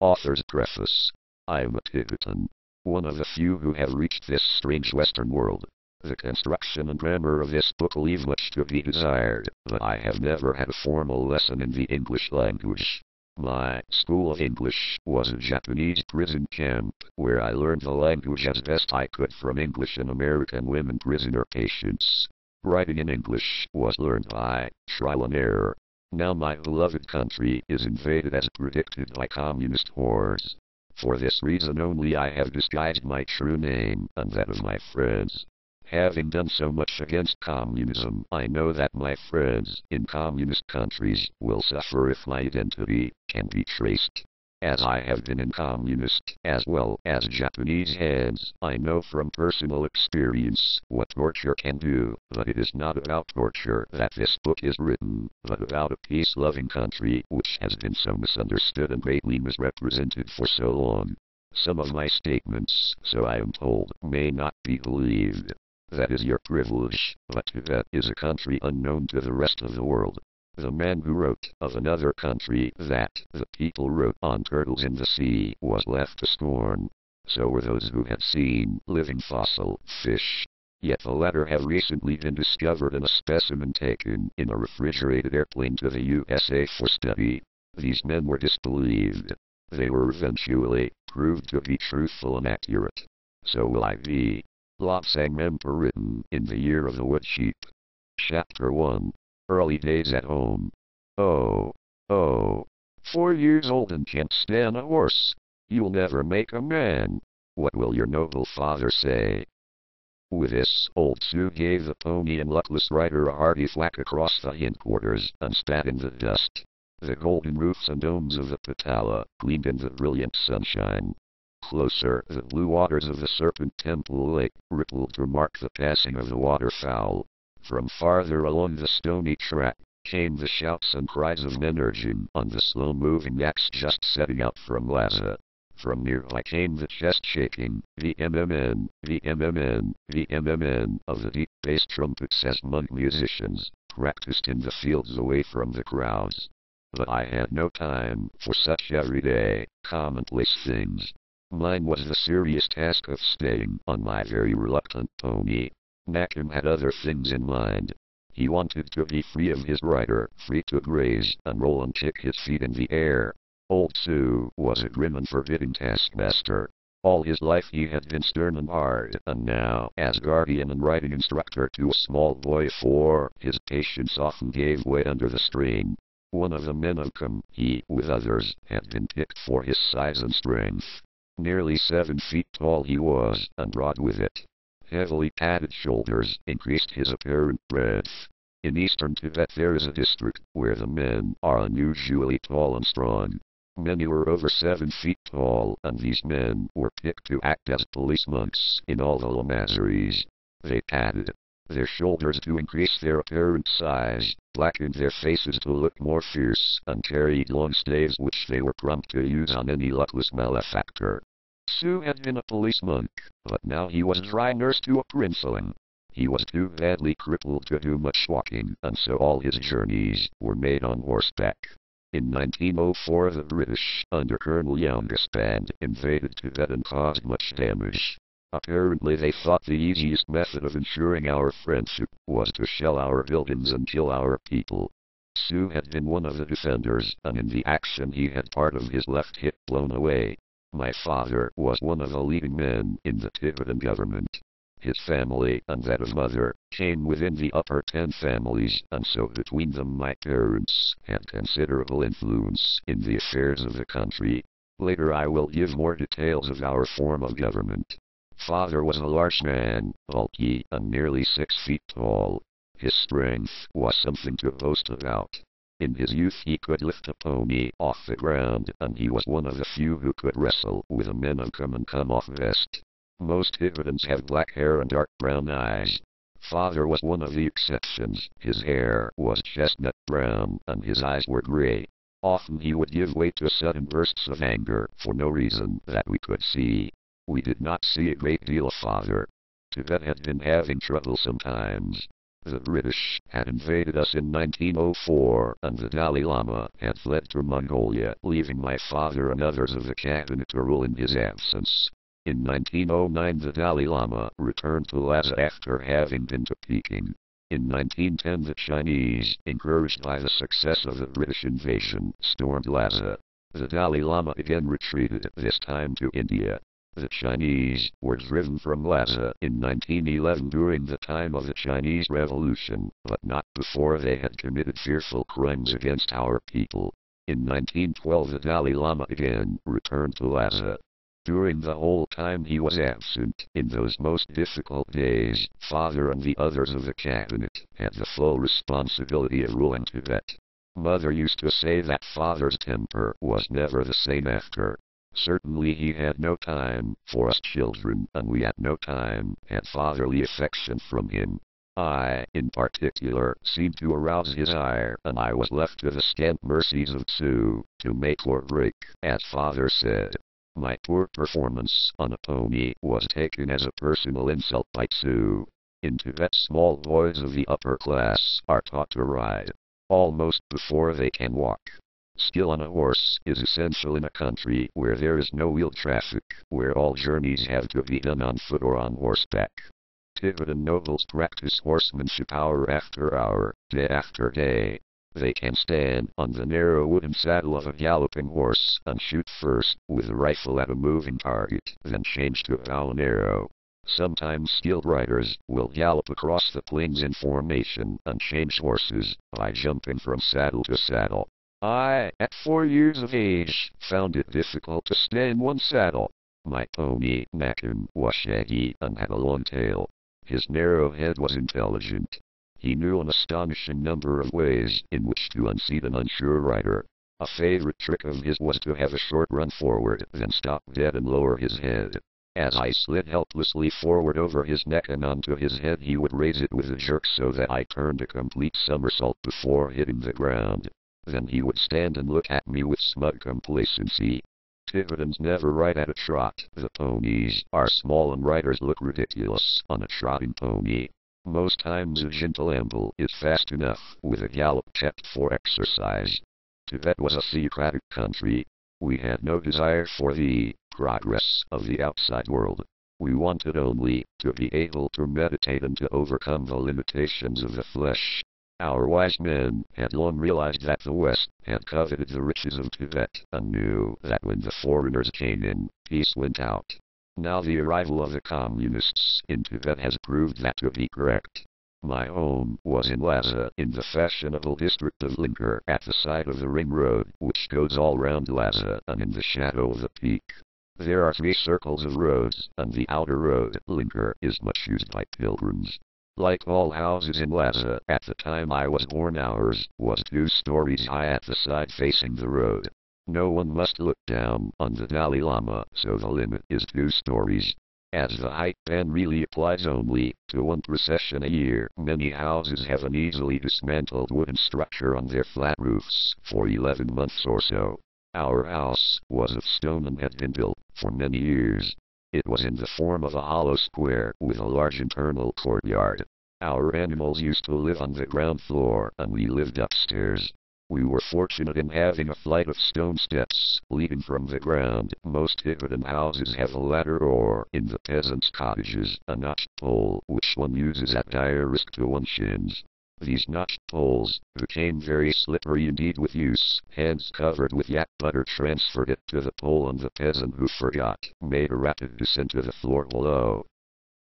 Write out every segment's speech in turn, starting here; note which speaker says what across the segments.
Speaker 1: Author's Preface. I am a Tibetan, one of the few who have reached this strange Western world. The construction and grammar of this book leave much to be desired, but I have never had a formal lesson in the English language. My school of English was a Japanese prison camp, where I learned the language as best I could from English and American women prisoner patients. Writing in English was learned by trial and error. Now my beloved country is invaded as predicted by communist hordes. For this reason only I have disguised my true name and that of my friends. Having done so much against communism, I know that my friends in communist countries will suffer if my identity can be traced. As I have been in communist as well as Japanese hands, I know from personal experience what torture can do, but it is not about torture that this book is written, but about a peace-loving country which has been so misunderstood and greatly misrepresented for so long. Some of my statements, so I am told, may not be believed. That is your privilege, but Tibet is a country unknown to the rest of the world. The man who wrote of another country that the people wrote on turtles in the sea was left to scorn. So were those who had seen living fossil fish. Yet the latter have recently been discovered in a specimen taken in a refrigerated airplane to the USA for study. These men were disbelieved. They were eventually proved to be truthful and accurate. So will I be. Lobsang Rampa, written in the year of the wood sheep. Chapter 1. Early days at home. Oh, 4 years old and can't stand a horse. You'll never make a man. What will your noble father say? With this, old Sue gave the pony and luckless rider a hearty thwack across the hindquarters and spat in the dust. The golden roofs and domes of the Patala gleamed in the brilliant sunshine. Closer, the blue waters of the Serpent Temple Lake rippled to mark the passing of the waterfowl. From farther along the stony track came the shouts and cries of men urging on the slow-moving yaks just setting out from Lhasa. From nearby came the chest-shaking, the MMN of the deep bass trumpets as monk musicians practiced in the fields away from the crowds. But I had no time for such everyday, commonplace things. Mine was the serious task of staying on my very reluctant pony. Nakim had other things in mind. He wanted to be free of his rider, free to graze and roll and kick his feet in the air. Old Sue was a grim and forbidding taskmaster. All his life he had been stern and hard, and now, as guardian and riding instructor to a small boy of 4, his patience often gave way under the strain. One of the men of Kam, he, with others, had been picked for his size and strength. Nearly 7 feet tall he was, and broad with it. Heavily padded shoulders increased his apparent breadth. In eastern Tibet there is a district where the men are unusually tall and strong. Many were over 7 feet tall, and these men were picked to act as police monks in all the lamaseries. They padded their shoulders to increase their apparent size, blackened their faces to look more fierce, and carried long staves which they were prompt to use on any luckless malefactor. Sue had been a police monk, but now he was dry nurse to a princeling. He was too badly crippled to do much walking, and so all his journeys were made on horseback. In 1904 the British, under Colonel Youngespan, invaded Tibet and caused much damage. Apparently they thought the easiest method of ensuring our friendship was to shell our buildings and kill our people. Sue had been one of the defenders, and in the action he had part of his left hip blown away. My father was one of the leading men in the Tibetan government. His family and that of mother came within the upper 10 families, and so between them my parents had considerable influence in the affairs of the country. Later I will give more details of our form of government. Father was a large man, bulky and nearly 6 feet tall. His strength was something to boast about. In his youth he could lift a pony off the ground, and he was one of the few who could wrestle with a men of come off vest. Most Tibetans have black hair and dark brown eyes. Father was one of the exceptions. His hair was chestnut brown, and his eyes were gray. Often he would give way to sudden bursts of anger for no reason that we could see. We did not see a great deal of Father. Tibet had been having trouble sometimes. The British had invaded us in 1904, and the Dalai Lama had fled to Mongolia, leaving my father and others of the cabinet to rule in his absence. In 1909 the Dalai Lama returned to Lhasa after having been to Peking. In 1910 the Chinese, encouraged by the success of the British invasion, stormed Lhasa. The Dalai Lama again retreated, this time to India. The Chinese were driven from Lhasa in 1911 during the time of the Chinese Revolution, but not before they had committed fearful crimes against our people. In 1912 the Dalai Lama again returned to Lhasa. During the whole time he was absent, in those most difficult days, Father and the others of the cabinet had the full responsibility of ruling Tibet. Mother used to say that Father's temper was never the same after. Certainly he had no time for us children, and we at no time had fatherly affection from him. I, in particular, seemed to arouse his ire, and I was left to the scant mercies of Tsu, to make or break, as Father said. My poor performance on a pony was taken as a personal insult by Tsu. In Tibet small boys of the upper class are taught to ride almost before they can walk. Skill on a horse is essential in a country where there is no wheeled traffic, where all journeys have to be done on foot or on horseback. Tibetan nobles practice horsemanship hour after hour, day after day. They can stand on the narrow wooden saddle of a galloping horse and shoot first with a rifle at a moving target, then change to a bow and arrow. Sometimes skilled riders will gallop across the plains in formation and change horses by jumping from saddle to saddle. I, at 4 years of age, found it difficult to stay in one saddle. My pony, Mackin, was shaggy and had a long tail. His narrow head was intelligent. He knew an astonishing number of ways in which to unseat an unsure rider. A favorite trick of his was to have a short run forward, then stop dead and lower his head. As I slid helplessly forward over his neck and onto his head, he would raise it with a jerk so that I turned a complete somersault before hitting the ground. Then he would stand and look at me with smug complacency. Tibetans never ride at a trot. The ponies are small and riders look ridiculous on a trotting pony. Most times a gentle amble is fast enough, with a gallop kept for exercise. Tibet was a theocratic country. We had no desire for the progress of the outside world. We wanted only to be able to meditate and to overcome the limitations of the flesh. Our wise men had long realized that the West had coveted the riches of Tibet, and knew that when the foreigners came in, peace went out. Now the arrival of the communists in Tibet has proved that to be correct. My home was in Lhasa, in the fashionable district of Linker, at the side of the ring road, which goes all round Lhasa, and in the shadow of the peak. There are 3 circles of roads, and the outer road, Linker, is much used by pilgrims. Like all houses in Lhasa, at the time I was born, ours was 2 stories high at the side facing the road. No one must look down on the Dalai Lama, so the limit is 2 stories. As the height ban really applies only to 1 procession a year, many houses have an easily dismantled wooden structure on their flat roofs for 11 months or so. Our house was of stone and had been built for many years. It was in the form of a hollow square with a large internal courtyard. Our animals used to live on the ground floor, and we lived upstairs. We were fortunate in having a flight of stone steps leading from the ground. Most Tibetan houses have a ladder or, in the peasants' cottages, a notched pole which one uses at dire risk to one's shins. These notched poles became very slippery indeed with use. Hands covered with yak butter transferred it to the pole, and the peasant who forgot made a rapid descent to the floor below.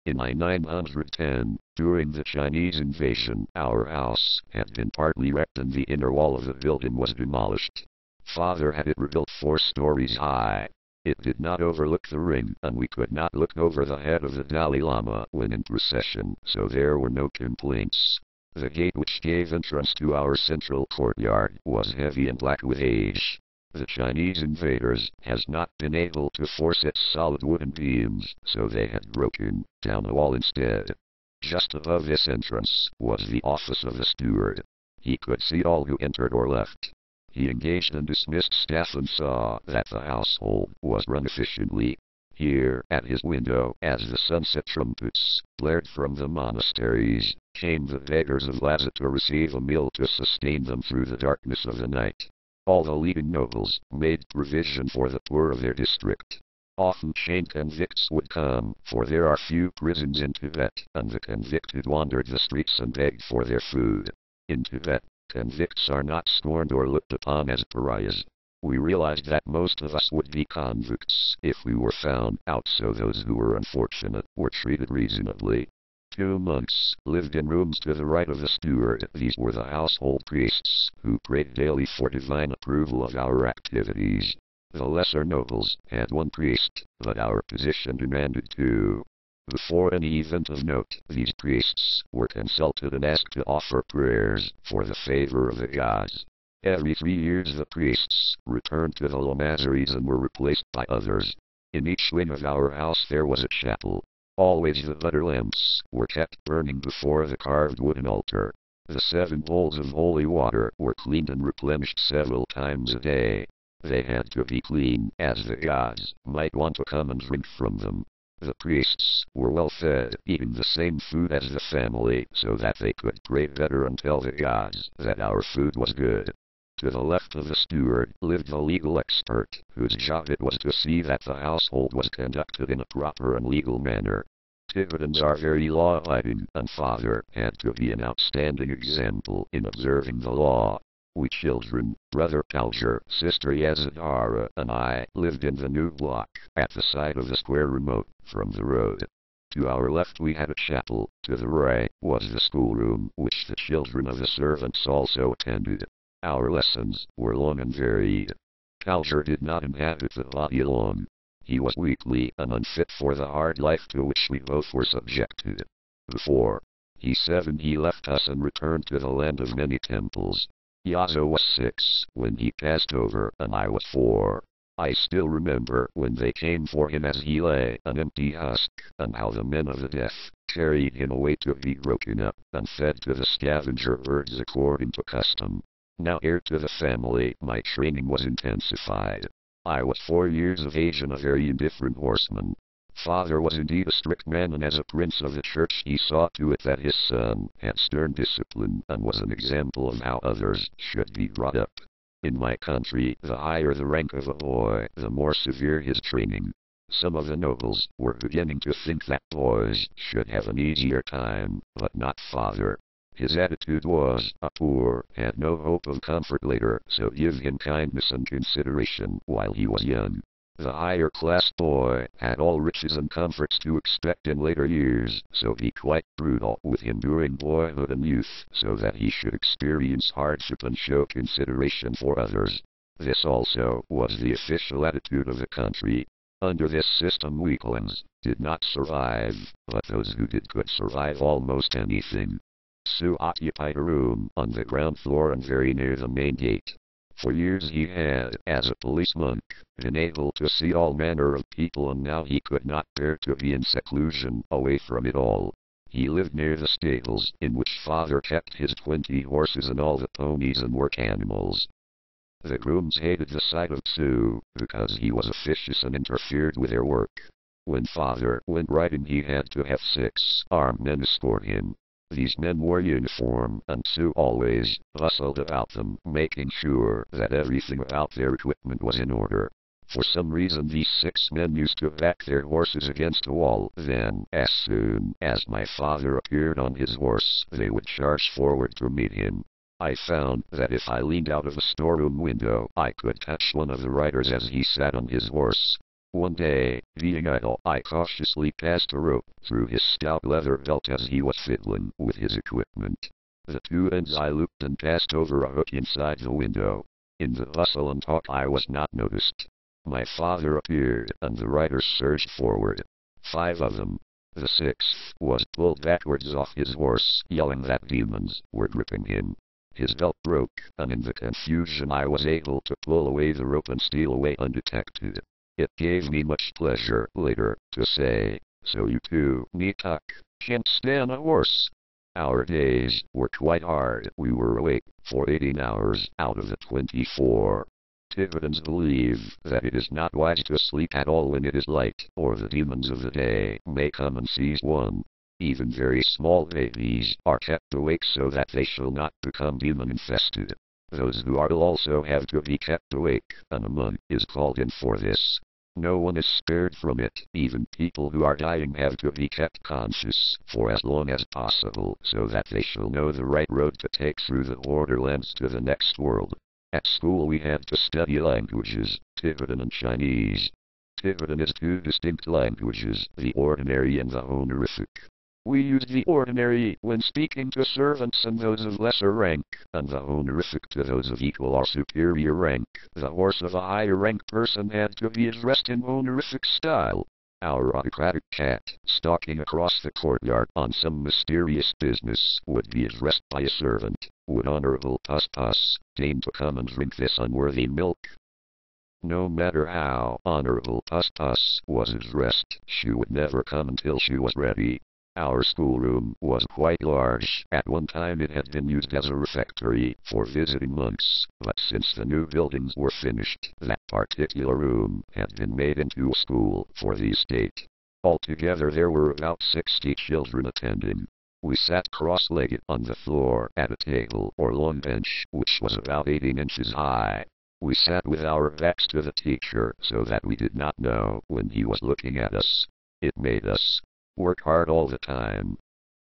Speaker 1: In 910, during the Chinese invasion, our house had been partly wrecked and the inner wall of the building was demolished. Father had it rebuilt 4 stories high. It did not overlook the ring, and we could not look over the head of the Dalai Lama when in procession, so there were no complaints. The gate which gave entrance to our central courtyard was heavy and black with age. The Chinese invaders has not been able to force its solid wooden beams, so they had broken down a wall instead. Just above this entrance was the office of the steward. He could see all who entered or left. He engaged and dismissed staff and saw that the household was run efficiently. Here, at his window, as the sunset trumpets blared from the monasteries, came the beggars of Lhasa to receive a meal to sustain them through the darkness of the night. All the leading nobles made provision for the poor of their district. Often chained convicts would come, for there are few prisons in Tibet, and the convicted wandered the streets and begged for their food. In Tibet, convicts are not scorned or looked upon as pariahs. We realized that most of us would be convicts if we were found out, so those who were unfortunate were treated reasonably. 2 monks lived in rooms to the right of the steward. These were the household priests, who prayed daily for divine approval of our activities. The lesser nobles had 1 priest, but our position demanded 2. Before any event of note, these priests were consulted and asked to offer prayers for the favor of the gods. Every 3 years the priests returned to the lamaseries and were replaced by others. In each wing of our house there was a chapel. Always the butter lamps were kept burning before the carved wooden altar. The 7 bowls of holy water were cleaned and replenished several times a day. They had to be clean, as the gods might want to come and drink from them. The priests were well fed, eating the same food as the family, so that they could pray better and tell the gods that our food was good. To the left of the steward lived the legal expert, whose job it was to see that the household was conducted in a proper and legal manner. Tibetans are very law-abiding, and father had to be an outstanding example in observing the law. We children, Brother Kalger, Sister Yazidara, and I, lived in the new block, at the side of the square remote from the road. To our left we had a chapel, to the right was the schoolroom, which the children of the servants also attended. Our lessons were long and varied. Kalger did not inhabit the body long. He was weakly and unfit for the hard life to which we both were subjected. Before he left us and returned to the land of many temples. Yazo was 6 when he passed over, and I was 4. I still remember when they came for him as he lay an empty husk, and how the men of the deaf carried him away to be broken up and fed to the scavenger birds according to custom. Now heir to the family, my training was intensified. I was 4 years of age and a very indifferent horseman. Father was indeed a strict man, and as a prince of the church he saw to it that his son had stern discipline and was an example of how others should be brought up. In my country, the higher the rank of a boy, the more severe his training. Some of the nobles were beginning to think that boys should have an easier time, but not father. His attitude was, a poor had no hope of comfort later, so give him kindness and consideration while he was young. The higher class boy had all riches and comforts to expect in later years, so be quite brutal with him during boyhood and youth, so that he should experience hardship and show consideration for others. This also was the official attitude of the country. Under this system weaklings did not survive, but those who did could survive almost anything. Su occupied a room on the ground floor and very near the main gate. For years he had, as a police monk, been able to see all manner of people, and now he could not bear to be in seclusion, away from it all. He lived near the stables, in which father kept his 20 horses and all the ponies and work animals. The grooms hated the sight of Su, because he was officious and interfered with their work. When father went riding he had to have 6 armed men escort him. These men wore uniform, and Su always bustled about them, making sure that everything about their equipment was in order. For some reason these 6 men used to back their horses against a wall, then, as soon as my father appeared on his horse, they would charge forward to meet him. I found that if I leaned out of a storeroom window, I could touch one of the riders as he sat on his horse. One day, being idle, I cautiously passed a rope through his stout leather belt as he was fiddling with his equipment. The 2 ends I looped and passed over a hook inside the window. In the bustle and talk I was not noticed. My father appeared, and the riders surged forward. 5 of them. The 6th was pulled backwards off his horse, yelling that demons were gripping him. His belt broke, and in the confusion I was able to pull away the rope and steal away undetected. It gave me much pleasure, later, to say, "So you too, Nitak, can't stand a horse." Our days were quite hard. We were awake for 18 hours out of the 24. Tibetans believe that it is not wise to sleep at all when it is light, or the demons of the day may come and seize one. Even very small babies are kept awake so that they shall not become demon-infested. Those who are ill also have to be kept awake, and a monk is called in for this. No one is spared from it. Even people who are dying have to be kept conscious for as long as possible, so that they shall know the right road to take through the borderlands to the next world. At school we had to study languages, Tibetan and Chinese. Tibetan is two distinct languages, the ordinary and the honorific. We use the ordinary when speaking to servants and those of lesser rank, and the honorific to those of equal or superior rank. The horse of a higher rank person had to be addressed in honorific style. Our autocratic cat, stalking across the courtyard on some mysterious business, would be addressed by a servant. Would Honorable Puss Puss deign to come and drink this unworthy milk? No matter how Honorable Puss Puss was addressed, she would never come until she was ready. Our schoolroom was quite large. At one time it had been used as a refectory for visiting monks, but since the new buildings were finished, that particular room had been made into a school for the estate. Altogether there were about 60 children attending. We sat cross-legged on the floor at a table or long bench which was about 18 inches high. We sat with our backs to the teacher so that we did not know when he was looking at us. It made us work hard all the time.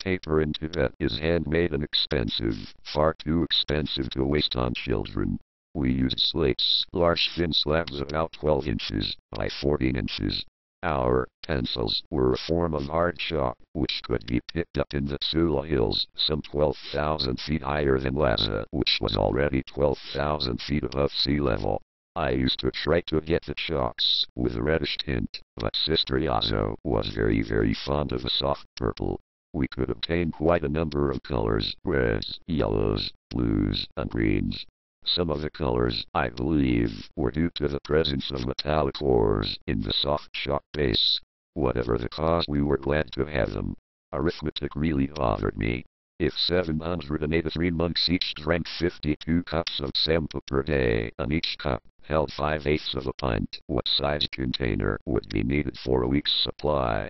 Speaker 1: Paper in Tibet is handmade and expensive, far too expensive to waste on children. We used slates, large thin slabs about 12 inches by 14 inches. Our pencils were a form of hard chalk, which could be picked up in the Tsula Hills, some 12,000 feet higher than Lhasa, which was already 12,000 feet above sea level. I used to try to get the chalks with a reddish tint, but Sister Yazo was very fond of a soft purple. We could obtain quite a number of colors, reds, yellows, blues, and greens. Some of the colors, I believe, were due to the presence of metallic ores in the soft chalk base. Whatever the cause, we were glad to have them. Arithmetic really bothered me. If 783 monks each drank 52 cups of sampa per day, and each cup held 5/8 of a pint, what size container would be needed for a week's supply?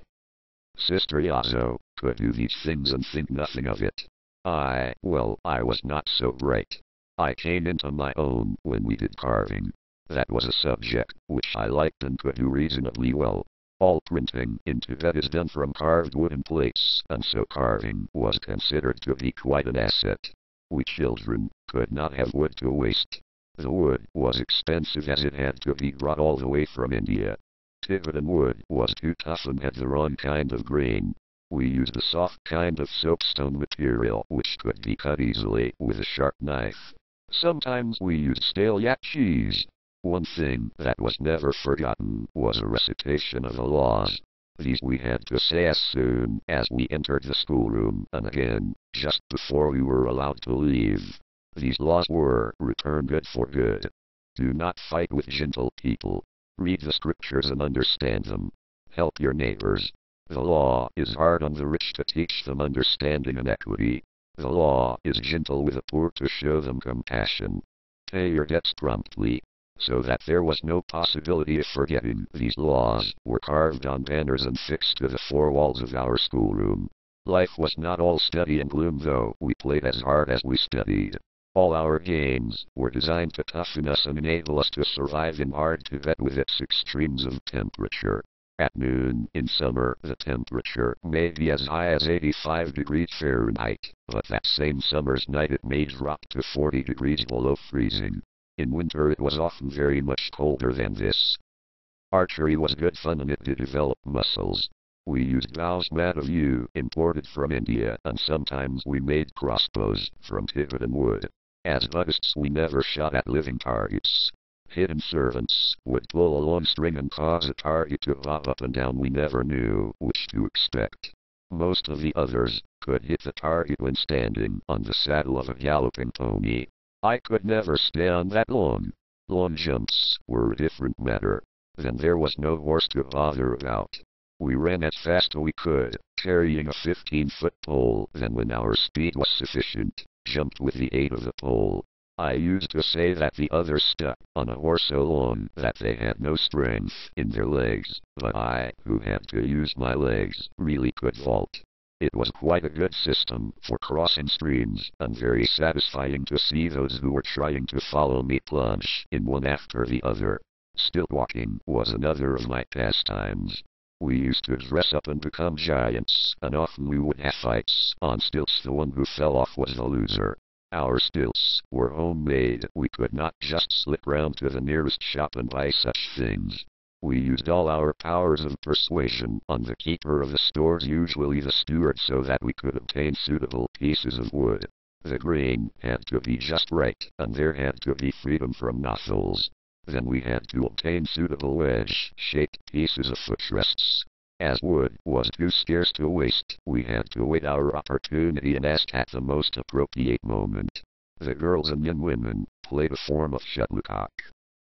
Speaker 1: Sister Yazo could do these things and think nothing of it. I was not so bright. I came into my own when we did carving. That was a subject which I liked and could do reasonably well. All printing in Tibet is done from carved wooden plates, and so carving was considered to be quite an asset. We children could not have wood to waste. The wood was expensive as it had to be brought all the way from India. Tibetan wood was too tough and had the wrong kind of grain. We used a soft kind of soapstone material which could be cut easily with a sharp knife. Sometimes we used stale yak cheese. One thing that was never forgotten was a recitation of the laws. These we had to say as soon as we entered the schoolroom, and again, just before we were allowed to leave. These laws were: return good for good. Do not fight with gentle people. Read the scriptures and understand them. Help your neighbors. The law is hard on the rich to teach them understanding and equity. The law is gentle with the poor to show them compassion. Pay your debts promptly. So that there was no possibility of forgetting, these laws were carved on banners and fixed to the four walls of our schoolroom. Life was not all study and gloom, though we played as hard as we studied. All our games were designed to toughen us and enable us to survive in hard Tibet with its extremes of temperature. At noon in summer, the temperature may be as high as 85 degrees Fahrenheit, but that same summer's night it may drop to 40 degrees below freezing. In winter it was often very much colder than this. Archery was good fun and it did develop muscles. We used bows made of yew imported from India, and sometimes we made crossbows from Tibetan wood. As Buddhists we never shot at living targets. Hidden servants would pull a long string and cause a target to bob up and down. We never knew which to expect. Most of the others could hit the target when standing on the saddle of a galloping pony. I could never stay on that long. Long jumps were a different matter. Then there was no horse to bother about. We ran as fast as we could, carrying a 15-foot pole, then when our speed was sufficient, jumped with the aid of the pole. I used to say that the others stuck on a horse so long that they had no strength in their legs, but I, who had to use my legs, really could vault. It was quite a good system for crossing streams, and very satisfying to see those who were trying to follow me plunge in one after the other. Stilt walking was another of my pastimes. We used to dress up and become giants, and often we would have fights on stilts. The one who fell off was the loser. Our stilts were homemade. We could not just slip round to the nearest shop and buy such things. We used all our powers of persuasion on the keeper of the stores, usually the steward, so that we could obtain suitable pieces of wood. The grain had to be just right, and there had to be freedom from nozzles. Then we had to obtain suitable wedge-shaped pieces of footrests. As wood was too scarce to waste, we had to wait our opportunity and ask at the most appropriate moment. The girls and young women played a form of shuttlecock.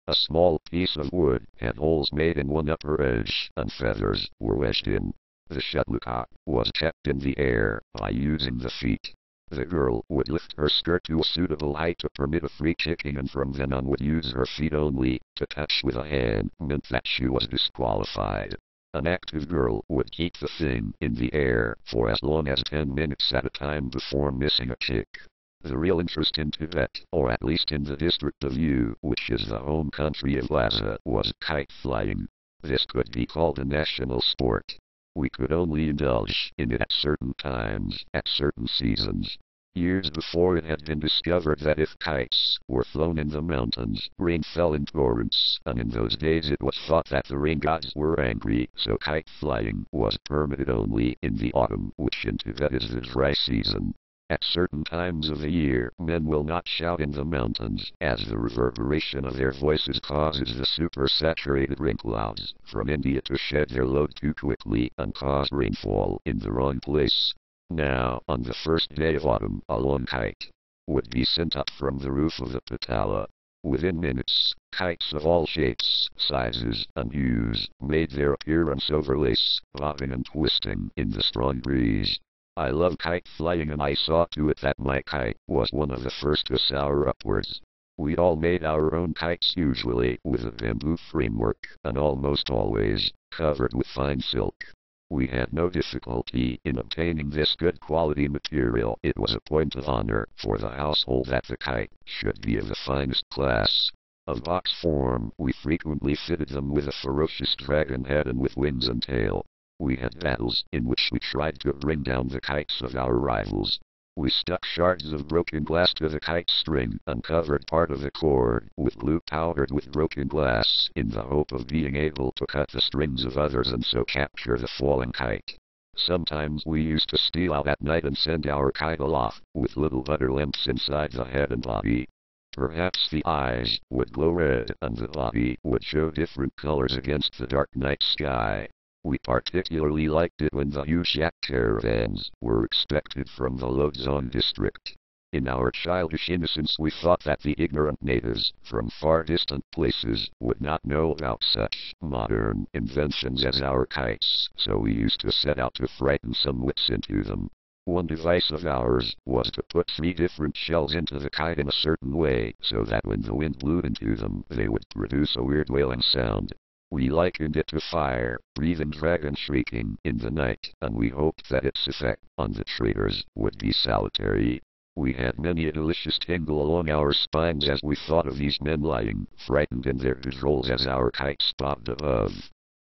Speaker 1: A small piece of wood had holes made in one upper edge, and feathers were wedged in. The shuttlecock was kept in the air by using the feet. The girl would lift her skirt to a suitable height to permit a free kicking, and from then on would use her feet only. To touch with a hand meant that she was disqualified. An active girl would keep the thing in the air for as long as 10 minutes at a time before missing a kick. The real interest in Tibet, or at least in the district of U, which is the home country of Lhasa, was kite flying. This could be called a national sport. We could only indulge in it at certain times, at certain seasons. Years before, it had been discovered that if kites were flown in the mountains, rain fell in torrents, and in those days it was thought that the rain gods were angry, so kite flying was permitted only in the autumn, which in Tibet is the dry season. At certain times of the year, men will not shout in the mountains, as the reverberation of their voices causes the supersaturated rain clouds from India to shed their load too quickly and cause rainfall in the wrong place. Now, on the first day of autumn, a long kite would be sent up from the roof of the patala. Within minutes, kites of all shapes, sizes, and hues made their appearance over lace, bobbing and twisting in the strong breeze. I love kite flying, and I saw to it that my kite was one of the first to soar upwards. We'd all made our own kites, usually with a bamboo framework, and almost always covered with fine silk. We had no difficulty in obtaining this good quality material. It was a point of honor for the household that the kite should be of the finest class. Of box form, we frequently fitted them with a ferocious dragon head and with wings and tail. We had battles in which we tried to bring down the kites of our rivals. We stuck shards of broken glass to the kite string and covered part of the cord with glue powdered with broken glass in the hope of being able to cut the strings of others and so capture the falling kite. Sometimes we used to steal out at night and send our kite aloft with little butter lamps inside the head and body. Perhaps the eyes would glow red and the body would show different colors against the dark night sky. We particularly liked it when the huge yak caravans were expected from the Lobsang district. In our childish innocence we thought that the ignorant natives from far distant places would not know about such modern inventions as our kites, so we used to set out to frighten some wits into them. One device of ours was to put 3 different shells into the kite in a certain way, so that when the wind blew into them they would produce a weird wailing sound. We likened it to fire, breathing dragon shrieking in the night, and we hoped that its effect on the traders would be salutary. We had many a delicious tingle along our spines as we thought of these men lying frightened in their bedrolls as our kites bobbed above.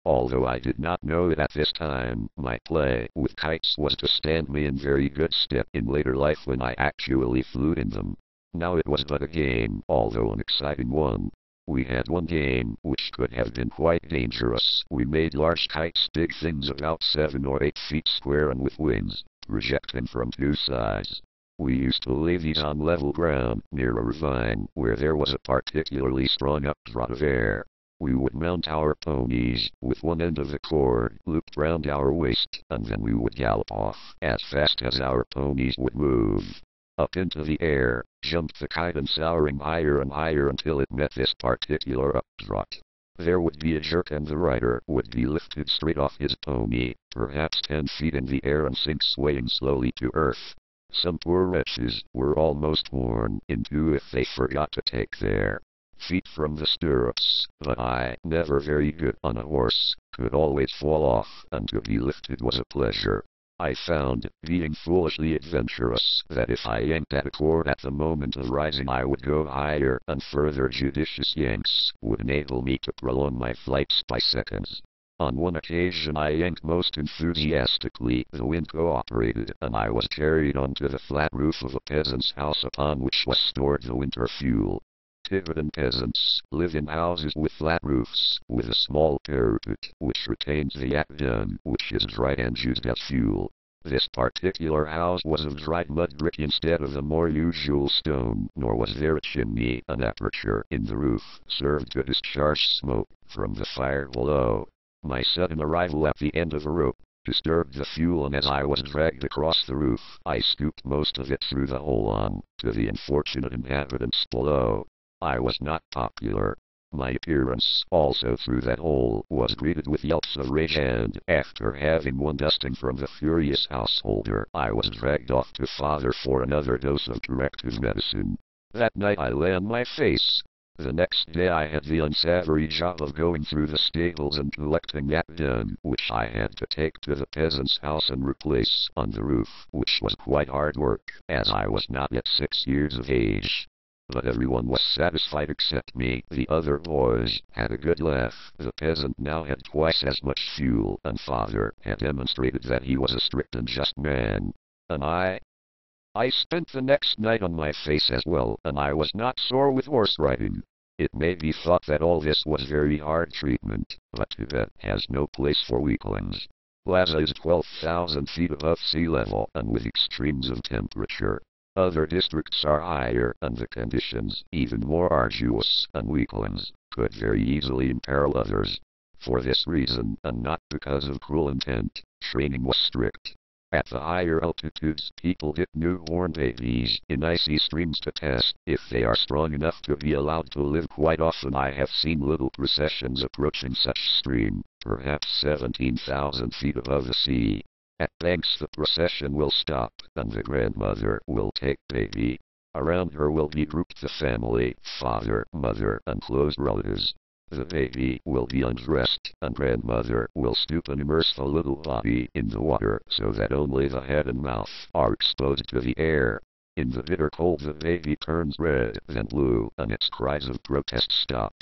Speaker 1: Although I did not know it at this time, my play with kites was to stand me in very good stead in later life when I actually flew in them. Now it was but a game, although an exciting one. We had one game which could have been quite dangerous. We made large kites, big things about 7 or 8 feet square and with wings, projecting from 2 sides. We used to lay these on level ground, near a ravine, where there was a particularly strong updraft of air. We would mount our ponies, with one end of the cord looped round our waist, and then we would gallop off, as fast as our ponies would move. Up into the air jumped the kite, and soaring higher and higher until it met this particular updraft. There would be a jerk and the rider would be lifted straight off his pony, perhaps 10 feet in the air, and sink swaying slowly to earth. Some poor wretches were almost worn in two if they forgot to take their feet from the stirrups, but I, never very good on a horse, could always fall off, and to be lifted was a pleasure. I found, being foolishly adventurous, that if I yanked at a cord at the moment of rising I would go higher, and further judicious yanks would enable me to prolong my flights by seconds. On one occasion I yanked most enthusiastically, the wind cooperated, and I was carried onto the flat roof of a peasant's house upon which was stored the winter fuel. Tibetan peasants live in houses with flat roofs, with a small parapet, which retains the yak dung, which is dried and used as fuel. This particular house was of dried mud brick instead of the more usual stone, nor was there a chimney. An aperture in the roof served to discharge smoke from the fire below. My sudden arrival at the end of a rope disturbed the fuel, and as I was dragged across the roof, I scooped most of it through the hole on to the unfortunate inhabitants below. I was not popular. My appearance, also through that hole, was greeted with yelps of rage, and, after having one dusting from the furious householder, I was dragged off to father for another dose of corrective medicine. That night I lay on my face. The next day I had the unsavory job of going through the stables and collecting yak dung, which I had to take to the peasant's house and replace on the roof, which was quite hard work, as I was not yet 6 years of age. But everyone was satisfied except me. The other boys had a good laugh. The peasant now had twice as much fuel, and father had demonstrated that he was a strict and just man. And I spent the next night on my face as well, and I was not sore with horse riding. It may be thought that all this was very hard treatment, but Tibet has no place for weaklings. Lhasa is 12,000 feet above sea level, and with extremes of temperature. Other districts are higher, and the conditions even more arduous, and weaklings could very easily imperil others. For this reason, and not because of cruel intent, training was strict. At the higher altitudes, people dip newborn babies in icy streams to test if they are strong enough to be allowed to live. Quite often I have seen little processions approaching such stream, perhaps 17,000 feet above the sea. At Banks the procession will stop, and the grandmother will take baby. Around her will be grouped the family, father, mother, and close relatives. The baby will be undressed, and grandmother will stoop and immerse the little body in the water so that only the head and mouth are exposed to the air. In the bitter cold the baby turns red, then blue, and its cries of protest stop.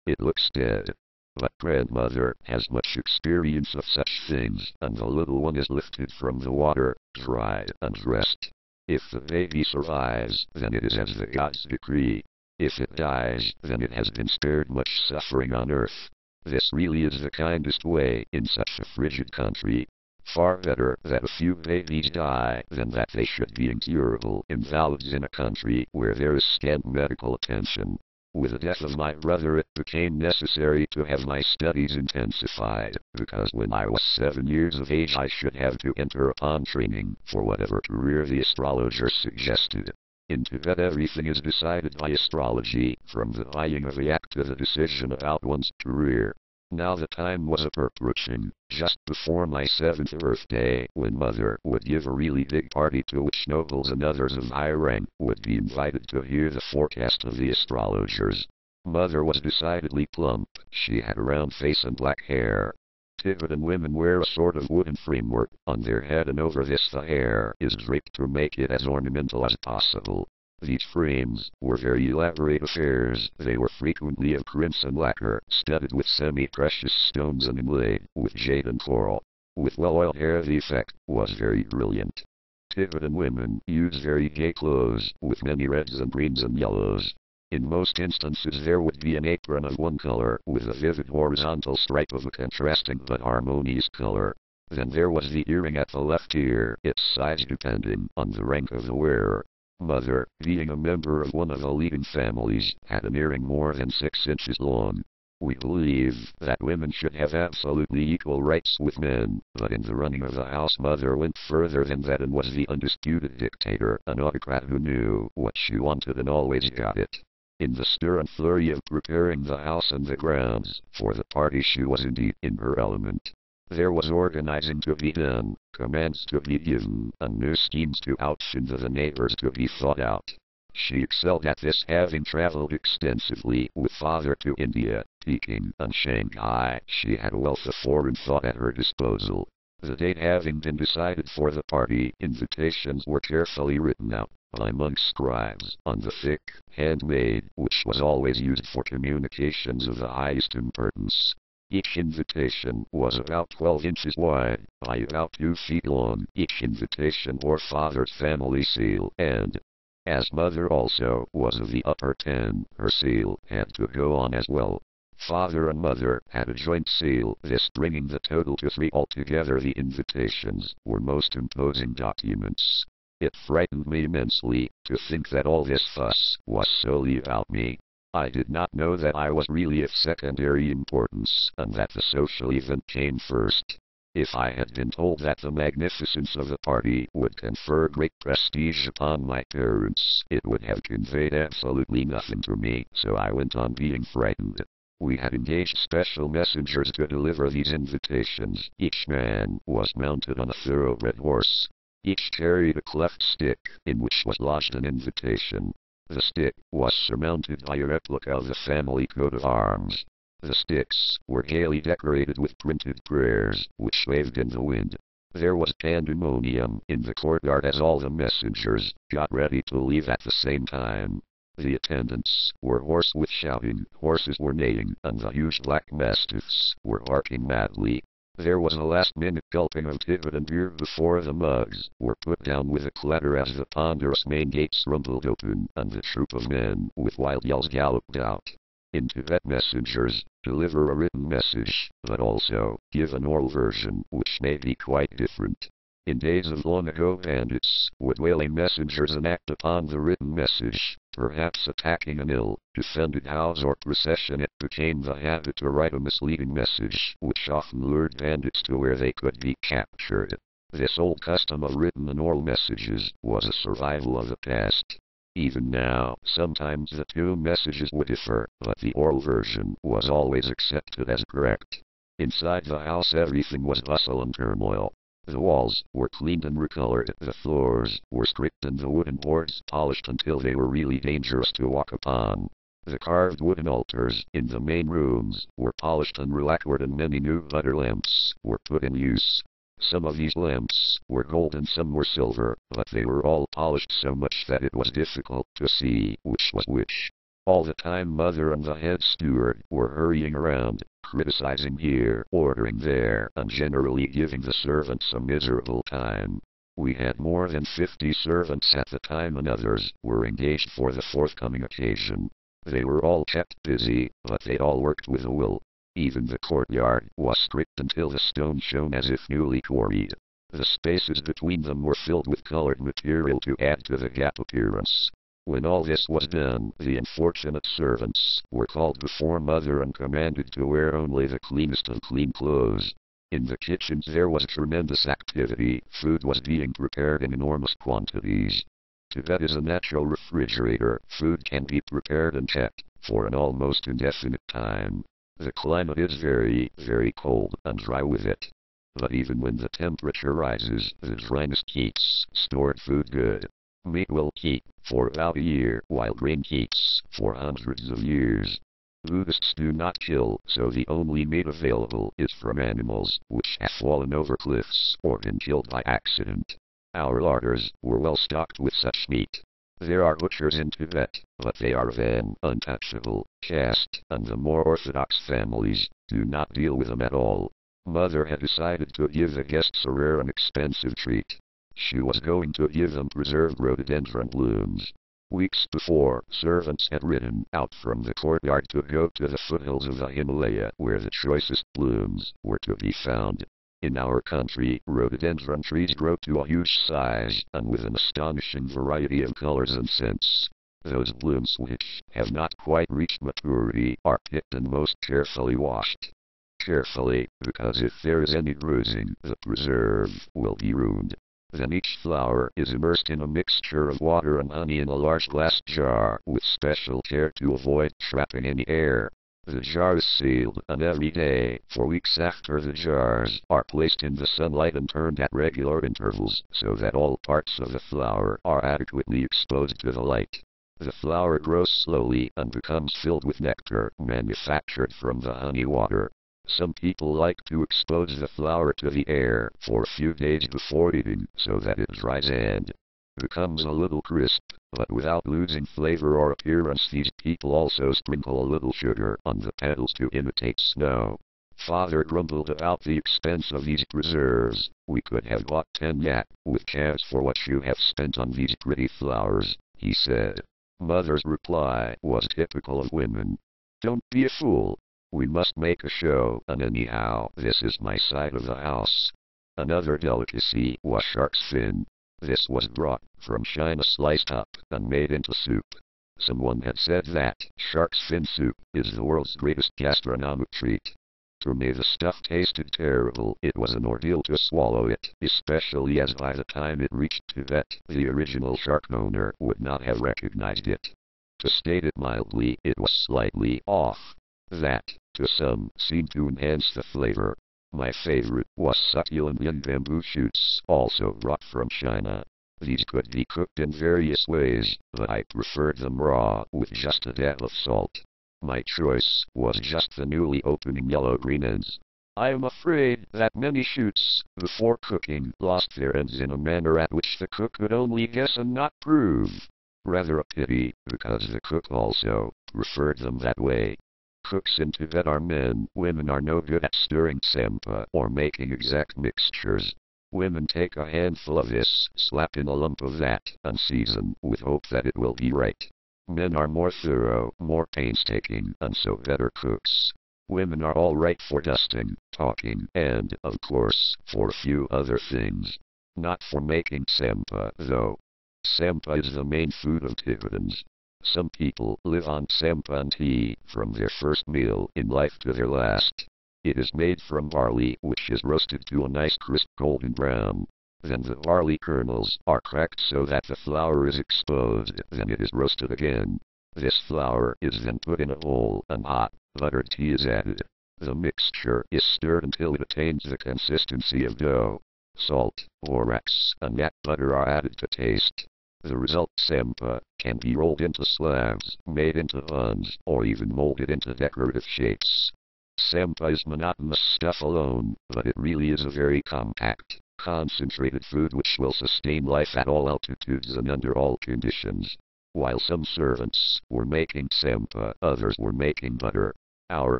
Speaker 1: It looks dead. But grandmother has much experience of such things, and the little one is lifted from the water, dried, and dressed. If the baby survives, then it is as the gods decree. If it dies, then it has been spared much suffering on earth. This really is the kindest way in such a frigid country. Far better that a few babies die than that they should be incurable invalids in a country where there is scant medical attention. With the death of my brother it became necessary to have my studies intensified, because when I was 7 years of age I should have to enter upon training for whatever career the astrologer suggested. In Tibet everything is decided by astrology, from the buying of a yak to the decision about one's career. Now the time was approaching, just before my 7th birthday, when mother would give a really big party to which nobles and others of high rank would be invited to hear the forecast of the astrologers. Mother was decidedly plump. She had a round face and black hair. Tibetan women wear a sort of wooden framework on their head, and over this the hair is draped to make it as ornamental as possible. These frames were very elaborate affairs. They were frequently of crimson lacquer, studded with semi-precious stones and inlaid with jade and coral. With well-oiled hair the effect was very brilliant. Tibetan women use very gay clothes, with many reds and greens and yellows. In most instances there would be an apron of one color, with a vivid horizontal stripe of a contrasting but harmonious color. Then there was the earring at the left ear, its size depending on the rank of the wearer. Mother, being a member of one of the leading families, had an earring more than 6 inches long. We believe that women should have absolutely equal rights with men, but in the running of the house mother went further than that and was the undisputed dictator, an autocrat who knew what she wanted and always got it. In the stir and flurry of preparing the house and the grounds for the party she was indeed in her element. There was organizing to be done, commands to be given, and new schemes to outfit the neighbors to be thought out. She excelled at this, having traveled extensively with father to India, Peking, and Shanghai. She had a wealth of foreign thought at her disposal. The date having been decided for the party, invitations were carefully written out by monk scribes on the thick, handmade, which was always used for communications of the highest importance. Each invitation was about 12 inches wide, by about 2 feet long. Each invitation bore father's family seal, and, as mother also was of the upper 10, her seal had to go on as well. Father and mother had a joint seal, this bringing the total to 3 altogether. The invitations were most imposing documents. It frightened me immensely to think that all this fuss was solely about me. I did not know that I was really of secondary importance, and that the social event came first. If I had been told that the magnificence of the party would confer great prestige upon my parents, it would have conveyed absolutely nothing to me, so I went on being frightened. We had engaged special messengers to deliver these invitations. Each man was mounted on a thoroughbred horse. Each carried a cleft stick, in which was lodged an invitation. The stick was surmounted by a replica of the family coat of arms. The sticks were gaily decorated with printed prayers, which waved in the wind. There was pandemonium in the courtyard as all the messengers got ready to leave at the same time. The attendants were hoarse with shouting, horses were neighing, and the huge black mastiffs were barking madly. There was a last-minute gulping of tibbet and beer before the mugs were put down with a clatter as the ponderous main gates rumbled open, and the troop of men with wild yells galloped out. In Tibet, messengers deliver a written message, but also give an oral version, which may be quite different. In days of long ago, bandits would waylay messengers and act upon the written message, perhaps attacking an ill-defended house or procession. It became the habit to write a misleading message, which often lured bandits to where they could be captured. This old custom of written and oral messages was a survival of the past. Even now, sometimes the 2 messages would differ, but the oral version was always accepted as correct. Inside the house everything was bustle and turmoil. The walls were cleaned and recolored, the floors were scraped and the wooden boards polished until they were really dangerous to walk upon. The carved wooden altars in the main rooms were polished and relacquered, and many new butter lamps were put in use. Some of these lamps were gold and some were silver, but they were all polished so much that it was difficult to see which was which. All the time mother and the head steward were hurrying around, criticizing here, ordering there, and generally giving the servants a miserable time. We had more than 50 servants at the time, and others were engaged for the forthcoming occasion. They were all kept busy, but they all worked with a will. Even the courtyard was scraped until the stone shone as if newly quarried. The spaces between them were filled with colored material to add to the gap appearance. When all this was done, the unfortunate servants were called before mother and commanded to wear only the cleanest of clean clothes. In the kitchens there was tremendous activity. Food was being prepared in enormous quantities. Tibet is a natural refrigerator. Food can be prepared and kept for an almost indefinite time. The climate is very, very cold and dry with it. But even when the temperature rises, the dryness keeps stored food good. Meat will keep for about a year, while grain keeps for hundreds of years. Buddhists do not kill, so the only meat available is from animals which have fallen over cliffs or been killed by accident. Our larders were well stocked with such meat. There are butchers in Tibet, but they are of an untouchable caste, and the more orthodox families do not deal with them at all. Mother had decided to give the guests a rare and expensive treat. She was going to give them preserved rhododendron blooms. Weeks before, servants had ridden out from the courtyard to go to the foothills of the Himalaya, where the choicest blooms were to be found. In our country, rhododendron trees grow to a huge size, and with an astonishing variety of colors and scents. Those blooms which have not quite reached maturity are picked and most carefully washed. Carefully, because if there is any bruising, the preserve will be ruined. Then each flower is immersed in a mixture of water and honey in a large glass jar, with special care to avoid trapping any air. The jar is sealed, and every day, for weeks after, the jars are placed in the sunlight and turned at regular intervals so that all parts of the flower are adequately exposed to the light. The flower grows slowly and becomes filled with nectar manufactured from the honey water. Some people like to expose the flower to the air for a few days before eating so that it dries and becomes a little crisp, but without losing flavor or appearance. These people also sprinkle a little sugar on the petals to imitate snow. Father grumbled about the expense of these preserves. "We could have bought 10 yak with calves for what you have spent on these pretty flowers," he said. Mother's reply was typical of women. "Don't be a fool. We must make a show, and anyhow, this is my side of the house." Another delicacy was shark's fin. This was brought from China, sliced up and made into soup. Someone had said that shark's fin soup is the world's greatest gastronomic treat. To me the stuff tasted terrible. It was an ordeal to swallow it, especially as by the time it reached Tibet, the original shark owner would not have recognized it. To state it mildly, it was slightly off. That, to some, seemed to enhance the flavor. My favorite was succulent young bamboo shoots, also brought from China. These could be cooked in various ways, but I preferred them raw, with just a dab of salt. My choice was just the newly opening yellow-green ends. I am afraid that many shoots, before cooking, lost their ends in a manner at which the cook could only guess and not prove. Rather a pity, because the cook also preferred them that way. Cooks in Tibet are men. Women are no good at stirring sampa or making exact mixtures. Women take a handful of this, slap in a lump of that, and season, with hope that it will be right. Men are more thorough, more painstaking, and so better cooks. Women are all right for dusting, talking, and, of course, for a few other things. Not for making sampa, though. Sampa is the main food of Tibetans. Some people live on sampa and tea from their first meal in life to their last. It is made from barley, which is roasted to a nice crisp golden brown. Then the barley kernels are cracked so that the flour is exposed. Then it is roasted again. This flour is then put in a bowl, and hot, buttered tea is added. The mixture is stirred until it attains the consistency of dough. Salt, borax, and nut butter are added to taste. The result sampa can be rolled into slabs, made into buns, or even molded into decorative shapes. Sampa is monotonous stuff alone, but it really is a very compact, concentrated food which will sustain life at all altitudes and under all conditions. While some servants were making sampa, others were making butter. Our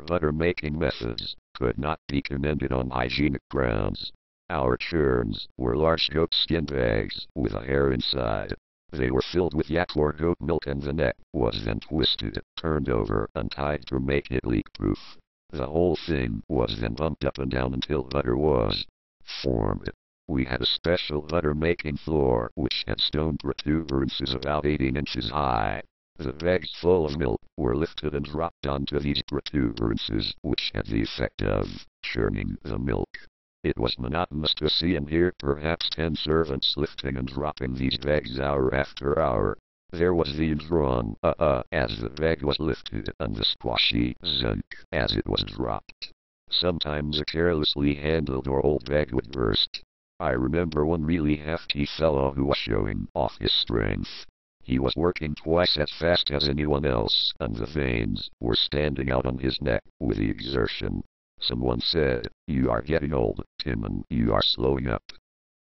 Speaker 1: butter-making methods could not be commended on hygienic grounds. Our churns were large goat-skin bags with a hair inside. They were filled with yak or goat milk, and the neck was then twisted, turned over, and tied to make it leak-proof. The whole thing was then bumped up and down until butter was formed. We had a special butter-making floor which had stone protuberances about 18 inches high. The bags full of milk were lifted and dropped onto these protuberances, which had the effect of churning the milk. It was monotonous to see and hear perhaps 10 servants lifting and dropping these bags hour after hour. There was the drawn as the bag was lifted, and the squashy zunk as it was dropped. Sometimes a carelessly handled or old bag would burst. I remember one really hefty fellow who was showing off his strength. He was working twice as fast as anyone else, and the veins were standing out on his neck with the exertion. Someone said, "You are getting old, Timon, you are slowing up."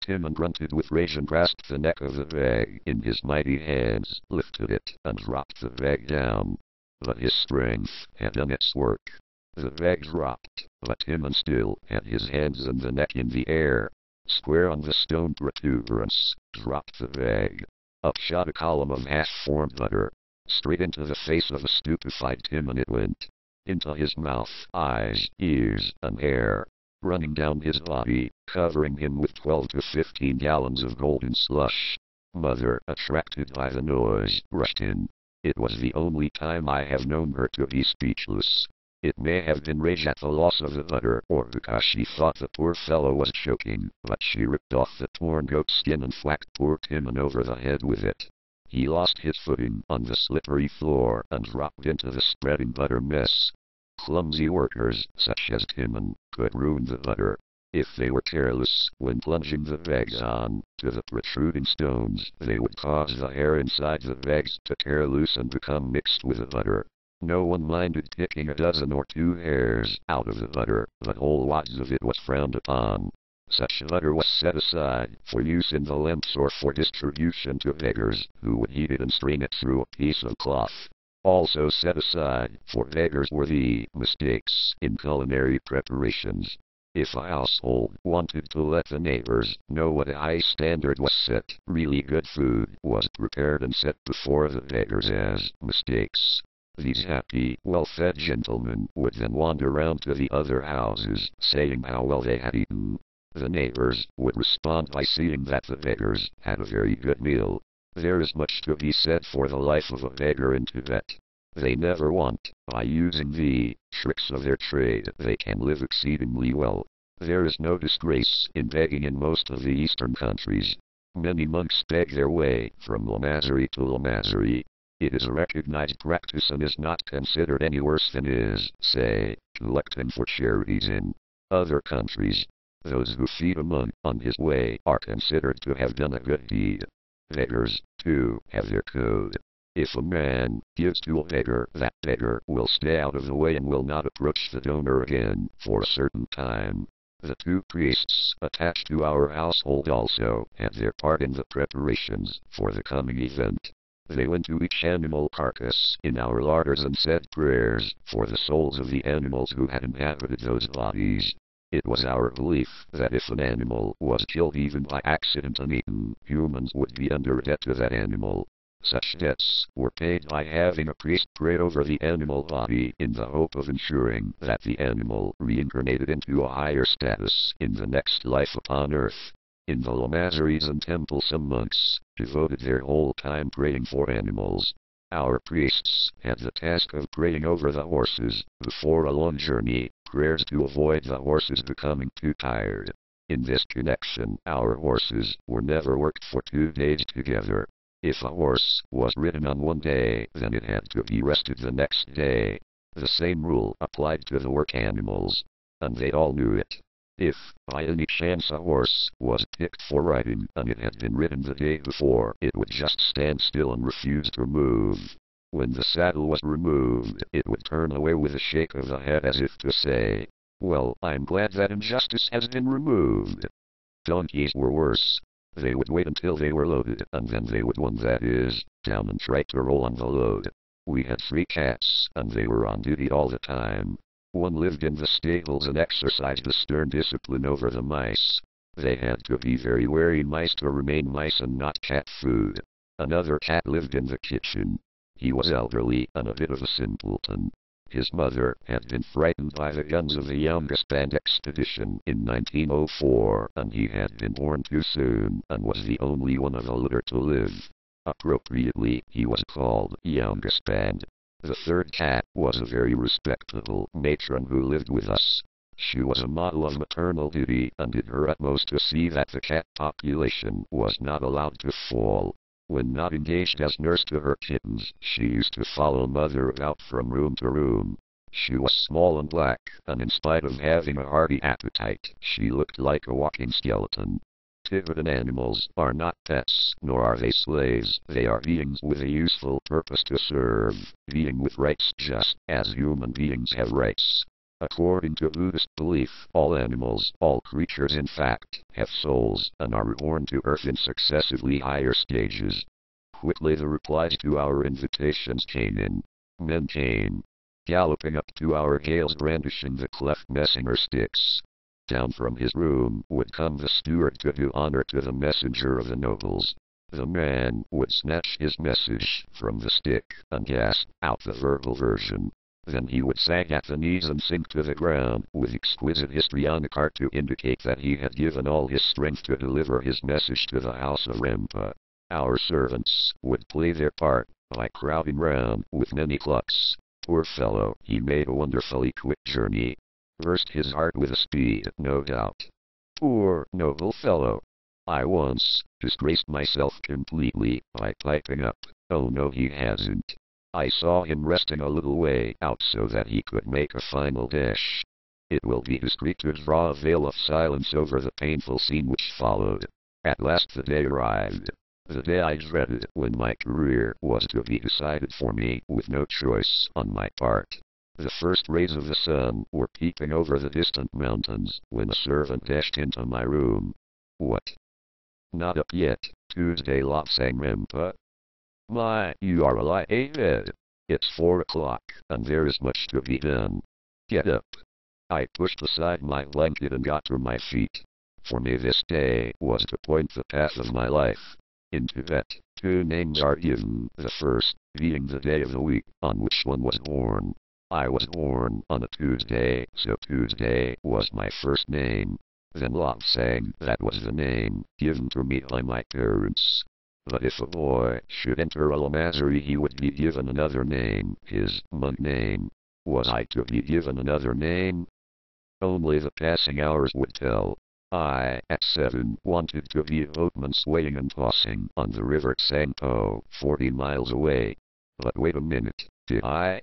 Speaker 1: Timon grunted with rage and grasped the neck of the bag in his mighty hands, lifted it, and dropped the bag down. But his strength had done its work. The bag dropped, but Timon still had his hands and the neck in the air. Square on the stone protuberance, dropped the bag. Up shot a column of half-formed butter. Straight into the face of a stupefied Timon it went. Into his mouth, eyes, ears, and hair. Running down his body, covering him with 12 to 15 gallons of golden slush. Mother, attracted by the noise, rushed in. It was the only time I have known her to be speechless. It may have been rage at the loss of the butter, or because she thought the poor fellow was choking, but she ripped off the torn goat skin and whacked poor Timon over the head with it. He lost his footing on the slippery floor and dropped into the spreading butter mess. Clumsy workers, such as timmen, could ruin the butter. If they were careless when plunging the bags on to the protruding stones, they would cause the hair inside the bags to tear loose and become mixed with the butter. No one minded picking a dozen or two hairs out of the butter, but whole wads of it was frowned upon. Such butter was set aside for use in the lamps or for distribution to beggars, who would heat it and strain it through a piece of cloth. Also set aside for beggars were the mistakes in culinary preparations. If a household wanted to let the neighbors know what a high standard was set, really good food was prepared and set before the beggars as mistakes. These happy, well-fed gentlemen would then wander round to the other houses, saying how well they had eaten. The neighbors would respond by seeing that the beggars had a very good meal. There is much to be said for the life of a beggar in Tibet. They never want. By using the tricks of their trade, they can live exceedingly well. There is no disgrace in begging in most of the eastern countries. Many monks beg their way from Lamasery to Lamasery. It is a recognized practice and is not considered any worse than is, say, collecting for charities in other countries. Those who feed a monk on his way are considered to have done a good deed. Beggars, too, have their code. If a man gives to a beggar, that beggar will stay out of the way and will not approach the donor again for a certain time. The two priests attached to our household also had their part in the preparations for the coming event. They went to each animal carcass in our larders and said prayers for the souls of the animals who had inhabited those bodies. It was our belief that if an animal was killed even by accident and eaten, humans would be under a debt to that animal. Such debts were paid by having a priest pray over the animal body in the hope of ensuring that the animal reincarnated into a higher status in the next life upon earth. In the lamaseries and temples some monks devoted their whole time praying for animals. Our priests had the task of praying over the horses before a long journey, prayers to avoid the horses becoming too tired. In this connection, our horses were never worked for 2 days together. If a horse was ridden on one day, then it had to be rested the next day. The same rule applied to the work animals, and they all knew it. If, by any chance, a horse was picked for riding and it had been ridden the day before, it would just stand still and refuse to move. When the saddle was removed, it would turn away with a shake of the head as if to say, "Well, I'm glad that injustice has been removed." Donkeys were worse. They would wait until they were loaded, and then they would that is, down and try to roll on the load. We had 3 cats, and they were on duty all the time. One lived in the stables and exercised a stern discipline over the mice. They had to be very wary mice to remain mice and not cat food. Another cat lived in the kitchen. He was elderly and a bit of a simpleton. His mother had been frightened by the guns of the Youngesband expedition in 1904, and he had been born too soon and was the only one of the litter to live. Appropriately, he was called Youngesband. The third cat was a very respectable matron who lived with us. She was a model of maternal duty and did her utmost to see that the cat population was not allowed to fall. When not engaged as nurse to her kittens, she used to follow mother about from room to room. She was small and black, and in spite of having a hearty appetite, she looked like a walking skeleton. Tibetan animals are not pets, nor are they slaves. They are beings with a useful purpose to serve, being with rights just as human beings have rights. According to Buddhist belief, all animals, all creatures in fact, have souls, and are reborn to earth in successively higher stages. Quickly the replies to our invitations came in. Men came, galloping up to our gales brandishing the cleft messenger sticks. Down from his room would come the steward to do honor to the messenger of the nobles. The man would snatch his message from the stick and gasp out the verbal version. Then he would sag at the knees and sink to the ground with exquisite histrionic art to indicate that he had given all his strength to deliver his message to the house of Rampa. Our servants would play their part by crowding round with many clucks. Poor fellow, he made a wonderfully quick journey. Versed his heart with a speed, no doubt. Poor, noble fellow. I once disgraced myself completely by piping up, "Oh no, he hasn't." I saw him resting a little way out so that he could make a final dash. It will be discreet to draw a veil of silence over the painful scene which followed. At last the day arrived. The day I dreaded, when my career was to be decided for me with no choice on my part. The first rays of the sun were peeping over the distant mountains when a servant dashed into my room. What? Not up yet, Tuesday Lobsang Rampa? My, you are alive. It's 4 o'clock, and there is much to be done. Get up. I pushed aside my blanket and got to my feet. For me this day was to point the path of my life. In Tibet, 2 names are given, the first being the day of the week on which one was born. I was born on a Tuesday, so Tuesday was my first name. Then Lobsang, that was the name given to me by my parents. But if a boy should enter a monastery, he would be given another name, his monk name. Was I to be given another name? Only the passing hours would tell. I, at 7, wanted to be a boatman swaying and tossing on the river Tsangpo, 40 miles away. But wait a minute, did I?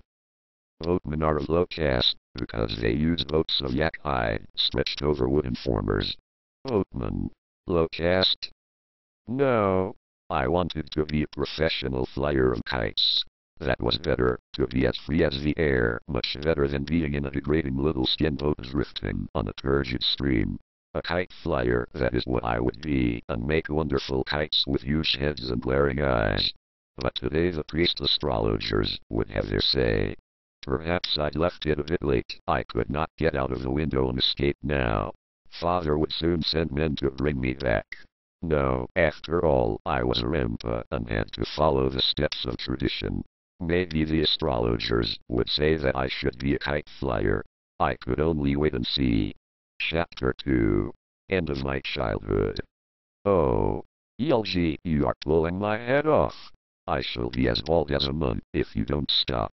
Speaker 1: Boatmen are of low caste, because they use boats of yak hide, stretched over wooden formers. Boatman. Low caste? No. I wanted to be a professional flyer of kites. That was better, to be as free as the air, much better than being in a degrading little skin boat drifting on a turgid stream. A kite flyer, that is what I would be, and make wonderful kites with huge heads and glaring eyes. But today the priest astrologers would have their say. Perhaps I'd left it a bit late. I could not get out of the window and escape now. Father would soon send men to bring me back. No, after all, I was a Rampa and had to follow the steps of tradition. Maybe the astrologers would say that I should be a kite flyer. I could only wait and see. Chapter 2. End of my childhood. Oh, Yelji, you are pulling my head off. I shall be as bald as a monk if you don't stop.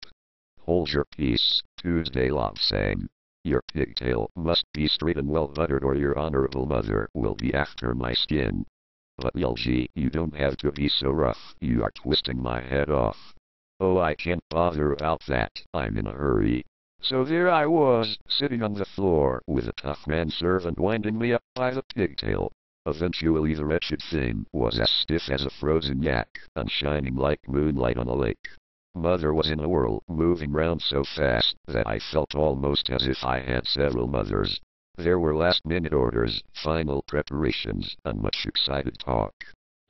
Speaker 1: Hold your peace, Tuesday Lobsang. Your pigtail must be straight and well buttered or your honorable mother will be after my skin. But Yelji, you don't have to be so rough, you are twisting my head off. Oh, I can't bother about that, I'm in a hurry. So there I was, sitting on the floor, with a tough manservant winding me up by the pigtail. Eventually the wretched thing was as stiff as a frozen yak, and shining like moonlight on a lake. Mother was in a whirl, moving round so fast that I felt almost as if I had several mothers. There were last-minute orders, final preparations, and much excited talk.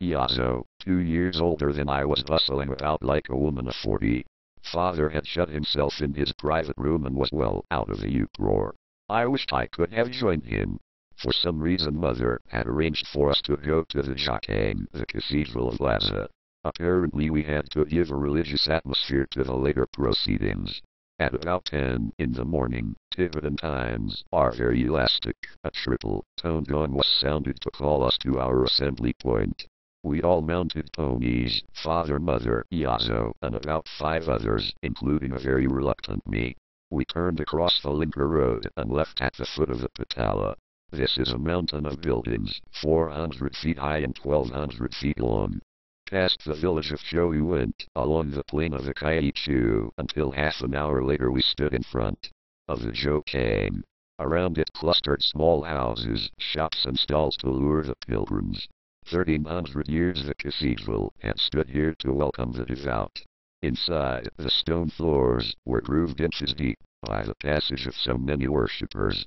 Speaker 1: Yazo, 2 years older than I, was bustling about like a woman of 40. Father had shut himself in his private room and was well out of the uproar. I wished I could have joined him. For some reason Mother had arranged for us to go to the Jokang, the Cathedral of Lhasa. Apparently we had to give a religious atmosphere to the later proceedings. At about 10 in the morning, Tibetan times are very elastic. A triple-toned gong was sounded to call us to our assembly point. We all mounted ponies, Father, Mother, Yazo, and about 5 others, including a very reluctant me. We turned across the Linker Road and left at the foot of the Patala. This is a mountain of buildings, 400 feet high and 1,200 feet long. Past the village of Cho we went, along the plain of the Kaichu, until half an hour later we stood in front of the Jokang. Around it clustered small houses, shops and stalls to lure the pilgrims. 1,300 years the cathedral had stood here to welcome the devout. Inside, the stone floors were grooved inches deep by the passage of so many worshippers.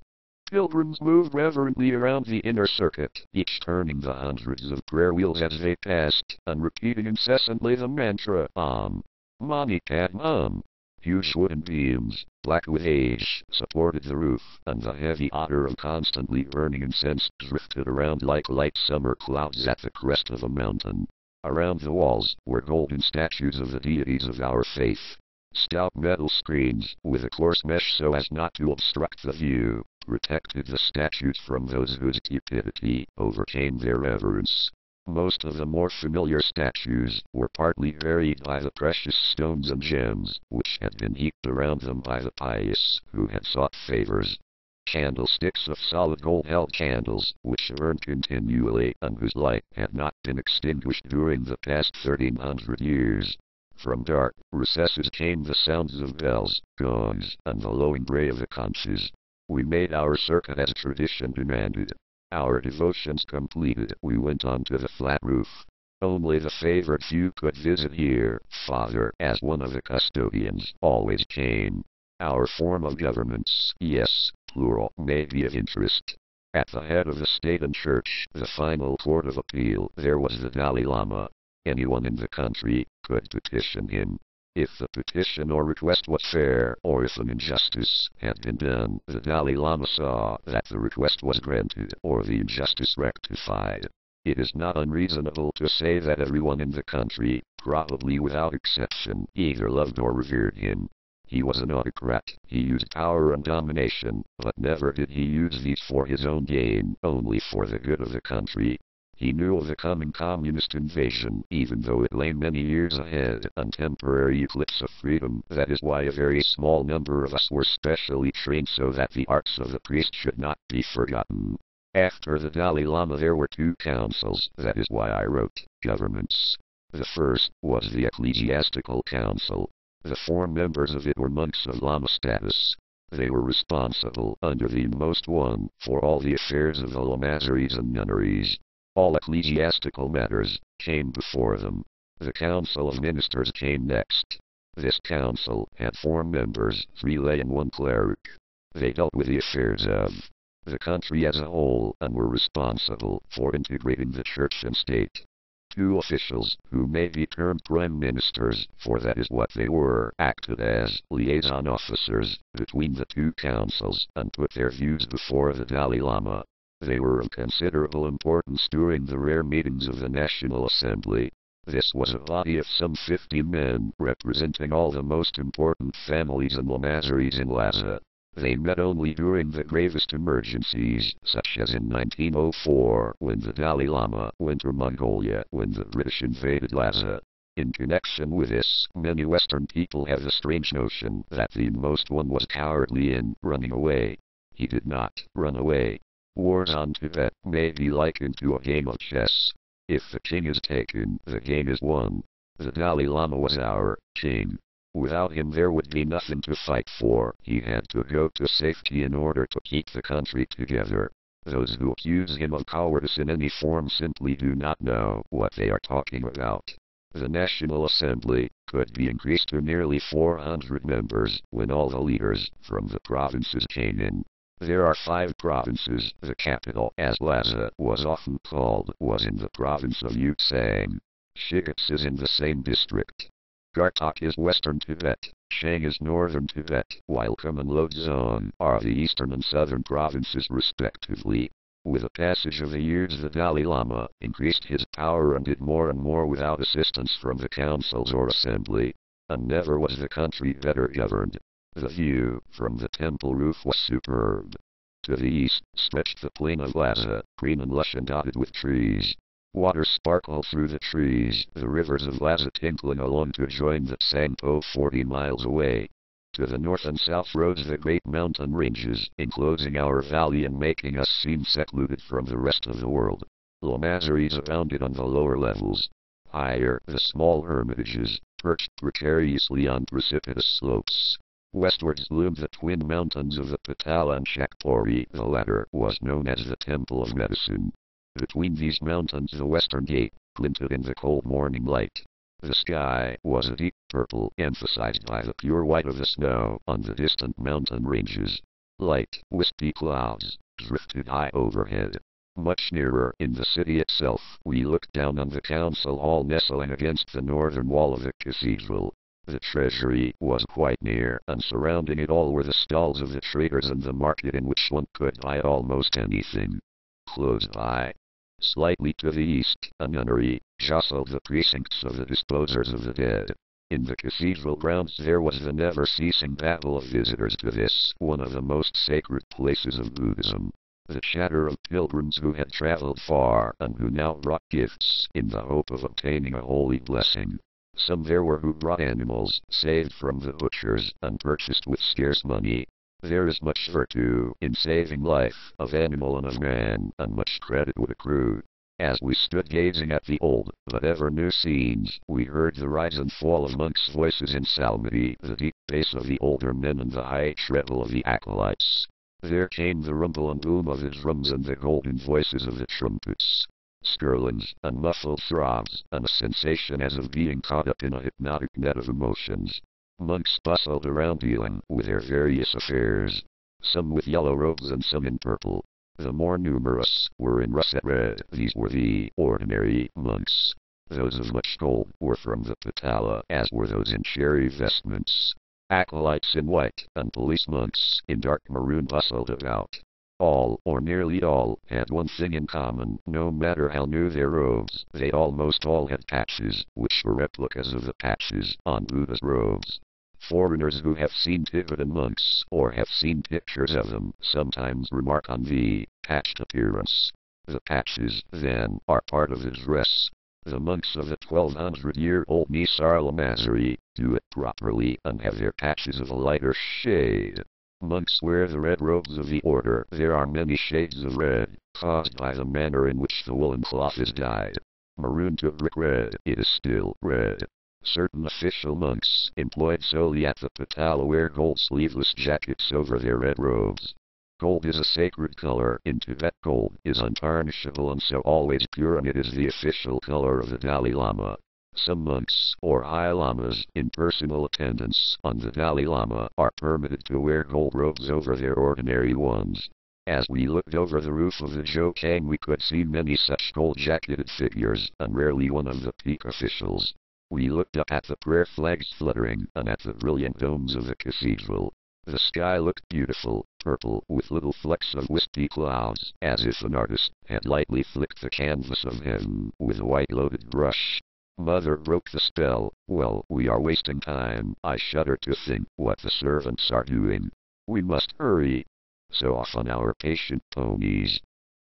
Speaker 1: Pilgrims moved reverently around the inner circuit, each turning the hundreds of prayer wheels as they passed, and repeating incessantly the mantra, Om Mani Padme. Huge wooden beams, black with age, supported the roof, and the heavy odor of constantly burning incense drifted around like light summer clouds at the crest of a mountain. Around the walls were golden statues of the deities of our faith. Stout metal screens, with a coarse mesh so as not to obstruct the view, protected the statues from those whose cupidity overcame their reverence. Most of the more familiar statues were partly buried by the precious stones and gems, which had been heaped around them by the pious who had sought favors. Candlesticks of solid gold held candles, which burned continually and whose light had not been extinguished during the past 1,300 years. From dark recesses came the sounds of bells, gongs, and the lowing bray of the conches. We made our circuit as tradition demanded. Our devotions completed, we went on to the flat roof. Only the favored few could visit here. Father, as one of the custodians, always came. Our form of governments, yes, plural, may be of interest. At the head of the state and church, the final court of appeal, there was the Dalai Lama. Anyone in the country could petition him. If the petition or request was fair, or if an injustice had been done, the Dalai Lama saw that the request was granted, or the injustice rectified. It is not unreasonable to say that everyone in the country, probably without exception, either loved or revered him. He was an autocrat. He used power and domination, but never did he use these for his own gain, only for the good of the country. He knew of the coming communist invasion, even though it lay many years ahead, and temporary eclipse of freedom. That is why a very small number of us were specially trained so that the arts of the priest should not be forgotten. After the Dalai Lama there were two councils, that is why I wrote governments. The first was the Ecclesiastical Council. The 4 members of it were monks of Lama status. They were responsible, under the Most One, for all the affairs of the lamaseries and nunneries. All ecclesiastical matters came before them. The Council of Ministers came next. This council had 4 members, 3 lay and 1 cleric. They dealt with the affairs of the country as a whole, and were responsible for integrating the church and state. 2 officials, who may be termed prime ministers, for that is what they were, acted as liaison officers between the 2 councils, and put their views before the Dalai Lama. They were of considerable importance during the rare meetings of the National Assembly. This was a body of some 50 men, representing all the most important families and lamaseries in Lhasa. They met only during the gravest emergencies, such as in 1904, when the Dalai Lama went to Mongolia when the British invaded Lhasa. In connection with this, many Western people have the strange notion that the Most One was cowardly in running away. He did not run away. Wars on Tibet may be likened to a game of chess. If the king is taken, the game is won. The Dalai Lama was our king. Without him there would be nothing to fight for. He had to go to safety in order to keep the country together. Those who accuse him of cowardice in any form simply do not know what they are talking about. The National Assembly could be increased to nearly 400 members when all the leaders from the provinces came in. There are 5 provinces. The capital, as Lhasa was often called, was in the province of Lobsang. Shigats is in the same district. Gartok is western Tibet, Shang is northern Tibet, while Kham and Lobsang are the eastern and southern provinces respectively. With the passage of the years the Dalai Lama increased his power and did more and more without assistance from the councils or assembly. And never was the country better governed. The view from the temple roof was superb. To the east stretched the plain of Lhasa, green and lush and dotted with trees. Water sparkled through the trees, the rivers of Lhasa tinkling along to join the Tsangpo 40 miles away. To the north and south rose the great mountain ranges, enclosing our valley and making us seem secluded from the rest of the world. Lamaseries abounded on the lower levels. Higher, the small hermitages, perched precariously on precipitous slopes. Westwards loomed the twin mountains of the Patala and Shakpuri. The latter was known as the Temple of Medicine. Between these mountains the western gate glinted in the cold morning light. The sky was a deep purple, emphasized by the pure white of the snow on the distant mountain ranges. Light, wispy clouds drifted high overhead. Much nearer, in the city itself, we looked down on the council hall nestling against the northern wall of the cathedral. The treasury was quite near, and surrounding it all were the stalls of the traders and the market in which one could buy almost anything. Close by, slightly to the east, a nunnery jostled the precincts of the disposers of the dead. In the cathedral grounds there was the never-ceasing babble of visitors to this, one of the most sacred places of Buddhism. The chatter of pilgrims who had traveled far and who now brought gifts in the hope of obtaining a holy blessing. Some there were who brought animals, saved from the butchers, and purchased with scarce money. There is much virtue in saving life of animal and of man, and much credit would accrue As we stood gazing at the old, but ever-new scenes, we heard the rise and fall of monks' voices in psalmody, the deep bass of the older men and the high treble of the acolytes. There came the rumble and boom of the drums and the golden voices of the trumpets. Skirlings, and muffled throbs, and a sensation as of being caught up in a hypnotic net of emotions. Monks bustled around dealing with their various affairs, some with yellow robes and some in purple. The more numerous were in russet red. These were the ordinary monks. Those of much gold were from the Patala, as were those in cherry vestments. Acolytes in white, and police monks in dark maroon bustled about. All, or nearly all, had one thing in common. No matter how new their robes, they almost all had patches, which were replicas of the patches on Buddha's robes. Foreigners who have seen Tibetan monks, or have seen pictures of them, sometimes remark on the patched appearance. The patches, then, are part of the dress. The monks of the 1200-year-old Nisarlamazari do it properly and have their patches of a lighter shade. Monks wear the red robes of the order. There are many shades of red, caused by the manner in which the woolen cloth is dyed. Maroon to brick red, it is still red. Certain official monks, employed solely at the Patala, wear gold sleeveless jackets over their red robes. Gold is a sacred color. In Tibet, gold is untarnishable and so always pure, and it is the official color of the Dalai Lama. Some monks, or high lamas, in personal attendance on the Dalai Lama, are permitted to wear gold robes over their ordinary ones. As we looked over the roof of the Jokang, we could see many such gold-jacketed figures, and rarely one of the peak officials. We looked up at the prayer flags fluttering, and at the brilliant domes of the cathedral. The sky looked beautiful, purple, with little flecks of wispy clouds, as if an artist had lightly flicked the canvas of heaven with a white-loaded brush. Mother broke the spell. Well, we are wasting time. I shudder to think what the servants are doing. We must hurry. So off on our patient ponies,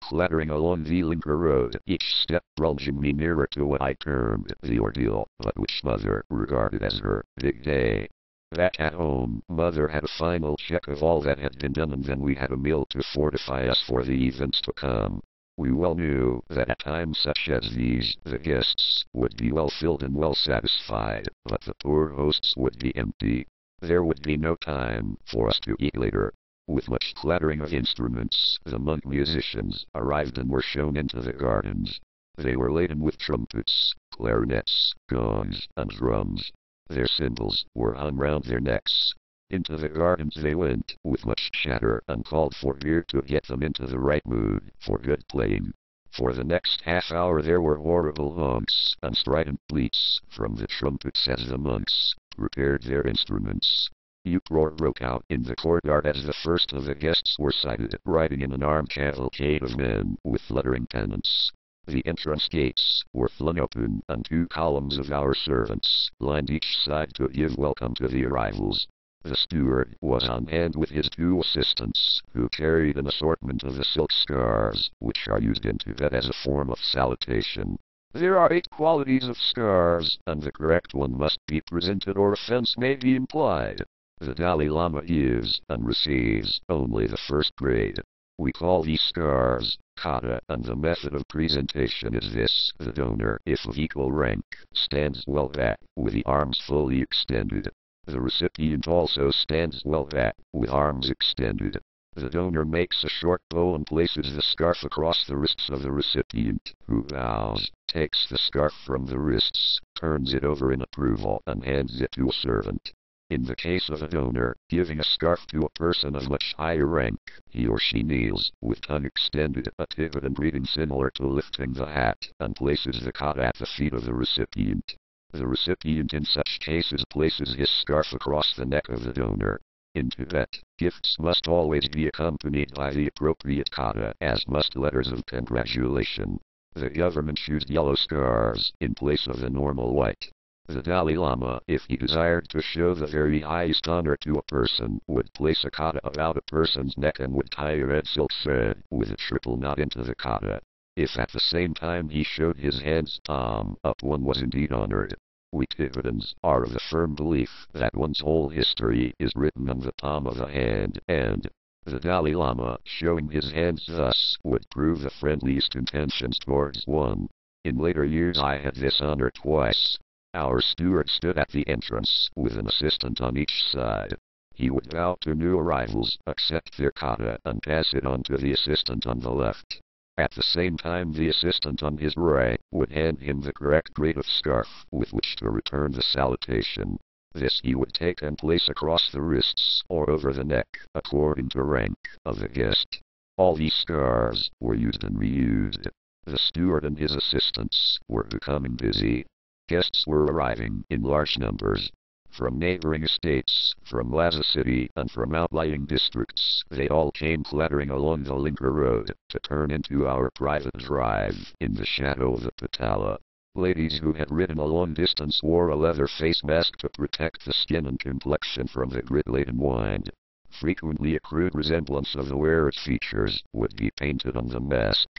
Speaker 1: clattering along the Linker road, each step plunging me nearer to what I termed the ordeal, but which Mother regarded as her big day. Back at home, Mother had a final check of all that had been done, and then we had a meal to fortify us for the events to come. We well knew that at times such as these, the guests would be well filled and well satisfied, but the poor hosts would be empty. There would be no time for us to eat later. With much clattering of instruments, the monk musicians arrived and were shown into the gardens. They were laden with trumpets, clarinets, gongs, and drums. Their cymbals were hung round their necks. Into the gardens they went, with much chatter, and called for beer to get them into the right mood for good playing. For the next half hour there were horrible honks and strident bleats from the trumpets as the monks prepared their instruments. Uproar broke out in the courtyard as the first of the guests were sighted, riding in an armed cavalcade of men with fluttering pennants. The entrance gates were flung open, and 2 columns of our servants lined each side to give welcome to the arrivals. The steward was on hand with his 2 assistants, who carried an assortment of the silk scarves, which are used in Tibet as a form of salutation. There are 8 qualities of scarves, and the correct one must be presented or offense may be implied. The Dalai Lama gives and receives only the first grade. We call these scarves kata, and the method of presentation is this. The donor, if of equal rank, stands well back, with the arms fully extended. The recipient also stands well back, with arms extended. The donor makes a short bow and places the scarf across the wrists of the recipient, who bows, takes the scarf from the wrists, turns it over in approval, and hands it to a servant. In the case of a donor, giving a scarf to a person of much higher rank, he or she kneels, with tongue extended, a Tibetan greeting similar to lifting the hat, and places the kata at the feet of the recipient. The recipient in such cases places his scarf across the neck of the donor. In Tibet, gifts must always be accompanied by the appropriate kata, as must letters of congratulation. The government used yellow scarves in place of the normal white. The Dalai Lama, if he desired to show the very highest honor to a person, would place a kata about a person's neck and would tie a red silk thread with a triple knot into the kata. If at the same time he showed his hands palm up, one was indeed honored. We Tibetans are of the firm belief that one's whole history is written on the palm of the hand, and The Dalai Lama, showing his hands thus, would prove the friendliest intentions towards one. In later years I had this honor twice. Our steward stood at the entrance, with an assistant on each side. He would bow to new arrivals, accept their kata, and pass it on to the assistant on the left. At the same time the assistant on his right would hand him the correct grade of scarf with which to return the salutation. This he would take and place across the wrists or over the neck, according to rank of the guest. All these scarves were used and reused. The steward and his assistants were becoming busy. Guests were arriving in large numbers. From neighboring estates, from Lhasa City, and from outlying districts, they all came clattering along the Linker Road to turn into our private drive in the shadow of the Patala. Ladies who had ridden a long distance wore a leather face mask to protect the skin and complexion from the grit-laden wind. Frequently a crude resemblance of the wearer's features would be painted on the mask.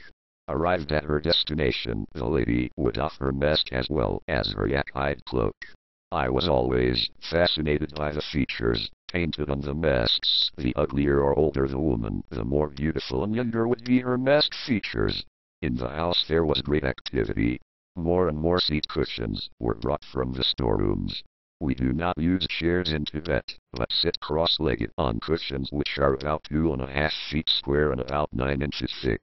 Speaker 1: Arrived at her destination, the lady would off her mask as well as her yak-hide cloak. I was always fascinated by the features painted on the masks. The uglier or older the woman, the more beautiful and younger would be her masked features. In the house there was great activity. More and more seat cushions were brought from the storerooms. We do not use chairs in Tibet, but sit cross-legged on cushions which are about 2.5 feet square and about 9 inches thick.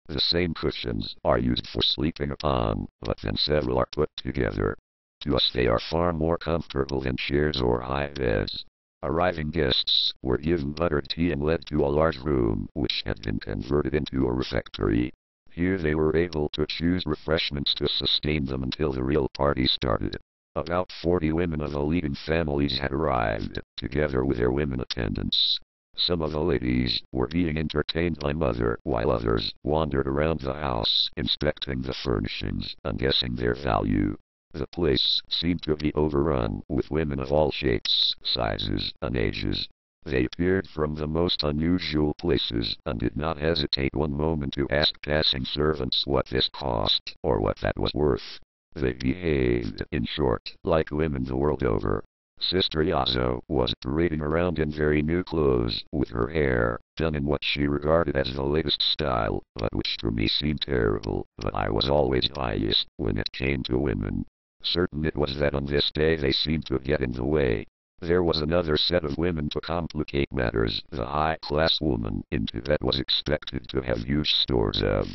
Speaker 1: The same cushions are used for sleeping upon, but then several are put together. To us they are far more comfortable than chairs or high beds. Arriving guests were given buttered tea and led to a large room which had been converted into a refectory. Here they were able to choose refreshments to sustain them until the real party started. About 40 women of the leading families had arrived, together with their women attendants. Some of the ladies were being entertained by mother, while others wandered around the house, inspecting the furnishings and guessing their value. The place seemed to be overrun with women of all shapes, sizes, and ages. They appeared from the most unusual places, and did not hesitate one moment to ask passing servants what this cost, or what that was worth. They behaved, in short, like women the world over. Sister Yazo was parading around in very new clothes, with her hair done in what she regarded as the latest style, but which to me seemed terrible, but I was always biased when it came to women. Certain it was that on this day they seemed to get in the way. There was another set of women to complicate matters. The high-class woman in Tibet was expected to have huge stores of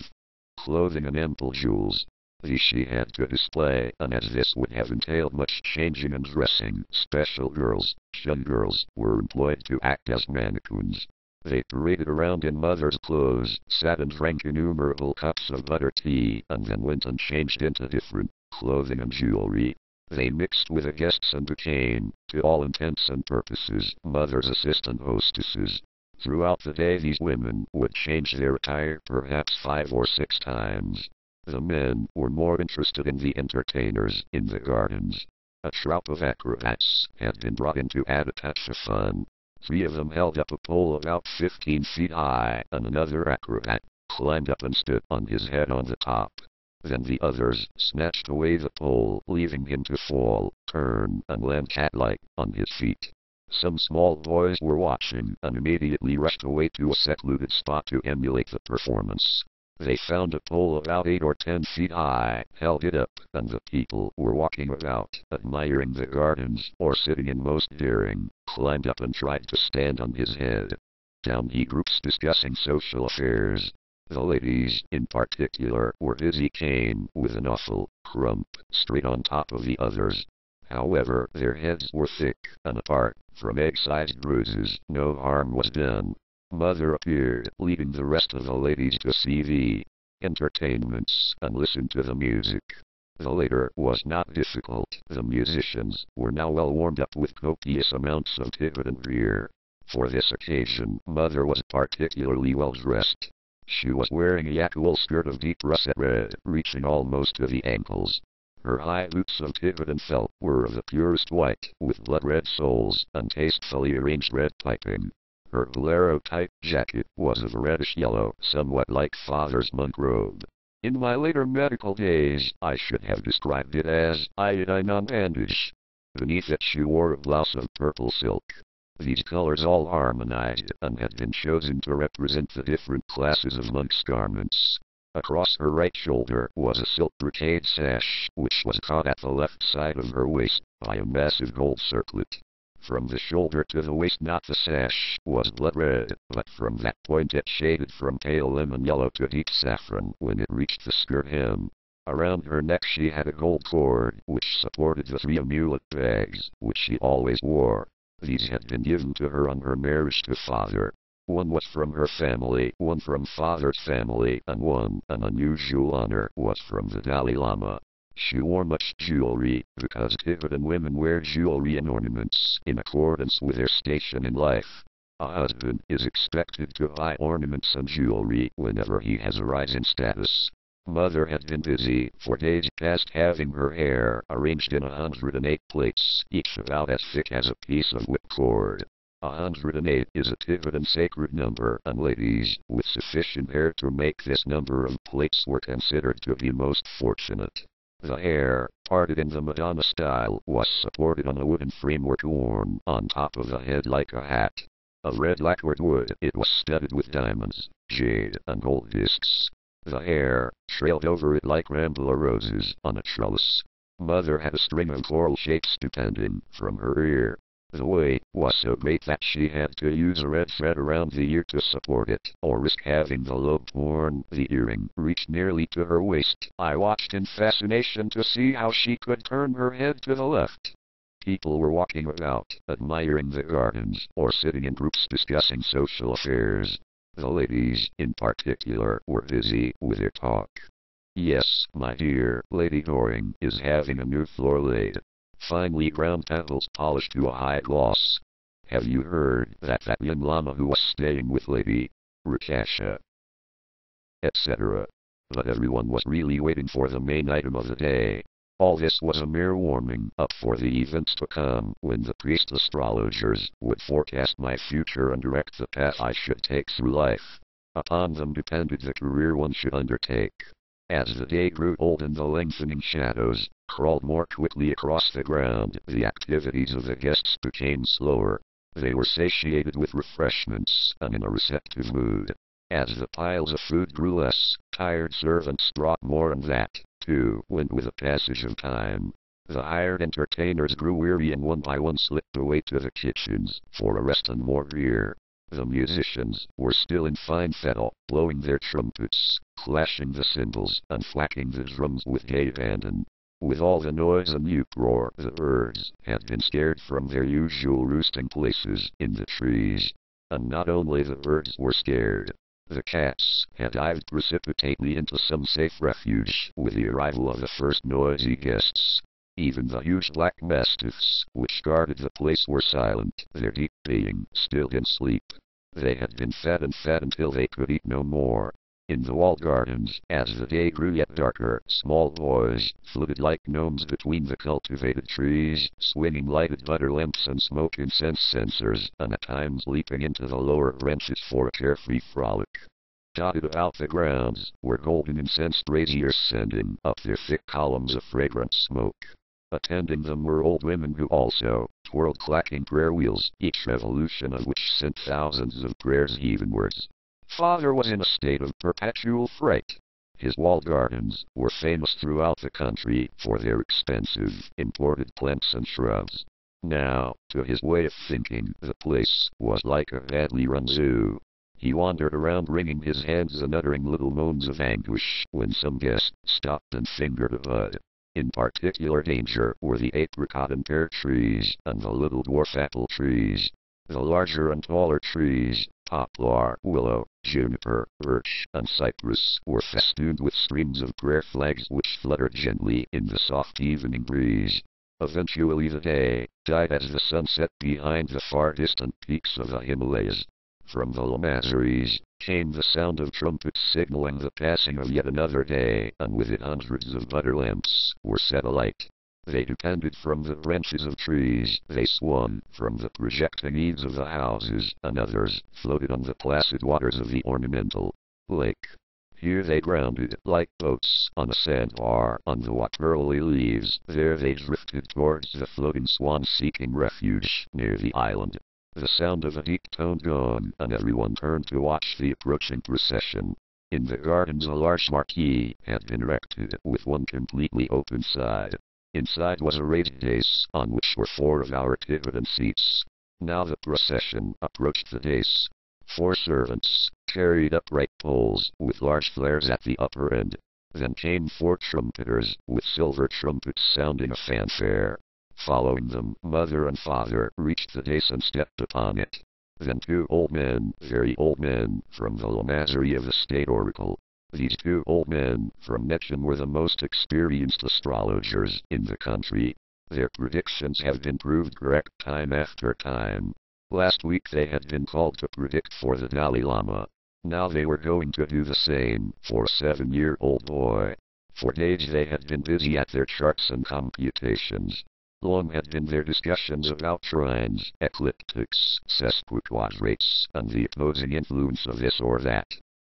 Speaker 1: clothing and ample jewels. These she had to display, and as this would have entailed much changing and dressing, special girls, young girls, were employed to act as mannequins. They paraded around in mother's clothes, sat and drank innumerable cups of butter tea, and then went and changed into different clothing and jewelry. They mixed with the guests and became, to all intents and purposes, mother's assistant hostesses. Throughout the day these women would change their attire perhaps 5 or 6 times. The men were more interested in the entertainers in the gardens. A troupe of acrobats had been brought in to add a touch of fun. 3 of them held up a pole about 15 feet high, and another acrobat climbed up and stood on his head on the top. Then the others snatched away the pole, leaving him to fall, turn, and land cat-like on his feet. Some small boys were watching and immediately rushed away to a secluded spot to emulate the performance. They found a pole about 8 or 10 feet high, held it up, and the people were walking about, admiring the gardens, or sitting in most daring, climbed up and tried to stand on his head. Down he groups discussing social affairs. The ladies, in particular, were busy came with an awful crump straight on top of the others. However, their heads were thick, and apart from egg-sized bruises, no harm was done. Mother appeared, leading the rest of the ladies to see the entertainments and listen to the music. The latter was not difficult. The musicians were now well warmed up with copious amounts of Tibetan beer. For this occasion, Mother was particularly well dressed. She was wearing a yak wool skirt of deep russet red, reaching almost to the ankles. Her high boots of Tibetan felt were of the purest white, with blood-red soles and tastefully arranged red piping. Her bolero-type jacket was of a reddish-yellow, somewhat like Father's monk robe. In my later medical days, I should have described it as iodine on bandage. Beneath it she wore a blouse of purple silk. These colors all harmonized and had been chosen to represent the different classes of monks' garments. Across her right shoulder was a silk brocade sash, which was caught at the left side of her waist by a massive gold circlet. From the shoulder to the waist, not the sash, was blood red, but from that point it shaded from pale lemon yellow to deep saffron when it reached the skirt hem. Around her neck she had a gold cord, which supported the 3 amulet bags, which she always wore. These had been given to her on her marriage to father. One was from her family, one from father's family, and one, an unusual honor, was from the Dalai Lama. She wore much jewelry, because Tibetan women wear jewelry and ornaments in accordance with their station in life. A husband is expected to buy ornaments and jewelry whenever he has a rise in status. Mother had been busy for days past having her hair arranged in 108 plaits, each about as thick as a piece of whipcord. 108 is a Tibetan sacred number, and ladies with sufficient hair to make this number of plaits were considered to be most fortunate. The hair, parted in the Madonna style, was supported on a wooden framework worn on top of the head like a hat. Of red lacquered wood, it was studded with diamonds, jade, and gold discs. The hair trailed over it like Rampa roses on a trellis. Mother had a string of coral shapes depending from her ear. The weight was so great that she had to use a red thread around the ear to support it, or risk having the lobe torn. The earring reached nearly to her waist. I watched in fascination to see how she could turn her head to the left. People were walking about, admiring the gardens, or sitting in groups discussing social affairs. The ladies, in particular, were busy with their talk. Yes, my dear, Lady Goring is having a new floor laid. Finely ground pebbles polished to a high gloss. Have you heard that young lama who was staying with Lady Rakasha, etc. But everyone was really waiting for the main item of the day. All this was a mere warming up for the events to come, when the priest astrologers would forecast my future and direct the path I should take through life. Upon them depended the career one should undertake. As the day grew old and the lengthening shadows crawled more quickly across the ground, the activities of the guests became slower. They were satiated with refreshments and in a receptive mood. As the piles of food grew less, tired servants brought more, and that, too, went with the passage of time. The hired entertainers grew weary and one by one slipped away to the kitchens for a rest and more beer. The musicians were still in fine fettle, blowing their trumpets, clashing the cymbals, and thwacking the drums with gay abandon. With all the noise and uproar, the birds had been scared from their usual roosting places in the trees. And not only the birds were scared. The cats had dived precipitately into some safe refuge with the arrival of the first noisy guests. Even the huge black mastiffs, which guarded the place, were silent, their deep being stilled in sleep. They had been fed and fed until they could eat no more. In the walled gardens, as the day grew yet darker, small boys flitted like gnomes between the cultivated trees, swinging lighted butter lamps and smoke incense censers, and at times leaping into the lower branches for a carefree frolic. Dotted about the grounds were golden incensed braziers sending up their thick columns of fragrant smoke. Attending them were old women who also twirled clacking prayer wheels, each revolution of which sent thousands of prayers heavenwards. Father was in a state of perpetual fright. His walled gardens were famous throughout the country for their expensive, imported plants and shrubs. Now, to his way of thinking, the place was like a badly run zoo. He wandered around wringing his hands and uttering little moans of anguish when some guest stopped and fingered a bud. In particular danger were the apricot and pear trees and the little dwarf apple trees. The larger and taller trees, poplar, willow, juniper, birch, and cypress, were festooned with streams of prayer flags which fluttered gently in the soft evening breeze. Eventually the day died as the sun set behind the far distant peaks of the Himalayas. From the lamaseries came the sound of trumpets signaling the passing of yet another day, and with it hundreds of butter lamps were set alight. They depended from the branches of trees, they swung from the projecting eaves of the houses, and others floated on the placid waters of the ornamental lake. Here they grounded like boats on a sandbar on the waterlily leaves. There they drifted towards the floating swans seeking refuge near the island. The sound of a deep-toned gong, and everyone turned to watch the approaching procession. In the gardens a large marquee had been erected with one completely open side. Inside was a raised dais, on which were 4 of our Tibetan seats. Now the procession approached the dais. 4 servants carried upright poles with large flares at the upper end. Then came 4 trumpeters with silver trumpets sounding a fanfare. Following them, mother and father reached the dais and stepped upon it. Then 2 old men, very old men, from the lamasery of the state oracle. These 2 old men from Netchin were the most experienced astrologers in the country. Their predictions have been proved correct time after time. Last week they had been called to predict for the Dalai Lama. Now they were going to do the same for a 7-year-old boy. For days they had been busy at their charts and computations. Long had been their discussions about trines, ecliptics, sesquiquadrates, and the opposing influence of this or that.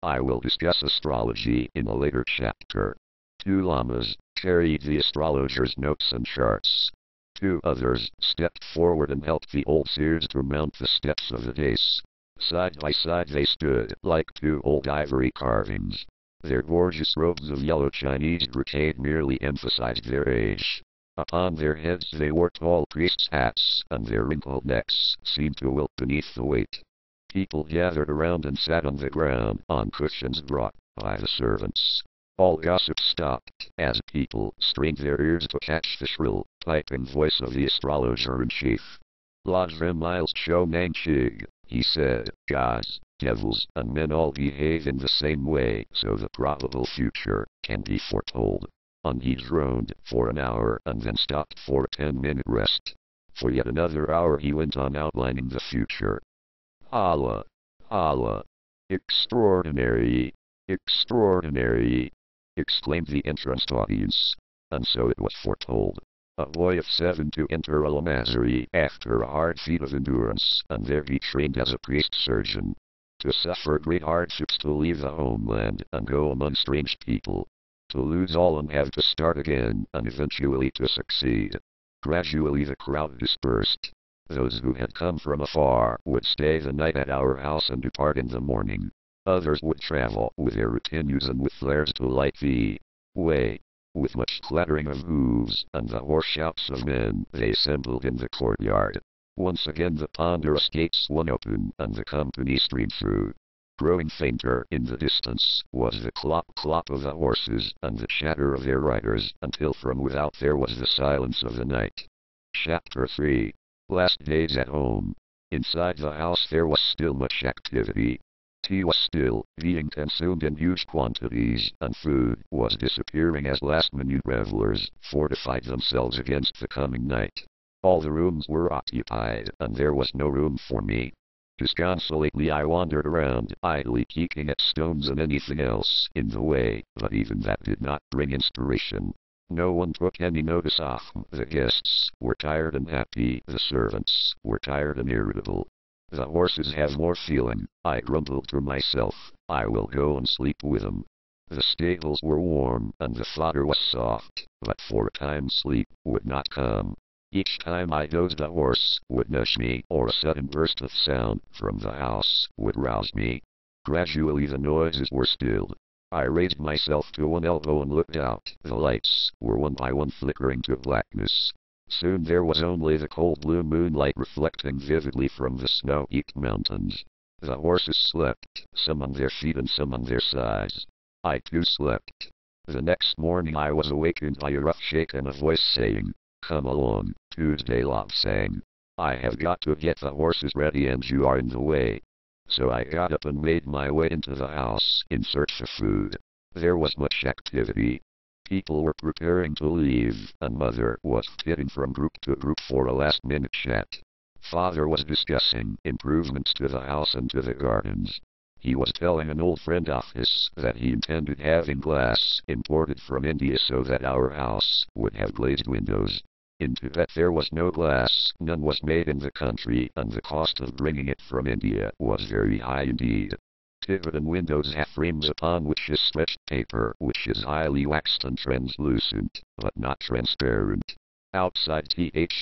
Speaker 1: I will discuss astrology in a later chapter. 2 lamas carried the astrologers' notes and charts. 2 others stepped forward and helped the old seers to mount the steps of the dais. Side by side they stood, like 2 old ivory carvings. Their gorgeous robes of yellow Chinese brocade merely emphasized their age. Upon their heads they wore tall priests' hats, and their wrinkled necks seemed to wilt beneath the weight. People gathered around and sat on the ground, on cushions brought by the servants. All gossip stopped, as people strained their ears to catch the shrill, piping voice of the astrologer-in-chief. Lobsang Miles Cho Nangchig, he said, gods, devils, and men all behave in the same way, so the probable future can be foretold. And he droned for an hour and then stopped for a 10-minute rest. For yet another hour he went on outlining the future. Allah! Allah! Extraordinary! Extraordinary! Exclaimed the entranced audience. And so it was foretold. A boy of 7 to enter a lamasery after a hard feat of endurance, and there be trained as a priest-surgeon. To suffer great hardships, to leave the homeland and go among strange people. To lose all and have to start again, and eventually to succeed. Gradually the crowd dispersed. Those who had come from afar would stay the night at our house and depart in the morning. Others would travel with their retinues and with flares to light the way. With much clattering of hooves and the hoarse shouts of men, they assembled in the courtyard. Once again the ponderous gates swung open, and the company streamed through. Growing fainter in the distance was the clop-clop of the horses and the chatter of their riders, until from without there was the silence of the night. Chapter 3. Last days at home. Inside the house there was still much activity. Tea was still being consumed in huge quantities, and food was disappearing as last-minute revelers fortified themselves against the coming night. All the rooms were occupied, and there was no room for me. Disconsolately I wandered around, idly kicking at stones and anything else in the way, but even that did not bring inspiration. No one took any notice of me. The guests were tired and happy, the servants were tired and irritable. The horses have more feeling, I grumbled to myself. I will go and sleep with them. The stables were warm, and the fodder was soft, but for a time sleep would not come. Each time I dozed a horse would nudge me, or a sudden burst of sound from the house would rouse me. Gradually the noises were stilled. I raised myself to one elbow and looked out. The lights were one by one flickering to blackness. Soon there was only the cold blue moonlight reflecting vividly from the snow-heaped mountains. The horses slept, some on their feet and some on their sides. I too slept. The next morning I was awakened by a rough shake and a voice saying, "Come along, Tuesday Lobsang. I have got to get the horses ready and you are in the way." So I got up and made my way into the house in search of food. There was much activity. People were preparing to leave, and Mother was flitting from group to group for a last-minute chat. Father was discussing improvements to the house and to the gardens. He was telling an old friend of his that he intended having glass imported from India so that our house would have glazed windows. In Tibet there was no glass, none was made in the country, and the cost of bringing it from India was very high indeed. Tibetan windows have frames upon which is stretched paper which is highly waxed and translucent, but not transparent. Outside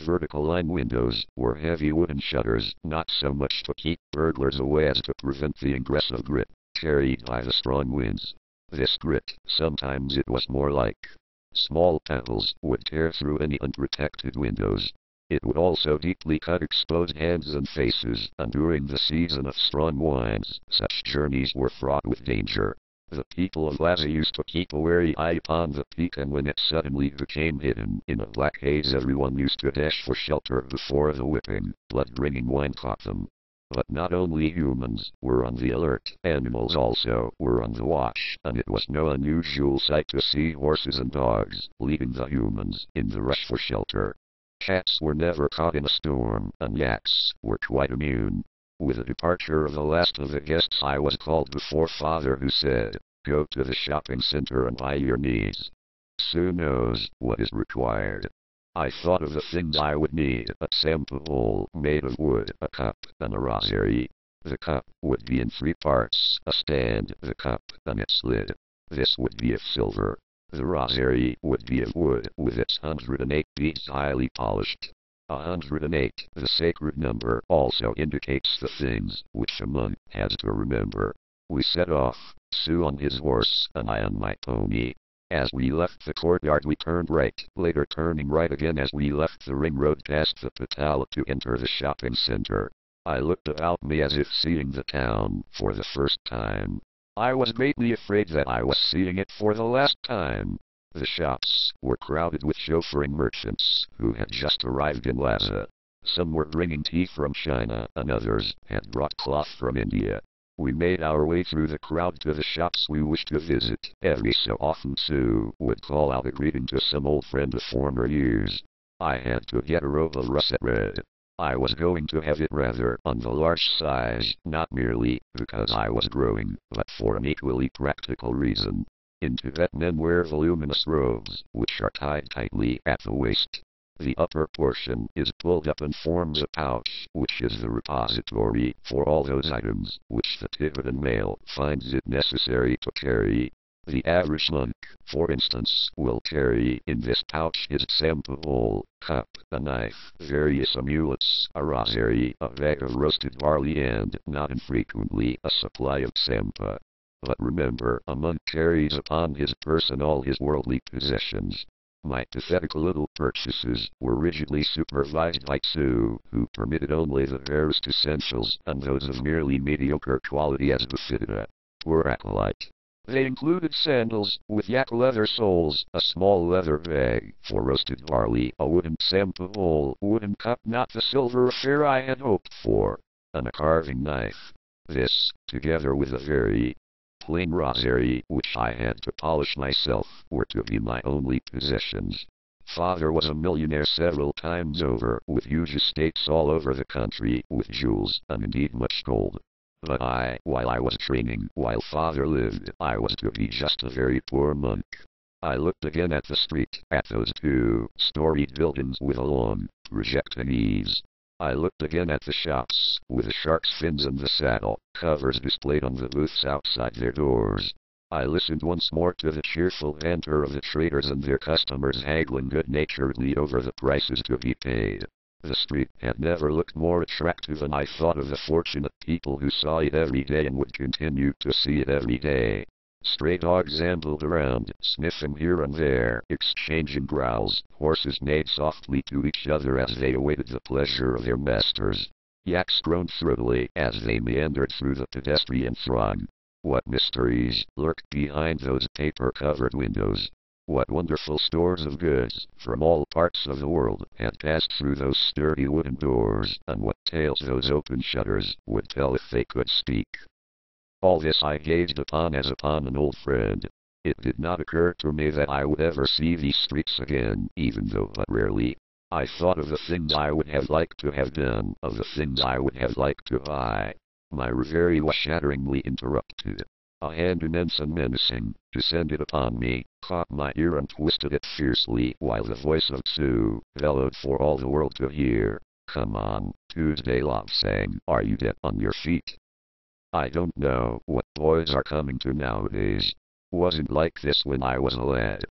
Speaker 1: vertical line windows were heavy wooden shutters, not so much to keep burglars away as to prevent the ingress of grit, carried by the strong winds. This grit, sometimes it was more like small pebbles, would tear through any unprotected windows. It would also deeply cut exposed hands and faces, and during the season of strong winds, such journeys were fraught with danger. The people of Lhasa used to keep a wary eye upon the peak, and when it suddenly became hidden in a black haze, everyone used to dash for shelter before the whipping, blood-bringing wind caught them. But not only humans were on the alert, animals also were on the watch, and it was no unusual sight to see horses and dogs leading the humans in the rush for shelter. Cats were never caught in a storm, and yaks were quite immune. With the departure of the last of the guests, I was called before Father, who said, "Go to the shopping center and buy your needs. Sue knows what is required." I thought of the things I would need: a sample bowl made of wood, a cup, and a rosary. The cup would be in 3 parts: a stand, the cup, and its lid. This would be of silver. The rosary would be of wood, with its 108 beads highly polished. 108, the sacred number, also indicates the things which a monk has to remember. We set off, Sue on his horse, and I on my pony. As we left the courtyard we turned right, later turning right again as we left the ring road past the Patala to enter the shopping center. I looked about me as if seeing the town for the first time. I was greatly afraid that I was seeing it for the last time. The shops were crowded with chauffeuring merchants who had just arrived in Lhasa. Some were bringing tea from China, and others had brought cloth from India. We made our way through the crowd to the shops we wished to visit. Every so often Sue would call out a greeting to some old friend of former years. I had to get a robe of russet red. I was going to have it rather on the large size, not merely because I was growing, but for an equally practical reason. In Tibet men wear voluminous robes, which are tied tightly at the waist. The upper portion is pulled up and forms a pouch, which is the repository for all those items which the Tibetan male finds it necessary to carry. The average monk, for instance, will carry in this pouch his sampa bowl, cup, a knife, various amulets, a rosary, a bag of roasted barley, and, not infrequently, a supply of sampa. But remember, a monk carries upon his person all his worldly possessions. My pathetic little purchases were rigidly supervised by Sue, who permitted only the barest essentials, and those of merely mediocre quality as befitted a poor acolyte. They included sandals, with yak leather soles, a small leather bag for roasted barley, a wooden sampa bowl, wooden cup, not the silver affair I had hoped for, and a carving knife. This, together with a very plain rosary, which I had to polish myself, were to be my only possessions. Father was a millionaire several times over, with huge estates all over the country, with jewels, and indeed much gold. But while I was training, while Father lived, I was to be just a very poor monk. I looked again at the street, at those 2-storied buildings with a long, projecting eaves. I looked again at the shops, with the shark's fins and the saddle covers displayed on the booths outside their doors. I listened once more to the cheerful banter of the traders and their customers haggling good-naturedly over the prices to be paid. The street had never looked more attractive, and I thought of the fortunate people who saw it every day and would continue to see it every day. Stray dogs ambled around, sniffing here and there, exchanging growls. Horses neighed softly to each other as they awaited the pleasure of their masters. Yaks groaned throatily as they meandered through the pedestrian throng. What mysteries lurked behind those paper-covered windows! What wonderful stores of goods from all parts of the world had passed through those sturdy wooden doors, and what tales those open shutters would tell if they could speak! All this I gazed upon as upon an old friend. It did not occur to me that I would ever see these streets again, even though but rarely. I thought of the things I would have liked to have done, of the things I would have liked to buy. My reverie was shatteringly interrupted. A hand immense and menacing descended upon me, caught my ear and twisted it fiercely, while the voice of Sue bellowed for all the world to hear. "Come on, Tuesday Lobsang, are you yet on your feet? I don't know what boys are coming to nowadays. Wasn't like this when I was a lad."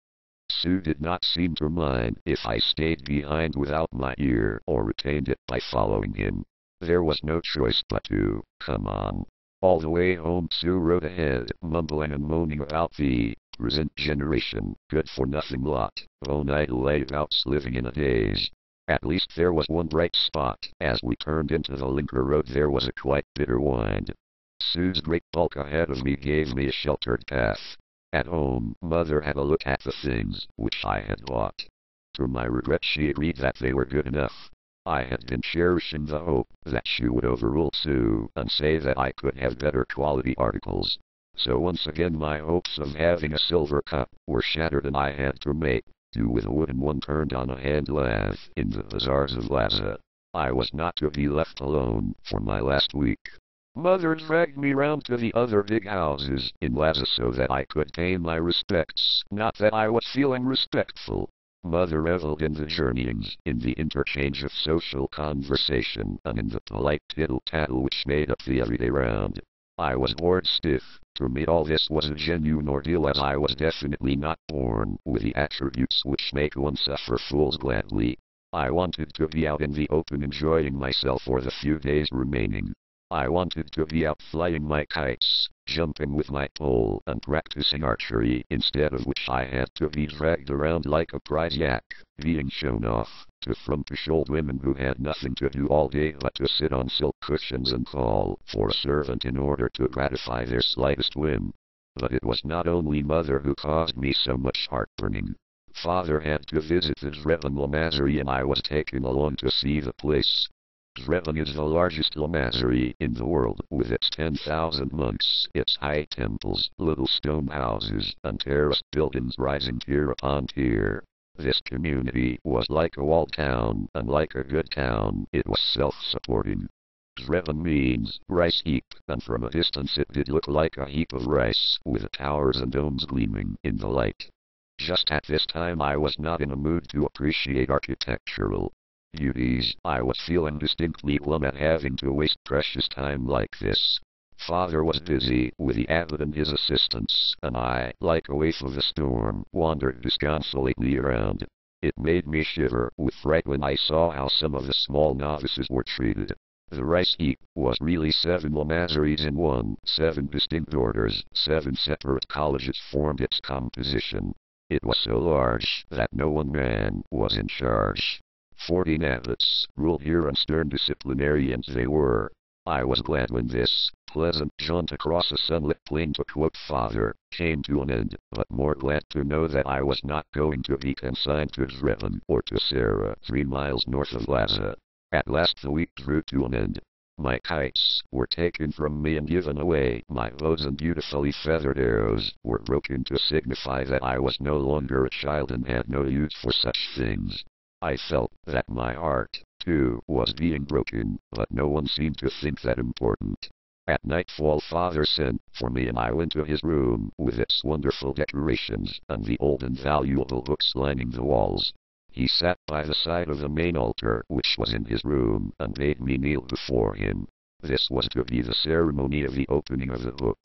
Speaker 1: Sue did not seem to mind if I stayed behind without my ear or retained it by following him. There was no choice but to come on. All the way home Sue rode ahead, mumbling and moaning about the present generation, good-for-nothing lot of all-night layabouts living in a daze. At least there was one bright spot. As we turned into the Linker Road there was a quite bitter wind. Sue's great bulk ahead of me gave me a sheltered path. At home, Mother had a look at the things which I had bought. To my regret she agreed that they were good enough. I had been cherishing the hope that she would overrule Sue and say that I could have better quality articles. So once again my hopes of having a silver cup were shattered and I had to make do with a wooden one turned on a hand lathe in the bazaars of Lhasa. I was not to be left alone for my last week. Mother dragged me round to the other big houses in Lhasa so that I could pay my respects, not that I was feeling respectful. Mother reveled in the journeyings, in the interchange of social conversation, and in the polite tittle-tattle which made up the everyday round. I was bored stiff. To me all this was a genuine ordeal as I was definitely not born with the attributes which make one suffer fools gladly. I wanted to be out in the open enjoying myself for the few days remaining. I wanted to be out flying my kites, jumping with my pole and practicing archery, instead of which I had to be dragged around like a prize yak, being shown off to frumpish old women who had nothing to do all day but to sit on silk cushions and call for a servant in order to gratify their slightest whim. But it was not only Mother who caused me so much heartburning. Father had to visit the Drebin Lamasery and I was taken along to see the place. Drebin is the largest lamasery in the world, with its 10,000 monks, its high temples, little stone houses, and terraced buildings rising tier upon tier. This community was like a walled town, and like a good town, it was self-supporting. Drebin means rice heap, and from a distance it did look like a heap of rice, with the towers and domes gleaming in the light. Just at this time I was not in a mood to appreciate architectural beauties. I was feeling distinctly glum at having to waste precious time like this. Father was busy with the abbot and his assistants, and I, like a waif of the storm, wandered disconsolately around. It made me shiver with fright when I saw how some of the small novices were treated. The rice heap was really 7 lamaseries in one, 7 distinct orders, 7 separate colleges formed its composition. It was so large that no one man was in charge. 14 abbots ruled here, and stern disciplinarians they were. I was glad when this pleasant jaunt across a sunlit plain, to quote Father, came to an end, but more glad to know that I was not going to be consigned to Drebin or to Sarah, 3 miles north of Lhasa. At last the week drew to an end. My kites were taken from me and given away. My bows and beautifully feathered arrows were broken to signify that I was no longer a child and had no use for such things. I felt that my heart, too, was being broken, but no one seemed to think that important. At nightfall Father sent for me and I went to his room with its wonderful decorations and the old and valuable books lining the walls. He sat by the side of the main altar which was in his room and made me kneel before him. This was to be the ceremony of the opening of the book.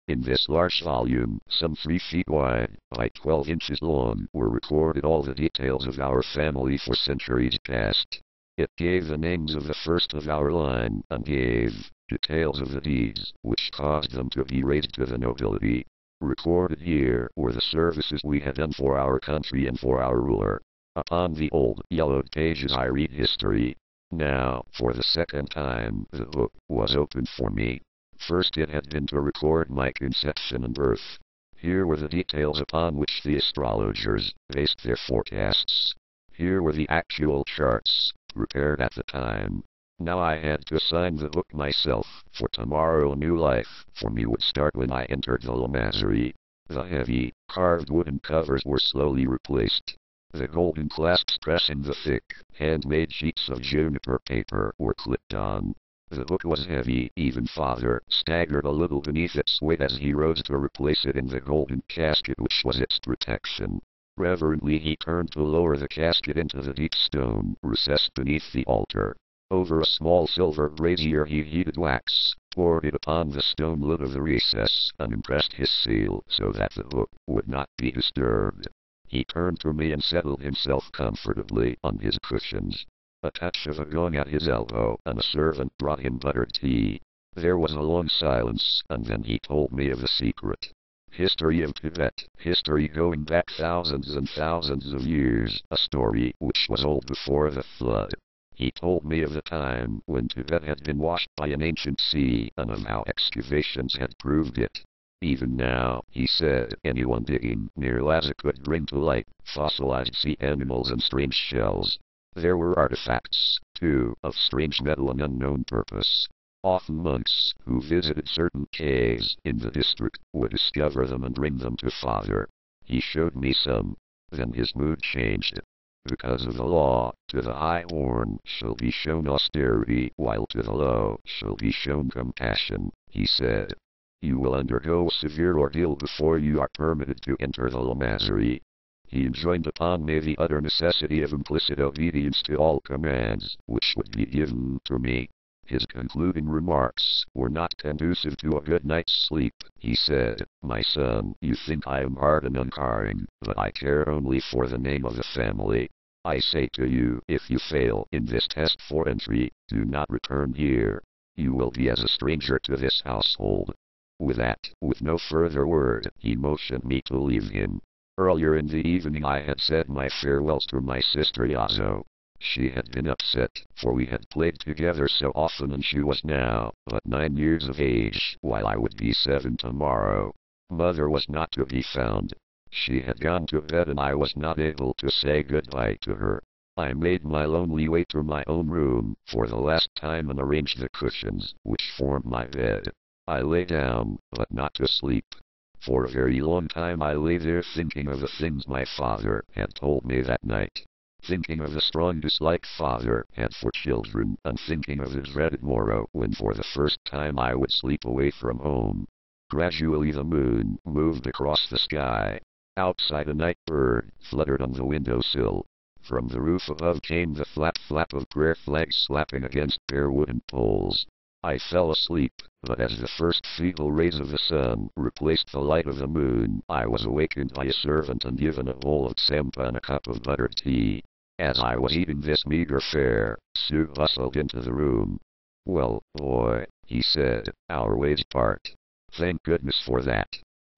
Speaker 1: In this large volume, some 3 feet wide by 12 inches long, were recorded all the details of our family for centuries past. It gave the names of the first of our line, and gave details of the deeds which caused them to be raised to the nobility. Recorded here were the services we had done for our country and for our ruler. Upon the old, yellowed pages I read history. Now, for the second time, the book was opened for me. First it had been to record my conception and birth. Here were the details upon which the astrologers based their forecasts. Here were the actual charts, prepared at the time. Now I had to sign the book myself, for tomorrow a new life for me would start when I entered the lamasery. The heavy, carved wooden covers were slowly replaced. The golden clasps pressing the thick, handmade sheets of juniper paper were clipped on. The book was heavy. Even Father staggered a little beneath its weight as he rose to replace it in the golden casket which was its protection. Reverently he turned to lower the casket into the deep stone recessed beneath the altar. Over a small silver brazier he heated wax, poured it upon the stone lid of the recess, and impressed his seal so that the book would not be disturbed. He turned to me and settled himself comfortably on his cushions. A touch of a gong at his elbow, and a servant brought him buttered tea. There was a long silence, and then he told me of the secret. History of Tibet, history going back thousands and thousands of years, a story which was old before the flood. He told me of the time when Tibet had been washed by an ancient sea, and of how excavations had proved it. Even now, he said, anyone digging near Lhasa could bring to light fossilized sea animals and strange shells. There were artifacts, too, of strange metal and unknown purpose. Often monks, who visited certain caves in the district, would discover them and bring them to Father. He showed me some. Then his mood changed. Because of the law, to the high-born shall be shown austerity, while to the low shall be shown compassion, he said. You will undergo a severe ordeal before you are permitted to enter the lamasery. He enjoined upon me the utter necessity of implicit obedience to all commands, which would be given to me. His concluding remarks were not conducive to a good night's sleep. He said, my son, you think I am hard and uncaring, but I care only for the name of the family. I say to you, if you fail in this test for entry, do not return here. You will be as a stranger to this household. With that, with no further word, he motioned me to leave him. Earlier in the evening I had said my farewells to my sister Yazo. She had been upset, for we had played together so often and she was now but 9 years of age, while I would be 7 tomorrow. Mother was not to be found. She had gone to bed and I was not able to say goodbye to her. I made my lonely way to my own room for the last time and arranged the cushions, which formed my bed. I lay down, but not to sleep. For a very long time I lay there thinking of the things my father had told me that night. Thinking of the strong dislike Father had for children, and thinking of the dreaded morrow when for the first time I would sleep away from home. Gradually the moon moved across the sky. Outside a night bird fluttered on the windowsill. From the roof above came the flap of prayer flags slapping against bare wooden poles. I fell asleep, but as the first feeble rays of the sun replaced the light of the moon, I was awakened by a servant and given a bowl of tsampa and a cup of buttered tea. As I was eating this meager fare, Sue bustled into the room. Well, boy, he said, our ways part. Thank goodness for that.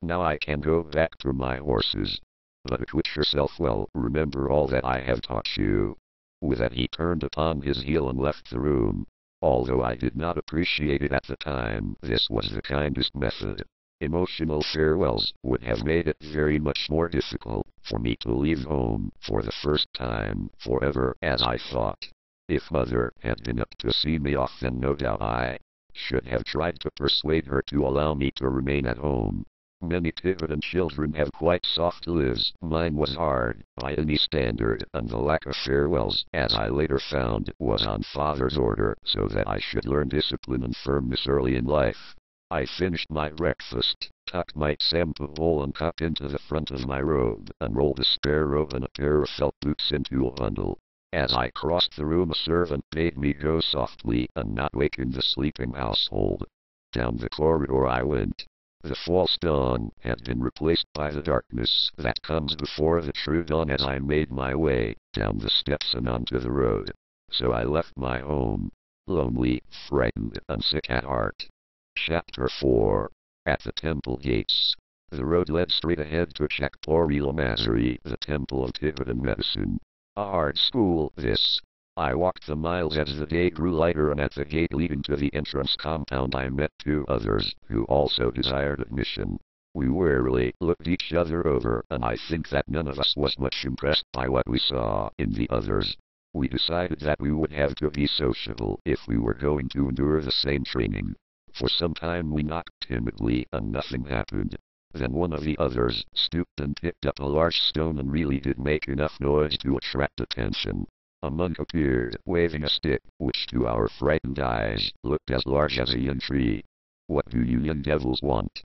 Speaker 1: Now I can go back to my horses. But acquit yourself well, remember all that I have taught you. With that he turned upon his heel and left the room. Although I did not appreciate it at the time, this was the kindest method. Emotional farewells would have made it very much more difficult for me to leave home for the first time, forever, as I thought. If Mother had been up to see me off, then no doubt I should have tried to persuade her to allow me to remain at home. Many Tibetan children have quite soft lives. Mine was hard, by any standard, and the lack of farewells, as I later found, was on Father's order, so that I should learn discipline and firmness early in life. I finished my breakfast, tucked my tsampa bowl and cup into the front of my robe, and rolled a spare robe and a pair of felt boots into a bundle. As I crossed the room, a servant bade me go softly and not waken the sleeping household. Down the corridor I went. The false dawn had been replaced by the darkness that comes before the true dawn as I made my way down the steps and onto the road. So I left my home, lonely, frightened, and sick at heart. Chapter 4. At the temple gates. The road led straight ahead to Chakpori Lamasery, the temple of Tibetan medicine. A hard school, this. I walked the miles as the day grew lighter, and at the gate leading to the entrance compound I met 2 others, who also desired admission. We warily looked each other over, and I think that none of us was much impressed by what we saw in the others. We decided that we would have to be sociable if we were going to endure the same training. For some time we knocked timidly, and nothing happened. Then one of the others stooped and picked up a large stone and really did make enough noise to attract attention. A monk appeared, waving a stick, which to our frightened eyes looked as large as a young tree. "What do you young devils want?"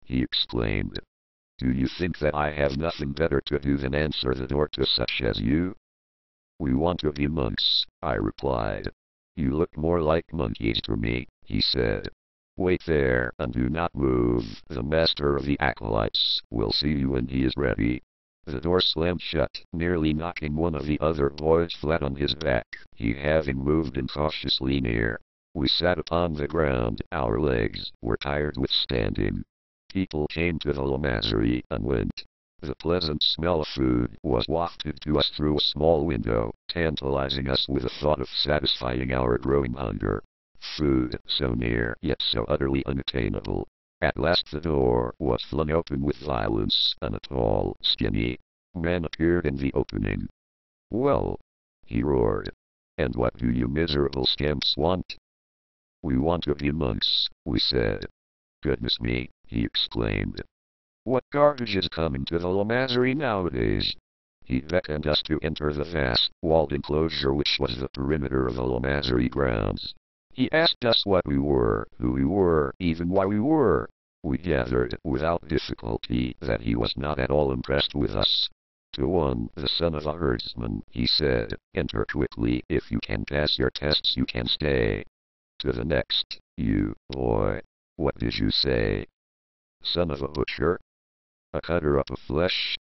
Speaker 1: he exclaimed. "Do you think that I have nothing better to do than answer the door to such as you?" "We want to be monks," I replied. "You look more like monkeys to me," he said. "Wait there, and do not move. The master of the acolytes will see you when he is ready." The door slammed shut, nearly knocking one of the other boys flat on his back, he having moved incautiously near. We sat upon the ground, our legs were tired with standing. People came to the Lobsang and went. The pleasant smell of food was wafted to us through a small window, tantalizing us with the thought of satisfying our growing hunger. Food, so near, yet so utterly unattainable. At last the door was flung open with violence, and a tall, skinny man appeared in the opening. "Well," he roared, "and what do you miserable scamps want?" "We want to be monks," we said. "Goodness me," he exclaimed. "What garbage is coming to the Lobsang nowadays?" He beckoned us to enter the vast, walled enclosure which was the perimeter of the Lobsang grounds. He asked us what we were, who we were, even why we were. We gathered, without difficulty, that he was not at all impressed with us. To one, the son of a herdsman, he said, "Enter quickly, if you can pass your tests you can stay." To the next, "You, boy, what did you say? Son of a butcher? A cutter up of flesh?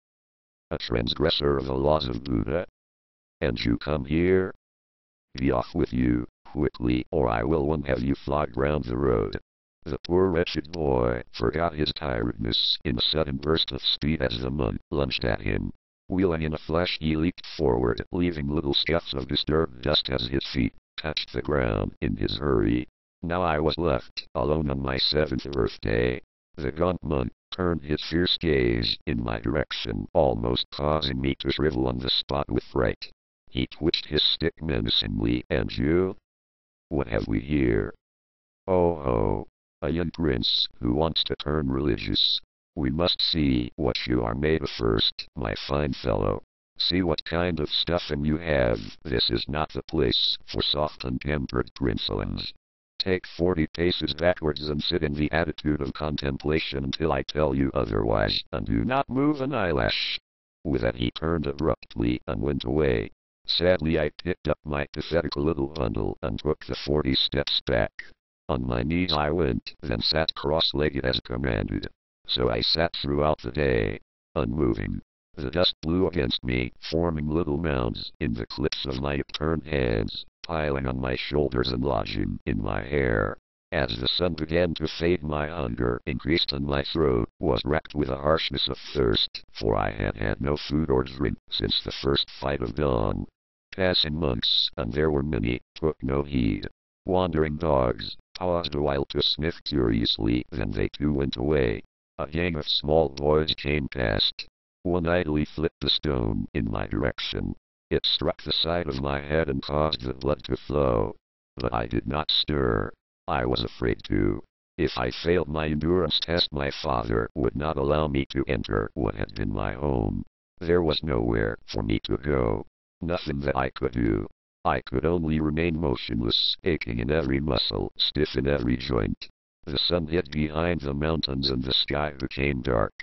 Speaker 1: A transgressor of the laws of Buddha? And you come here? Be off with you, quickly, or I will one have you flogged round the road." The poor wretched boy forgot his tiredness in a sudden burst of speed as the monk lunged at him. Wheeling in a flash he leaped forward, leaving little scuffs of disturbed dust as his feet touched the ground in his hurry. Now I was left alone on my 7th birthday. The gaunt monk turned his fierce gaze in my direction, almost causing me to shrivel on the spot with fright. He twitched his stick menacingly. "And you? What have we here?" "Oh, a young prince who wants to turn religious. We must see what you are made of first, my fine fellow. See what kind of stuffing you have. This is not the place for soft and tempered princelings. Take 40 paces backwards and sit in the attitude of contemplation until I tell you otherwise, and do not move an eyelash." With that he turned abruptly and went away. Sadly I picked up my pathetic little bundle and took the 40 steps back. On my knees I went, then sat cross-legged as commanded. So I sat throughout the day, unmoving. The dust blew against me, forming little mounds in the clips of my upturned hands, piling on my shoulders and lodging in my hair. As the sun began to fade my hunger increased and my throat was racked with a harshness of thirst, for I had had no food or drink since the first fight of dawn. Passing monks, and there were many, took no heed. Wandering dogs paused a while to sniff curiously, then they too went away. A gang of small boys came past. One idly flipped a stone in my direction. It struck the side of my head and caused the blood to flow. But I did not stir. I was afraid to. If I failed my endurance test, my father would not allow me to enter what had been my home. There was nowhere for me to go. Nothing that I could do. I could only remain motionless, aching in every muscle, stiff in every joint. The sun hid behind the mountains and the sky became dark.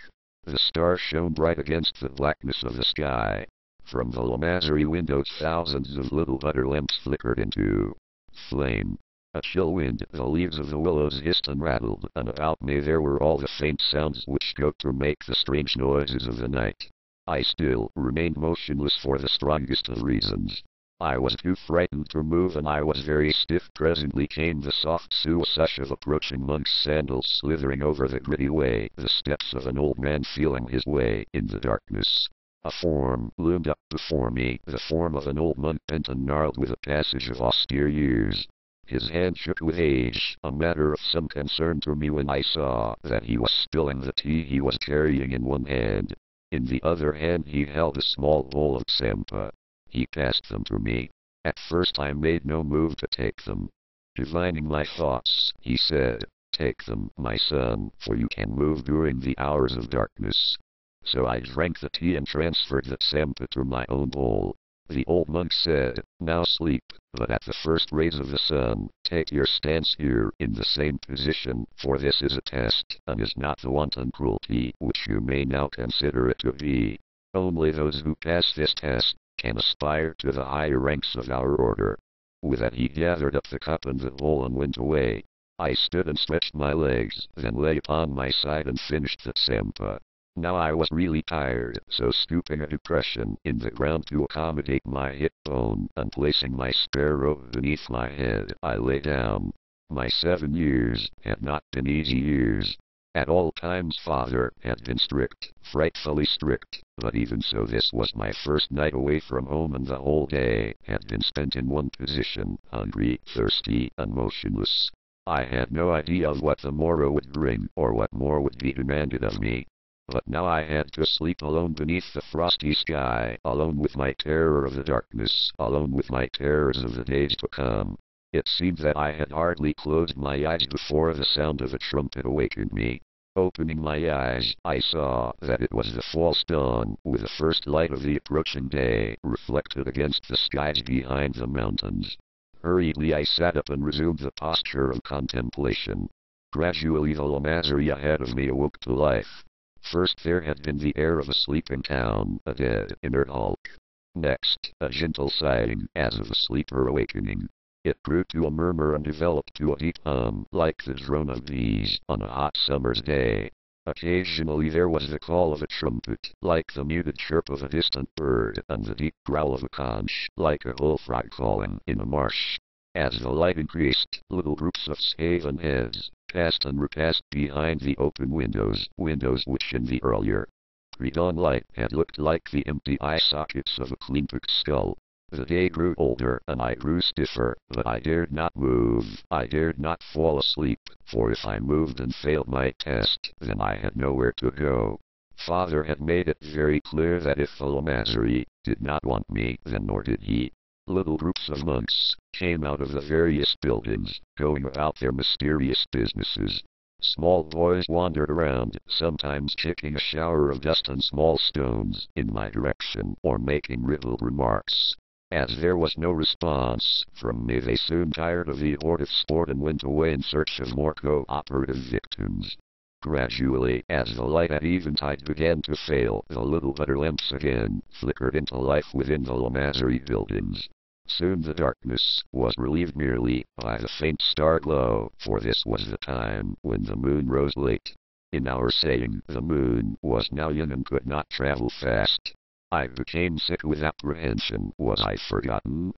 Speaker 1: The stars shone bright against the blackness of the sky. From the Lobsang windows thousands of little butter lamps flickered into flame. A chill wind, the leaves of the willows hissed and rattled, and about me there were all the faint sounds which go to make the strange noises of the night. I still remained motionless for the strongest of reasons. I was too frightened to move and I was very stiff. Presently came the soft swoosh of approaching monk's sandals slithering over the gritty way, the steps of an old man feeling his way in the darkness. A form loomed up before me, the form of an old monk bent and gnarled with a passage of austere years. His hand shook with age, a matter of some concern to me when I saw that he was spilling the tea he was carrying in one hand. In the other hand he held a small bowl of sampa. He passed them to me. At first I made no move to take them. Divining my thoughts, he said, "Take them, my son, for you can move during the hours of darkness." So I drank the tea and transferred the sampa to my own bowl. The old monk said, "Now sleep, but at the first rays of the sun, take your stance here in the same position, for this is a test, and is not the wanton cruelty which you may now consider it to be. Only those who pass this test can aspire to the higher ranks of our order." With that he gathered up the cup and the bowl and went away. I stood and stretched my legs, then lay upon my side and finished the sampa. Now I was really tired, so scooping a depression in the ground to accommodate my hip bone and placing my spare rope beneath my head, I lay down. My 7 years had not been easy years. At all times father had been strict, frightfully strict, but even so this was my first night away from home and the whole day had been spent in one position, hungry, thirsty, and motionless. I had no idea of what the morrow would bring or what more would be demanded of me. But now I had to sleep alone beneath the frosty sky, alone with my terror of the darkness, alone with my terrors of the days to come. It seemed that I had hardly closed my eyes before the sound of a trumpet awakened me. Opening my eyes, I saw that it was the false dawn, with the first light of the approaching day reflected against the skies behind the mountains. Hurriedly I sat up and resumed the posture of contemplation. Gradually the Lamasery ahead of me awoke to life. First there had been the air of a sleeping town, a dead, inert hulk. Next, a gentle sighing, as of a sleeper awakening. It grew to a murmur and developed to a deep hum, like the drone of bees on a hot summer's day. Occasionally there was the call of a trumpet, like the muted chirp of a distant bird, and the deep growl of a conch, like a bullfrog calling in a marsh. As the light increased, little groups of shaven heads passed and repassed behind the open windows which in the earlier pre-dawn light had looked like the empty eye sockets of a clean-cooked skull. The day grew older and I grew stiffer, but I dared not move, I dared not fall asleep, for if I moved and failed my test, then I had nowhere to go. Father had made it very clear that if the Lamasery did not want me, then nor did he. Little groups of monks came out of the various buildings, going about their mysterious businesses. Small boys wandered around, sometimes kicking a shower of dust and small stones in my direction, or making ribald remarks. As there was no response from me, they soon tired of the abortive sport and went away in search of more cooperative victims. Gradually, as the light at eventide began to fail, the little butter lamps again flickered into life within the Lamasery buildings. Soon the darkness was relieved merely by the faint star glow, for this was the time when the moon rose late. In our saying, the moon was now young and could not travel fast. I became sick with apprehension. Was I forgotten?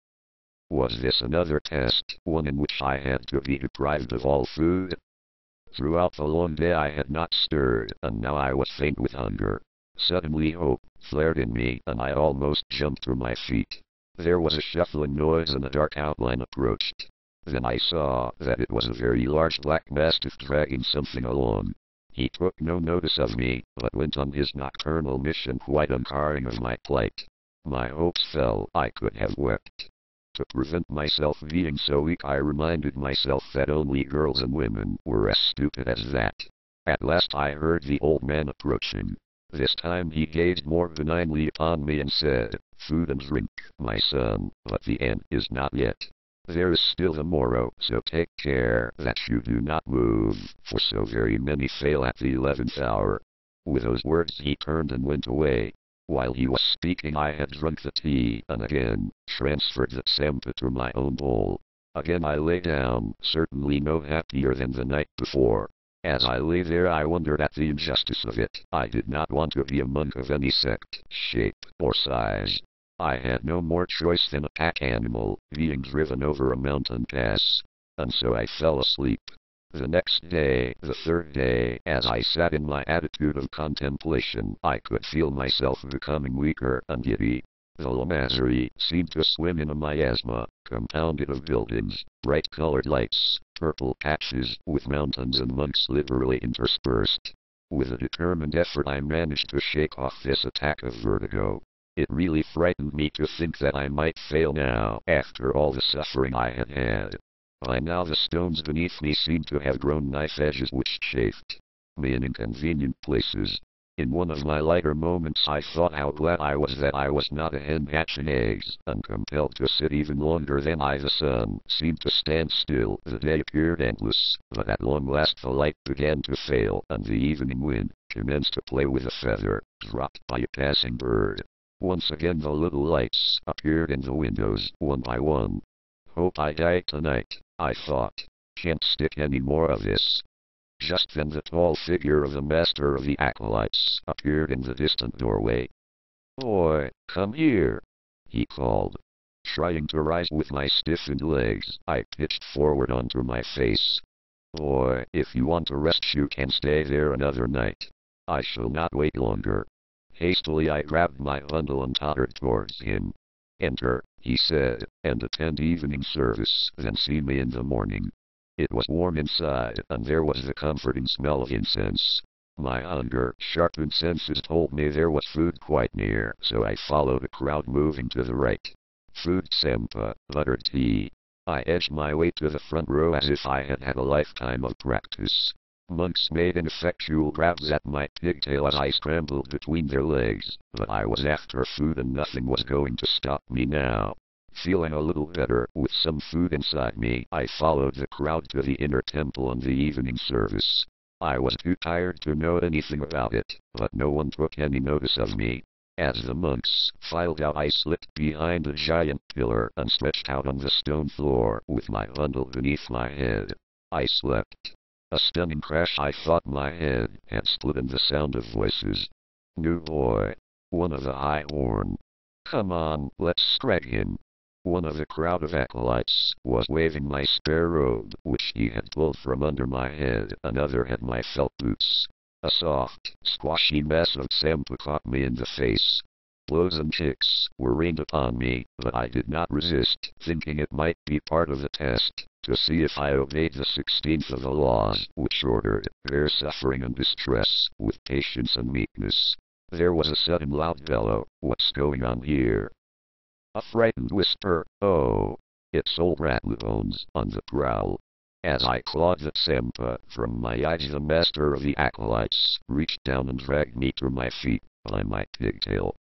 Speaker 1: Was this another test, one in which I had to be deprived of all food? Throughout the long day I had not stirred, and now I was faint with hunger. Suddenly hope flared in me, and I almost jumped to my feet. There was a shuffling noise and a dark outline approached. Then I saw that it was a very large black mastiff dragging something along. He took no notice of me, but went on his nocturnal mission quite uncaring of my plight. My hopes fell, I could have wept. To prevent myself being so weak I reminded myself that only girls and women were as stupid as that. At last I heard the old man approaching. This time he gazed more benignly upon me and said, "Food and drink, my son, but the end is not yet. There is still the morrow, so take care that you do not move, for so very many fail at the 11th hour." With those words he turned and went away. While he was speaking I had drunk the tea, and again transferred the tsampa to my own bowl. Again I lay down, certainly no happier than the night before. As I lay there I wondered at the injustice of it. I did not want to be a monk of any sect, shape, or size. I had no more choice than a pack animal, being driven over a mountain pass. And so I fell asleep. The next day, the third day, as I sat in my attitude of contemplation, I could feel myself becoming weaker and giddy. The Lamasery seemed to swim in a miasma, compounded of buildings, bright-colored lights, purple patches, with mountains and monks literally interspersed. With a determined effort I managed to shake off this attack of vertigo. It really frightened me to think that I might fail now, after all the suffering I had had. By now the stones beneath me seemed to have grown knife edges which chafed me in inconvenient places. In one of my lighter moments I thought how glad I was that I was not a hen hatching eggs, and compelled to sit even longer than I. The sun seemed to stand still, the day appeared endless, but at long last the light began to fail, and the evening wind commenced to play with a feather dropped by a passing bird. Once again the little lights appeared in the windows, one by one. Hope I die tonight, I thought. Can't stick any more of this. Just then the tall figure of the master of the acolytes appeared in the distant doorway. "Boy, come here," he called. Trying to rise with my stiffened legs, I pitched forward onto my face. "Boy, if you want to rest you can stay there another night. I shall not wait longer." Hastily I grabbed my bundle and tottered towards him. "Enter," he said, "and attend evening service, then see me in the morning." It was warm inside, and there was the comforting smell of incense. My hunger, sharpened senses told me there was food quite near, so I followed a crowd moving to the right. Food, Sampa, buttered tea. I edged my way to the front row as if I had had a lifetime of practice. Monks made ineffectual grabs at my pigtail as I scrambled between their legs, but I was after food and nothing was going to stop me now. Feeling a little better, with some food inside me, I followed the crowd to the inner temple and the evening service. I was too tired to know anything about it, but no one took any notice of me. As the monks filed out, I slipped behind a giant pillar and stretched out on the stone floor with my bundle beneath my head. I slept. A stunning crash. I thought my head had split and the sound of voices. "New boy," one of the high horn. "Come on, let's scrag him." One of the crowd of acolytes was waving my spare robe, which he had pulled from under my head. Another had my felt boots. A soft, squashy mass of Sampa caught me in the face. Blows and kicks were rained upon me, but I did not resist, thinking it might be part of the test, to see if I obeyed the 16th of the laws, which ordered, bear suffering and distress, with patience and meekness. There was a sudden loud bellow. "What's going on here?" A frightened whisper. "Oh, it's old Rattlebones on the prowl." As I clawed the Sampa from my eyes, the master of the acolytes reached down and dragged me to my feet by my pigtail.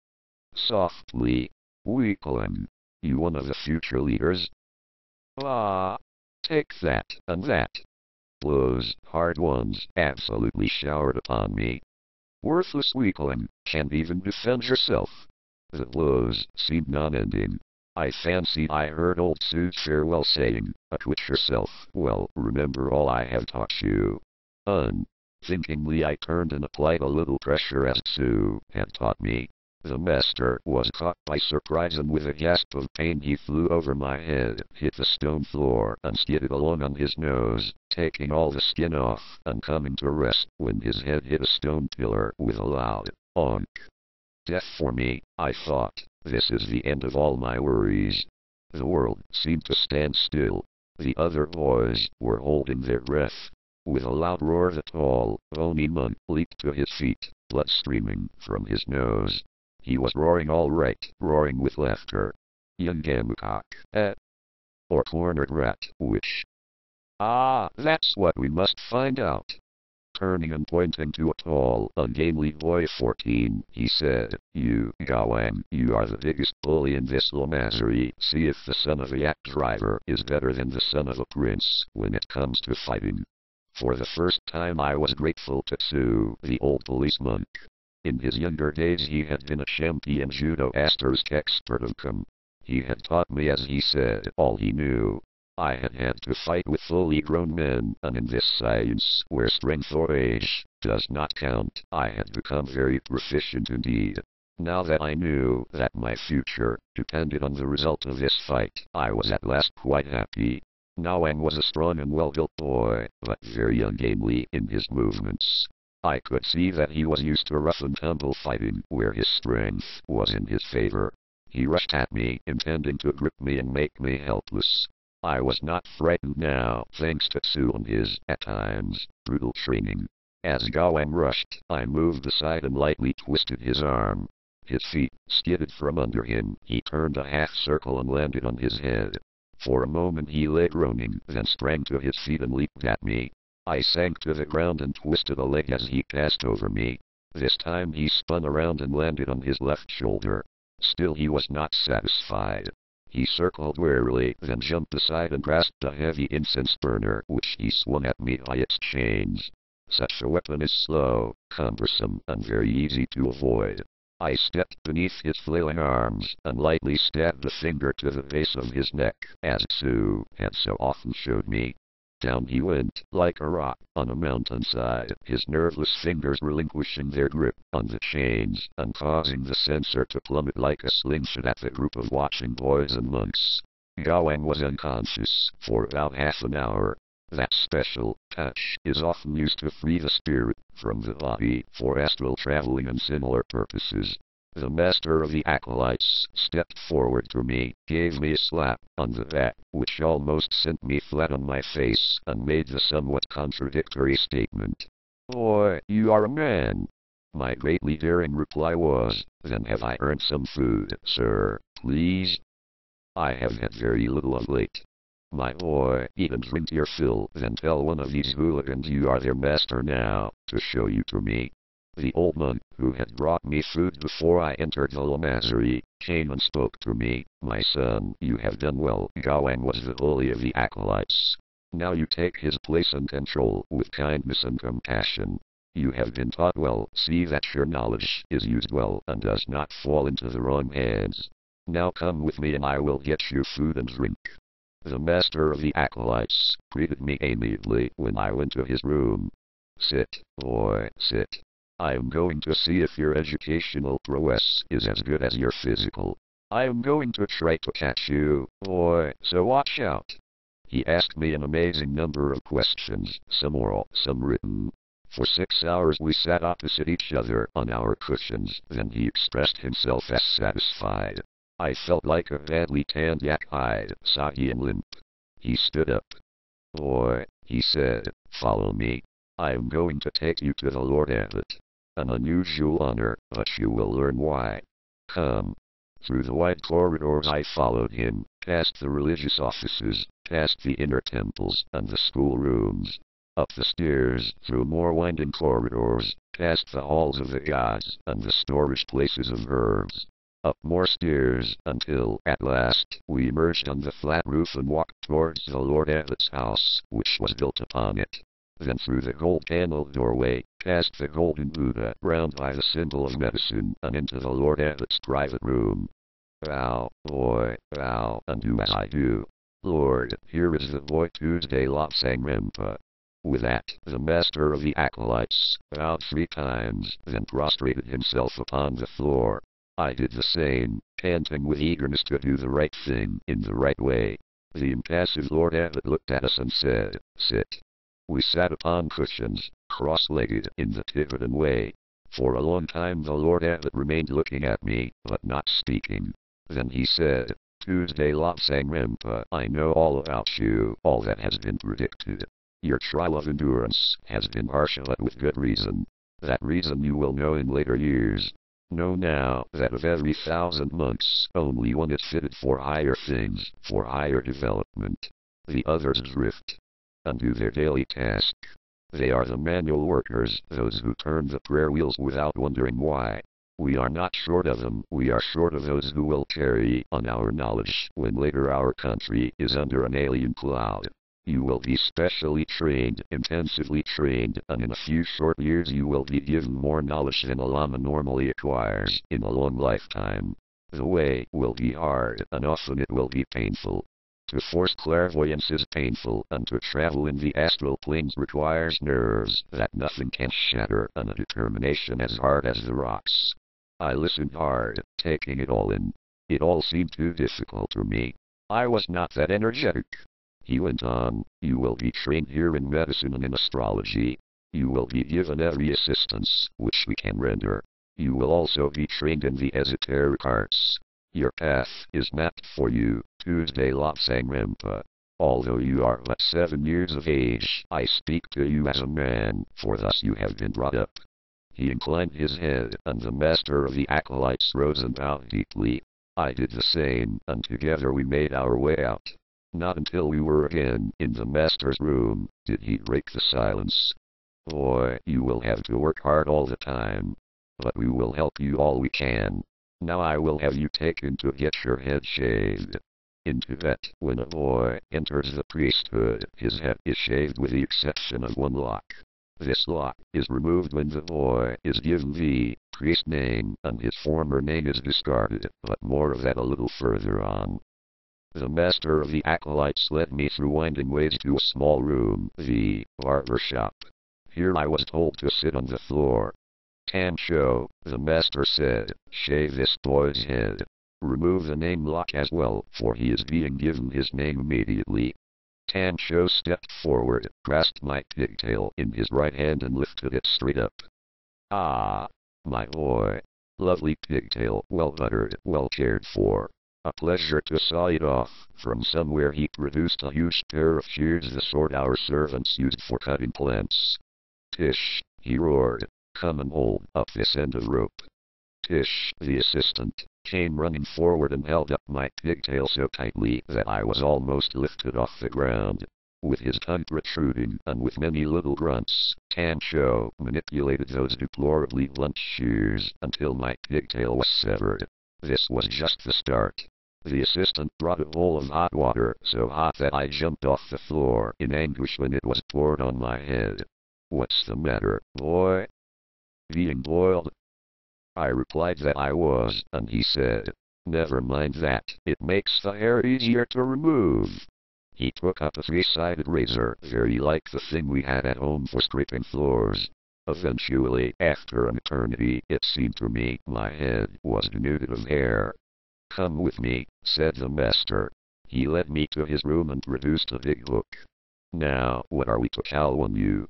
Speaker 1: Softly. "Weakling, you one of the future leaders?" "Ah, take that, and that." Blows, hard ones, absolutely showered upon me. "Worthless weakling, can't even defend yourself." The blows seemed non-ending. I fancied I heard old Sue's farewell saying, "Acquit yourself, well, remember all I have taught you." Unthinkingly I turned and applied a little pressure as Sue had taught me. The master was caught by surprise, and with a gasp of pain he flew over my head, hit the stone floor, and skidded along on his nose, taking all the skin off, and coming to rest when his head hit a stone pillar with a loud "onk." Death for me, I thought. This is the end of all my worries. The world seemed to stand still. The other boys were holding their breath. With a loud roar, the tall, bony monk leaped to his feet, blood streaming from his nose. He was roaring all right, roaring with laughter. "Young gamecock, or cornered rat, which?" "Ah, that's what we must find out." Turning and pointing to a tall, ungainly boy of 14, he said, "You, Gawang, you are the biggest bully in this Lamasery. See if the son of a yak driver is better than the son of a prince when it comes to fighting." For the first time I was grateful to Tsu, the old police monk. In his younger days he had been a champion judo asterisk experticum. He had taught me, as he said, all he knew. I had had to fight with fully grown men, and in this science, where strength or age does not count, I had become very proficient indeed. Now that I knew that my future depended on the result of this fight, I was at last quite happy. Nawang was a strong and well-built boy, but very ungainly in his movements. I could see that he was used to rough-and-tumble fighting, where his strength was in his favor. He rushed at me, intending to grip me and make me helpless. I was not frightened now, thanks to Tsu and his, at times, brutal training. As Gawang rushed, I moved aside and lightly twisted his arm. His feet skidded from under him. He turned a half-circle and landed on his head. For a moment he lay groaning, then sprang to his feet and leaped at me. I sank to the ground and twisted a leg as he passed over me. This time he spun around and landed on his left shoulder. Still he was not satisfied. He circled warily, then jumped aside and grasped a heavy incense burner, which he swung at me by its chains. Such a weapon is slow, cumbersome, and very easy to avoid. I stepped beneath his flailing arms, and lightly stabbed a finger to the base of his neck, as Tsu had so often showed me. Down he went, like a rock, on a mountainside, his nerveless fingers relinquishing their grip on the chains, and causing the sensor to plummet like a slingshot at the group of watching boys and monks. Gawang was unconscious for about half an hour. That special touch is often used to free the spirit from the body for astral traveling and similar purposes. The master of the acolytes stepped forward to me, gave me a slap on the back, which almost sent me flat on my face, and made the somewhat contradictory statement, "Boy, you are a man." My greatly daring reply was, "Then have I earned some food, sir, please? I have had very little of late." "My boy, eat and drink your fill, then tell one of these hooligans you are their master now, to show you to me." The old monk, who had brought me food before I entered the lamasery, came and spoke to me. "My son, you have done well." Gawang was the holy of the acolytes. "Now you take his place and control with kindness and compassion. You have been taught well, see that your knowledge is used well and does not fall into the wrong hands. Now come with me and I will get you food and drink." The master of the acolytes greeted me amiably when I went to his room. "Sit, boy, sit. I am going to see if your educational prowess is as good as your physical. I am going to try to catch you, boy, so watch out." He asked me an amazing number of questions, some oral, some written. For 6 hours we sat opposite each other on our cushions, then he expressed himself as satisfied. I felt like a badly tanned yak hide, soggy and limp. He stood up. "Boy," he said, "follow me. I am going to take you to the Lord Abbot. An unusual honor, but you will learn why. Come." Through the wide corridors I followed him, past the religious offices, past the inner temples and the schoolrooms, up the stairs, through more winding corridors, past the halls of the gods and the storage places of herbs, up more stairs, until, at last, we emerged on the flat roof and walked towards the Lord Abbot's house, which was built upon it. Then through the gold-paneled doorway, past the golden Buddha, round by the symbol of medicine, and into the Lord Abbot's private room. "Bow, boy, bow, and do as I do. Lord, here is the boy Tuesday Lobsang Rampa." With that, the master of the acolytes bowed 3 times, then prostrated himself upon the floor. I did the same, panting with eagerness to do the right thing in the right way. The impassive Lord Abbot looked at us and said, "Sit." We sat upon cushions, cross-legged in the Tibetan way. For a long time the Lord Abbot remained looking at me, but not speaking. Then he said, "Tuesday Lobsang Rampa, I know all about you, all that has been predicted. Your trial of endurance has been harsh, but with good reason. That reason you will know in later years. Know now that of every 1,000 monks, only one is fitted for higher things, for higher development. The others drift and do their daily task. They are the manual workers, those who turn the prayer wheels without wondering why. We are not short of them, we are short of those who will carry on our knowledge when later our country is under an alien cloud. You will be specially trained, intensively trained, and in a few short years you will be given more knowledge than a lama normally acquires in a long lifetime. The way will be hard, and often it will be painful. To force clairvoyance is painful, and to travel in the astral planes requires nerves that nothing can shatter, and a determination as hard as the rocks." I listened hard, taking it all in. It all seemed too difficult to me. I was not that energetic. He went on, "You will be trained here in medicine and in astrology. You will be given every assistance which we can render. You will also be trained in the esoteric arts. Your path is mapped for you, Tuesday Lobsang Rampa. Although you are but 7 years of age, I speak to you as a man, for thus you have been brought up." He inclined his head, and the master of the acolytes rose and bowed deeply. I did the same, and together we made our way out. Not until we were again in the master's room did he break the silence. "Boy, you will have to work hard all the time. But we will help you all we can. Now I will have you taken to get your head shaved." In Tibet, when a boy enters the priesthood, his head is shaved with the exception of one lock. This lock is removed when the boy is given the priest name, and his former name is discarded, but more of that a little further on. The master of the acolytes led me through winding ways to a small room, the barber shop. Here I was told to sit on the floor. Tancho, the master said, shave this boy's head. Remove the name lock as well, for he is being given his name immediately. Tancho stepped forward, grasped my pigtail in his right hand and lifted it straight up. Ah, my boy. Lovely pigtail, well buttered, well cared for. A pleasure to saw it off. From somewhere he produced a huge pair of shears, the sort our servants used for cutting plants. Tish, he roared. Come and hold up this end of rope. Tish, the assistant, came running forward and held up my pigtail so tightly that I was almost lifted off the ground. With his tongue protruding and with many little grunts, Tancho manipulated those deplorably blunt shears until my pigtail was severed. This was just the start. The assistant brought a bowl of hot water, so hot that I jumped off the floor in anguish when it was poured on my head. What's the matter, boy? Being boiled? I replied that I was, and he said, never mind that, it makes the hair easier to remove. He took up a three-sided razor, very like the thing we had at home for scraping floors. Eventually, after an eternity, it seemed to me, my head was denuded of hair. Come with me, said the master. He led me to his room and produced a big hook. Now, what are we to call on you?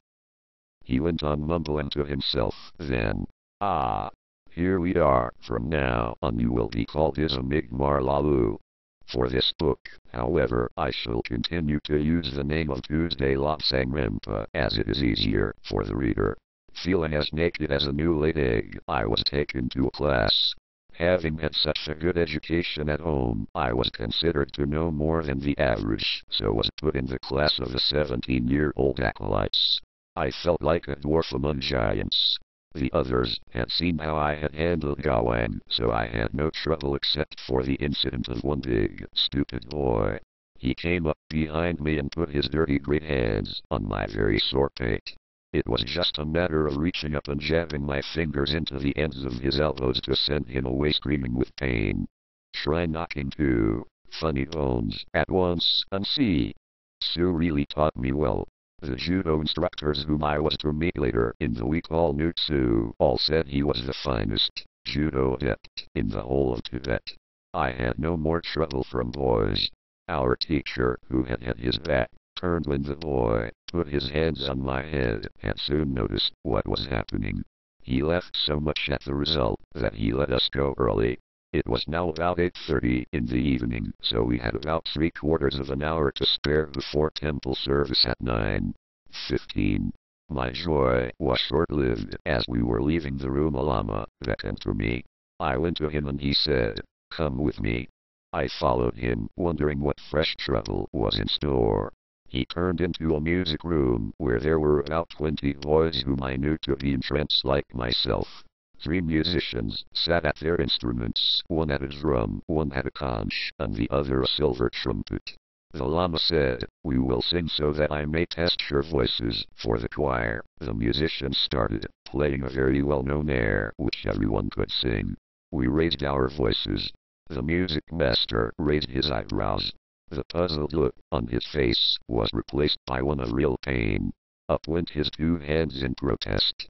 Speaker 1: He went on mumbling to himself, then, ah, here we are, from now on you will be called Ismigmar Lalu. For this book, however, I shall continue to use the name of Tuesday Lobsang Rampa, as it is easier for the reader. Feeling as naked as a new-laid egg, I was taken to a class. Having had such a good education at home, I was considered to know more than the average, so was put in the class of the 17-year-old acolytes. I felt like a dwarf among giants. The others had seen how I had handled Gawang, so I had no trouble except for the incident of one big, stupid boy. He came up behind me and put his dirty great hands on my very sore pate. It was just a matter of reaching up and jabbing my fingers into the ends of his elbows to send him away screaming with pain. Try knocking two funny bones at once and see. Sue really taught me well. The judo instructors whom I was to meet later in the week all knew Sue, all said he was the finest judo adept in the whole of Tibet. I had no more trouble from boys. Our teacher, who had his back turned when the boy put his hands on my head, had soon noticed what was happening. He laughed so much at the result that he let us go early. It was now about 8:30 in the evening, so we had about 3/4 of an hour to spare before temple service at 9:15. My joy was short-lived. As we were leaving the room, a lama beckoned to me. I went to him and he said, "Come with me." I followed him, wondering what fresh trouble was in store. He turned into a music room where there were about 20 boys whom I knew to be entranced like myself. 3 musicians sat at their instruments, one at a drum, one at a conch, and the other a silver trumpet. The lama said, "We will sing so that I may test your voices for the choir." The musicians started, playing a very well-known air which everyone could sing. We raised our voices. The music master raised his eyebrows. The puzzled look on his face was replaced by one of real pain. Up went his 2 hands in protest.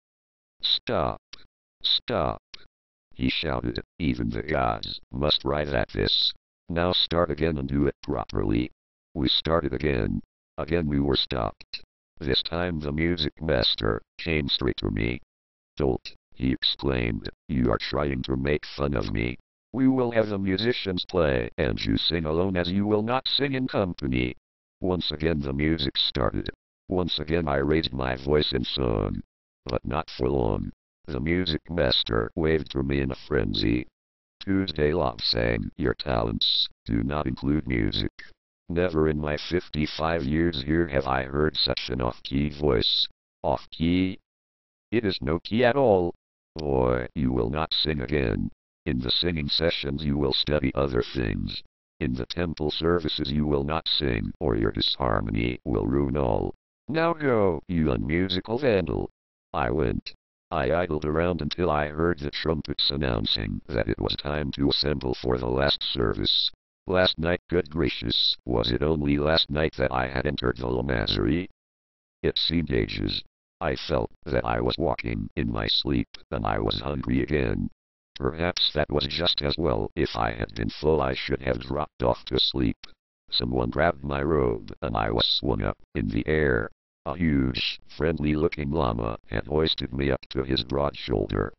Speaker 1: "Stop! Stop!" he shouted. "Even the gods must writhe at this. Now start again and do it properly." We started again. Again we were stopped. This time the music master came straight to me. "Dolt," he exclaimed, "you are trying to make fun of me. We will have the musicians play, and you sing alone as you will not sing in company." Once again the music started. Once again I raised my voice in song. But not for long. The music master waved to me in a frenzy. "Tuesday Lobsang, your talents do not include music. Never in my 55 years here have I heard such an off-key voice." "Off-key? It is no key at all. Boy, you will not sing again. In the singing sessions you will study other things. In the temple services you will not sing, or your disharmony will ruin all. Now go, you unmusical vandal." I went. I idled around until I heard the trumpets announcing that it was time to assemble for the last service. Last night, good gracious, was it only last night that I had entered the Lamasery? It seemed ages. I felt that I was walking in my sleep, and I was hungry again. Perhaps that was just as well. If I had been full, I should have dropped off to sleep. Someone grabbed my robe, and I was swung up in the air. A huge, friendly-looking llama had hoisted me up to his broad shoulder.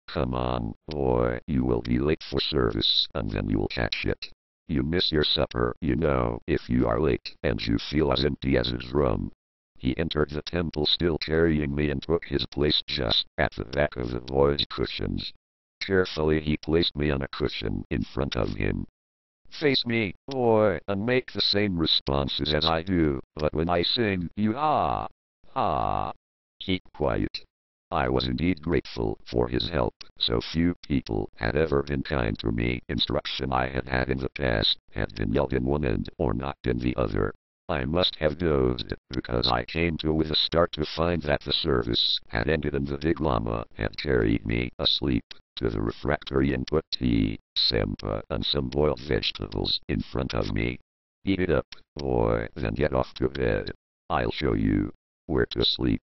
Speaker 1: Come on, boy, you will be late for service, and then you'll catch it. You miss your supper, you know, if you are late, and you feel as empty as a drum. He entered the temple still carrying me and took his place just at the back of the void cushions. Carefully he placed me on a cushion in front of him. Face me, boy, and make the same responses as I do, but when I sing, you ah, ah. Keep quiet. I was indeed grateful for his help. So few people had ever been kind to me. Instruction I had had in the past had been yelled in one end or knocked in the other. I must have dozed, because I came to with a start to find that the service had ended and the big llama had carried me asleep to the refectory and put tea, sampa, and some boiled vegetables in front of me. Eat it up, boy, then get off to bed. I'll show you where to sleep.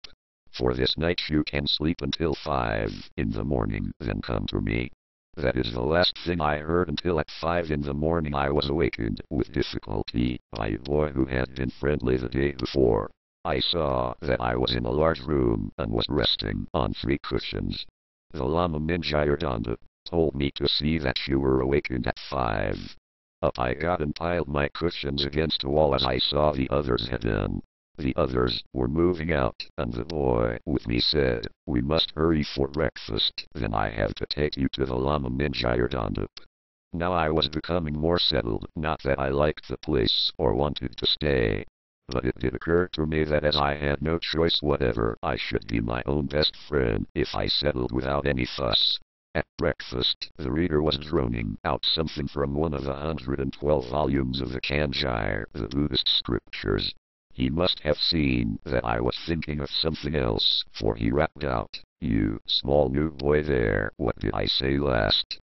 Speaker 1: For this night you can sleep until 5 in the morning, then come to me. That is the last thing I heard until at 5 in the morning I was awakened with difficulty by a boy who had been friendly the day before. I saw that I was in a large room and was resting on 3 cushions. The Lama Minjayardanda told me to see that you were awakened at 5. Up I got and piled my cushions against a wall as I saw the others had done. The others were moving out, and the boy with me said, "We must hurry for breakfast, then I have to take you to the Lama Minjayardanda." Now I was becoming more settled, not that I liked the place or wanted to stay. But it did occur to me that as I had no choice whatever, I should be my own best friend if I settled without any fuss. At breakfast, the reader was droning out something from one of the 112 volumes of the Kanjire, the Buddhist scriptures. He must have seen that I was thinking of something else, for he rapped out, "You small new boy there, what did I say last?"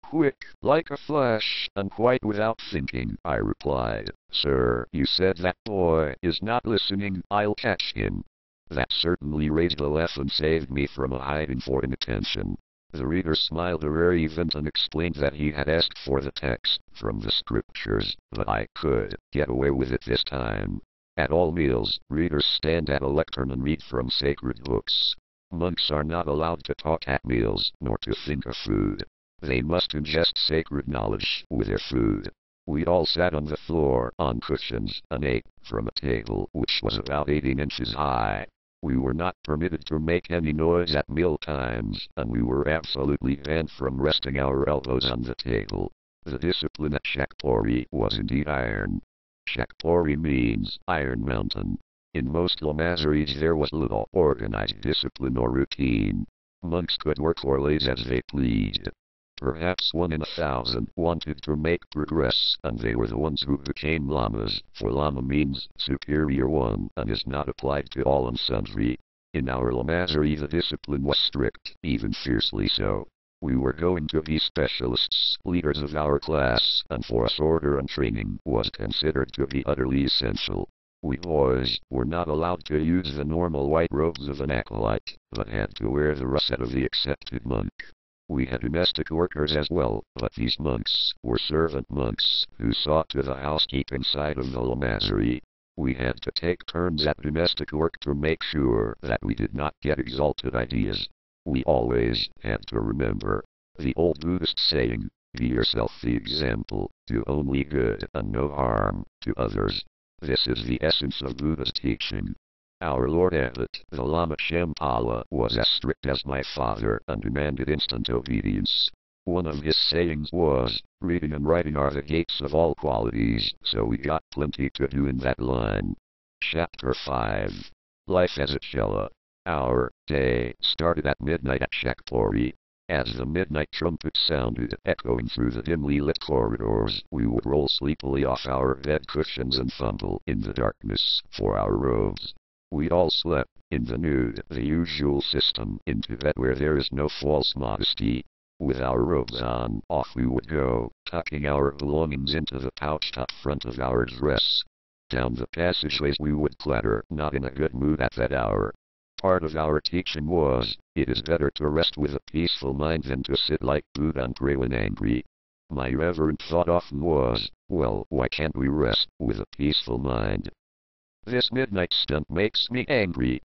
Speaker 1: "Quick, like a flash, and quite without thinking," I replied, "Sir, you said that boy is not listening, I'll catch him." That certainly raised a laugh and saved me from a hiding for inattention. The reader smiled a rare event and explained that he had asked for the text from the scriptures, but I could get away with it this time. At all meals, readers stand at a lectern and read from sacred books. Monks are not allowed to talk at meals, nor to think of food. They must ingest sacred knowledge with their food. We all sat on the floor, on cushions, and ate from a table which was about 18 inches high. We were not permitted to make any noise at meal times, and we were absolutely banned from resting our elbows on the table. The discipline at Shakpuri was indeed iron. Shakpuri means Iron Mountain. In most lamaseries there was little organized discipline or routine. Monks could work or laze as they pleased. Perhaps 1 in 1,000 wanted to make progress, and they were the ones who became lamas, for lama means superior one and is not applied to all and sundry. In our lamasery the discipline was strict, even fiercely so. We were going to be specialists, leaders of our class, and for us order and training was considered to be utterly essential. We boys were not allowed to use the normal white robes of an acolyte, but had to wear the russet of the accepted monk. We had domestic workers as well, but these monks were servant monks who saw to the housekeeping side of the lamasery. We had to take turns at domestic work to make sure that we did not get exalted ideas. We always had to remember the old Buddhist saying, "Be yourself the example, do only good and no harm to others." This is the essence of Buddha's teaching. Our Lord Abbot, the Lama Shampala, was as strict as my father and demanded instant obedience. One of his sayings was, "Reading and writing are the gates of all qualities," so we got plenty to do in that line. Chapter 5. Life as a Chela. Our day started at midnight at Shakpuri. As the midnight trumpet sounded, echoing through the dimly lit corridors, we would roll sleepily off our bed cushions and fumble in the darkness for our robes. We all slept in the nude, the usual system, into bed where there is no false modesty. With our robes on, off we would go, tucking our belongings into the pouch top front of our dress. Down the passageways we would clatter, not in a good mood at that hour. Part of our teaching was, it is better to rest with a peaceful mind than to sit like Buddha and pray when angry. My reverent thought often was, well, why can't we rest with a peaceful mind? This midnight stunt makes me angry.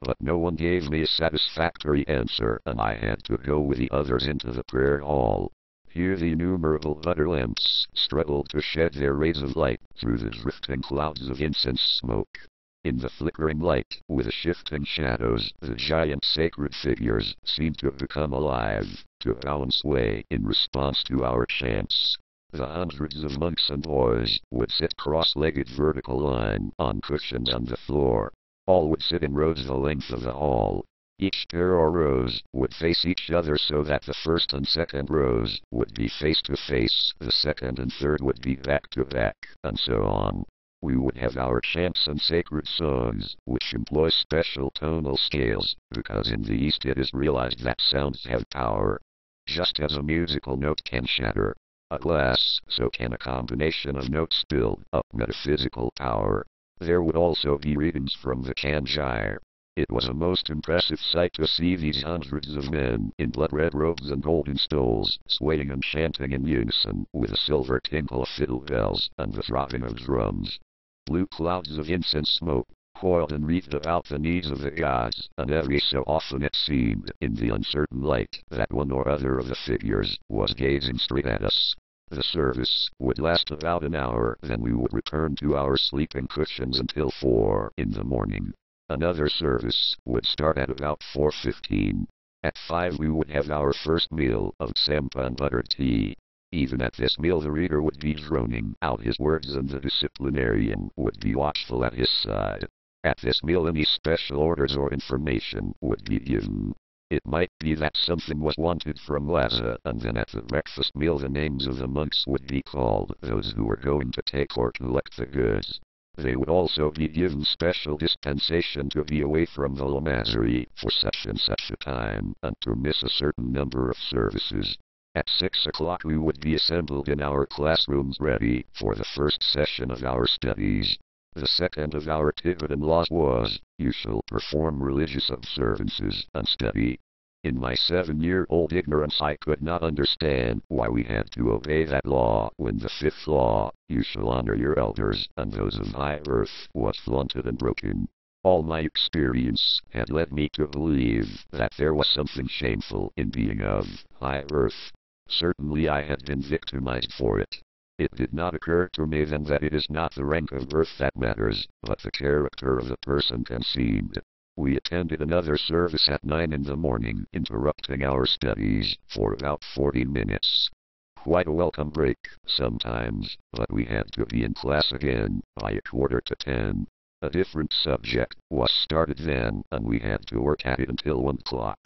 Speaker 1: But no one gave me a satisfactory answer, and I had to go with the others into the prayer hall. Here the innumerable butter lamps struggled to shed their rays of light through the drifting clouds of incense smoke. In the flickering light, with the shifting shadows, the giant sacred figures seemed to become alive, to bow and sway in response to our chants. The hundreds of monks and boys would sit cross-legged vertical line on cushions on the floor. All would sit in rows the length of the hall. Each pair or rows would face each other so that the first and second rows would be face to face, the second and third would be back to back, and so on. We would have our chants and sacred songs, which employ special tonal scales, because in the East it is realized that sounds have power. Just as a musical note can shatter a glass, so can a combination of notes build up metaphysical power. There would also be readings from the Kanjire. It was a most impressive sight to see these hundreds of men in blood-red robes and golden stoles, swaying and chanting in unison, with a silver tinkle of fiddle bells and the throbbing of drums. Blue clouds of incense smoke coiled and wreathed about the knees of the gods, and every so often it seemed, in the uncertain light, that one or other of the figures was gazing straight at us. The service would last about an hour, then we would return to our sleeping cushions until 4 in the morning. Another service would start at about 4:15. At 5 we would have our first meal of sampa and buttered tea. Even at this meal the reader would be droning out his words and the disciplinarian would be watchful at his side. At this meal any special orders or information would be given. It might be that something was wanted from Lhasa, and then at the breakfast meal the names of the monks would be called, those who were going to take or collect the goods. They would also be given special dispensation to be away from the lamasery for such and such a time, and to miss a certain number of services. At 6 o'clock we would be assembled in our classrooms ready for the first session of our studies. The second of our Tibetan laws was, you shall perform religious observances and study. In my 7-year-old ignorance I could not understand why we had to obey that law when the 5th law, you shall honor your elders and those of high birth, was flaunted and broken. All my experience had led me to believe that there was something shameful in being of high birth. Certainly I had been victimized for it. It did not occur to me then that it is not the rank of birth that matters, but the character of the person conceived. We attended another service at 9 in the morning, interrupting our studies for about 40 minutes. Quite a welcome break, sometimes, but we had to be in class again by 9:45. A different subject was started then, and we had to work at it until 1 o'clock.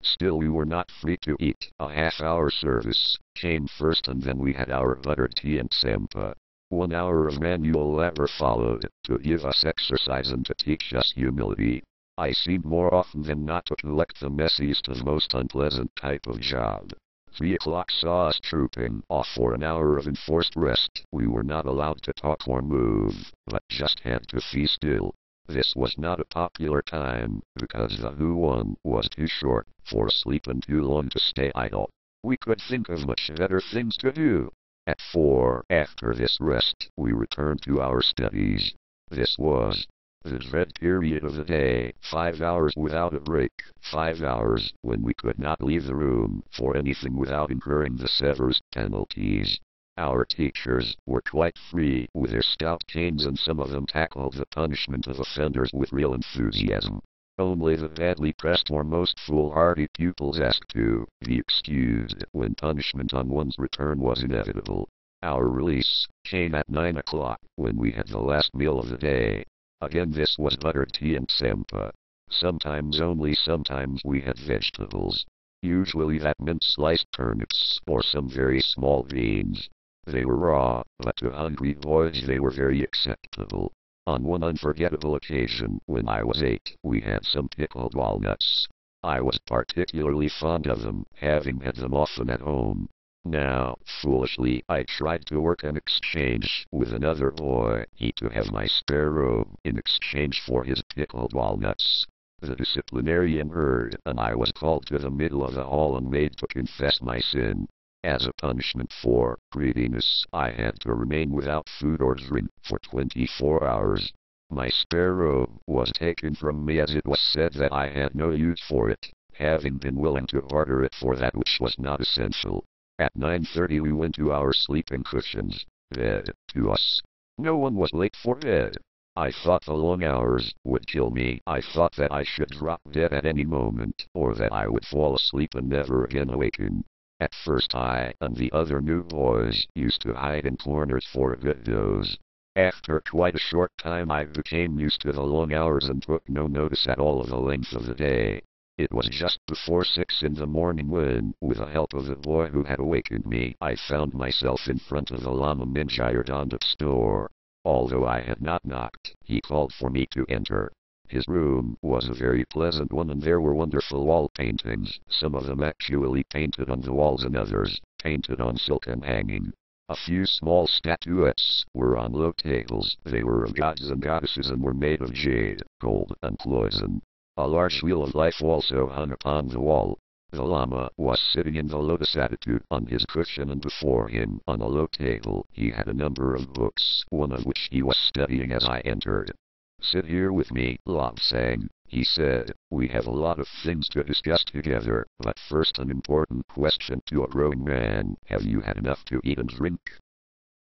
Speaker 1: Still we were not free to eat. A half-hour service came first and then we had our buttered tea and sampa. 1 hour of manual labor followed, to give us exercise and to teach us humility. I seemed more often than not to collect the messiest and most unpleasant type of job. 3 o'clock saw us trooping off for an hour of enforced rest. We were not allowed to talk or move, but just had to be still. This was not a popular time, because the Huan was too short for sleep and too long to stay idle. We could think of much better things to do. At 4, after this rest, we returned to our studies. This was the dread period of the day, 5 hours without a break, 5 hours when we could not leave the room for anything without incurring the severest penalties. Our teachers were quite free with their stout canes and some of them tackled the punishment of offenders with real enthusiasm. Only the badly pressed or most foolhardy pupils asked to be excused when punishment on one's return was inevitable. Our release came at 9 o'clock when we had the last meal of the day. Again this was buttered tea and sampa. Sometimes only sometimes we had vegetables. Usually that meant sliced turnips or some very small beans. They were raw, but to hungry boys they were very acceptable. On one unforgettable occasion, when I was 8, we had some pickled walnuts. I was particularly fond of them, having had them often at home. Now, foolishly, I tried to work an exchange with another boy, he to have my spare robe in exchange for his pickled walnuts. The disciplinarian heard, and I was called to the middle of the hall and made to confess my sin. As a punishment for greediness, I had to remain without food or drink for 24 hours. My spare robe was taken from me as it was said that I had no use for it, having been willing to barter it for that which was not essential. At 9:30 we went to our sleeping cushions. Bed, to us. No one was late for bed. I thought the long hours would kill me. I thought that I should drop dead at any moment, or that I would fall asleep and never again awaken. At first I and the other new boys used to hide in corners for a good doze. After quite a short time I became used to the long hours and took no notice at all of the length of the day. It was just before 6 in the morning when, with the help of the boy who had awakened me, I found myself in front of the Lama Minjayardondic store. Although I had not knocked, he called for me to enter. His room was a very pleasant one and there were wonderful wall paintings, some of them actually painted on the walls and others painted on silk and hanging. A few small statuettes were on low tables. They were of gods and goddesses and were made of jade, gold, and poison. A large wheel of life also hung upon the wall. The Lama was sitting in the lotus attitude on his cushion, and before him, on a low table, he had a number of books, one of which he was studying as I entered. "Sit here with me, Lobsang," he said. "We have a lot of things to discuss together, but first an important question to a growing man. Have you had enough to eat and drink?"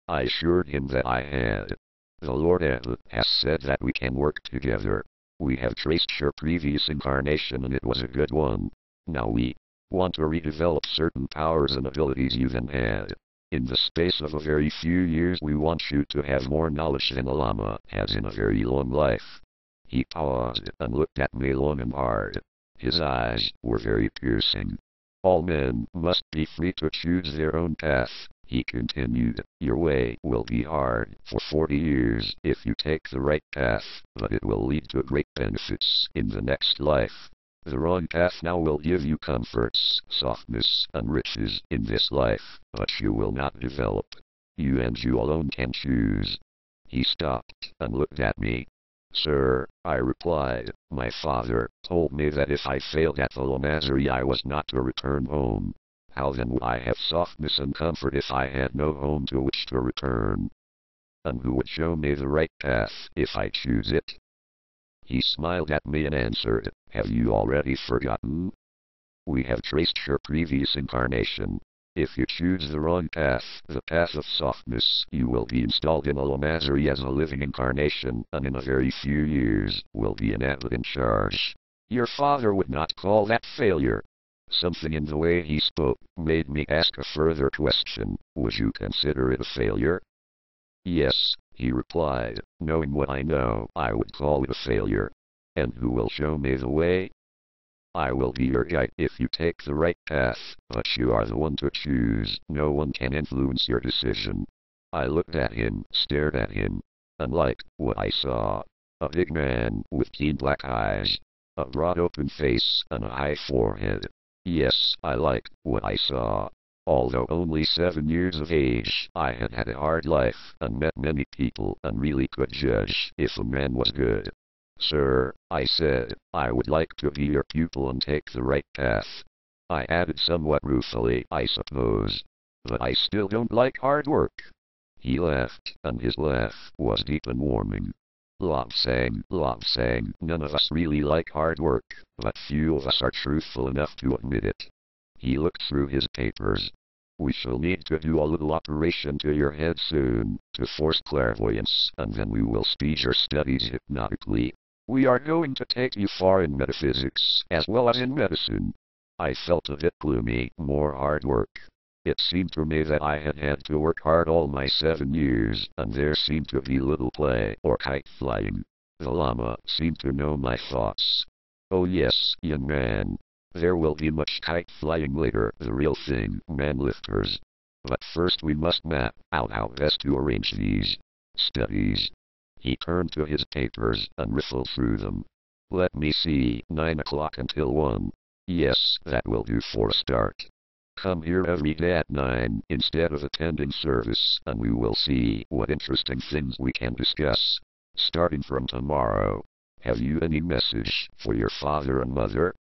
Speaker 1: I assured him that I had. "The Lord Eva has said that we can work together. We have traced your previous incarnation and it was a good one. Now we want to redevelop certain powers and abilities you then had. In the space of a very few years we want you to have more knowledge than a Lama has in a very long life." He paused and looked at me long and hard. His eyes were very piercing. "All men must be free to choose their own path," he continued. "Your way will be hard for 40 years if you take the right path, but it will lead to great benefits in the next life. The wrong path now will give you comforts, softness, and riches in this life, but you will not develop. You and you alone can choose." He stopped and looked at me. "Sir," I replied, "my father told me that if I failed at the Lamasery I was not to return home. How then would I have softness and comfort if I had no home to which to return? And who would show me the right path if I choose it?" He smiled at me and answered, "Have you already forgotten? We have traced your previous incarnation. If you choose the wrong path, the path of softness, you will be installed in a Lamasery as a living incarnation, and in a very few years, will be an abbot in charge. Your father would not call that failure." Something in the way he spoke made me ask a further question. "Would you consider it a failure?" "Yes," he replied. "Knowing what I know, I would call it a failure." "And who will show me the way?" "I will be your guide if you take the right path, but you are the one to choose. No one can influence your decision." I looked at him, stared at him, and liked what I saw. A big man with keen black eyes, a broad open face, and a high forehead. Yes, I liked what I saw. Although only 7 years of age, I had had a hard life and met many people and really could judge if a man was good. "Sir," I said, "I would like to be your pupil and take the right path." I added somewhat ruefully, "I suppose. But I still don't like hard work." He laughed, and his laugh was deep and warming. "Lobsang, Lobsang, none of us really like hard work, but few of us are truthful enough to admit it." He looked through his papers. "We shall need to do a little operation to your head soon, to force clairvoyance, and then we will speed your studies hypnotically. We are going to take you far in metaphysics, as well as in medicine." I felt a bit gloomy. More hard work. It seemed to me that I had had to work hard all my 7 years, and there seemed to be little play or kite flying. The Lama seemed to know my thoughts. "Oh yes, young man. There will be much kite flying later, the real thing, man-lifters. But first we must map out how best to arrange these studies." He turned to his papers and riffled through them. Let me see, 9 o'clock until 1. Yes, that will do for a start. Come here every day at 9 instead of attending service, and we will see what interesting things we can discuss. Starting from tomorrow. Have you any message for your father and mother?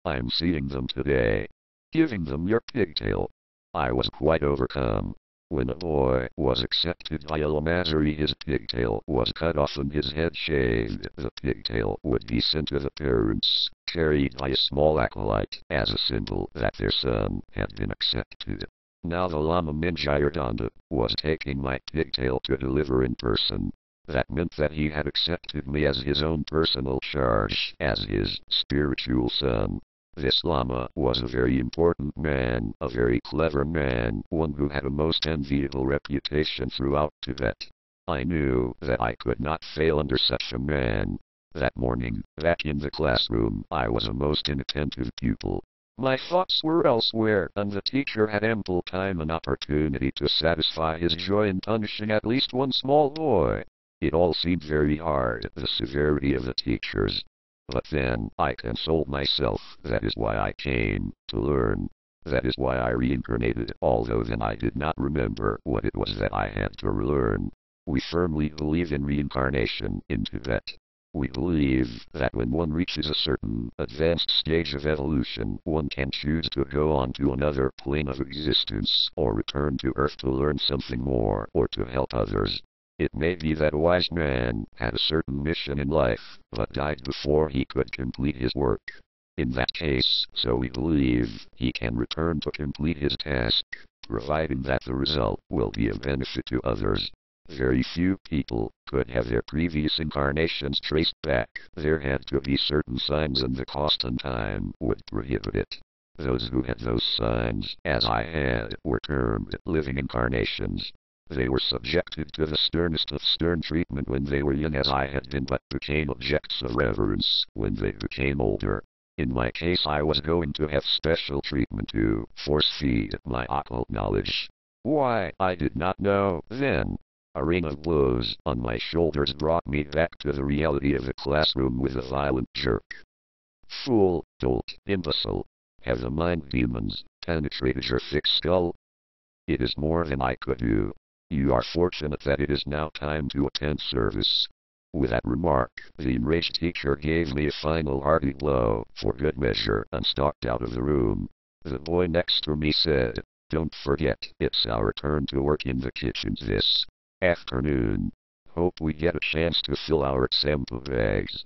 Speaker 1: I'm seeing them today. Giving them your pigtail. I was quite overcome. When a boy was accepted by elementary, his pigtail was cut off and his head shaved. The pigtail would be sent to the parents, carried by a small acolyte, as a symbol that their son had been accepted. Now the Lama Minjayardanda was taking my pigtail to deliver in person. That meant that he had accepted me as his own personal charge, as his spiritual son. This Lama was a very important man, a very clever man, one who had a most enviable reputation throughout Tibet. I knew that I could not fail under such a man. That morning, back in the classroom, I was a most inattentive pupil. My thoughts were elsewhere, and the teacher had ample time and opportunity to satisfy his joy in punishing at least one small boy. It all seemed very hard, the severity of the teachers. But then, I consoled myself, that is why I came, to learn. That is why I reincarnated, although then I did not remember what it was that I had to relearn. We firmly believe in reincarnation in Tibet. We believe that when one reaches a certain advanced stage of evolution, one can choose to go on to another plane of existence, or return to Earth to learn something more, or to help others. It may be that a wise man had a certain mission in life, but died before he could complete his work. In that case, so we believe, he can return to complete his task, providing that the result will be of benefit to others. Very few people could have their previous incarnations traced back. There had to be certain signs, and the cost and time would prohibit it. Those who had those signs, as I had, were termed living incarnations. They were subjected to the sternest of stern treatment when they were young, as I had been, but became objects of reverence when they became older. In my case, I was going to have special treatment to force-feed my occult knowledge. Why, I did not know then. A rain of blows on my shoulders brought me back to the reality of the classroom with a violent jerk. Fool, dolt, imbecile. Have the mind demons penetrated your thick skull? It is more than I could do. You are fortunate that it is now time to attend service. With that remark, the enraged teacher gave me a final hearty blow, for good measure, and stalked out of the room. The boy next to me said, "Don't forget, it's our turn to work in the kitchen this afternoon. Hope we get a chance to fill our sample bags."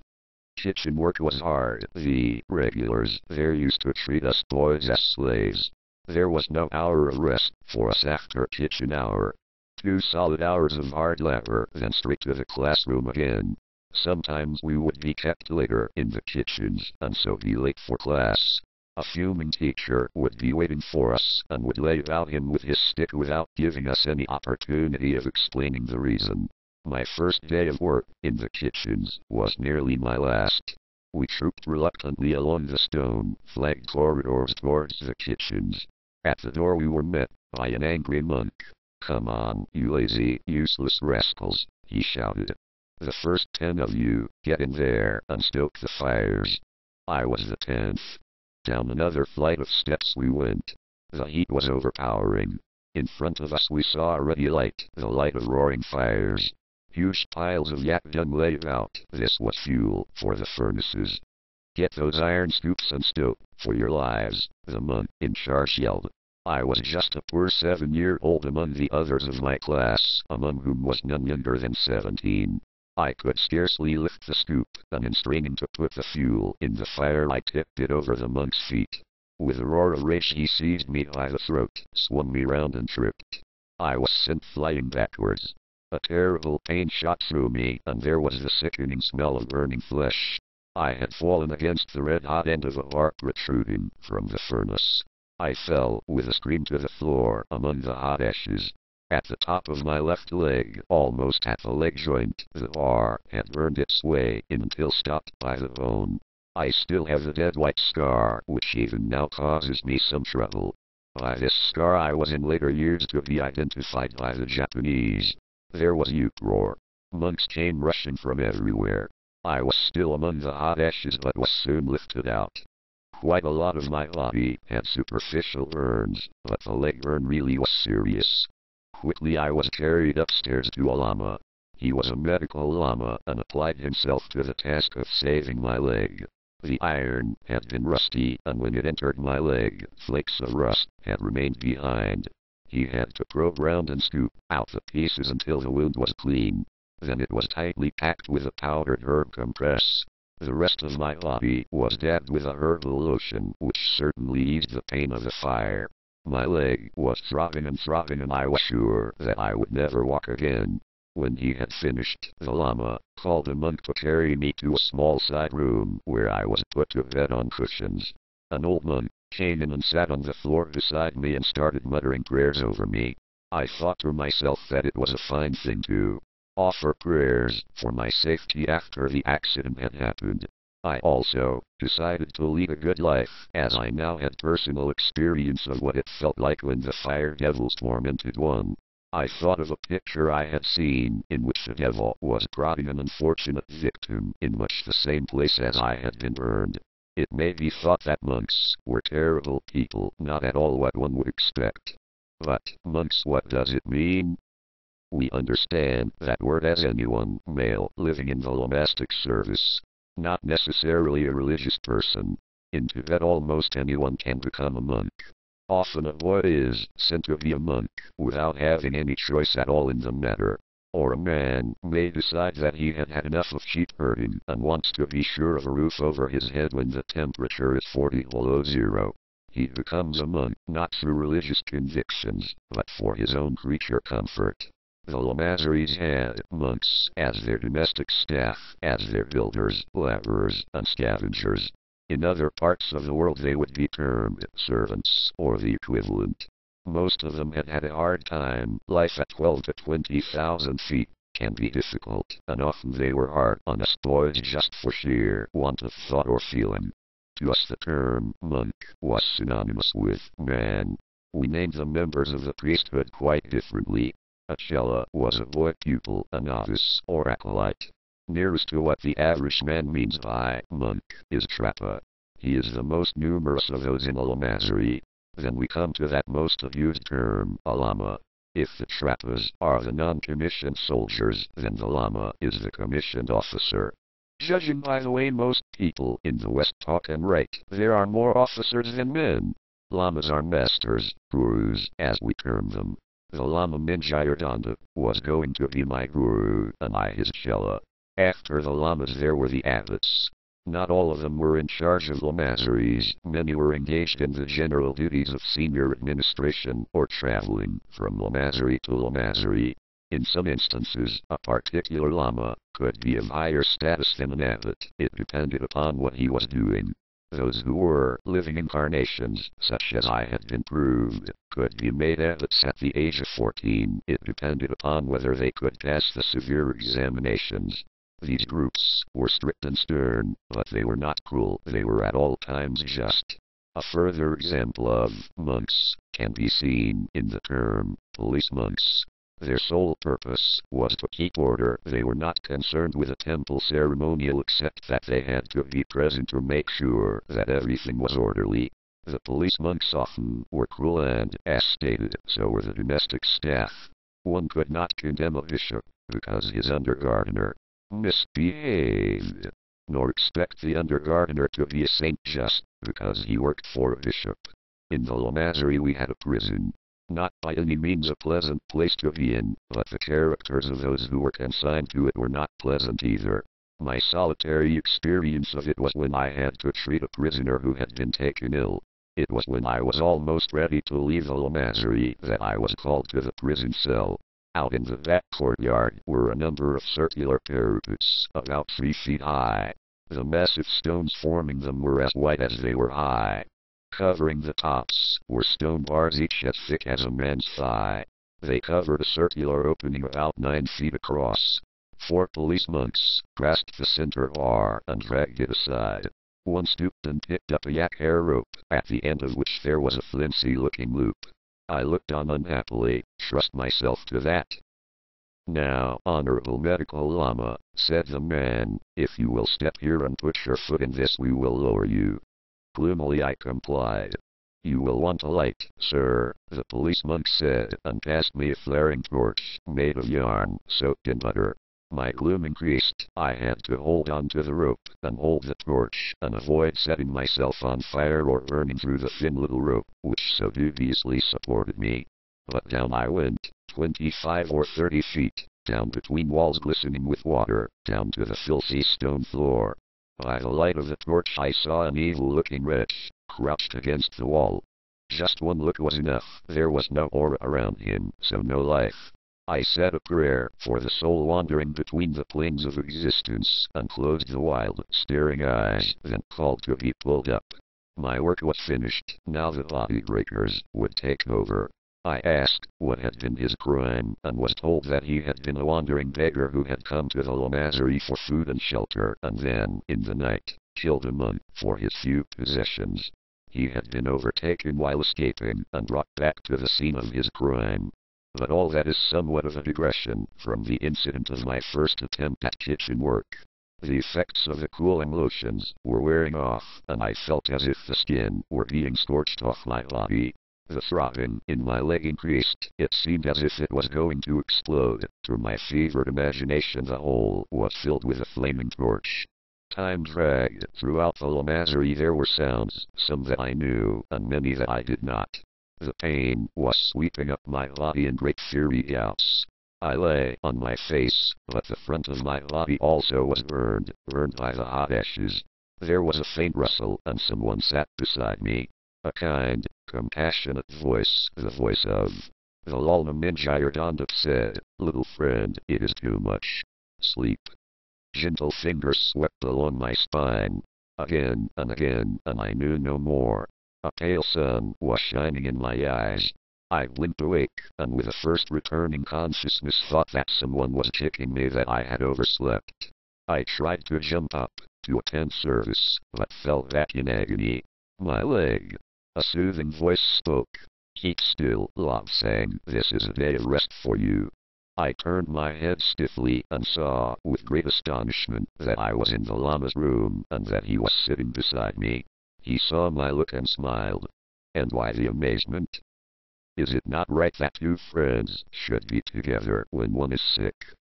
Speaker 1: Kitchen work was hard. The regulars there used to treat us boys as slaves. There was no hour of rest for us after kitchen hour. 2 solid hours of hard labor, then straight to the classroom again. Sometimes we would be kept later in the kitchens, and so be late for class. A fuming teacher would be waiting for us, and would lay about him with his stick without giving us any opportunity of explaining the reason. My first day of work in the kitchens was nearly my last. We trooped reluctantly along the stone-flagged corridors towards the kitchens. At the door we were met by an angry monk. "Come on, you lazy, useless rascals," he shouted. "The first 10 of you, get in there and stoke the fires." I was the 10th. Down another flight of steps we went. The heat was overpowering. In front of us we saw a ruddy light, the light of roaring fires. Huge piles of yak dung lay about. This was fuel for the furnaces. "Get those iron scoops and stoke, for your lives," the monk in charge yelled. I was just a poor 7-year-old among the others of my class, among whom was none younger than 17. I could scarcely lift the scoop, and in straining to put the fuel in the fire I tipped it over the monk's feet. With a roar of rage he seized me by the throat, swung me round and tripped. I was sent flying backwards. A terrible pain shot through me, and there was the sickening smell of burning flesh. I had fallen against the red-hot end of a bark protruding from the furnace. I fell with a scream to the floor among the hot ashes. At the top of my left leg, almost at the leg joint, the bar had burned its way in until stopped by the bone. I still have the dead white scar, which even now causes me some trouble. By this scar I was in later years to be identified by the Japanese. There was uproar. Monks came rushing from everywhere. I was still among the hot ashes but was soon lifted out. Quite a lot of my body had superficial burns, but the leg burn really was serious. Quickly I was carried upstairs to a lama. He was a medical lama and applied himself to the task of saving my leg. The iron had been rusty, and when it entered my leg, flakes of rust had remained behind. He had to probe round and scoop out the pieces until the wound was clean. Then it was tightly packed with a powdered herb compress. The rest of my body was dabbed with a herbal lotion, which certainly eased the pain of the fire. My leg was throbbing and I was sure that I would never walk again. When he had finished, the lama called a monk to carry me to a small side room where I was put to bed on cushions. An old monk came in and sat on the floor beside me and started muttering prayers over me. I thought to myself that it was a fine thing to offer prayers for my safety after the accident had happened. I also decided to lead a good life, as I now had personal experience of what it felt like when the fire devils tormented one. I thought of a picture I had seen in which the devil was prodding an unfortunate victim in much the same place as I had been burned. It may be thought that monks were terrible people, not at all what one would expect. But, monks, what does it mean? We understand that word as anyone, male, living in the monastic service. Not necessarily a religious person. In Tibet almost anyone can become a monk. Often a boy is sent to be a monk without having any choice at all in the matter. Or a man may decide that he had had enough of sheep herding and wants to be sure of a roof over his head when the temperature is 40 below zero. He becomes a monk not through religious convictions, but for his own creature comfort. The Lamaseries had monks as their domestic staff, as their builders, laborers, and scavengers. In other parts of the world they would be termed servants, or the equivalent. Most of them had had a hard time. Life at 12 to 20,000 feet can be difficult, and often they were hard on us boys just for sheer want of thought or feeling. To us the term monk was synonymous with man. We named the members of the priesthood quite differently. A chela was a boy pupil, a novice, or acolyte. Nearest to what the average man means by monk is trappa. He is the most numerous of those in a lamasery. Then we come to that most abused term, a lama. If the trappas are the non-commissioned soldiers, then the lama is the commissioned officer. Judging by the way most people in the West talk and write, there are more officers than men. Lamas are masters, gurus, as we term them. The Lama Minjayardanda was going to be my guru, and I his chela. After the lamas there were the abbots. Not all of them were in charge of lamaseries, many were engaged in the general duties of senior administration or traveling from lamasery to lamasery. In some instances, a particular lama could be of higher status than an abbot. It depended upon what he was doing. Those who were living incarnations, such as I had been proved, could be made abbots at the age of 14. It depended upon whether they could pass the severe examinations. These groups were strict and stern, but they were not cruel. They were at all times just. A further example of monks can be seen in the term police monks. Their sole purpose was to keep order. They were not concerned with a temple ceremonial except that they had to be present to make sure that everything was orderly. The police monks often were cruel and, as stated, so were the domestic staff. One could not condemn a bishop because his undergardener misbehaved, nor expect the undergardener to be a saint just because he worked for a bishop. In the lamasery we had a prison. Not by any means a pleasant place to be in, but the characters of those who were consigned to it were not pleasant either. My solitary experience of it was when I had to treat a prisoner who had been taken ill. It was when I was almost ready to leave the lamasery that I was called to the prison cell. Out in the back courtyard were a number of circular parapets, about 3 feet high. The massive stones forming them were as white as they were high. Covering the tops were stone bars each as thick as a man's thigh. They covered a circular opening about 9 feet across. 4 police monks grasped the center bar and dragged it aside. One stooped and picked up a yak hair rope, at the end of which there was a flimsy-looking loop. I looked on unhappily, trust myself to that. "Now, Honorable Medical Lama," said the man, "if you will step here and put your foot in this, we will lower you." Gloomily I complied. "You will want a light, sir," the policeman said, and passed me a flaring torch, made of yarn, soaked in butter. My gloom increased. I had to hold on to the rope, and hold the torch, and avoid setting myself on fire or burning through the thin little rope, which so dubiously supported me. But down I went, 25 or 30 feet, down between walls glistening with water, down to the filthy stone floor. By the light of the torch I saw an evil-looking wretch, crouched against the wall. Just one look was enough. There was no aura around him, so no life. I said a prayer for the soul wandering between the planes of existence, and closed the wild, staring eyes, then called to be pulled up. My work was finished. Now the body breakers would take over. I asked what had been his crime, and was told that he had been a wandering beggar who had come to the Lamasery for food and shelter, and then, in the night, killed a monk for his few possessions. He had been overtaken while escaping, and brought back to the scene of his crime. But all that is somewhat of a digression from the incident of my first attempt at kitchen work. The effects of the cooling lotions were wearing off, and I felt as if the skin were being scorched off my body. The throbbing in my leg increased. It seemed as if it was going to explode. To my fevered imagination, the hole was filled with a flaming torch. Time dragged. Throughout the Lamasery there were sounds, some that I knew, and many that I did not. The pain was sweeping up my body in great fury gouts. I lay on my face, but the front of my body also was burned by the hot ashes. There was a faint rustle, and someone sat beside me. A kind, compassionate voice, the voice of the Lalna Minjayardandap said, "Little friend, it is too much. Sleep." Gentle fingers swept along my spine. Again, and I knew no more. A pale sun was shining in my eyes. I blinked awake, and with a first returning consciousness thought that someone was kicking me, that I had overslept. I tried to jump up, to attend service, but fell back in agony. My leg. A soothing voice spoke. "Keep still, Lobsang, this is a day of rest for you." I turned my head stiffly, and saw, with great astonishment, that I was in the Lama's room, and that he was sitting beside me. He saw my look and smiled. And why the amazement? Is it not right that two friends should be together when one is sick?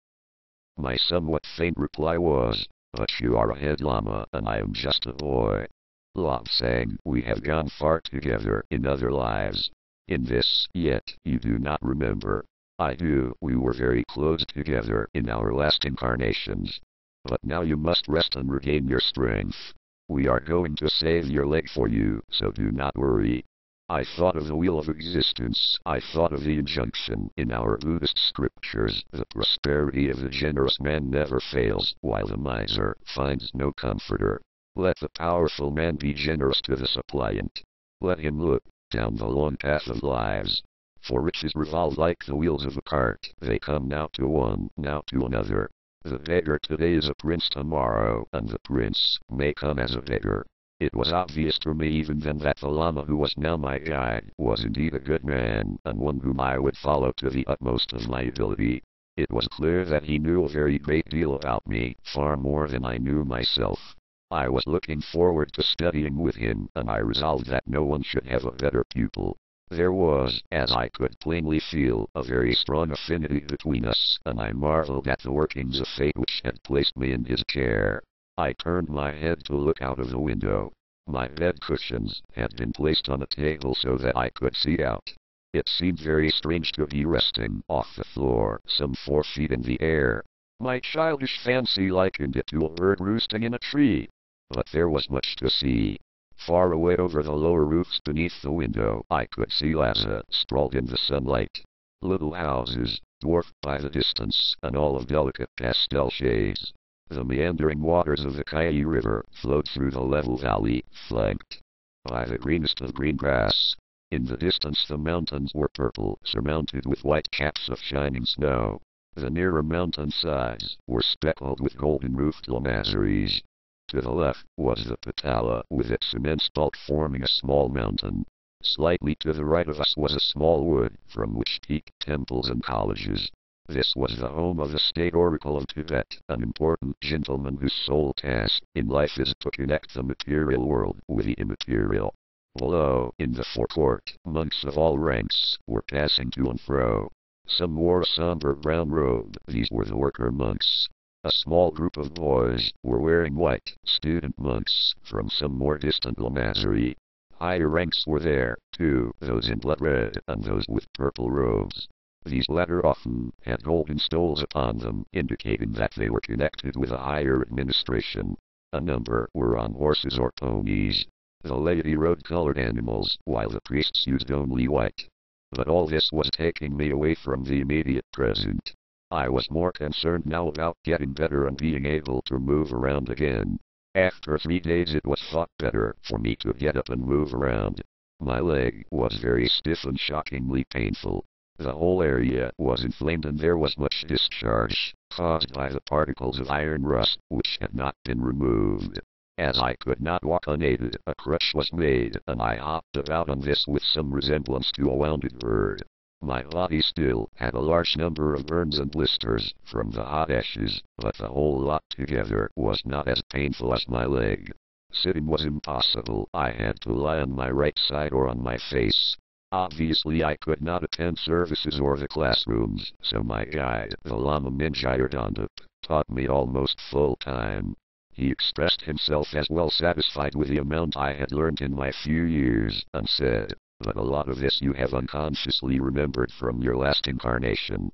Speaker 1: My somewhat faint reply was, "But you are a head Lama, and I am just a boy. Lobsang, we have gone far together in other lives. In this, yet, you do not remember. I do. We were very close together in our last incarnations. But now you must rest and regain your strength. We are going to save your leg for you, so do not worry." I thought of the wheel of existence. I thought of the injunction in our Buddhist scriptures: the prosperity of the generous man never fails, while the miser finds no comforter. Let the powerful man be generous to the suppliant. Let him look down the long path of lives. For riches revolve like the wheels of a cart. They come now to one, now to another. The beggar today is a prince tomorrow, and the prince may come as a beggar. It was obvious to me even then that the Lama who was now my guide was indeed a good man, and one whom I would follow to the utmost of my ability. It was clear that he knew a very great deal about me, far more than I knew myself. I was looking forward to studying with him, and I resolved that no one should have a better pupil. There was, as I could plainly feel, a very strong affinity between us, and I marveled at the workings of fate which had placed me in his care. I turned my head to look out of the window. My bed cushions had been placed on a table so that I could see out. It seemed very strange to be resting off the floor, some 4 feet in the air. My childish fancy likened it to a bird roosting in a tree. But there was much to see. Far away over the lower roofs beneath the window, I could see Lhasa sprawled in the sunlight. Little houses, dwarfed by the distance, and all of delicate pastel shades. The meandering waters of the Kai River flowed through the level valley, flanked by the greenest of green grass. In the distance the mountains were purple, surmounted with white caps of shining snow. The nearer mountain sides were speckled with golden-roofed lamaseries. To the left was the Patala, with its immense bulk forming a small mountain. Slightly to the right of us was a small wood, from which peeped temples and colleges. This was the home of the state oracle of Tibet, an important gentleman whose sole task in life is to connect the material world with the immaterial. Below, in the forecourt, monks of all ranks were passing to and fro. Some wore a somber brown robe, these were the worker monks. A small group of boys were wearing white, student monks from some more distant lamasery. Higher ranks were there, too, those in blood red and those with purple robes. These latter often had golden stoles upon them, indicating that they were connected with a higher administration. A number were on horses or ponies. The laity rode colored animals, while the priests used only white. But all this was taking me away from the immediate present. I was more concerned now about getting better and being able to move around again. After 3 days it was thought better for me to get up and move around. My leg was very stiff and shockingly painful. The whole area was inflamed and there was much discharge, caused by the particles of iron rust, which had not been removed. As I could not walk unaided, a crutch was made, and I hopped about on this with some resemblance to a wounded bird. My body still had a large number of burns and blisters from the hot ashes, but the whole lot together was not as painful as my leg. Sitting was impossible. I had to lie on my right side or on my face. Obviously I could not attend services or the classrooms, so my guide, the Lama Minjayardandap, taught me almost full time. He expressed himself as well satisfied with the amount I had learned in my few years, and said, "But a lot of this you have unconsciously remembered from your last incarnation."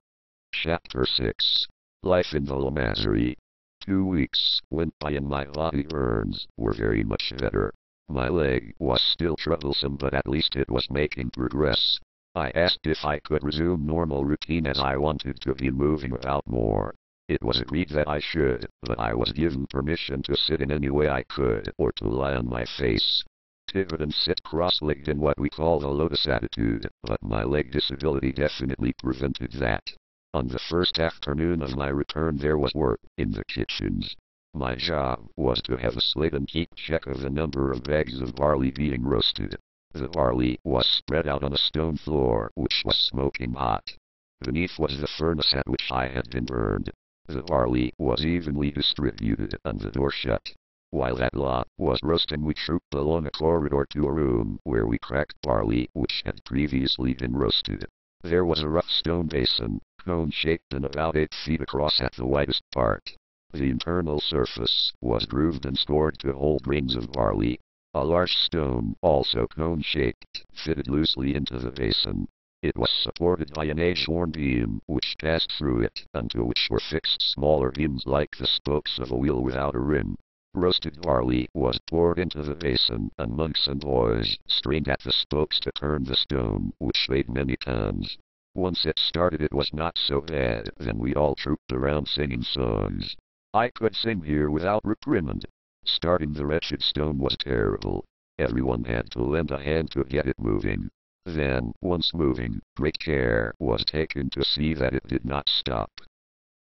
Speaker 1: Chapter 6. Life in the Lamasery. 2 weeks went by and my body burns were very much better. My leg was still troublesome, but at least it was making progress. I asked if I could resume normal routine as I wanted to be moving about more. It was agreed that I should, but I was given permission to sit in any way I could or to lie on my face. Tibetans sit cross-legged in what we call the lotus attitude, but my leg disability definitely prevented that. On the first afternoon of my return there was work in the kitchens. My job was to have a slate and keep check of the number of bags of barley being roasted. The barley was spread out on a stone floor which was smoking hot. Beneath was the furnace at which I had been burned. The barley was evenly distributed and the door shut. While that lot was roasting we trooped along a corridor to a room where we cracked barley which had previously been roasted. There was a rough stone basin, cone-shaped and about 8 feet across at the widest part. The internal surface was grooved and scored to hold grains of barley. A large stone, also cone-shaped, fitted loosely into the basin. It was supported by an age-worn beam which passed through it, and to which were fixed smaller beams like the spokes of a wheel without a rim. Roasted barley was poured into the basin, and monks and boys strained at the spokes to turn the stone, which weighed many tons. Once it started it was not so bad, then we all trooped around singing songs. I could sing here without reprimand. Starting the wretched stone was terrible. Everyone had to lend a hand to get it moving. Then, once moving, great care was taken to see that it did not stop.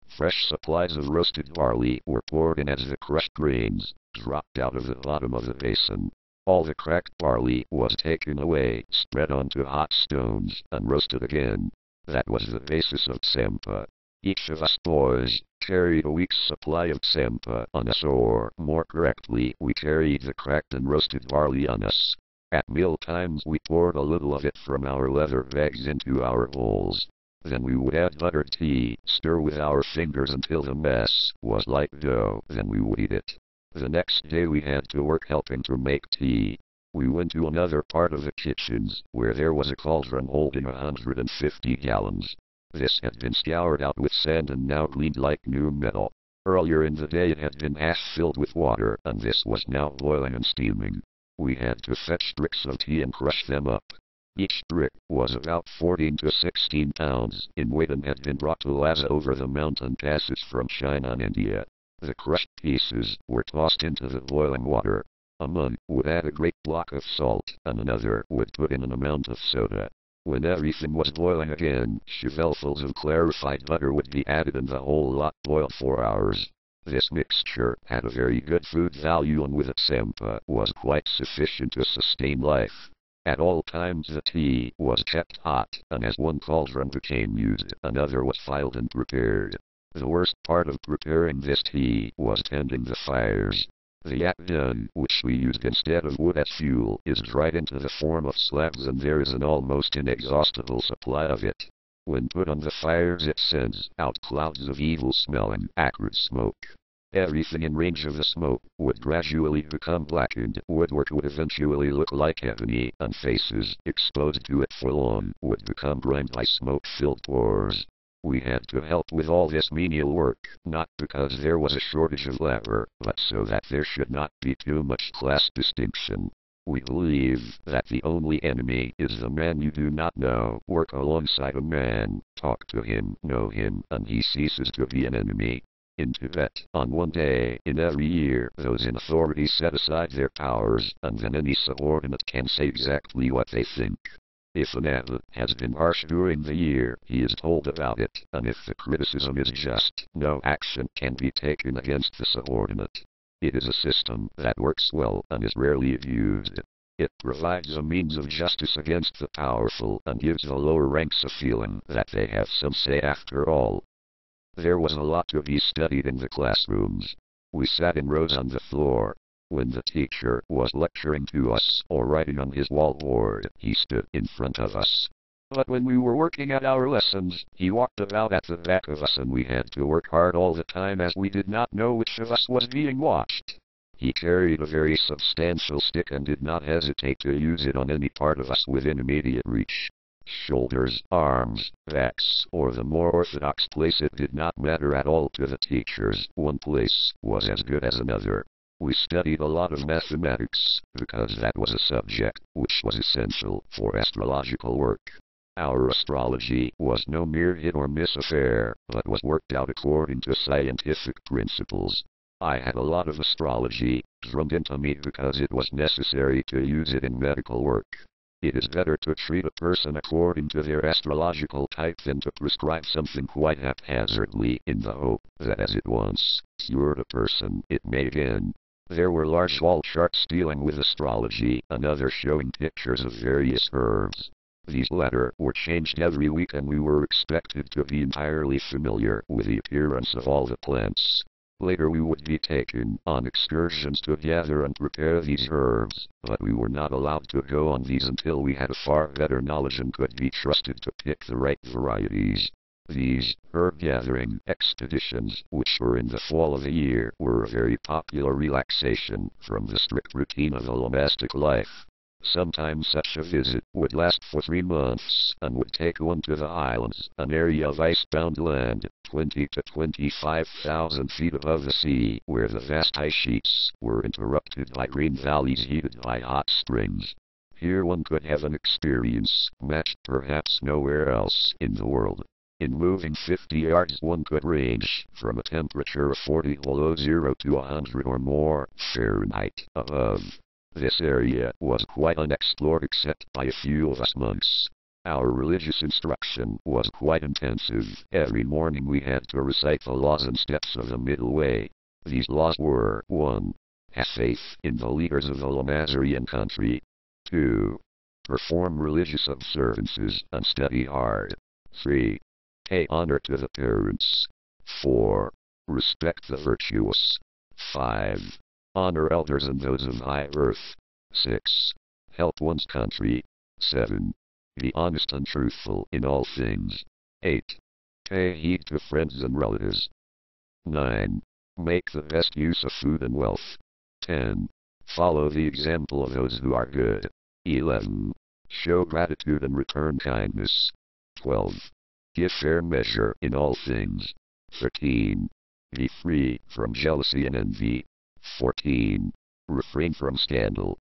Speaker 1: Fresh supplies of roasted barley were poured in as the crushed grains dropped out of the bottom of the basin. All the cracked barley was taken away, spread onto hot stones, and roasted again. That was the basis of tsempa. Each of us boys carried a week's supply of tsempa on us, or, more correctly, we carried the cracked and roasted barley on us. At meal times we poured a little of it from our leather bags into our bowls. Then we would add buttered tea, stir with our fingers until the mess was like dough, then we would eat it. The next day we had to work helping to make tea. We went to another part of the kitchens, where there was a cauldron holding 150 gallons. This had been scoured out with sand and now gleamed like new metal. Earlier in the day it had been half filled with water, and this was now boiling and steaming. We had to fetch bricks of tea and crush them up. Each brick was about 14 to 16 pounds in weight and had been brought to Lhasa over the mountain passes from China and India. The crushed pieces were tossed into the boiling water. A monk would add a great block of salt, and another would put in an amount of soda. When everything was boiling again, shovelfuls of clarified butter would be added and the whole lot boiled 4 hours. This mixture had a very good food value and with its tsempa was quite sufficient to sustain life. At all times the tea was kept hot, and as one cauldron became used, another was filed and prepared. The worst part of preparing this tea was tending the fires. The yak dung, which we used instead of wood as fuel, is dried into the form of slabs, and there is an almost inexhaustible supply of it. When put on the fires it sends out clouds of evil-smelling, acrid smoke. Everything in range of the smoke would gradually become blackened, woodwork would eventually look like ebony, and faces, exposed to it for long, would become grimed by smoke-filled pores. We had to help with all this menial work, not because there was a shortage of labor, but so that there should not be too much class distinction. We believe that the only enemy is the man you do not know. Work alongside a man, talk to him, know him, and he ceases to be an enemy. In Tibet, on one day in every year, those in authority set aside their powers, and then any subordinate can say exactly what they think. If an abbot has been harsh during the year, he is told about it, and if the criticism is just, no action can be taken against the subordinate. It is a system that works well and is rarely abused. It provides a means of justice against the powerful and gives the lower ranks a feeling that they have some say after all. There was a lot to be studied in the classrooms. We sat in rows on the floor. When the teacher was lecturing to us or writing on his wallboard, he stood in front of us. But when we were working at our lessons, he walked about at the back of us, and we had to work hard all the time as we did not know which of us was being watched. He carried a very substantial stick and did not hesitate to use it on any part of us within immediate reach. Shoulders, arms, backs, or the more orthodox place, it did not matter at all to the teachers. One place was as good as another. We studied a lot of mathematics, because that was a subject which was essential for astrological work. Our astrology was no mere hit or miss affair, but was worked out according to scientific principles. I had a lot of astrology drummed into me because it was necessary to use it in medical work. It is better to treat a person according to their astrological type than to prescribe something quite haphazardly in the hope that as it once cured a person, it may again. There were large wall charts dealing with astrology, and others showing pictures of various herbs. These latter were changed every week, and we were expected to be entirely familiar with the appearance of all the plants. Later we would be taken on excursions to gather and prepare these herbs, but we were not allowed to go on these until we had a far better knowledge and could be trusted to pick the right varieties. These herb-gathering expeditions, which were in the fall of the year, were a very popular relaxation from the strict routine of the monastic life. Sometimes such a visit would last for 3 months, and would take one to the islands, an area of ice-bound land, 20 to 25,000 feet above the sea, where the vast ice sheets were interrupted by green valleys heated by hot springs. Here one could have an experience matched perhaps nowhere else in the world. In moving 50 yards one could range from a temperature of 40 below zero to 100 or more Fahrenheit above. This area was quite unexplored except by a few of us monks. Our religious instruction was quite intensive. Every morning we had to recite the laws and steps of the middle way. These laws were: 1. Have faith in the leaders of the Lomazarian country. 2. Perform religious observances and study hard. 3. Pay honor to the parents. 4. Respect the virtuous. 5. Honor elders and those of high birth. 6. Help one's country. 7. Be honest and truthful in all things. 8. Pay heed to friends and relatives. 9. Make the best use of food and wealth. 10. Follow the example of those who are good. 11. Show gratitude and return kindness. 12. Give fair measure in all things. 13. Be free from jealousy and envy. 14. Refrain from scandal.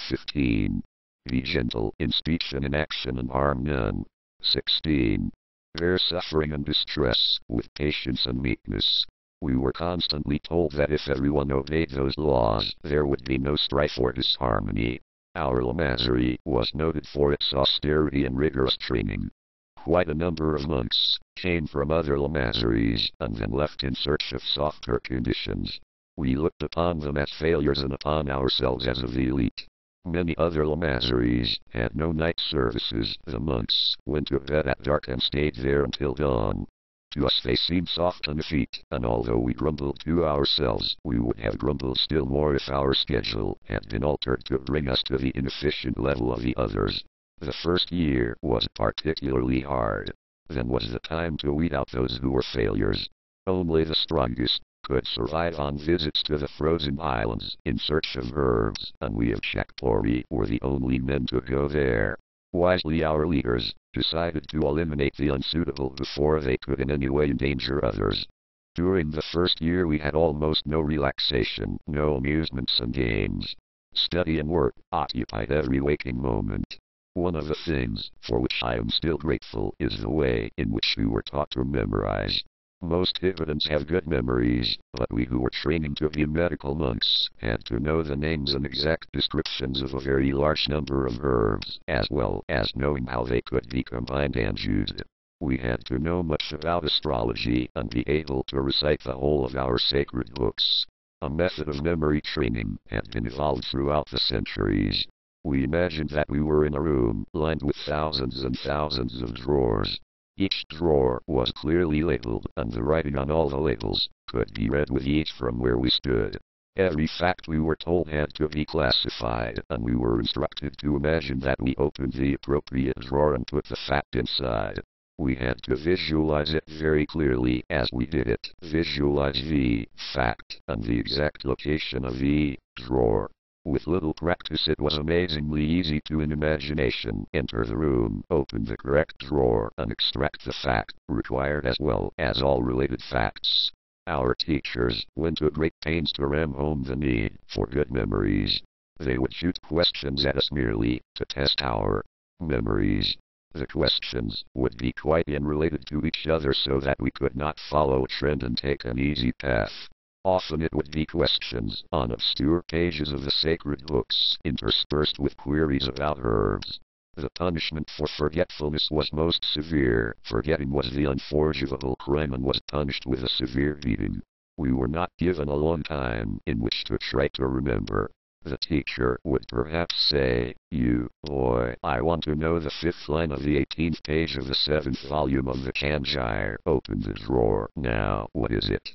Speaker 1: 15. Be gentle in speech and in action and harm none. 16. Bear suffering and distress with patience and meekness. We were constantly told that if everyone obeyed those laws, there would be no strife or disharmony. Our Lomazary was noted for its austerity and rigorous training. Quite a number of monks came from other Lomazaries and then left in search of softer conditions. We looked upon them as failures and upon ourselves as of the elite. Many other lamaseries had no night services. The monks went to bed at dark and stayed there until dawn. To us they seemed soft on the feet, and although we grumbled to ourselves, we would have grumbled still more if our schedule had been altered to bring us to the inefficient level of the others. The first year was particularly hard. Then was the time to weed out those who were failures. Only the strongest could survive on visits to the frozen islands in search of herbs, and we of Shakpori were the only men to go there. Wisely our leaders decided to eliminate the unsuitable before they could in any way endanger others. During the first year we had almost no relaxation, no amusements and games. Study and work occupied every waking moment. One of the things for which I am still grateful is the way in which we were taught to memorize. Most Tibetans have good memories, but we who were training to be medical monks had to know the names and exact descriptions of a very large number of herbs, as well as knowing how they could be combined and used. We had to know much about astrology and be able to recite the whole of our sacred books. A method of memory training had been evolved throughout the centuries. We imagined that we were in a room lined with thousands and thousands of drawers. Each drawer was clearly labeled, and the writing on all the labels could be read with ease from where we stood. Every fact we were told had to be classified, and we were instructed to imagine that we opened the appropriate drawer and put the fact inside. We had to visualize it very clearly as we did it. Visualize the fact and the exact location of the drawer. With little practice it was amazingly easy to in imagination enter the room, open the correct drawer, and extract the fact required as well as all related facts. Our teachers went to great pains to ram home the need for good memories. They would shoot questions at us merely to test our memories. The questions would be quite unrelated to each other so that we could not follow a trend and take an easy path. Often it would be questions on obscure pages of the sacred books, interspersed with queries about herbs. The punishment for forgetfulness was most severe. Forgetting was the unforgivable crime and was punished with a severe beating. We were not given a long time in which to try to remember. The teacher would perhaps say, "You, boy, I want to know the 5th line of the 18th page of the 7th volume of the Kanjire. Open the drawer. Now, what is it?"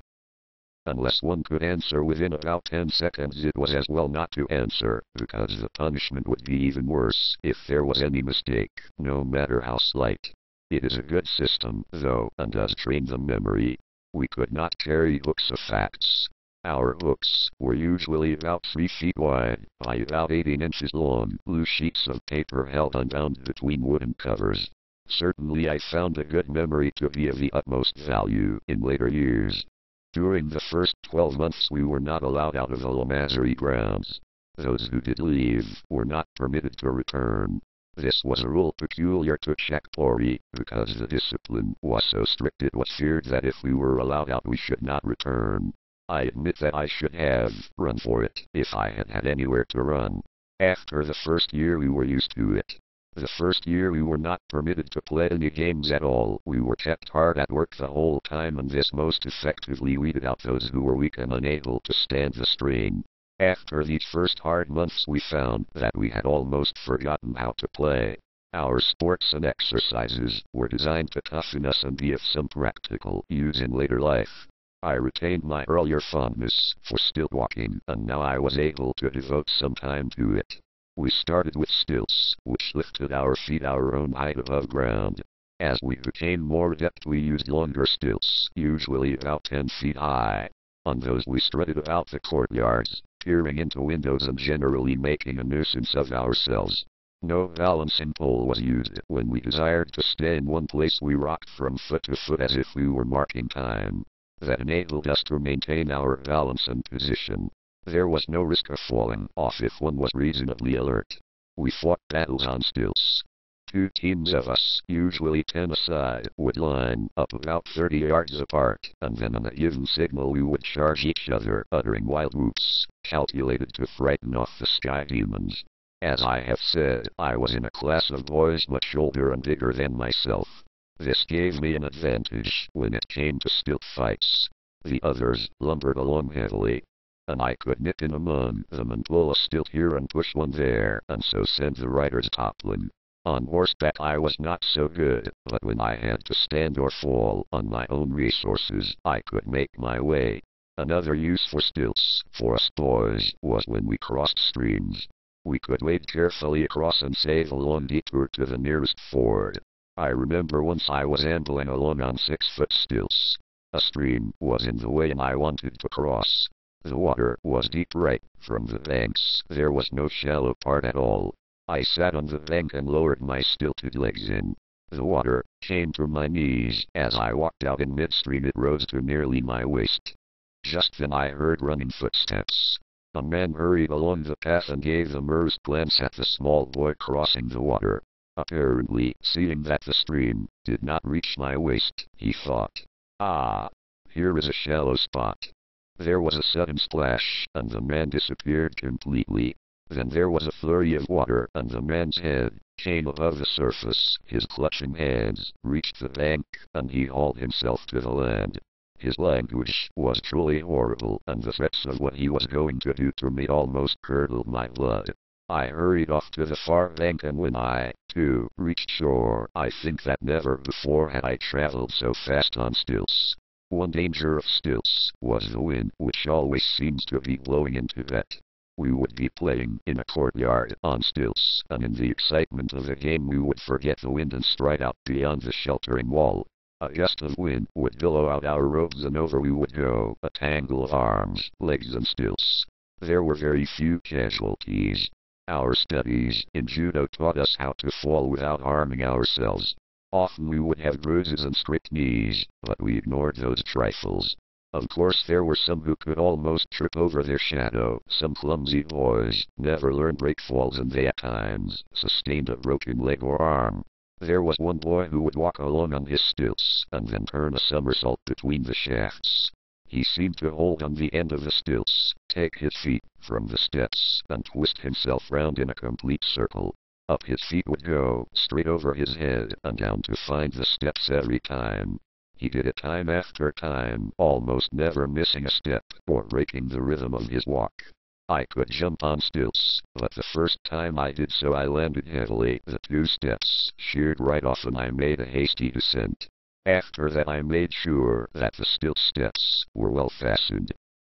Speaker 1: Unless one could answer within about 10 seconds, it was as well not to answer, because the punishment would be even worse if there was any mistake, no matter how slight. It is a good system, though, and does train the memory. We could not carry books of facts. Our books were usually about 3 feet wide, by about 18 inches long, loose sheets of paper held unbound between wooden covers. Certainly I found a good memory to be of the utmost value in later years. During the first 12 months we were not allowed out of the lamasery grounds. Those who did leave were not permitted to return. This was a rule peculiar to Shakpori, because the discipline was so strict it was feared that if we were allowed out we should not return. I admit that I should have run for it if I had had anywhere to run. After the first year we were used to it. The first year we were not permitted to play any games at all. We were kept hard at work the whole time, and this most effectively weeded out those who were weak and unable to stand the strain. After these first hard months we found that we had almost forgotten how to play. Our sports and exercises were designed to toughen us and be of some practical use in later life. I retained my earlier fondness for stilt walking, and now I was able to devote some time to it. We started with stilts, which lifted our feet our own height above ground. As we became more adept we used longer stilts, usually about 10 feet high. On those we strutted about the courtyards, peering into windows and generally making a nuisance of ourselves. No balancing pole was used. When we desired to stay in one place we rocked from foot to foot as if we were marking time. That enabled us to maintain our balance and position. There was no risk of falling off if one was reasonably alert. We fought battles on stilts. 2 teams of us, usually 10 aside, would line up about 30 yards apart, and then on a given signal we would charge each other, uttering wild whoops, calculated to frighten off the sky demons. As I have said, I was in a class of boys much older and bigger than myself. This gave me an advantage when it came to stilt fights. The others lumbered along heavily. and I could nip in among them and pull a stilt here and push one there, and so send the riders toppling. On horseback I was not so good, but when I had to stand or fall on my own resources, I could make my way. Another use for stilts, for us boys, was when we crossed streams. We could wade carefully across and save a long detour to the nearest ford. I remember once I was ambling along on 6-foot stilts. A stream was in the way and I wanted to cross. The water was deep right from the banks. There was no shallow part at all. I sat on the bank and lowered my stilted legs in. The water came to my knees. As I walked out in midstream it rose to nearly my waist. Just then I heard running footsteps. A man hurried along the path and gave a merced glance at the small boy crossing the water. Apparently, seeing that the stream did not reach my waist, he thought, "Ah, here is a shallow spot." There was a sudden splash, and the man disappeared completely. Then there was a flurry of water, and the man's head came above the surface. His clutching hands reached the bank, and he hauled himself to the land. His language was truly horrible, and the threats of what he was going to do to me almost curdled my blood. I hurried off to the far bank, and when I, too, reached shore, I think that never before had I traveled so fast on stilts. One danger of stilts was the wind, which always seems to be blowing in Tibet. We would be playing in a courtyard on stilts, and in the excitement of the game we would forget the wind and stride out beyond the sheltering wall. A gust of wind would billow out our robes and over we would go, a tangle of arms, legs and stilts. There were very few casualties. Our studies in judo taught us how to fall without harming ourselves. Often we would have bruises and scraped knees, but we ignored those trifles. Of course there were some who could almost trip over their shadow. Some clumsy boys never learned break falls and they at times sustained a broken leg or arm. There was one boy who would walk along on his stilts and then turn a somersault between the shafts. He seemed to hold on the end of the stilts, take his feet from the steps, and twist himself round in a complete circle. Up his feet would go, straight over his head, and down to find the steps every time. He did it time after time, almost never missing a step, or breaking the rhythm of his walk. I could jump on stilts, but the first time I did so I landed heavily. The 2 steps sheared right off and I made a hasty descent. After that I made sure that the stilt steps were well fastened.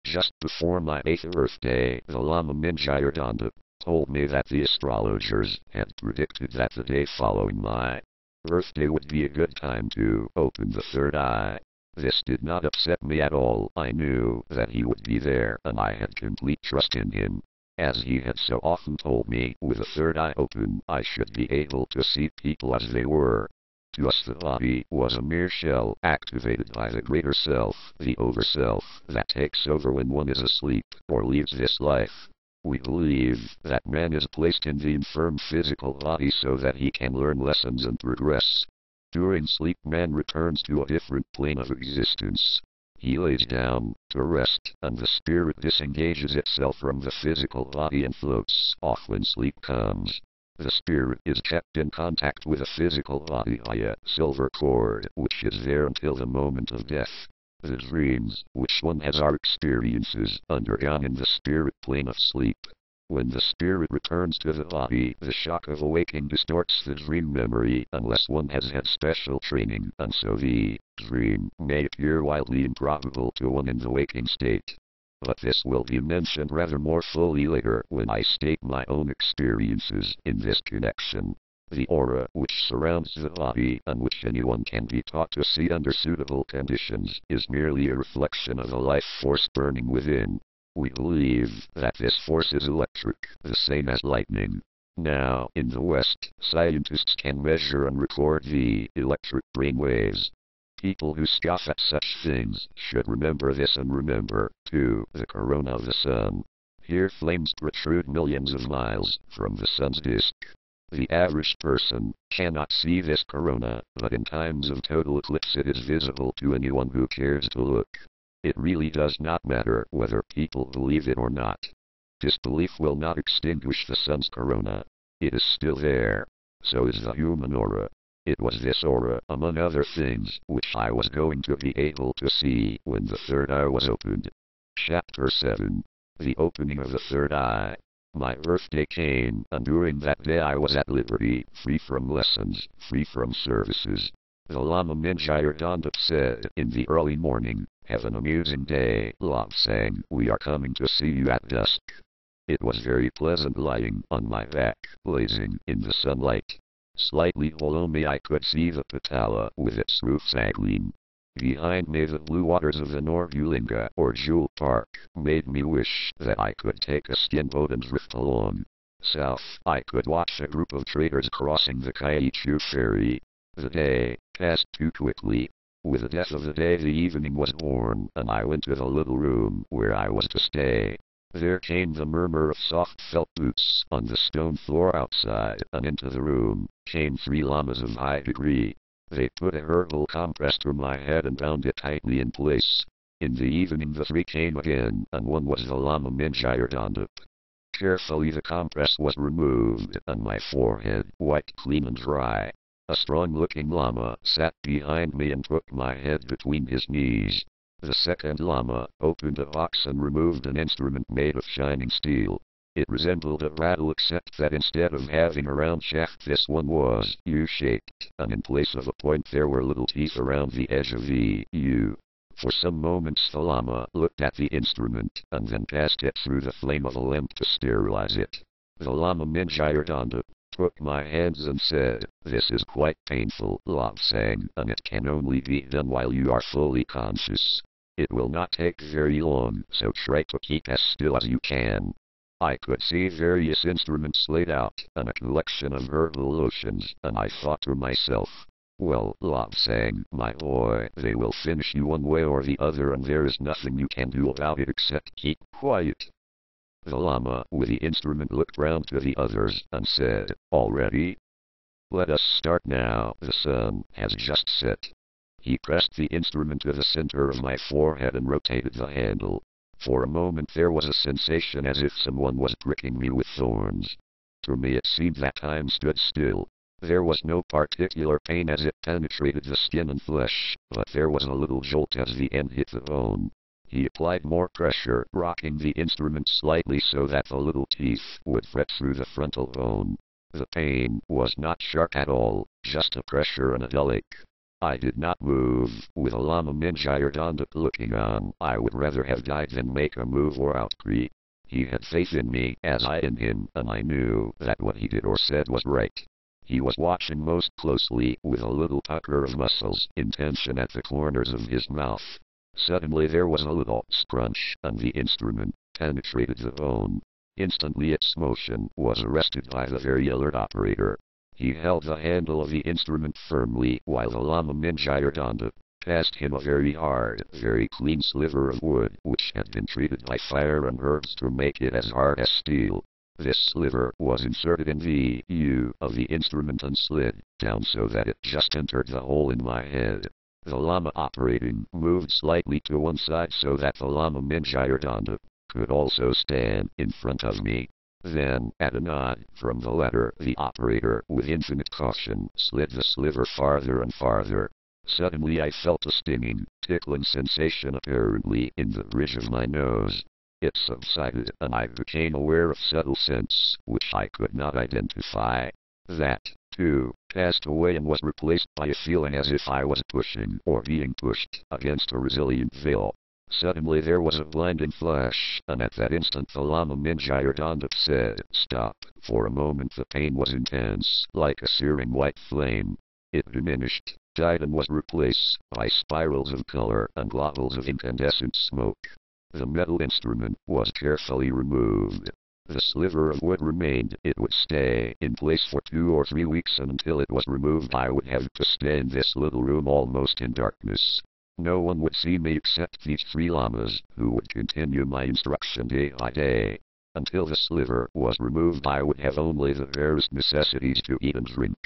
Speaker 1: Just before my 8th birthday, the Lama Minjayardanda told me that the astrologers had predicted that the day following my birthday would be a good time to open the third eye. This did not upset me at all. I knew that he would be there, and I had complete trust in him. As he had so often told me, with a third eye open, I should be able to see people as they were. To us the body was a mere shell, activated by the greater self, the overself, that takes over when one is asleep, or leaves this life. We believe that man is placed in the infirm physical body so that he can learn lessons and progress. During sleep man returns to a different plane of existence. He lays down to rest, and the spirit disengages itself from the physical body and floats off when sleep comes. The spirit is kept in contact with the physical body via a silver cord, which is there until the moment of death. The dreams which one has are experiences undergone in the spirit plane of sleep. When the spirit returns to the body, the shock of awaking distorts the dream memory unless one has had special training, and so the dream may appear wildly improbable to one in the waking state. But this will be mentioned rather more fully later when I state my own experiences in this connection. The aura which surrounds the body, and which anyone can be taught to see under suitable conditions, is merely a reflection of a life force burning within. We believe that this force is electric, the same as lightning. Now, in the West, scientists can measure and record the electric brain waves. People who scoff at such things should remember this and remember, too, the corona of the sun. Here flames protrude millions of miles from the sun's disk. The average person cannot see this corona, but in times of total eclipse it is visible to anyone who cares to look. It really does not matter whether people believe it or not. Disbelief will not extinguish the sun's corona. It is still there. So is the human aura. It was this aura, among other things, which I was going to be able to see when the third eye was opened. Chapter 7. The opening of the third eye. My birthday came, and during that day I was at liberty, free from lessons, free from services. The Lama Minjire Donduk said in the early morning, "Have an amusing day, Lobsang. We are coming to see you at dusk." It was very pleasant lying on my back, blazing in the sunlight. Slightly below me I could see the Patala with its roof sagging. Behind me the blue waters of the Norbulinga or Jewel Park made me wish that I could take a skin boat and drift along. South I could watch a group of traders crossing the Kaichu ferry. The day passed too quickly. With the death of the day the evening was born, and I went to the little room where I was to stay. There came the murmur of soft felt boots on the stone floor outside, and into the room came 3 lamas of high degree. They put a herbal compress through my head and bound it tightly in place. In the evening the 3 came again, and one was the Lama Minjire Donduk. Carefully the compress was removed, and my forehead wiped clean and dry. A strong-looking lama sat behind me and took my head between his knees. The second lama opened a box and removed an instrument made of shining steel. It resembled a rattle except that instead of having a round shaft this one was U-shaped, and in place of a point there were little teeth around the edge of the U. For some moments the lama looked at the instrument, and then passed it through the flame of a lamp to sterilize it. The Lama Minjire Donduk took my hands and said, "This is quite painful, Lobsang, and it can only be done while you are fully conscious. It will not take very long, so try to keep as still as you can." I could see various instruments laid out, and a collection of herbal lotions, and I thought to myself, "Well, Lobsang, my boy, they will finish you one way or the other, and there is nothing you can do about it except keep quiet." The Lama with the instrument looked round to the others and said, "All ready? Let us start now, the sun has just set." He pressed the instrument to the center of my forehead and rotated the handle. For a moment there was a sensation as if someone was pricking me with thorns. To me it seemed that time stood still. There was no particular pain as it penetrated the skin and flesh, but there was a little jolt as the end hit the bone. He applied more pressure, rocking the instrument slightly so that the little teeth would fret through the frontal bone. The pain was not sharp at all, just a pressure and a dull ache. I did not move. With a Lama Minjire Donduk looking on, I would rather have died than make a move or outcry. He had faith in me, as I in him, and I knew that what he did or said was right. He was watching most closely, with a little pucker of muscles in tension at the corners of his mouth. Suddenly there was a little scrunch, and the instrument penetrated the bone. Instantly its motion was arrested by the very alert operator. He held the handle of the instrument firmly, while the Lama Minjire Donduk passed him a very hard, very clean sliver of wood, which had been treated by fire and herbs to make it as hard as steel. This sliver was inserted in the U of the instrument and slid down so that it just entered the hole in my head. The Lama operating moved slightly to one side so that the Lama Minjire Donduk could also stand in front of me. Then, at a nod from the latter, the operator, with infinite caution, slid the sliver farther and farther. Suddenly I felt a stinging, tickling sensation apparently in the bridge of my nose. It subsided, and I became aware of subtle scents, which I could not identify. That, too, passed away and was replaced by a feeling as if I was pushing or being pushed against a resilient veil. Suddenly there was a blinding flash, and at that instant the Lama Minjire Donduk said, "Stop." For a moment the pain was intense, like a searing white flame. It diminished, died and was replaced by spirals of color and globules of incandescent smoke. The metal instrument was carefully removed. The sliver of wood remained. It would stay in place for 2 or 3 weeks, and until it was removed I would have to stay in this little room almost in darkness. No one would see me except these 3 lamas, who would continue my instruction day by day. Until the sliver was removed I would have only the barest necessities to eat and drink.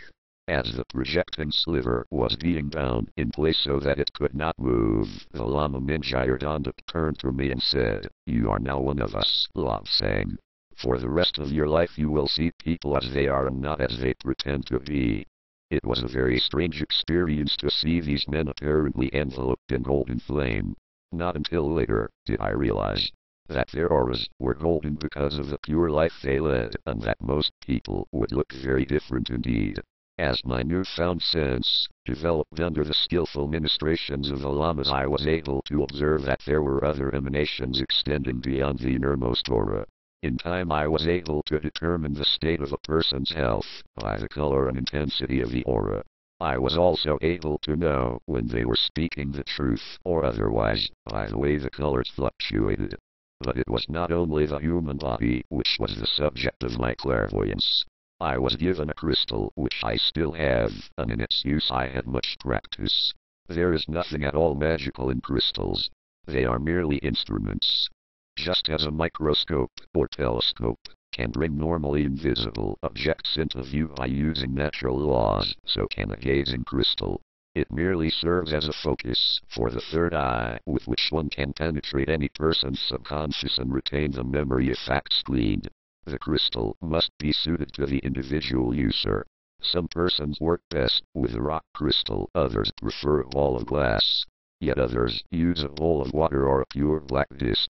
Speaker 1: As the projecting sliver was being bound in place so that it could not move, the Lama Minjire Donduk turned to me and said, "You are now one of us, Lobsang. For the rest of your life you will see people as they are and not as they pretend to be." It was a very strange experience to see these men apparently enveloped in golden flame. Not until later did I realize that their auras were golden because of the pure life they led, and that most people would look very different indeed. As my newfound sense developed under the skillful ministrations of the lamas, I was able to observe that there were other emanations extending beyond the innermost aura. In time I was able to determine the state of a person's health by the color and intensity of the aura. I was also able to know when they were speaking the truth or otherwise by the way the colors fluctuated. But it was not only the human body which was the subject of my clairvoyance. I was given a crystal which I still have, and in its use I had much practice. There is nothing at all magical in crystals. They are merely instruments. Just as a microscope or telescope can bring normally invisible objects into view by using natural laws, so can a gazing crystal. It merely serves as a focus for the third eye with which one can penetrate any person's subconscious and retain the memory of facts gleaned. The crystal must be suited to the individual user. Some persons work best with a rock crystal, others prefer a ball of glass. Yet others use a bowl of water or a pure black disc.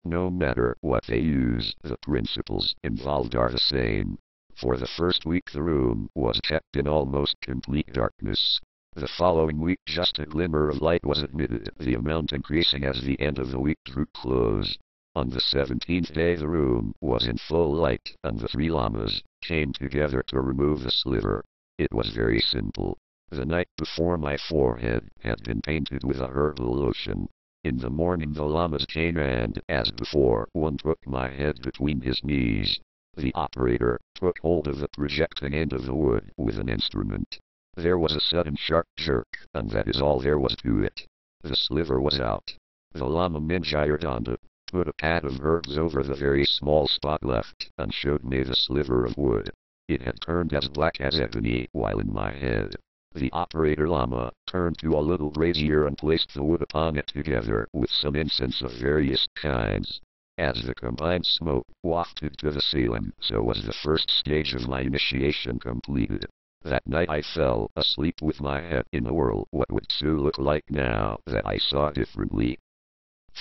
Speaker 1: No matter what they use, the principles involved are the same. For the first week the room was kept in almost complete darkness. The following week just a glimmer of light was admitted, the amount increasing as the end of the week drew close. On the 17th day the room was in full light, and the 3 lamas came together to remove the sliver. It was very simple. The night before my forehead had been painted with a herbal lotion. In the morning the lamas came and, as before, one took my head between his knees. The operator took hold of the projecting end of the wood with an instrument. There was a sudden sharp jerk, and that is all there was to it. The sliver was out. The Lama Minjayardanda put a pad of herbs over the very small spot left, and showed me the sliver of wood. It had turned as black as ebony while in my head. The operator lama turned to a little brazier and placed the wood upon it together with some incense of various kinds. As the combined smoke wafted to the ceiling, so was the first stage of my initiation completed. That night I fell asleep with my head in a whirl. What would Sue look like now that I saw differently?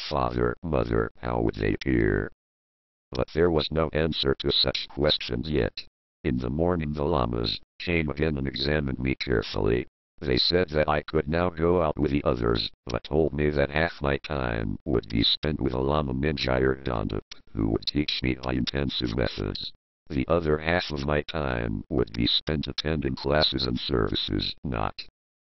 Speaker 1: Father, mother, how would they appear? But there was no answer to such questions yet. In the morning the lamas came again and examined me carefully. They said that I could now go out with the others, but told me that half my time would be spent with a Lama Minjayardanda, who would teach me by intensive methods. The other half of my time would be spent attending classes and services, not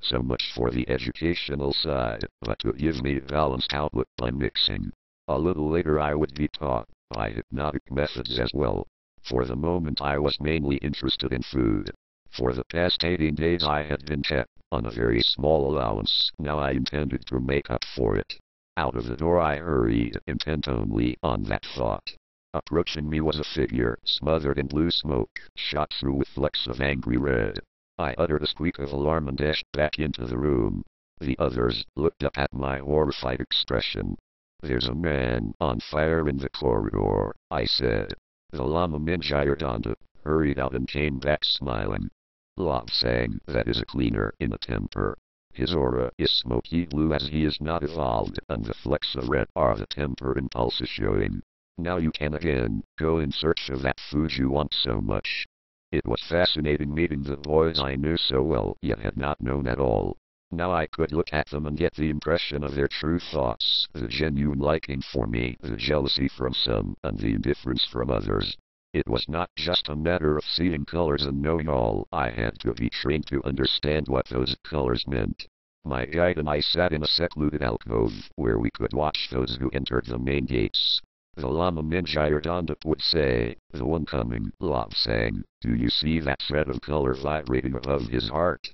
Speaker 1: so much for the educational side, but to give me a balanced outlook by mixing. A little later I would be taught by hypnotic methods as well. For the moment I was mainly interested in food. For the past 18 days I had been kept on a very small allowance. Now I intended to make up for it. Out of the door I hurried, intent only on that thought. Approaching me was a figure, smothered in blue smoke, shot through with flecks of angry red. I uttered a squeak of alarm and dashed back into the room. The others looked up at my horrified expression. "There's a man on fire in the corridor," I said. The Lama Minjayardanda hurried out and came back smiling. Lobsang, that is a cleaner in a temper. His aura is smoky blue as he is not evolved, and the flecks of red are the temper impulses showing. Now you can again go in search of that food you want so much. It was fascinating meeting the boys I knew so well yet had not known at all. Now I could look at them and get the impression of their true thoughts, the genuine liking for me, the jealousy from some, and the indifference from others. It was not just a matter of seeing colors and knowing all. I had to be trained to understand what those colors meant. My guide and I sat in a secluded alcove, where we could watch those who entered the main gates. The Lama Minjayardanda would say, "The one coming, Lobsang, do you see that thread of color vibrating above his heart?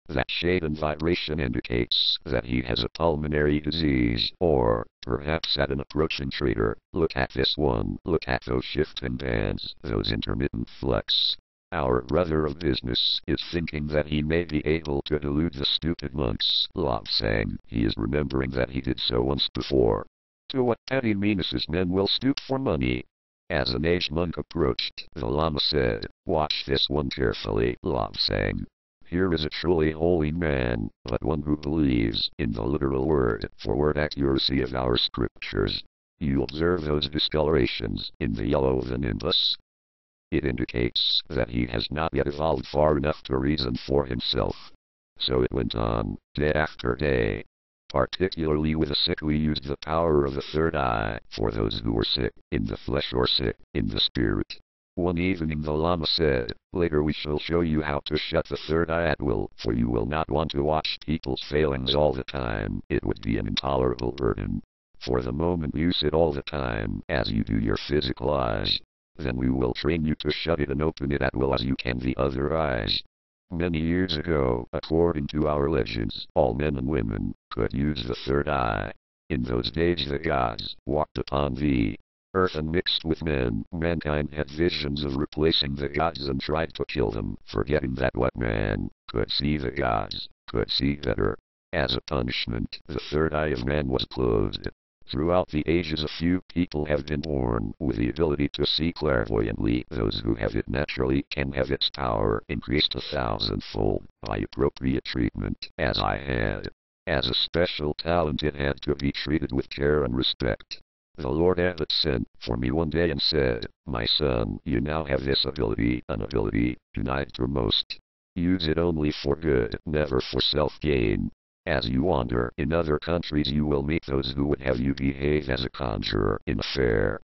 Speaker 1: That shade and vibration indicates that he has a pulmonary disease, or, perhaps at an approaching traitor. Look at this one, look at those shifting bands, those intermittent flecks. Our brother of business is thinking that he may be able to elude the stupid monks, Lobsang. He is remembering that he did so once before. To what petty meannesses men will stoop for money." As an aged monk approached, the Lama said, "Watch this one carefully, Lobsang. Here is a truly holy man, but one who believes in the literal word-for-word accuracy of our scriptures. You observe those discolorations in the yellow of the nimbus? It indicates that he has not yet evolved far enough to reason for himself. So it went on, day after day. Particularly with the sick we used the power of the third eye, for those who were sick in the flesh or sick in the spirit. One evening the Lama said, later we shall show you how to shut the third eye at will, for you will not want to watch people's failings all the time, it would be an intolerable burden. For the moment you sit all the time, as you do your physical eyes, then we will train you to shut it and open it at will as you can the other eyes. Many years ago, according to our legends, all men and women could use the third eye. In those days the gods walked upon the earth and mixed with men. Mankind had visions of replacing the gods and tried to kill them, forgetting that what man could see the gods could see better. As a punishment, the third eye of man was closed. Throughout the ages a few people have been born with the ability to see clairvoyantly. Those who have it naturally can have its power increased 1,000-fold by appropriate treatment, as I had. As a special talent it had to be treated with care and respect. The Lord Abbot sent for me one day and said, "My son, you now have this ability, an ability denied to most. Use it only for good, never for self-gain. As you wander in other countries you will meet those who would have you behave as a conjurer in a fair.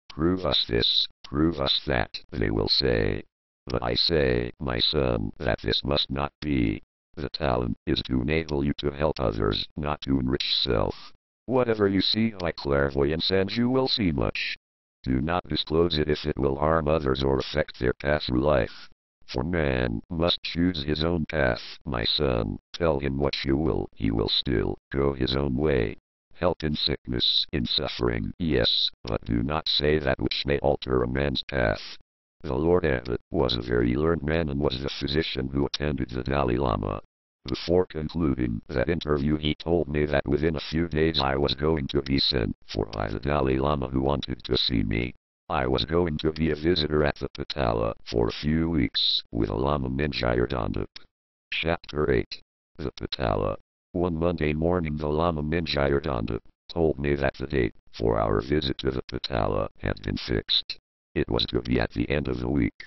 Speaker 1: Prove us this, prove us that, they will say. But I say, my son, that this must not be. The talent is to enable you to help others, not to enrich self. Whatever you see by clairvoyance and you will see much. Do not disclose it if it will harm others or affect their path through life. For man must choose his own path, my son. Tell him what you will, he will still go his own way. Help in sickness, in suffering, yes, but do not say that which may alter a man's path." The Lord Abbot was a very learned man and was the physician who attended the Dalai Lama. Before concluding that interview he told me that within a few days I was going to be sent for by the Dalai Lama who wanted to see me. I was going to be a visitor at the Patala for a few weeks with a Lama Mingyur. Chapter 8. The Patala. One Monday morning the Lama Mingyur told me that the date for our visit to the Patala had been fixed. It was to be at the end of the week.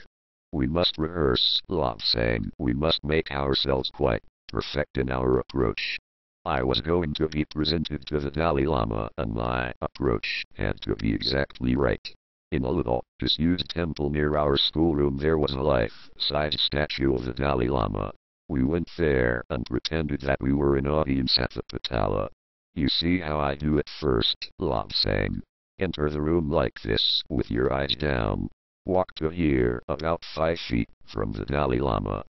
Speaker 1: We must rehearse, Lobsang. We must make ourselves quite perfect in our approach. I was going to be presented to the Dalai Lama and my approach had to be exactly right. In a little, disused temple near our schoolroom there was a life-size statue of the Dalai Lama. We went there and pretended that we were in audience at the Patala. You see how I do it first, Lobsang. Enter the room like this, with your eyes down. Walk to here, about 5 feet from the Dalai Lama.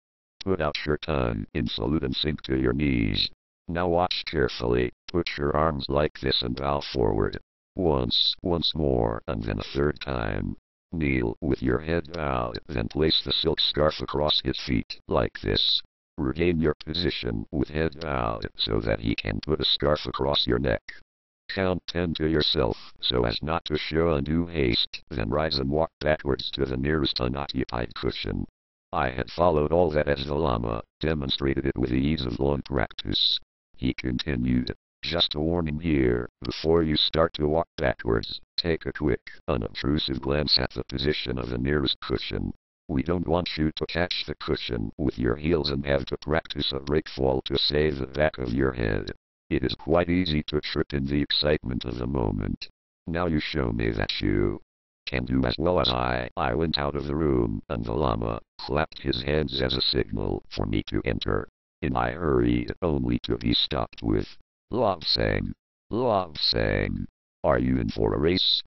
Speaker 1: Put out your tongue in salute and sink to your knees. Now watch carefully, put your arms like this and bow forward. Once more, and then a third time. Kneel with your head bowed, then place the silk scarf across his feet, like this. Regain your position with head bowed so that he can put a scarf across your neck. Count 10 to yourself, so as not to show undue haste, then rise and walk backwards to the nearest unoccupied cushion. I had followed all that as the Lama demonstrated it with the ease of long practice. He continued. Just a warning here, before you start to walk backwards, take a quick, unobtrusive glance at the position of the nearest cushion. We don't want you to catch the cushion with your heels and have to practice a breakfall to save the back of your head. It is quite easy to trip in the excitement of the moment. Now you show me that you can do as well as I. I went out of the room, and the Lama clapped his hands as a signal for me to enter. I hurried, only to be stopped with, "Lobsang, Lobsang, are you in for a race?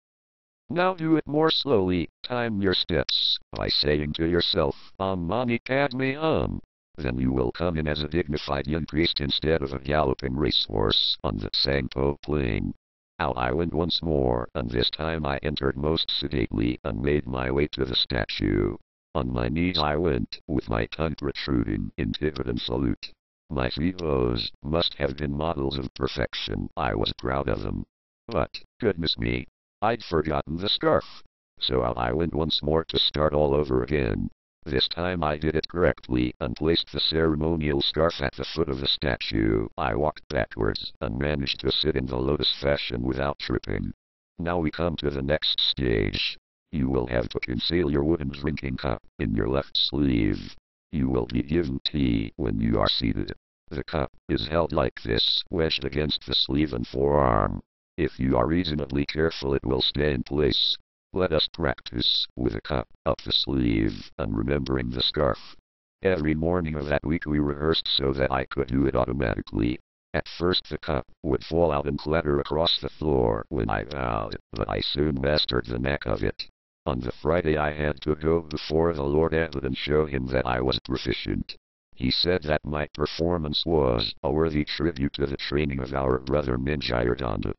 Speaker 1: Now do it more slowly, time your steps, by saying to yourself, Mani Padme Hum. Then you will come in as a dignified young priest instead of a galloping racehorse on the Sangpo plain." Out I went once more, and this time I entered most sedately and made my way to the statue. On my knees I went, with my tongue protruding in Tibetan salute. My 3 bows must have been models of perfection. I was proud of them. But, goodness me, I'd forgotten the scarf. So out I went once more to start all over again. This time I did it correctly and placed the ceremonial scarf at the foot of the statue. I walked backwards and managed to sit in the lotus fashion without tripping. Now we come to the next stage. You will have to conceal your wooden drinking cup in your left sleeve. You will be given tea when you are seated. The cup is held like this, wedged against the sleeve and forearm. If you are reasonably careful, it will stay in place. Let us practice with a cup up the sleeve and remembering the scarf. Every morning of that week we rehearsed so that I could do it automatically. At first the cup would fall out and clatter across the floor when I vowed, but I soon mastered the knack of it. On the Friday I had to go before the Lord Abbot and show him that I was proficient. He said that my performance was a worthy tribute to the training of our brother Minjayardandip.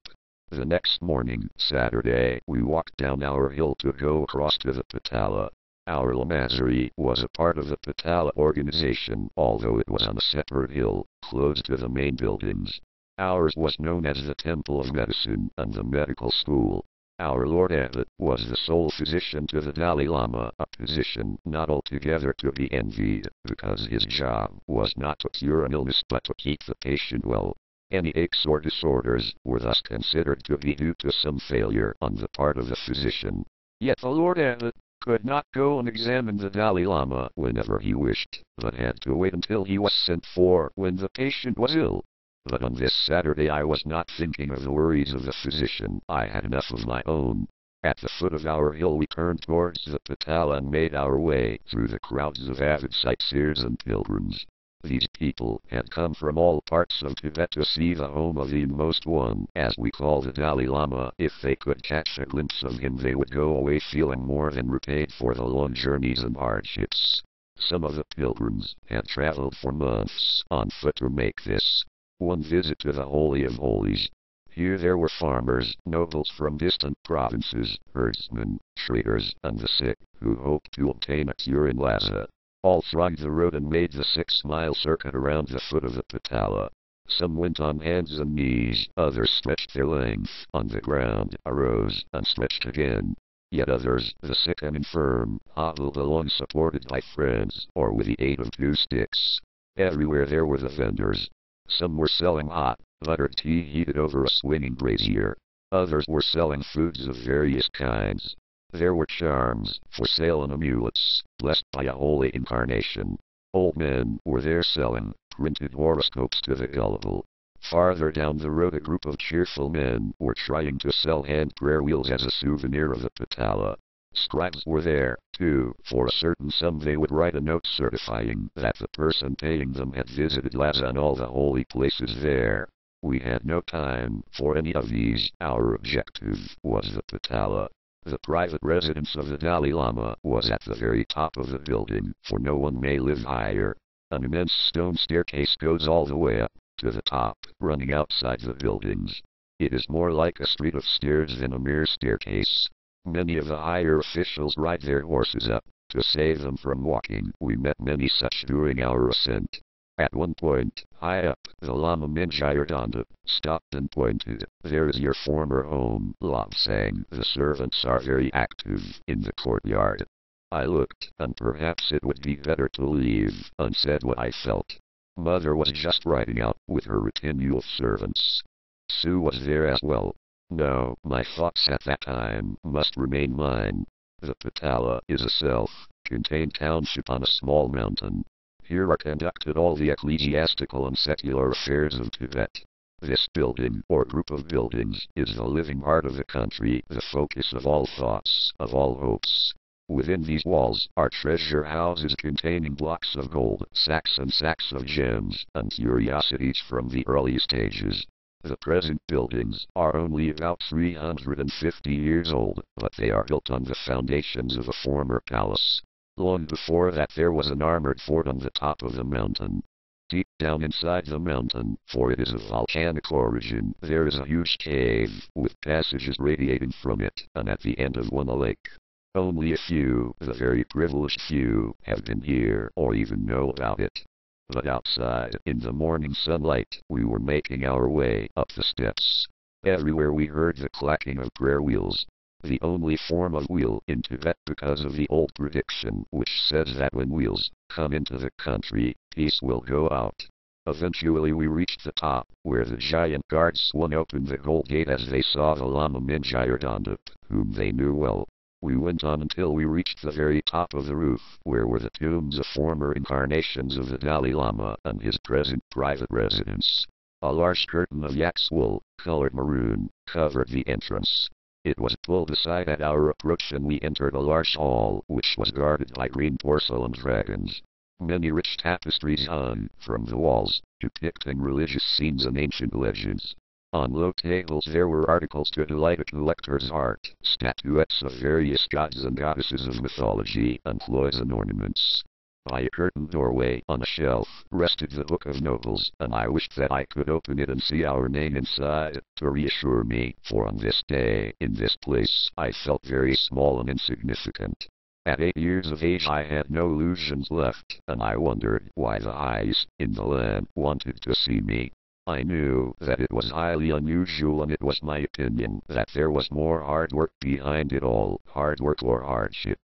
Speaker 1: The next morning, Saturday, we walked down our hill to go across to the Patala. Our Lamazari was a part of the Patala organization, although it was on a separate hill, close to the main buildings. Ours was known as the Temple of Medicine and the Medical School. Our Lord Abbot was the sole physician to the Dalai Lama, a position not altogether to be envied, because his job was not to cure an illness but to keep the patient well. Any aches or disorders were thus considered to be due to some failure on the part of the physician. Yet the Lord Abbot could not go and examine the Dalai Lama whenever he wished, but had to wait until he was sent for when the patient was ill. But on this Saturday I was not thinking of the worries of the physician. I had enough of my own. At the foot of our hill we turned towards the Patala and made our way through the crowds of avid sightseers and pilgrims. These people had come from all parts of Tibet to see the home of the Most One, as we call the Dalai Lama. If they could catch a glimpse of him they would go away feeling more than repaid for the long journeys and hardships. Some of the pilgrims had traveled for months on foot to make this one visit to the Holy of Holies. Here there were farmers, nobles from distant provinces, herdsmen, traders, and the sick, who hoped to obtain a cure in Lhasa. All thronged the road and made the 6-mile circuit around the foot of the Patala. Some went on hands and knees, others stretched their length on the ground, arose, and stretched again. Yet others, the sick and infirm, hobbled along supported by friends, or with the aid of 2 sticks. Everywhere there were the vendors. Some were selling hot, buttered tea heated over a swinging brazier. Others were selling foods of various kinds. There were charms for sale and amulets, blessed by a holy incarnation. Old men were there selling printed horoscopes to the gullible. Farther down the road a group of cheerful men were trying to sell hand prayer wheels as a souvenir of the Patala. Scribes were there, too. For a certain sum they would write a note certifying that the person paying them had visited Lhasa and all the holy places there. We had no time for any of these. Our objective was the Patala. The private residence of the Dalai Lama was at the very top of the building, for no one may live higher. An immense stone staircase goes all the way up to the top, running outside the buildings. It is more like a street of stairs than a mere staircase. Many of the higher officials ride their horses up to save them from walking. We met many such during our ascent. At one point, high up, the Lama Minjayardandip stopped and pointed. There is your former home, Lobsang. The servants are very active in the courtyard. I looked, and perhaps it would be better to leave, and said what I felt. Mother was just riding out with her retinue of servants. Sue was there as well. No, my thoughts at that time must remain mine. The Patala is a self-contained township on a small mountain. Here are conducted all the ecclesiastical and secular affairs of Tibet. This building, or group of buildings, is the living heart of the country, the focus of all thoughts, of all hopes. Within these walls are treasure houses containing blocks of gold, sacks and sacks of gems, and curiosities from the earliest ages. The present buildings are only about 350 years old, but they are built on the foundations of a former palace. Long before that there was an armored fort on the top of the mountain. Deep down inside the mountain, for it is of volcanic origin, there is a huge cave, with passages radiating from it, and at the end of one a lake. Only a few, the very privileged few, have been here, or even know about it. But outside, in the morning sunlight, we were making our way up the steps. Everywhere we heard the clacking of prayer wheels. The only form of wheel in Tibet because of the old prediction which says that when wheels come into the country, peace will go out. Eventually we reached the top, where the giant guards swung open the gold gate as they saw the Lama Minjayardanda, whom they knew well. We went on until we reached the very top of the roof, where were the tombs of former incarnations of the Dalai Lama and his present private residence. A large curtain of yak's wool, colored maroon, covered the entrance. It was pulled aside at our approach and we entered a large hall, which was guarded by green porcelain dragons. Many rich tapestries hung from the walls, depicting religious scenes and ancient legends. On low tables there were articles to delight a collector's art, statuettes of various gods and goddesses of mythology, and toys and ornaments. By a curtained doorway on a shelf rested the Book of Nobles, and I wished that I could open it and see our name inside, to reassure me, for on this day, in this place, I felt very small and insignificant. At 8 years of age I had no illusions left, and I wondered why the eyes in the land wanted to see me. I knew that it was highly unusual, and it was my opinion that there was more hard work behind it all, hard work or hardship.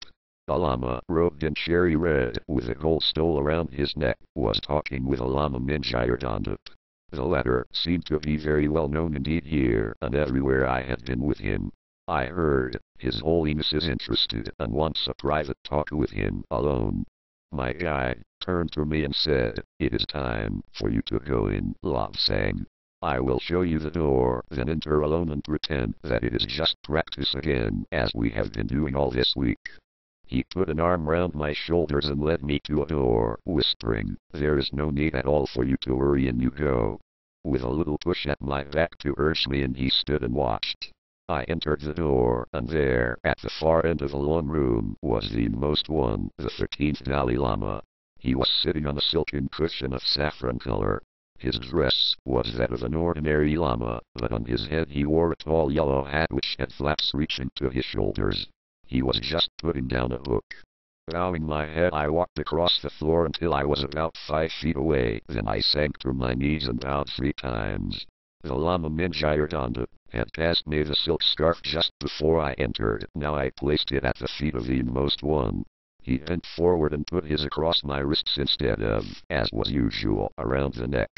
Speaker 1: The Lama, robed in cherry red, with a gold stole around his neck, was talking with a Lama Minjayardanda. The latter seemed to be very well known indeed here and everywhere I had been with him. I heard, His Holiness is interested and wants a private talk with him alone. My guide turned to me and said, "It is time for you to go in, Lobsang. I will show you the door, then enter alone and pretend that it is just practice again, as we have been doing all this week." He put an arm round my shoulders and led me to a door, whispering, "There is no need at all for you to worry, and you go." With a little push at my back to urge me, and he stood and watched. I entered the door, and there, at the far end of the long room, was the inmost one, the 13th Dalai Lama. He was sitting on a silken cushion of saffron color. His dress was that of an ordinary Lama, but on his head he wore a tall yellow hat which had flaps reaching to his shoulders. He was just putting down a hook. Bowing my head I walked across the floor until I was about 5 feet away, then I sank to my knees and bowed 3 times. The Lama Minjayardanda had passed me the silk scarf just before I entered. Now I placed it at the feet of the inmost one. He bent forward and put his across my wrists instead of, as was usual, around the neck.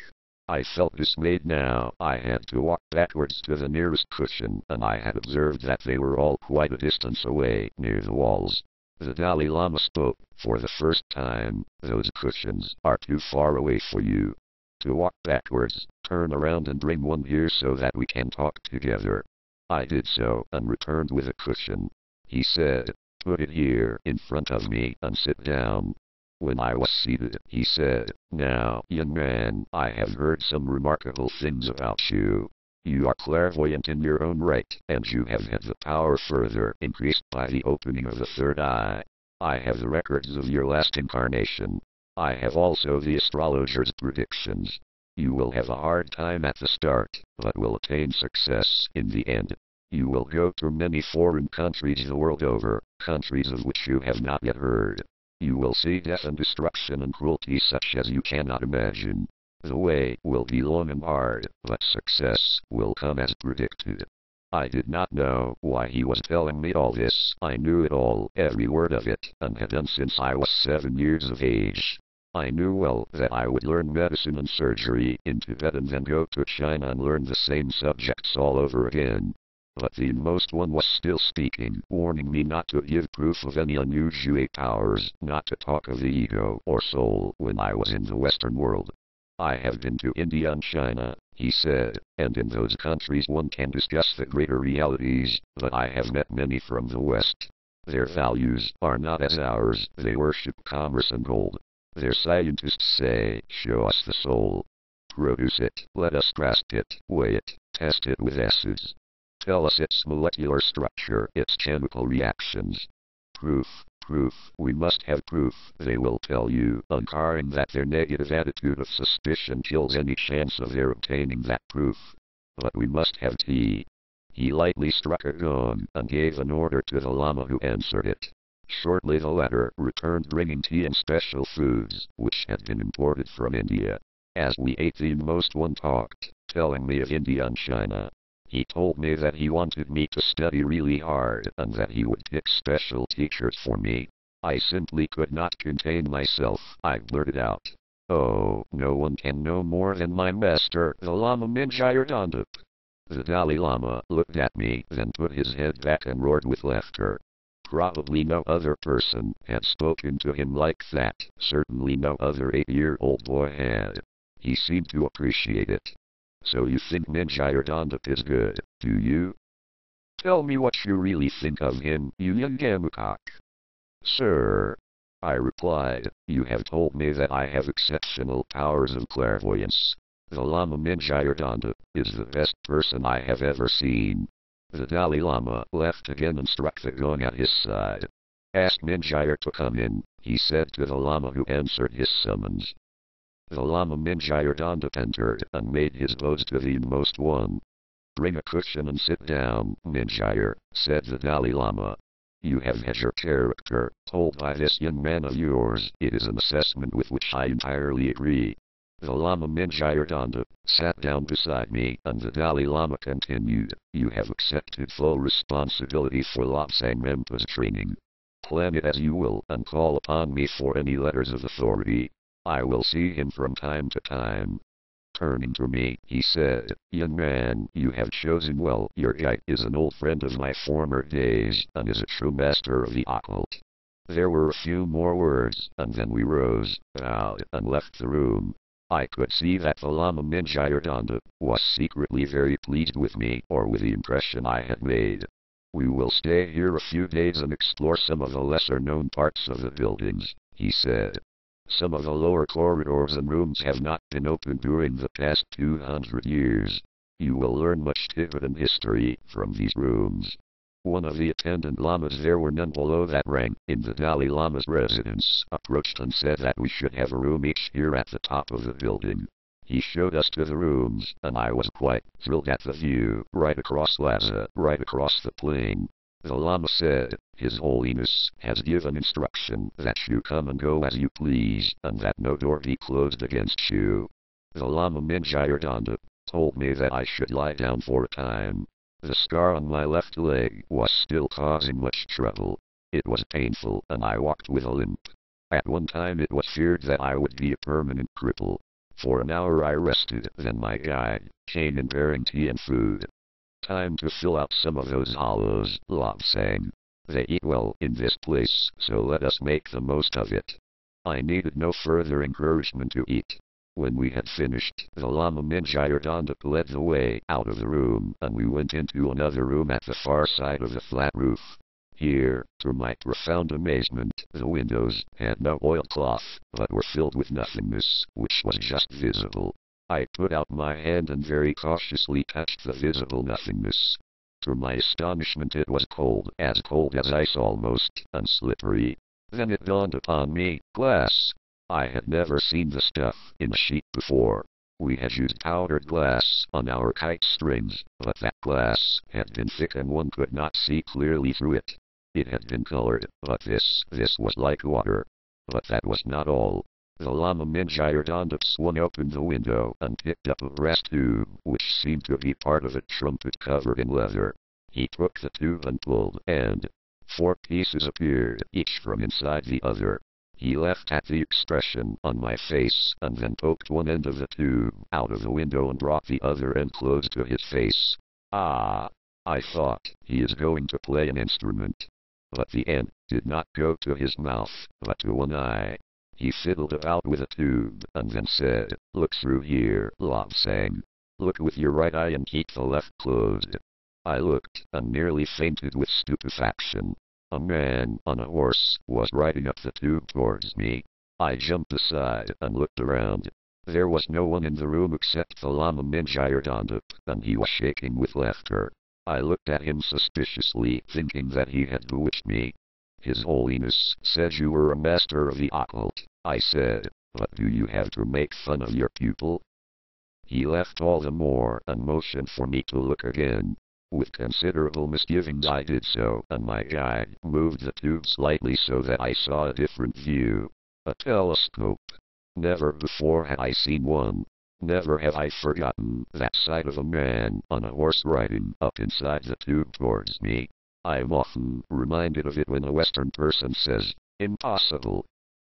Speaker 1: I felt dismayed now. I had to walk backwards to the nearest cushion, and I had observed that they were all quite a distance away, near the walls. The Dalai Lama spoke, for the first time, "Those cushions are too far away for you. To walk backwards, turn around and bring one here so that we can talk together." I did so, and returned with a cushion. He said, "Put it here, in front of me, and sit down." When I was seated, he said, "Now, young man, I have heard some remarkable things about you. You are clairvoyant in your own right, and you have had the power further increased by the opening of the third eye. I have the records of your last incarnation. I have also the astrologer's predictions. You will have a hard time at the start, but will attain success in the end. You will go to many foreign countries the world over, countries of which you have not yet heard. You will see death and destruction and cruelty such as you cannot imagine. The way will be long and hard, but success will come as predicted." I did not know why he was telling me all this. I knew it all, every word of it, and had done since I was 7 years of age. I knew well that I would learn medicine and surgery in Tibet and then go to China and learn the same subjects all over again. But the inmost one was still speaking, warning me not to give proof of any unusual powers, not to talk of the ego or soul when I was in the Western world. "I have been to India and China," he said, "and in those countries one can discuss the greater realities, but I have met many from the West. Their values are not as ours, they worship commerce and gold. Their scientists say, 'Show us the soul. Produce it, let us grasp it, weigh it, test it with acids. Tell us its molecular structure, its chemical reactions. Proof, proof, we must have proof,' they will tell you, uncovering that their negative attitude of suspicion kills any chance of their obtaining that proof. But we must have tea." He lightly struck a gong and gave an order to the Lama who answered it. Shortly the latter returned bringing tea and special foods, which had been imported from India. As we ate, the inmost one talked, telling me of India and China. He told me that he wanted me to study really hard and that he would pick special teachers for me. I simply could not contain myself. I blurted out, Oh, no one can know more than my master, the Lama Mingyur. The Dalai Lama looked at me, then put his head back and roared with laughter. Probably no other person had spoken to him like that. Certainly no other 8-year-old boy had. He seemed to appreciate it. So you think Mingyur is good, do you? Tell me what you really think of him, you young gamucock. Sir, I replied, you have told me that I have exceptional powers of clairvoyance. The Lama Mingyur is the best person I have ever seen. The Dalai Lama laughed again and struck the gong at his side. Ask Mingyur to come in, he said to the Lama who answered his summons. The Lama Mingyur entered and made his bows to the inmost one. Bring a cushion and sit down, Mingyur, said the Dalai Lama. You have had your character told by this young man of yours. It is an assessment with which I entirely agree. The Lama Mingyur sat down beside me, and the Dalai Lama continued, you have accepted full responsibility for Lobsang Mempa's training. Plan it as you will, and call upon me for any letters of authority. I will see him from time to time. Turning to me, he said, young man, you have chosen well. Your guide is an old friend of my former days, and is a true master of the occult. There were a few more words, and then we rose, bowed, and left the room. I could see that the Lama Mingyur was secretly very pleased with me, or with the impression I had made. We will stay here a few days and explore some of the lesser-known parts of the buildings, he said. Some of the lower corridors and rooms have not been opened during the past 200 years. You will learn much Tibetan history from these rooms. One of the attendant lamas, there were none below that rank in the Dalai Lama's residence, approached and said that we should have a room each here at the top of the building. He showed us to the rooms, and I was quite thrilled at the view, right across Lhasa, right across the plain. The Lama said, His Holiness has given instruction that you come and go as you please, and that no door be closed against you. The Lama Mingyur told me that I should lie down for a time. The scar on my left leg was still causing much trouble. It was painful, and I walked with a limp. At one time it was feared that I would be a permanent cripple. For an hour I rested, then my guide came in bearing tea and food. Time to fill out some of those hollows, Lobsang. They eat well in this place, so let us make the most of it. I needed no further encouragement to eat. When we had finished, the Lama Mingyur led the way out of the room, and we went into another room at the far side of the flat roof. Here, to my profound amazement, the windows had no oilcloth, but were filled with nothingness, which was just visible. I put out my hand and very cautiously touched the visible nothingness. To my astonishment it was cold as ice almost, and slippery. Then it dawned upon me, glass. I had never seen the stuff in a sheet before. We had used powdered glass on our kite strings, but that glass had been thick and one could not see clearly through it. It had been colored, but this was like water. But that was not all. The Lama Mingyur swung open the window and picked up a brass tube, which seemed to be part of a trumpet covered in leather. He took the tube and pulled, and 4 pieces appeared, each from inside the other. He laughed at the expression on my face, and then poked one end of the tube out of the window and brought the other end close to his face. Ah! I thought, he is going to play an instrument. But the end did not go to his mouth, but to one eye. He fiddled about with a tube, and then said, Look through here, Lobsang. Look with your right eye and keep the left closed. I looked, and nearly fainted with stupefaction. A man on a horse was riding up the tube towards me. I jumped aside and looked around. There was no one in the room except the Lama Mingyur, and he was shaking with laughter. I looked at him suspiciously, thinking that he had bewitched me. His Holiness said you were a master of the occult, I said, but do you have to make fun of your pupil? He laughed all the more and motioned for me to look again. With considerable misgivings I did so, and my guide moved the tube slightly so that I saw a different view. A telescope. Never before had I seen one. Never have I forgotten that sight of a man on a horse riding up inside the tube towards me. I'm often reminded of it when a Western person says, impossible,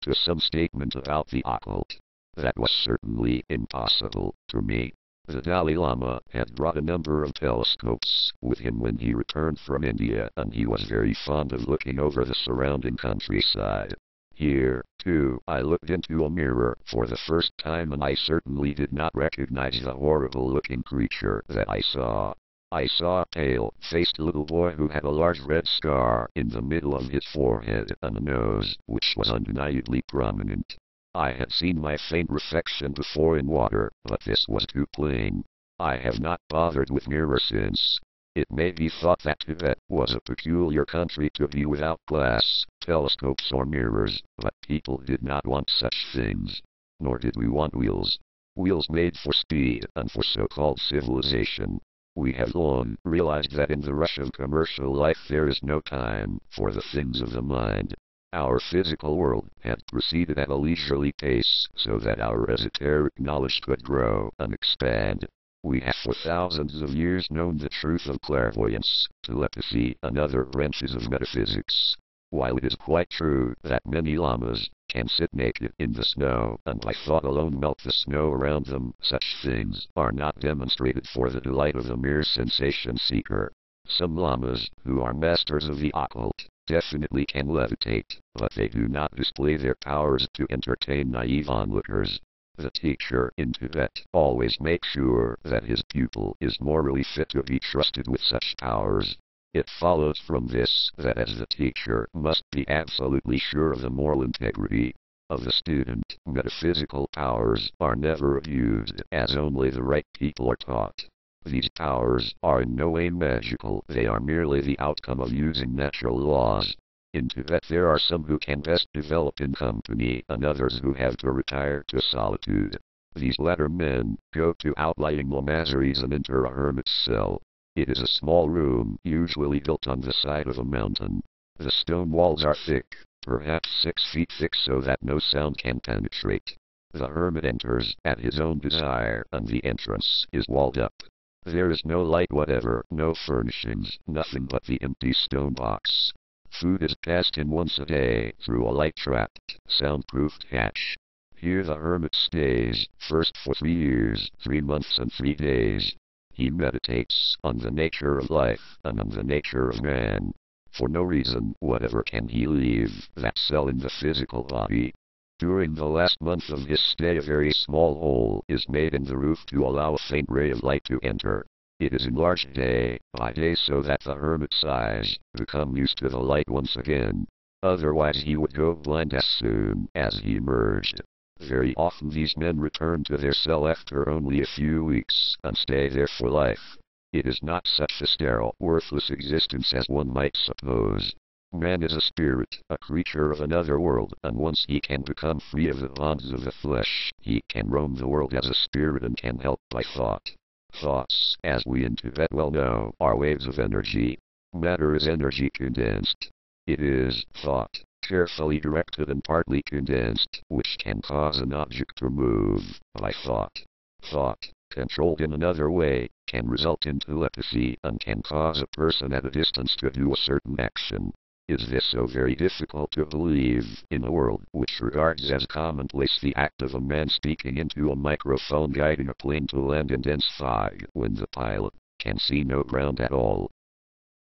Speaker 1: to some statement about the occult. That was certainly impossible to me. The Dalai Lama had brought a number of telescopes with him when he returned from India, and he was very fond of looking over the surrounding countryside. Here, too, I looked into a mirror for the first time, and I certainly did not recognize the horrible-looking creature that I saw. I saw a pale-faced little boy who had a large red scar in the middle of his forehead and a nose which was undeniably prominent. I had seen my faint reflection before in water, but this was too plain. I have not bothered with mirrors since. It may be thought that Tibet was a peculiar country to be without glass, telescopes or mirrors, but people did not want such things. Nor did we want wheels. Wheels made for speed and for so-called civilization. We have long realized that in the rush of commercial life there is no time for the things of the mind. Our physical world had proceeded at a leisurely pace so that our esoteric knowledge could grow and expand. We have for thousands of years known the truth of clairvoyance, telepathy, and other branches of metaphysics. While it is quite true that many lamas can sit naked in the snow and by thought alone melt the snow around them, such things are not demonstrated for the delight of the mere sensation seeker. Some lamas, who are masters of the occult, definitely can levitate, but they do not display their powers to entertain naive onlookers. The teacher in Tibet always makes sure that his pupil is morally fit to be trusted with such powers. It follows from this that as the teacher must be absolutely sure of the moral integrity of the student, metaphysical powers are never abused, as only the right people are taught. These powers are in no way magical, they are merely the outcome of using natural laws. In Tibet there are some who can best develop in company, and others who have to retire to solitude. These latter men go to outlying monasteries and enter a hermit's cell. It is a small room, usually built on the side of a mountain. The stone walls are thick, perhaps 6 feet thick, so that no sound can penetrate. The hermit enters at his own desire, and the entrance is walled up. There is no light whatever, no furnishings, nothing but the empty stone box. Food is passed in once a day through a light-trapped, soundproofed hatch. Here the hermit stays, first for 3 years, 3 months and 3 days. He meditates on the nature of life and on the nature of man. For no reason whatever can he leave that cell in the physical body. During the last month of his stay a very small hole is made in the roof to allow a faint ray of light to enter. It is enlarged day by day so that the hermit's eyes become used to the light once again. Otherwise he would go blind as soon as he emerged. Very often these men return to their cell after only a few weeks and stay there for life. It is not such a sterile, worthless existence as one might suppose. Man is a spirit, a creature of another world, and once he can become free of the bonds of the flesh, he can roam the world as a spirit and can help by thought. Thoughts, as we in Tibet well know, are waves of energy. Matter is energy condensed. It is thought, carefully directed and partly condensed, which can cause an object to move by thought. Thought, controlled in another way, can result in telepathy and can cause a person at a distance to do a certain action. Is this so very difficult to believe in a world which regards as commonplace the act of a man speaking into a microphone guiding a plane to land in dense fog when the pilot can see no ground at all?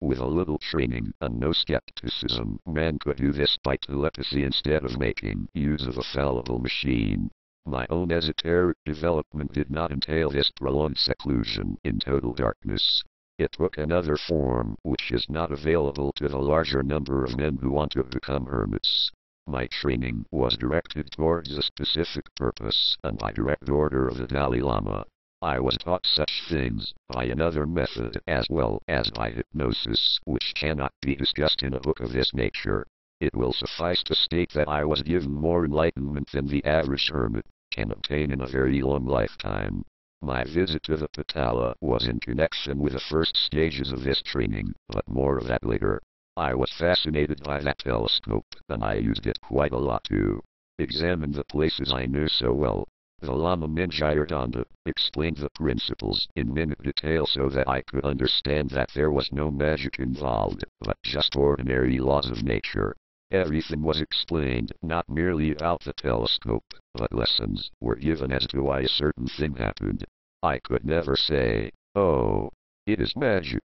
Speaker 1: With a little training and no skepticism, man could do this by telepathy instead of making use of a fallible machine. My own esoteric development did not entail this prolonged seclusion in total darkness. It took another form which is not available to the larger number of men who want to become hermits. My training was directed towards a specific purpose, and by direct order of the Dalai Lama. I was taught such things by another method as well as by hypnosis, which cannot be discussed in a book of this nature. It will suffice to state that I was given more enlightenment than the average hermit can obtain in a very long lifetime. My visit to the Patala was in connection with the first stages of this training, but more of that later. I was fascinated by that telescope, and I used it quite a lot to examine the places I knew so well. The Lama Mingyardanda explained the principles in minute detail so that I could understand that there was no magic involved, but just ordinary laws of nature. Everything was explained, not merely about the telescope, but lessons were given as to why a certain thing happened. I could never say, "Oh, it is magic,"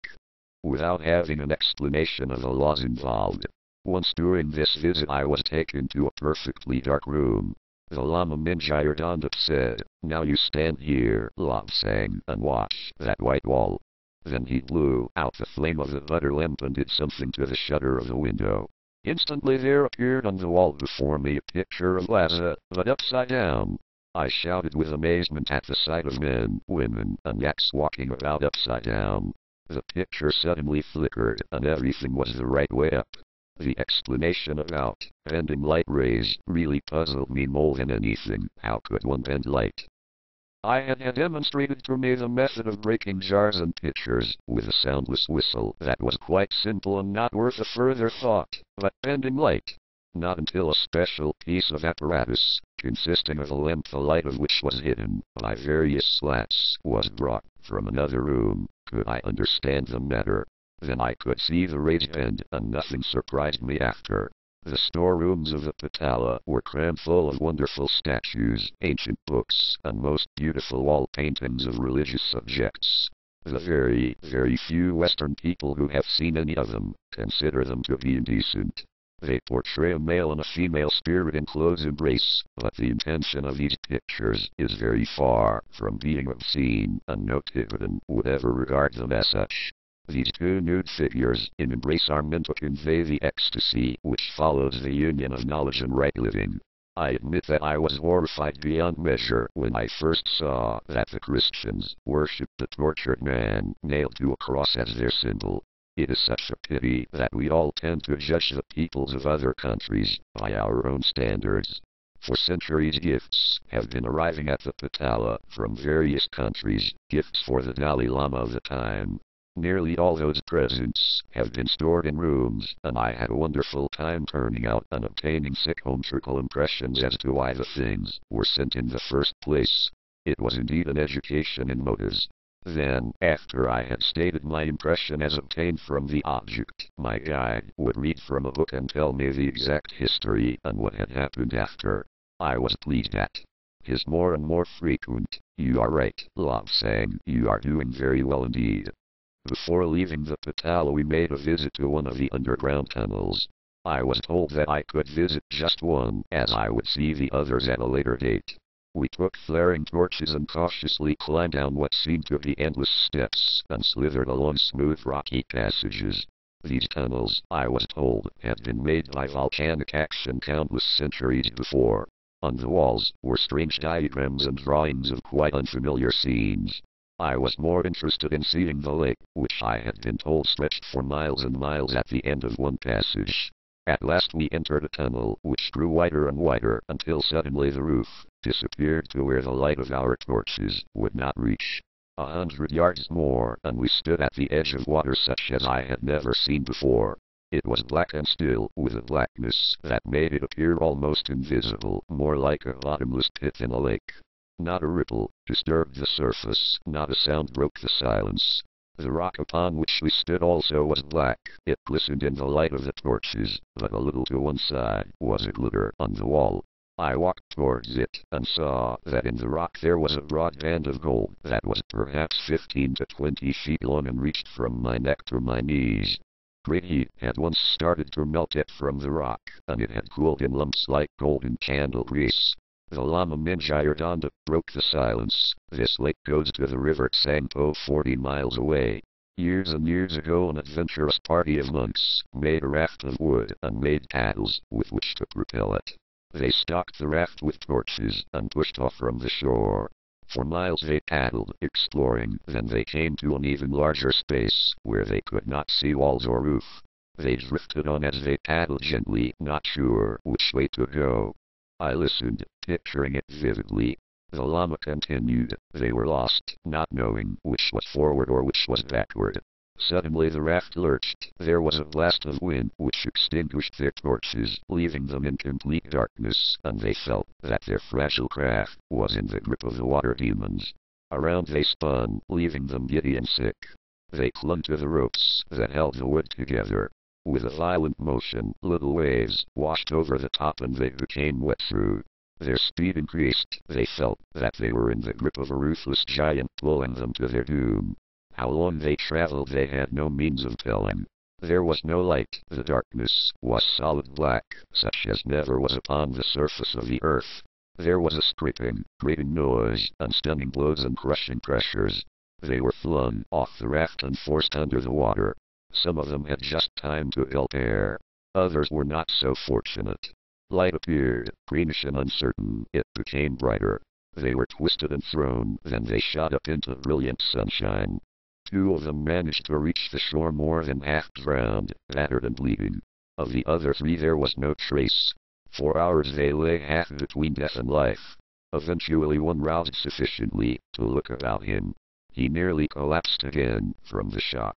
Speaker 1: without having an explanation of the laws involved. Once during this visit I was taken to a perfectly dark room. The Lama Minjayardanda said, "Now you stand here, Lobsang, and watch that white wall." Then he blew out the flame of the butter lamp and did something to the shutter of the window. Instantly there appeared on the wall before me a picture of Lhasa, but upside down. I shouted with amazement at the sight of men, women, and yaks walking about upside down. The picture suddenly flickered, and everything was the right way up. The explanation about bending light rays really puzzled me more than anything. How could one bend light? I had demonstrated to me the method of breaking jars and pitchers with a soundless whistle that was quite simple and not worth a further thought, but bending light. Not until a special piece of apparatus, consisting of a lamp the light of which was hidden by various slats, was brought from another room, could I understand the matter. Then I could see the rays bend, and nothing surprised me after. The storerooms of the Patala were crammed full of wonderful statues, ancient books, and most beautiful wall paintings of religious subjects. The very few Western people who have seen any of them consider them to be indecent. They portray a male and a female spirit in close embrace, but the intention of these pictures is very far from being obscene, and no Tibetan would ever regard them as such. These two nude figures in embrace are meant to convey the ecstasy which follows the union of knowledge and right living. I admit that I was horrified beyond measure when I first saw that the Christians worshipped the tortured man nailed to a cross as their symbol. It is such a pity that we all tend to judge the peoples of other countries by our own standards. For centuries gifts have been arriving at the Patala from various countries, gifts for the Dalai Lama of the time. Nearly all those presents have been stored in rooms, and I had a wonderful time turning out and obtaining psychometrical impressions as to why the things were sent in the first place. It was indeed an education in motives. Then, after I had stated my impression as obtained from the object, my guide would read from a book and tell me the exact history and what had happened after. I was pleased at his more and more frequent, "You are right, Lobsang, you are doing very well indeed." Before leaving the Patala we made a visit to one of the underground tunnels. I was told that I could visit just one, as I would see the others at a later date. We took flaring torches and cautiously climbed down what seemed to be endless steps, and slithered along smooth rocky passages. These tunnels, I was told, had been made by volcanic action countless centuries before. On the walls were strange diagrams and drawings of quite unfamiliar scenes. I was more interested in seeing the lake, which I had been told stretched for miles and miles at the end of one passage. At last we entered a tunnel, which grew wider and wider, until suddenly the roof disappeared to where the light of our torches would not reach. 100 yards more, and we stood at the edge of water such as I had never seen before. It was black and still, with a blackness that made it appear almost invisible, more like a bottomless pit in a lake. Not a ripple disturbed the surface, not a sound broke the silence. The rock upon which we stood also was black. It glistened in the light of the torches, but a little to one side was a glitter on the wall. I walked towards it, and saw that in the rock there was a broad band of gold that was perhaps 15 to 20 feet long and reached from my neck to my knees. Great heat had once started to melt it from the rock, and it had cooled in lumps like golden candle grease. The Lama Minjayardanda broke the silence. "This lake goes to the river Tsangpo 40 miles away. Years and years ago an adventurous party of monks made a raft of wood and made paddles with which to propel it. They stocked the raft with torches and pushed off from the shore. For miles they paddled, exploring, then they came to an even larger space, where they could not see walls or roof. They drifted on as they paddled gently, not sure which way to go. I listened, picturing it vividly. The Lama continued. They were lost, not knowing which was forward or which was backward. Suddenly the raft lurched. There was a blast of wind which extinguished their torches, leaving them in complete darkness, and they felt that their fragile craft was in the grip of the water demons. Around they spun, leaving them giddy and sick. They clung to the ropes that held the wood together. With a violent motion, little waves washed over the top and they became wet through. Their speed increased. They felt that they were in the grip of a ruthless giant pulling them to their doom. How long they traveled they had no means of telling. There was no light. The darkness was solid black, such as never was upon the surface of the earth. There was a scraping, grating noise, and stunning blows and crushing pressures. They were flung off the raft and forced under the water. Some of them had just time to help air. Others were not so fortunate. Light appeared, greenish and uncertain. It became brighter. They were twisted and thrown, then they shot up into brilliant sunshine. 2 of them managed to reach the shore more than half drowned, battered and bleeding. Of the other 3 there was no trace. For hours they lay half between death and life. Eventually one roused sufficiently to look about him. He nearly collapsed again from the shock.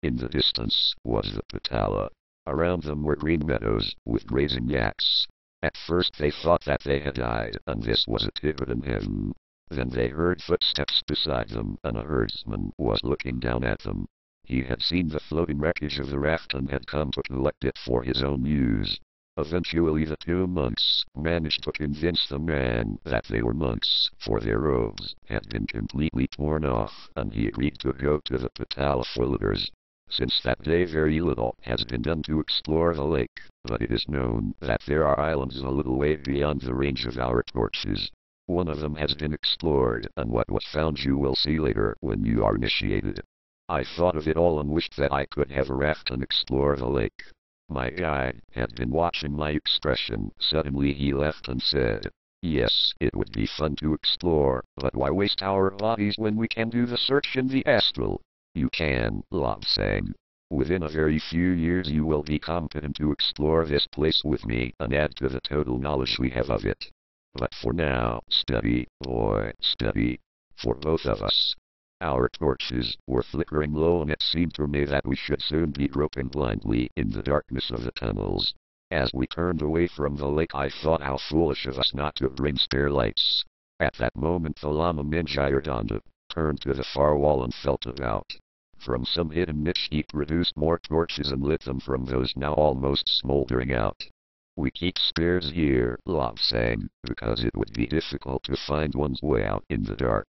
Speaker 1: In the distance was the Patala. Around them were green meadows with grazing yaks. At first they thought that they had died, and this was a Tibetan heaven. Then they heard footsteps beside them, and a herdsman was looking down at them. He had seen the floating wreckage of the raft and had come to collect it for his own use. Eventually the 2 monks managed to convince the man that they were monks, for their robes had been completely torn off, and he agreed to go to the Patala for litters. Since that day very little has been done to explore the lake, but it is known that there are islands a little way beyond the range of our torches. One of them has been explored, and what was found you will see later when you are initiated. I thought of it all and wished that I could have a raft and explore the lake. My guide had been watching my expression. Suddenly he left and said, "Yes, it would be fun to explore, but why waste our bodies when we can do the search in the astral? You can, Lobsang. Within a very few years you will be competent to explore this place with me and add to the total knowledge we have of it. But for now, study, boy, study. For both of us." Our torches were flickering low and it seemed to me that we should soon be groping blindly in the darkness of the tunnels. As we turned away from the lake I thought how foolish of us not to bring spare lights. At that moment the Lama Minjayardanda turned to the far wall and felt about. From some hidden niche he produced more torches and lit them from those now almost smoldering out. "We keep spares here," Lobsang, "because it would be difficult to find one's way out in the dark.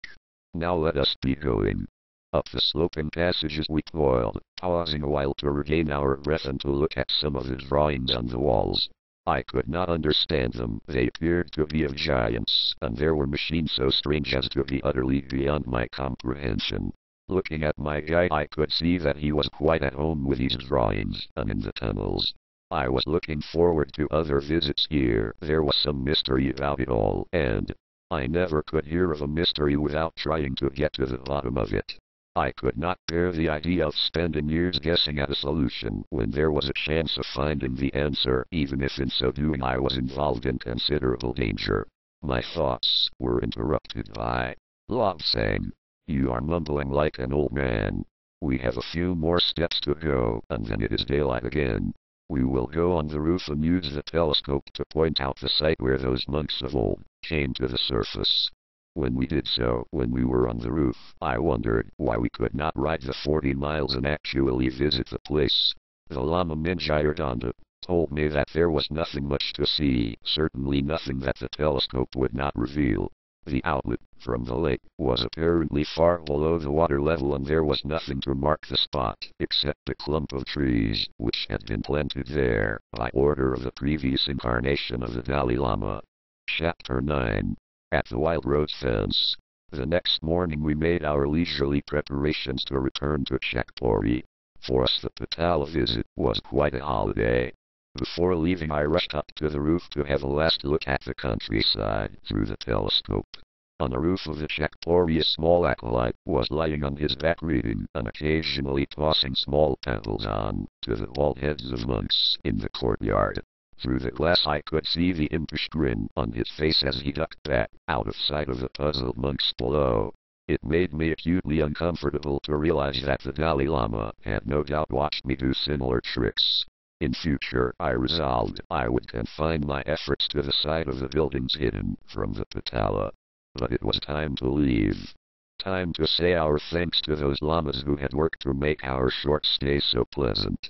Speaker 1: Now let us be going." Up the sloping passages we toiled, pausing a while to regain our breath and to look at some of the drawings on the walls. I could not understand them. They appeared to be of giants, and there were machines so strange as to be utterly beyond my comprehension. Looking at my guide I could see that he was quite at home with these drawings, and in the tunnels. I was looking forward to other visits here. There was some mystery about it all, and I never could hear of a mystery without trying to get to the bottom of it. I could not bear the idea of spending years guessing at a solution when there was a chance of finding the answer, even if in so doing I was involved in considerable danger. My thoughts were interrupted by Lobsang. "You are mumbling like an old man. We have a few more steps to go, and then it is daylight again. We will go on the roof and use the telescope to point out the site where those monks of old came to the surface." When we did so, when we were on the roof, I wondered why we could not ride the 40 miles and actually visit the place. The Lama Minjayardanda told me that there was nothing much to see, certainly nothing that the telescope would not reveal. The outlet from the lake was apparently far below the water level and there was nothing to mark the spot except a clump of trees which had been planted there by order of the previous incarnation of the Dalai Lama. Chapter 9. At the Wild Rose Fence. The next morning we made our leisurely preparations to return to Chakpori. For us the Patala visit was quite a holiday. Before leaving I rushed up to the roof to have a last look at the countryside through the telescope. On the roof of the Chakpori a small acolyte was lying on his back reading and occasionally tossing small pebbles on to the bald heads of monks in the courtyard. Through the glass I could see the impish grin on his face as he ducked back out of sight of the puzzled monks below. It made me acutely uncomfortable to realize that the Dalai Lama had no doubt watched me do similar tricks. In future, I resolved I would confine my efforts to the side of the buildings hidden from the Patala. But it was time to leave. Time to say our thanks to those lamas who had worked to make our short stay so pleasant.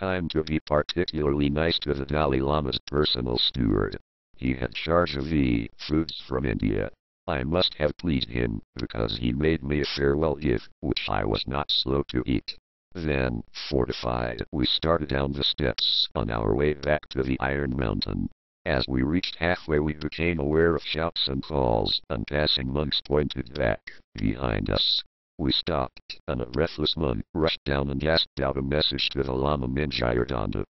Speaker 1: time to be particularly nice to the Dalai Lama's personal steward. He had charge of the foods from India. I must have pleased him, because he made me a farewell gift, which I was not slow to eat. Then, fortified, we started down the steps on our way back to the Iron Mountain. As we reached halfway we became aware of shouts and calls, and passing monks pointed back behind us. We stopped, and a breathless monk rushed down and gasped out a message to the Lama Mingyardondup.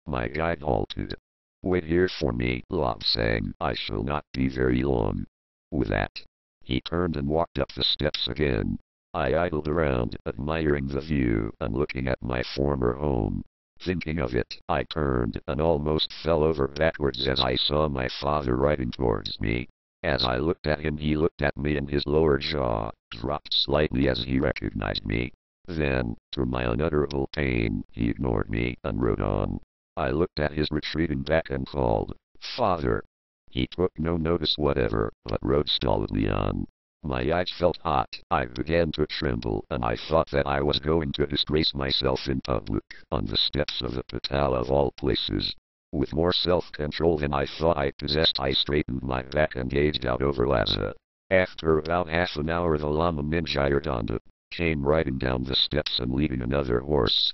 Speaker 1: My guide halted. "Wait here for me, Lobsang, I shall not be very long." With that, he turned and walked up the steps again. I idled around, admiring the view and looking at my former home. Thinking of it, I turned and almost fell over backwards as I saw my father riding towards me. As I looked at him, he looked at me and his lower jaw dropped slightly as he recognized me. Then, to my unutterable pain, he ignored me and rode on. I looked at his retreating back and called, "Father!" He took no notice whatever, but rode stolidly on. My eyes felt hot, I began to tremble, and I thought that I was going to disgrace myself in public, on the steps of the Patala of all places. With more self-control than I thought I possessed, I straightened my back and gazed out over Lhasa. After about half an hour the Lama Mingyardondup came riding down the steps and leading another horse.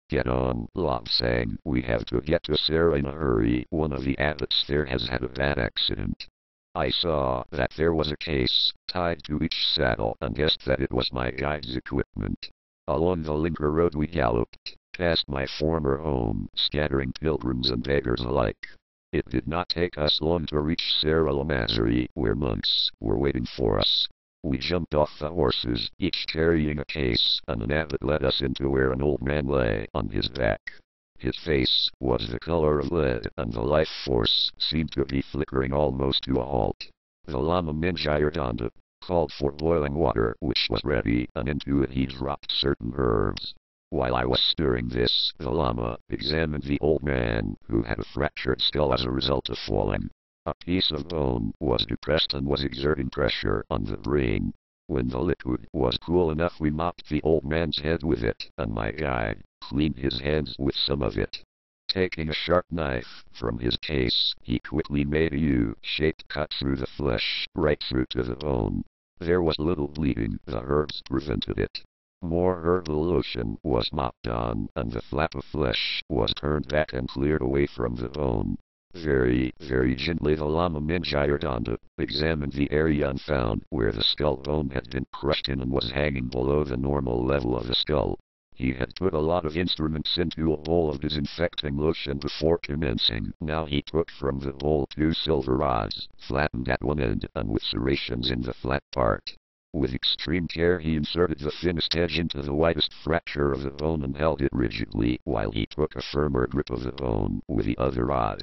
Speaker 1: "Get on, Lobsang, we have to get to Sarah in a hurry. One of the abbots there has had a bad accident." I saw that there was a case tied to each saddle and guessed that it was my guide's equipment. Along the Linker road we galloped, past my former home, scattering pilgrims and beggars alike. It did not take us long to reach Sarah Lamazari, where monks were waiting for us. We jumped off the horses, each carrying a case, and an abbot led us into where an old man lay on his back. His face was the color of lead, and the life force seemed to be flickering almost to a halt. The Lama Mingyardondup called for boiling water, which was ready, and into it he dropped certain herbs. While I was stirring this, the Lama examined the old man, who had a fractured skull as a result of falling. A piece of bone was depressed and was exerting pressure on the brain. When the liquid was cool enough we mopped the old man's head with it, and my guide cleaned his hands with some of it. Taking a sharp knife from his case, he quickly made a U-shaped cut through the flesh, right through to the bone. There was little bleeding, the herbs prevented it. More herbal lotion was mopped on, and the flap of flesh was turned back and cleared away from the bone. Very, very gently the Lama Mingyardondup examined the area and found where the skull bone had been crushed in and was hanging below the normal level of the skull. He had put a lot of instruments into a bowl of disinfecting lotion before commencing. Now he took from the bowl 2 silver rods, flattened at one end and with serrations in the flat part. With extreme care he inserted the thinnest edge into the widest fracture of the bone and held it rigidly, while he took a firmer grip of the bone with the other rod.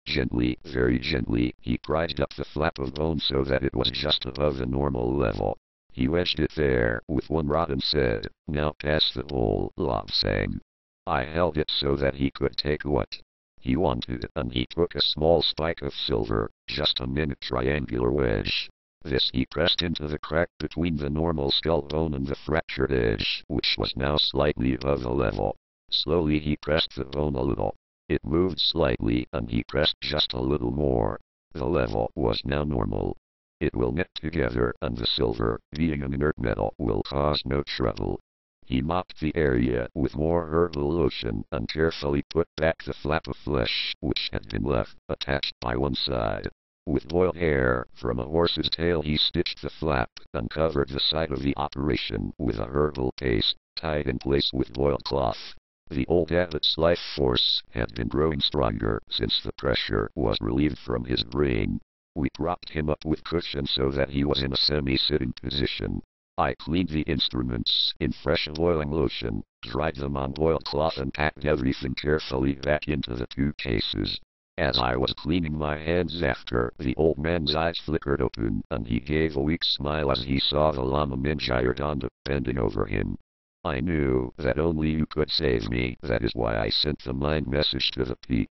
Speaker 1: Gently, very gently, he prized up the flap of bone so that it was just above the normal level. He wedged it there with one rod and said, "Now pass the bowl, Lobsang." I held it so that he could take what he wanted, and he took a small spike of silver, just a minute triangular wedge. This he pressed into the crack between the normal skull bone and the fractured edge, which was now slightly above the level. Slowly he pressed the bone a little. It moved slightly, and he pressed just a little more. The level was now normal. It will knit together, and the silver, being an inert metal, will cause no trouble. He mopped the area with more herbal lotion and carefully put back the flap of flesh, which had been left attached by one side. With boiled hair from a horse's tail he stitched the flap and covered the site of the operation with a herbal paste, tied in place with boiled cloth. The old abbot's life force had been growing stronger since the pressure was relieved from his brain. We propped him up with cushions so that he was in a semi-sitting position. I cleaned the instruments in fresh boiling lotion, dried them on boiled cloth and packed everything carefully back into the 2 cases. As I was cleaning my hands after, the old man's eyes flickered open, and he gave a weak smile as he saw the Lama Mingyardondup bending over him. I knew that only you could save me, that is why I sent the mind message to the peak.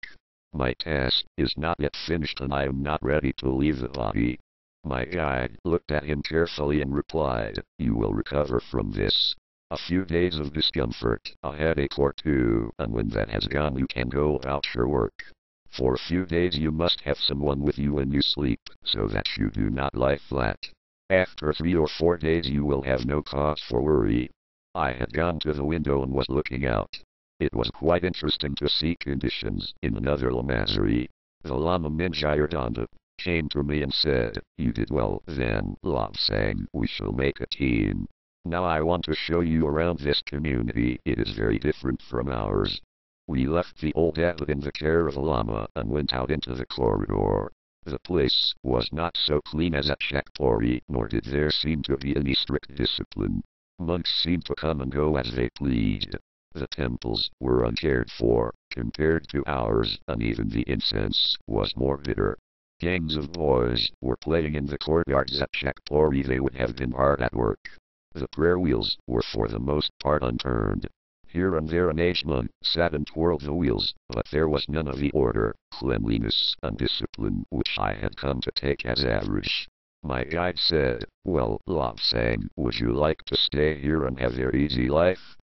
Speaker 1: My task is not yet finished and I am not ready to leave the body. My guide looked at him carefully and replied, "You will recover from this." A few days of discomfort, a headache or two, and when that has gone you can go about your work. For a few days you must have someone with you when you sleep, so that you do not lie flat. After 3 or 4 days you will have no cause for worry. I had gone to the window and was looking out. It was quite interesting to see conditions in another lamasery. The Lama Minjayardanda came to me and said, "You did well then, Lobsang, we shall make a team. Now I want to show you around this community. It is very different from ours." We left the old abbot in the care of the Lama and went out into the corridor. The place was not so clean as at Shakpuri, nor did there seem to be any strict discipline. Monks seemed to come and go as they pleased. The temples were uncared for, compared to ours, and even the incense was more bitter. Gangs of boys were playing in the courtyards at Shakpuri. They would have been hard at work. The prayer wheels were for the most part unturned. Here and there an aged monk sat and twirled the wheels, but there was none of the order, cleanliness, and discipline which I had come to take as average. My guide said, "Well, Lobsang, would you like to stay here and have their easy life?"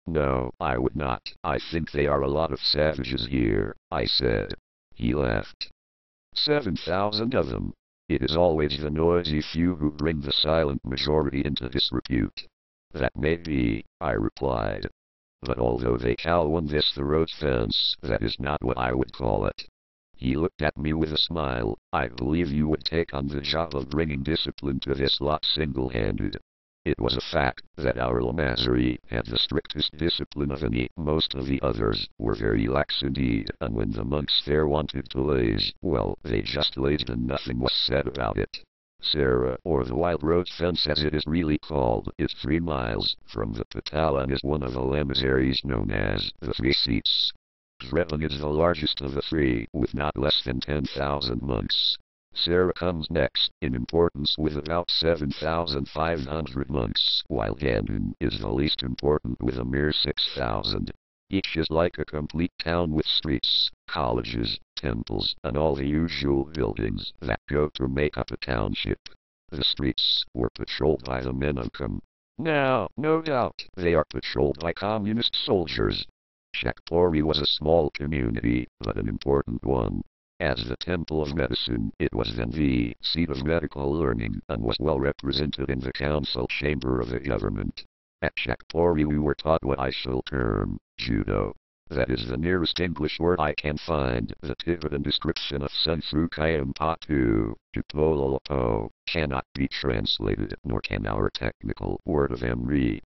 Speaker 1: "No, I would not. I think they are a lot of savages here," I said. He laughed. 7,000 of them. It is always the noisy few who bring the silent majority into disrepute. "That may be," I replied. "But although they call this the road fence, that is not what I would call it." He looked at me with a smile. "I believe you would take on the job of bringing discipline to this lot single-handed." It was a fact that our lamasery had the strictest discipline of any. Most of the others were very lax indeed, and when the monks there wanted to laze, well, they just lazed and nothing was said about it. Sarah, or the Wild Road Fence as it is really called, is 3 miles from the Patal and is one of the lamaseries known as the 3 Seats. Srevan is the largest of the 3, with not less than 10,000 monks. Sarah comes next in importance with about 7,500 monks, while Gandun is the least important with a mere 6,000. Each is like a complete town with streets, colleges, temples, and all the usual buildings that go to make up a township. The streets were patrolled by the men of Kam. Now, no doubt, they are patrolled by communist soldiers. Shakpuri was a small community, but an important one. As the Temple of Medicine, it was then the seat of medical learning and was well represented in the council chamber of the government. At Shakpuri we were taught what I shall term judo. That is the nearest English word I can find. The Tibetan description of Sun Tzu Kayam-Patu, Tupololopo, cannot be translated, nor can our technical word of Emri.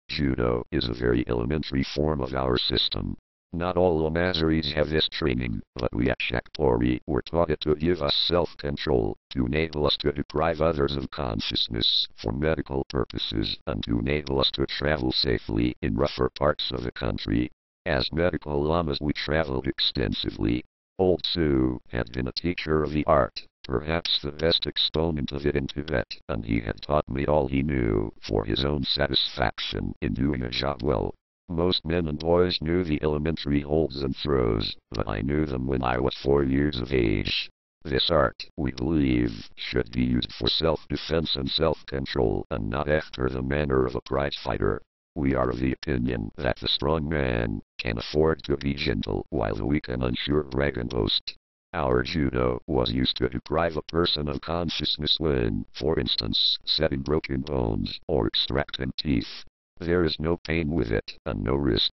Speaker 1: Judo is a very elementary form of our system. Not all lamaseries have this training, but we at Shakpuri were taught it to give us self-control, to enable us to deprive others of consciousness for medical purposes, and to enable us to travel safely in rougher parts of the country. As medical lamas we traveled extensively. Old Tzu had been a teacher of the art, perhaps the best exponent of it in Tibet, and he had taught me all he knew for his own satisfaction in doing a job well. Most men and boys knew the elementary holds and throws, but I knew them when I was 4 years of age. This art, we believe, should be used for self-defense and self-control, and not after the manner of a prize fighter. We are of the opinion that the strong man can afford to be gentle, while the weak and unsure brag and boast. Our judo was used to deprive a person of consciousness when, for instance, setting broken bones or extracting teeth. There is no pain with it, and no risk.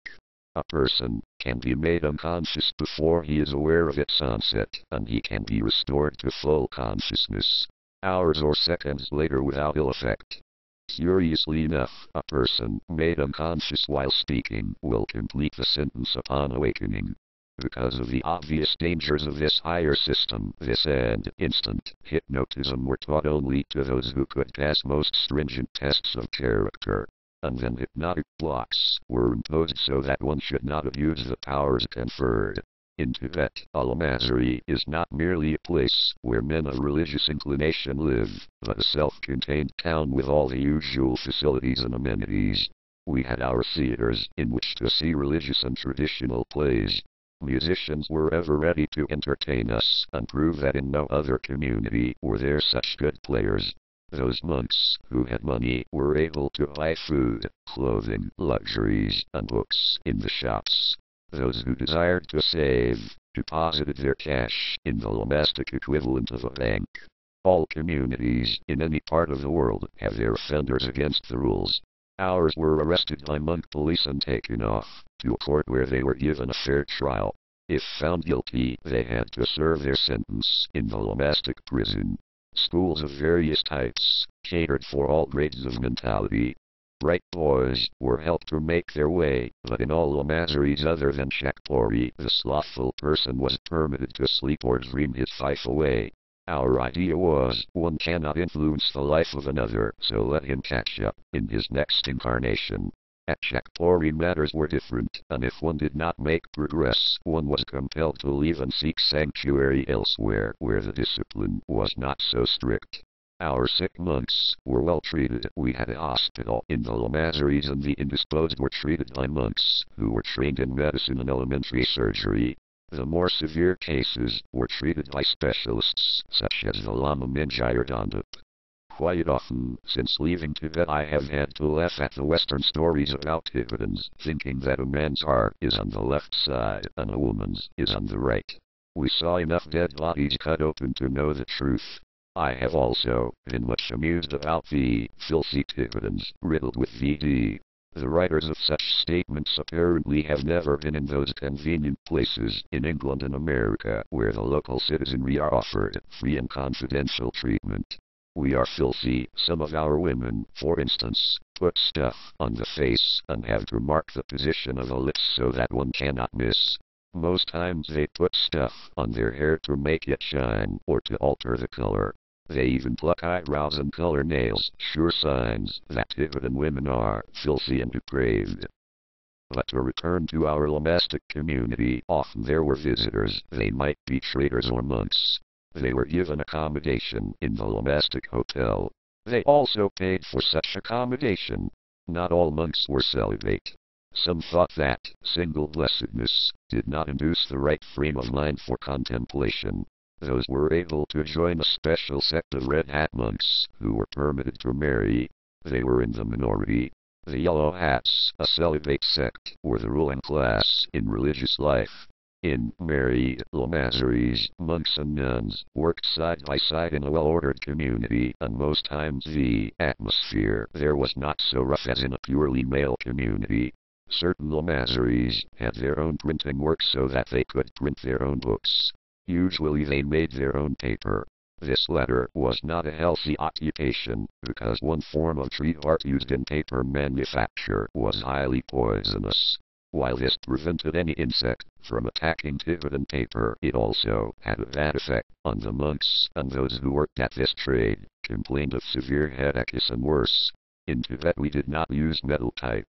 Speaker 1: A person can be made unconscious before he is aware of its onset, and he can be restored to full consciousness, hours or seconds later without ill effect. Curiously enough, a person made unconscious while speaking will complete the sentence upon awakening. Because of the obvious dangers of this higher system, this and instant hypnotism were taught only to those who could pass most stringent tests of character. And then hypnotic blocks were imposed so that one should not abuse the powers conferred. In Tibet, a lamasery is not merely a place where men of religious inclination live, but a self-contained town with all the usual facilities and amenities. We had our theaters in which to see religious and traditional plays. Musicians were ever ready to entertain us and prove that in no other community were there such good players. Those monks who had money were able to buy food, clothing, luxuries, and books in the shops. Those who desired to save deposited their cash in the Lobsang equivalent of a bank. All communities in any part of the world have their offenders against the rules. Ours were arrested by monk police and taken off to a court where they were given a fair trial. If found guilty, they had to serve their sentence in the Lobsang prison. Schools of various types catered for all grades of mentality. Bright boys were helped to make their way, but in all Lobsangs other than Shakpori, the slothful person was permitted to sleep or dream his life away. Our idea was, one cannot influence the life of another, so let him catch up in his next incarnation. At Shakpori matters were different, and if one did not make progress, one was compelled to leave and seek sanctuary elsewhere, where the discipline was not so strict. Our sick monks were well treated. We had a hospital in the Lobsangs, and the indisposed were treated by monks who were trained in medicine and elementary surgery. The more severe cases were treated by specialists, such as the Lama Minjayardandap. Quite often, since leaving Tibet, I have had to laugh at the Western stories about Tibetans, thinking that a man's heart is on the left side and a woman's is on the right. We saw enough dead bodies cut open to know the truth. I have also been much amused about the filthy Tibetans, riddled with VD. The writers of such statements apparently have never been in those convenient places in England and America where the local citizenry are offered free and confidential treatment. We are filthy. Some of our women, for instance, put stuff on the face and have to mark the position of the lips so that one cannot miss. Most times they put stuff on their hair to make it shine or to alter the color. They even pluck eyebrows and color nails, sure signs that Tibetan women are filthy and depraved. But to return to our Lobsang community, often there were visitors. They might be traders or monks. They were given accommodation in the Lobsang hotel. They also paid for such accommodation. Not all monks were celibate. Some thought that single blessedness did not induce the right frame of mind for contemplation. Those were able to join a special sect of Red Hat monks who were permitted to marry. They were in the minority. The Yellow Hats, a celibate sect, were the ruling class in religious life. In married Lobsangs, monks and nuns worked side by side in a well-ordered community, and most times the atmosphere there was not so rough as in a purely male community. Certain Lobsangs had their own printing works so that they could print their own books. Usually they made their own paper. This latter was not a healthy occupation, because one form of tree bark used in paper manufacture was highly poisonous. While this prevented any insect from attacking Tibetan paper, it also had a bad effect on the monks, and those who worked at this trade complained of severe headaches and worse. In Tibet we did not use metal type.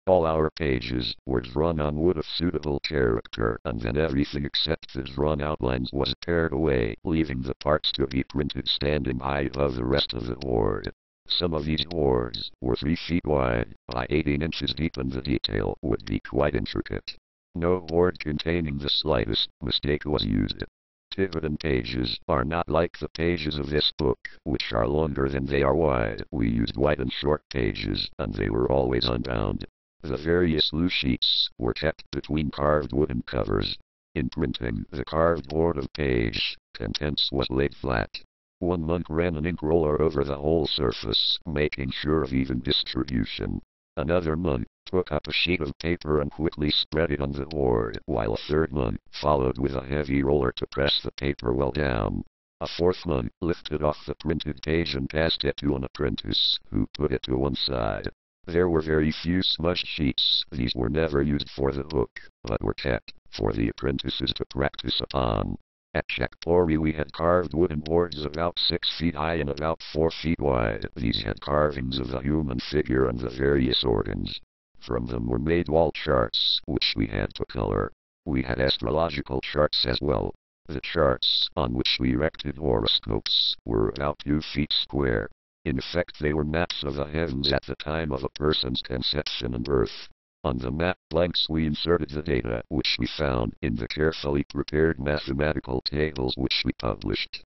Speaker 1: All our pages were drawn on wood of suitable character, and then everything except the drawn outlines was pared away, leaving the parts to be printed standing high above the rest of the board. Some of these boards were 3 feet wide by 18 inches deep, and the detail would be quite intricate. No board containing the slightest mistake was used. Tibetan pages are not like the pages of this book, which are longer than they are wide. We used wide and short pages, and they were always unbound. The various loose sheets were kept between carved wooden covers. In printing, the carved board of page contents was laid flat. One monk ran an ink roller over the whole surface, making sure of even distribution. Another monk took up a sheet of paper and quickly spread it on the board, while a third monk followed with a heavy roller to press the paper well down. A fourth monk lifted off the printed page and passed it to an apprentice, who put it to one side. There were very few smudged sheets. These were never used for the book, but were kept for the apprentices to practice upon. At Shakpori we had carved wooden boards about 6 feet high and about 4 feet wide. These had carvings of the human figure and the various organs. From them were made wall charts, which we had to color. We had astrological charts as well. The charts, on which we erected horoscopes, were about 2 feet square. In effect, they were maps of the heavens at the time of a person's conception and birth. On the map blanks we inserted the data which we found in the carefully prepared mathematical tables which we published.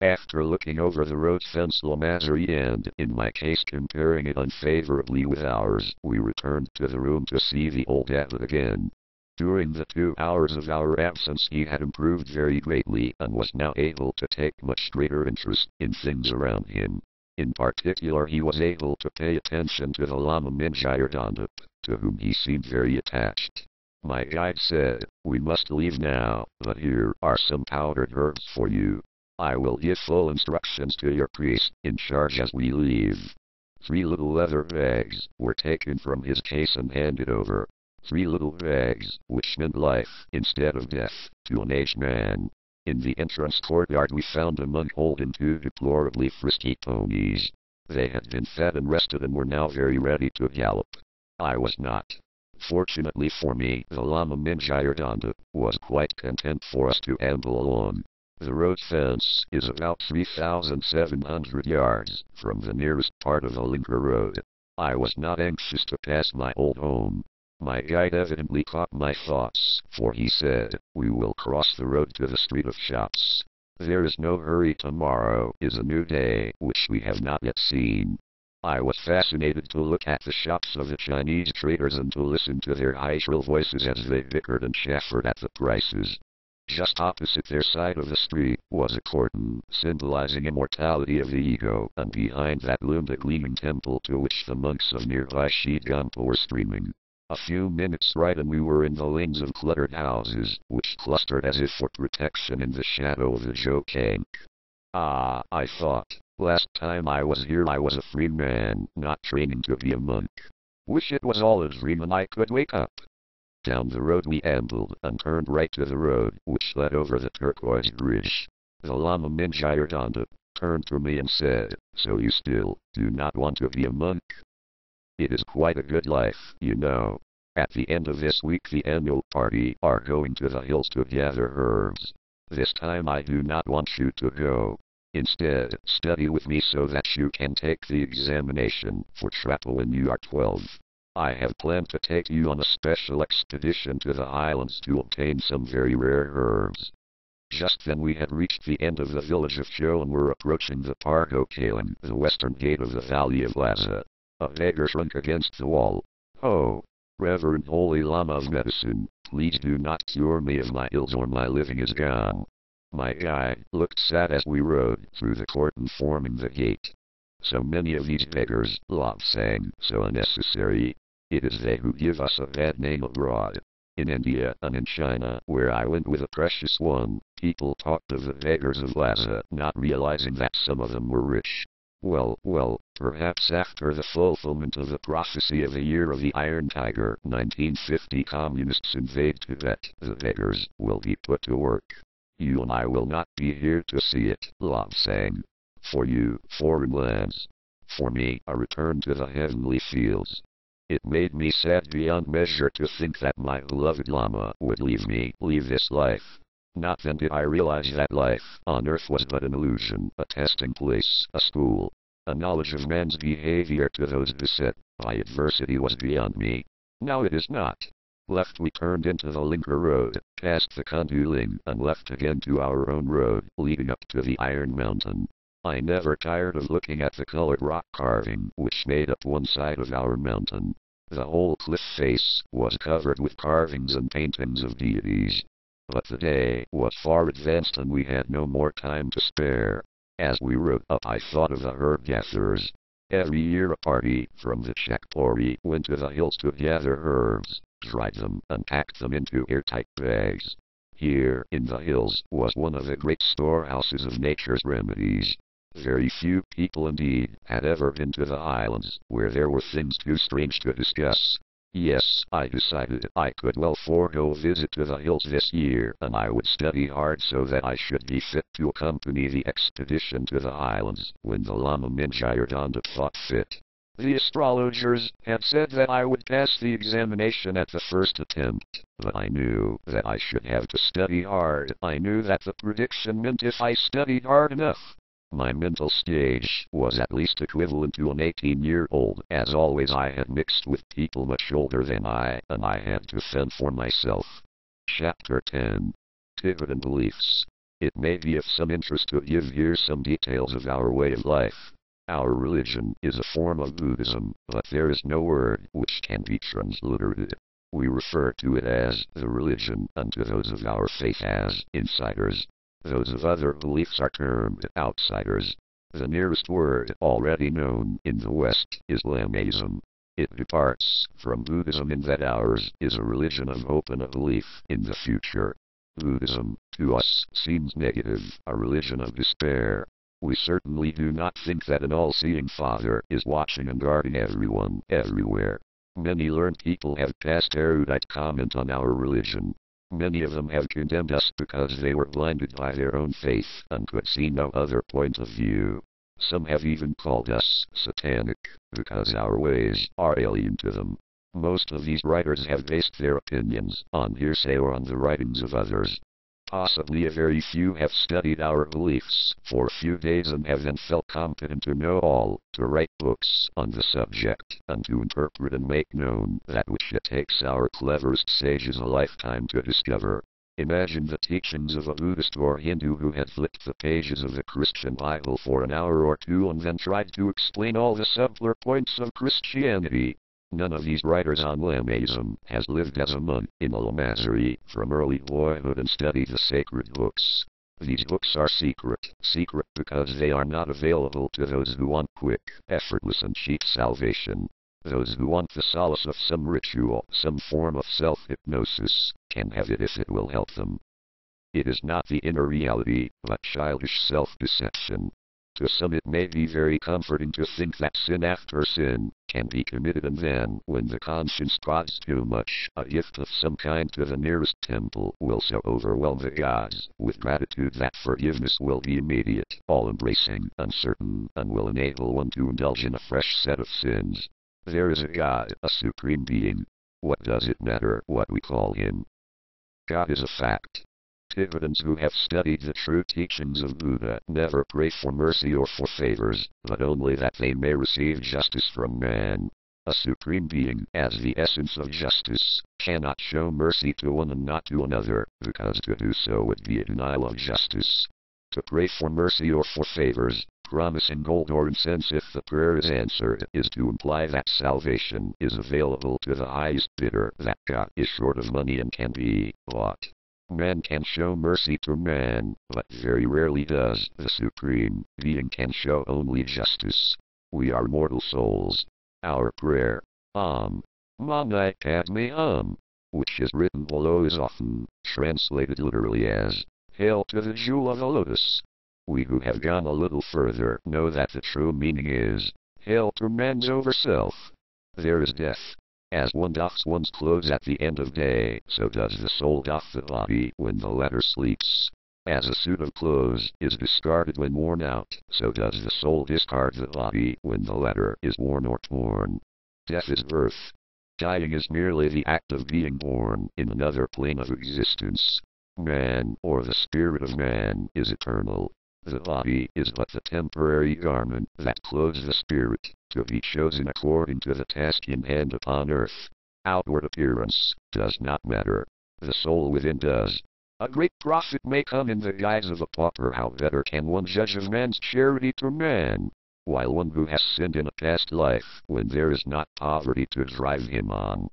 Speaker 1: After looking over the road fence Lomazari and, in my case comparing it unfavorably with ours, we returned to the room to see the old abbot again. During the 2 hours of our absence he had improved very greatly and was now able to take much greater interest in things around him. In particular he was able to pay attention to the Lama Minjayardanda, to whom he seemed very attached. My guide said, "We must leave now, but here are some powdered herbs for you. I will give full instructions to your priest in charge as we leave." 3 little leather bags were taken from his case and handed over. 3 little bags, which meant life, instead of death, to an aged man. In the entrance courtyard we found a monk holding 2 deplorably frisky ponies. They had been fed and rested and were now very ready to gallop. I was not. Fortunately for me, the Lama Minjayardanda was quite content for us to amble along. The road fence is about 3,700 yards from the nearest part of the Linker Road. I was not anxious to pass my old home. My guide evidently caught my thoughts, for he said, "We will cross the road to the street of shops. There is no hurry, tomorrow is a new day which we have not yet seen." I was fascinated to look at the shops of the Chinese traders and to listen to their high shrill voices as they bickered and chaffered at the prices. Just opposite their side of the street was a cordon, symbolizing immortality of the ego, and behind that loomed a gleaming temple to which the monks of nearby Shigampa were streaming. A few minutes' ride and we were in the lanes of cluttered houses, which clustered as if for protection in the shadow of the Jokank. Ah, I thought, last time I was here I was a free man, not training to be a monk. Wish it was all a dream and I could wake up. Down the road we ambled and turned right to the road which led over the turquoise bridge. The Lama Minjayardanda turned to me and said, "So you still do not want to be a monk? It is quite a good life, you know. At the end of this week the annual party are going to the hills to gather herbs. This time I do not want you to go. Instead, study with me so that you can take the examination for travel when you are 12. I have planned to take you on a special expedition to the islands to obtain some very rare herbs." Just then we had reached the end of the village of Cho and were approaching the Pargo Kaling, the western gate of the Valley of Lhasa. A beggar shrunk against the wall. "Oh, Reverend Holy Lama of Medicine, please do not cure me of my ills or my living is gone." My guide looked sad as we rode through the cordon forming the gate. So many of these beggars, Lobsang, so unnecessary. It is they who give us a bad name abroad. In India and in China, where I went with a precious one, people talked of the beggars of Lhasa, not realizing that some of them were rich. Well, perhaps after the fulfillment of the prophecy of the year of the Iron Tiger, 1950 communists invade Tibet, the beggars will be put to work. You and I will not be here to see it, Lobsang. For you, foreign lands. For me, a return to the heavenly fields. It made me sad beyond measure to think that my beloved Lama would leave this life. Not then did I realize that life on earth was but an illusion, a testing place, a school. A knowledge of man's behavior to those beset by adversity was beyond me. Now it is not. Left we turned into the Linker Road, past the Konduling, and left again to our own road, leading up to the Iron Mountain. I never tired of looking at the colored rock carving which made up one side of our mountain. The whole cliff face was covered with carvings and paintings of deities. But the day was far advanced and we had no more time to spare. As we rode up I thought of the herb gatherers. Every year a party from the Chakpori went to the hills to gather herbs, dried them and packed them into airtight bags. Here in the hills was one of the great storehouses of nature's remedies. Very few people indeed had ever been to the islands, where there were things too strange to discuss. Yes, I decided I could well forego a visit to the hills this year, and I would study hard so that I should be fit to accompany the expedition to the islands, when the Lama Minjayardanda thought fit. The astrologers had said that I would pass the examination at the first attempt, but I knew that I should have to study hard. I knew that the prediction meant if I studied hard enough. My mental stage was at least equivalent to an 18-year-old. As always I had mixed with people much older than I, and I had to fend for myself. Chapter 10. Tibetan Beliefs. It may be of some interest to give here some details of our way of life. Our religion is a form of Buddhism, but there is no word which can be transliterated. We refer to it as the religion unto those of our faith as insiders. Those of other beliefs are termed outsiders. The nearest word already known in the West is Islamism. It departs from Buddhism in that ours is a religion of hope and a belief in the future. Buddhism, to us, seems negative, a religion of despair. We certainly do not think that an all-seeing Father is watching and guarding everyone, everywhere. Many learned people have passed erudite comment on our religion. Many of them have condemned us because they were blinded by their own faith and could see no other point of view. Some have even called us satanic, because our ways are alien to them. Most of these writers have based their opinions on hearsay or on the writings of others. Possibly a very few have studied our beliefs for a few days and have then felt competent to know all, to write books on the subject, and to interpret and make known that which it takes our cleverest sages a lifetime to discover. Imagine the teachings of a Buddhist or Hindu who had flipped the pages of the Christian Bible for an hour or two and then tried to explain all the subtler points of Christianity. None of these writers on Lamism has lived as a monk in a lamasery from early boyhood and studied the sacred books. These books are secret because they are not available to those who want quick, effortless and cheap salvation. Those who want the solace of some ritual, some form of self-hypnosis, can have it if it will help them. It is not the inner reality, but childish self-deception. To some it may be very comforting to think that sin after sin can be committed, and then, when the conscience prods too much, a gift of some kind to the nearest temple will so overwhelm the gods with gratitude that forgiveness will be immediate, all-embracing, uncertain, and will enable one to indulge in a fresh set of sins. There is a God, a supreme being. What does it matter what we call him? God is a fact. Tibetans who have studied the true teachings of Buddha never pray for mercy or for favors, but only that they may receive justice from man. A supreme being, as the essence of justice, cannot show mercy to one and not to another, because to do so would be a denial of justice. To pray for mercy or for favors, promising gold or incense if the prayer is answered, is to imply that salvation is available to the highest bidder, that God is short of money and can be bought. Man can show mercy to man, but very rarely does. The Supreme Being can show only justice. We are mortal souls. Our prayer, Mani Padme which is written below, is often translated literally as, Hail to the jewel of the lotus. We who have gone a little further know that the true meaning is, Hail to man's overself. There is death. As one doffs one's clothes at the end of day, so does the soul doff the body when the latter sleeps. As a suit of clothes is discarded when worn out, so does the soul discard the body when the latter is worn or torn. Death is birth. Dying is merely the act of being born in another plane of existence. Man, or the spirit of man, is eternal. The body is but the temporary garment that clothes the spirit, to be chosen according to the task in hand upon earth. Outward appearance does not matter. The soul within does. A great prophet may come in the guise of a pauper. How better can one judge of man's charity to man? While one who has sinned in a past life, when there is not poverty to drive him on.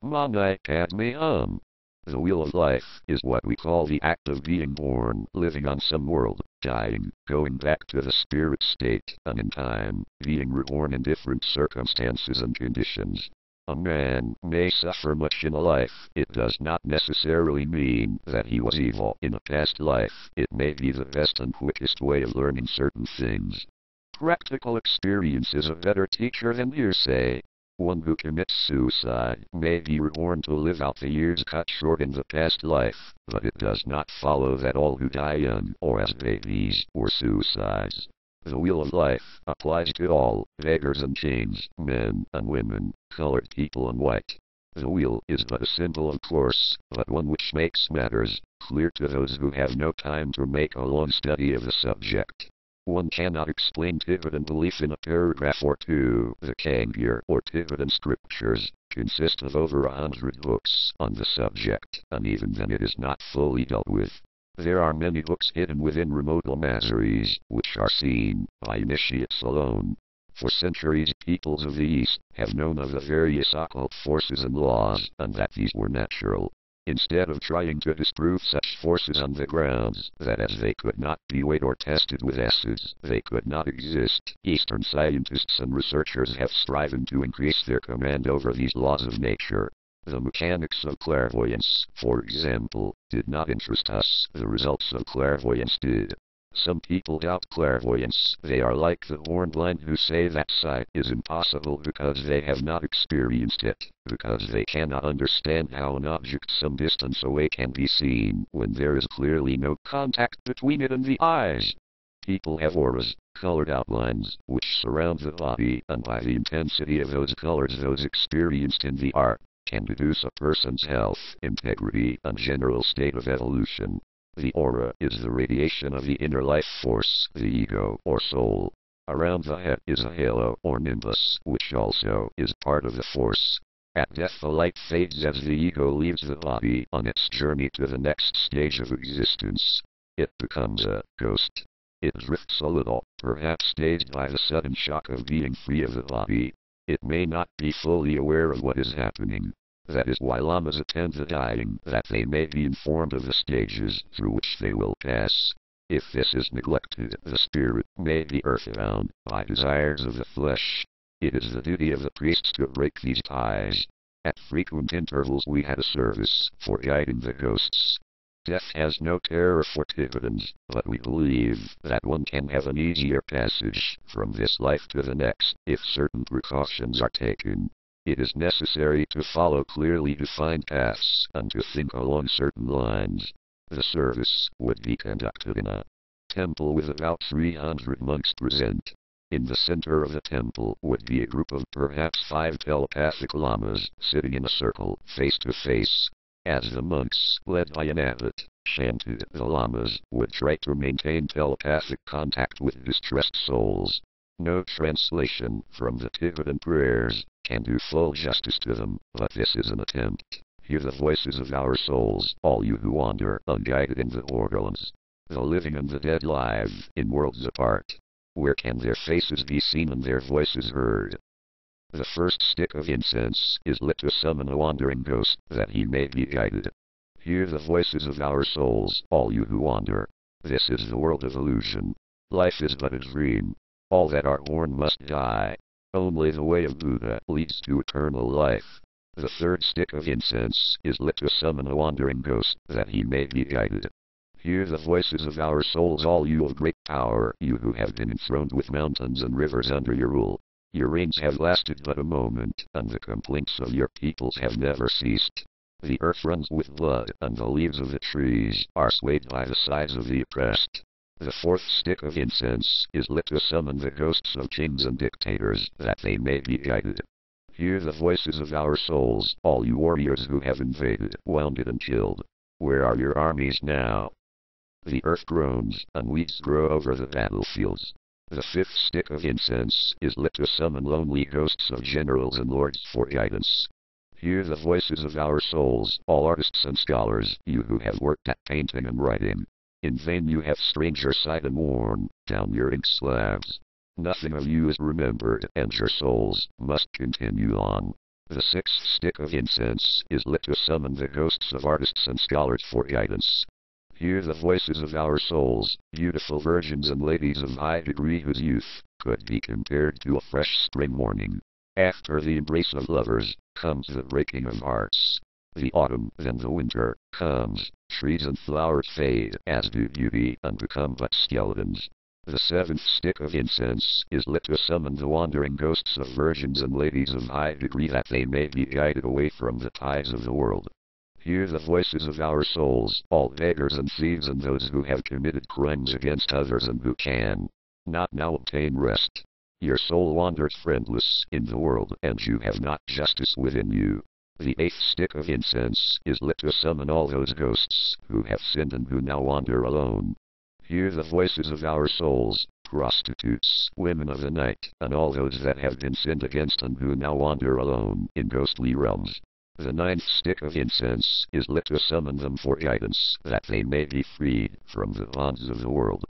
Speaker 1: Mani Padme The wheel of life is what we call the act of being born, living on some world, dying, going back to the spirit state, and in time, being reborn in different circumstances and conditions. A man may suffer much in a life. It does not necessarily mean that he was evil in a past life. It may be the best and quickest way of learning certain things. Practical experience is a better teacher than hearsay. One who commits suicide may be reborn to live out the years cut short in the past life, but it does not follow that all who die young or as babies were suicides. The wheel of life applies to all, beggars and kings, men and women, colored people and white. The wheel is but a symbol, of course, but one which makes matters clear to those who have no time to make a long study of the subject. One cannot explain Tibetan belief in a paragraph or two. The Kangyur, or Tibetan scriptures, consist of over 100 books on the subject, and even then it is not fully dealt with. There are many books hidden within remote lamaseries, which are seen by initiates alone. For centuries, peoples of the East have known of the various occult forces and laws, and that these were natural. Instead of trying to disprove such forces on the grounds that as they could not be weighed or tested with acids, they could not exist, Eastern scientists and researchers have striven to increase their command over these laws of nature. The mechanics of clairvoyance, for example, did not interest us, the results of clairvoyance did. Some people doubt clairvoyance. They are like the born blind who say that sight is impossible because they have not experienced it, because they cannot understand how an object some distance away can be seen when there is clearly no contact between it and the eyes. People have auras, colored outlines, which surround the body, and by the intensity of those colors those experienced in the art, can deduce a person's health, integrity, and general state of evolution. The aura is the radiation of the inner life force, the ego or soul. Around the head is a halo or nimbus, which also is part of the force. At death the light fades as the ego leaves the body on its journey to the next stage of existence. It becomes a ghost. It drifts a little, perhaps dazed by the sudden shock of being free of the body. It may not be fully aware of what is happening. That is why lamas attend the dying, that they may be informed of the stages through which they will pass. If this is neglected, the spirit may be earthbound by desires of the flesh. It is the duty of the priests to break these ties. At frequent intervals we had a service for guiding the ghosts. Death has no terror for Tibetans, but we believe that one can have an easier passage from this life to the next if certain precautions are taken. It is necessary to follow clearly defined paths and to think along certain lines. The service would be conducted in a temple with about 300 monks present. In the center of the temple would be a group of perhaps 5 telepathic lamas sitting in a circle, face to face. As the monks, led by an abbot, chanted, the lamas would try to maintain telepathic contact with distressed souls. No translation from the Tibetan prayers can do full justice to them, but this is an attempt. Hear the voices of our souls, all you who wander unguided in the borderlands. The living and the dead live in worlds apart. Where can their faces be seen and their voices heard? The first stick of incense is lit to summon a wandering ghost, that he may be guided. Hear the voices of our souls, all you who wander. This is the world of illusion. Life is but a dream. All that are born must die. Only the way of Buddha leads to eternal life. The third stick of incense is lit to summon a wandering ghost, that he may be guided. Hear the voices of our souls, all you of great power, you who have been enthroned with mountains and rivers under your rule. Your reigns have lasted but a moment, and the complaints of your peoples have never ceased. The earth runs with blood, and the leaves of the trees are swayed by the sighs of the oppressed. The fourth stick of incense is lit to summon the ghosts of kings and dictators, that they may be guided. Hear the voices of our souls, all you warriors who have invaded, wounded and killed. Where are your armies now? The earth groans, and weeds grow over the battlefields. The fifth stick of incense is lit to summon lonely ghosts of generals and lords for guidance. Hear the voices of our souls, all artists and scholars, you who have worked at painting and writing. In vain you have strained your sight and worn down your ink slabs. Nothing of you is remembered, and your souls must continue on. The sixth stick of incense is lit to summon the ghosts of artists and scholars for guidance. Hear the voices of our souls, beautiful virgins and ladies of high degree whose youth could be compared to a fresh spring morning. After the embrace of lovers comes the breaking of hearts. The autumn, then the winter, comes. Trees and flowers fade, as do beauty, and become but skeletons. The seventh stick of incense is lit to summon the wandering ghosts of virgins and ladies of high degree, that they may be guided away from the ties of the world. Hear the voices of our souls, all beggars and thieves and those who have committed crimes against others and who can not now obtain rest. Your soul wanders friendless in the world, and you have not justice within you. The eighth stick of incense is lit to summon all those ghosts who have sinned and who now wander alone. Hear the voices of our souls, prostitutes, women of the night, and all those that have been sinned against and who now wander alone in ghostly realms. The ninth stick of incense is lit to summon them for guidance, that they may be freed from the bonds of the world.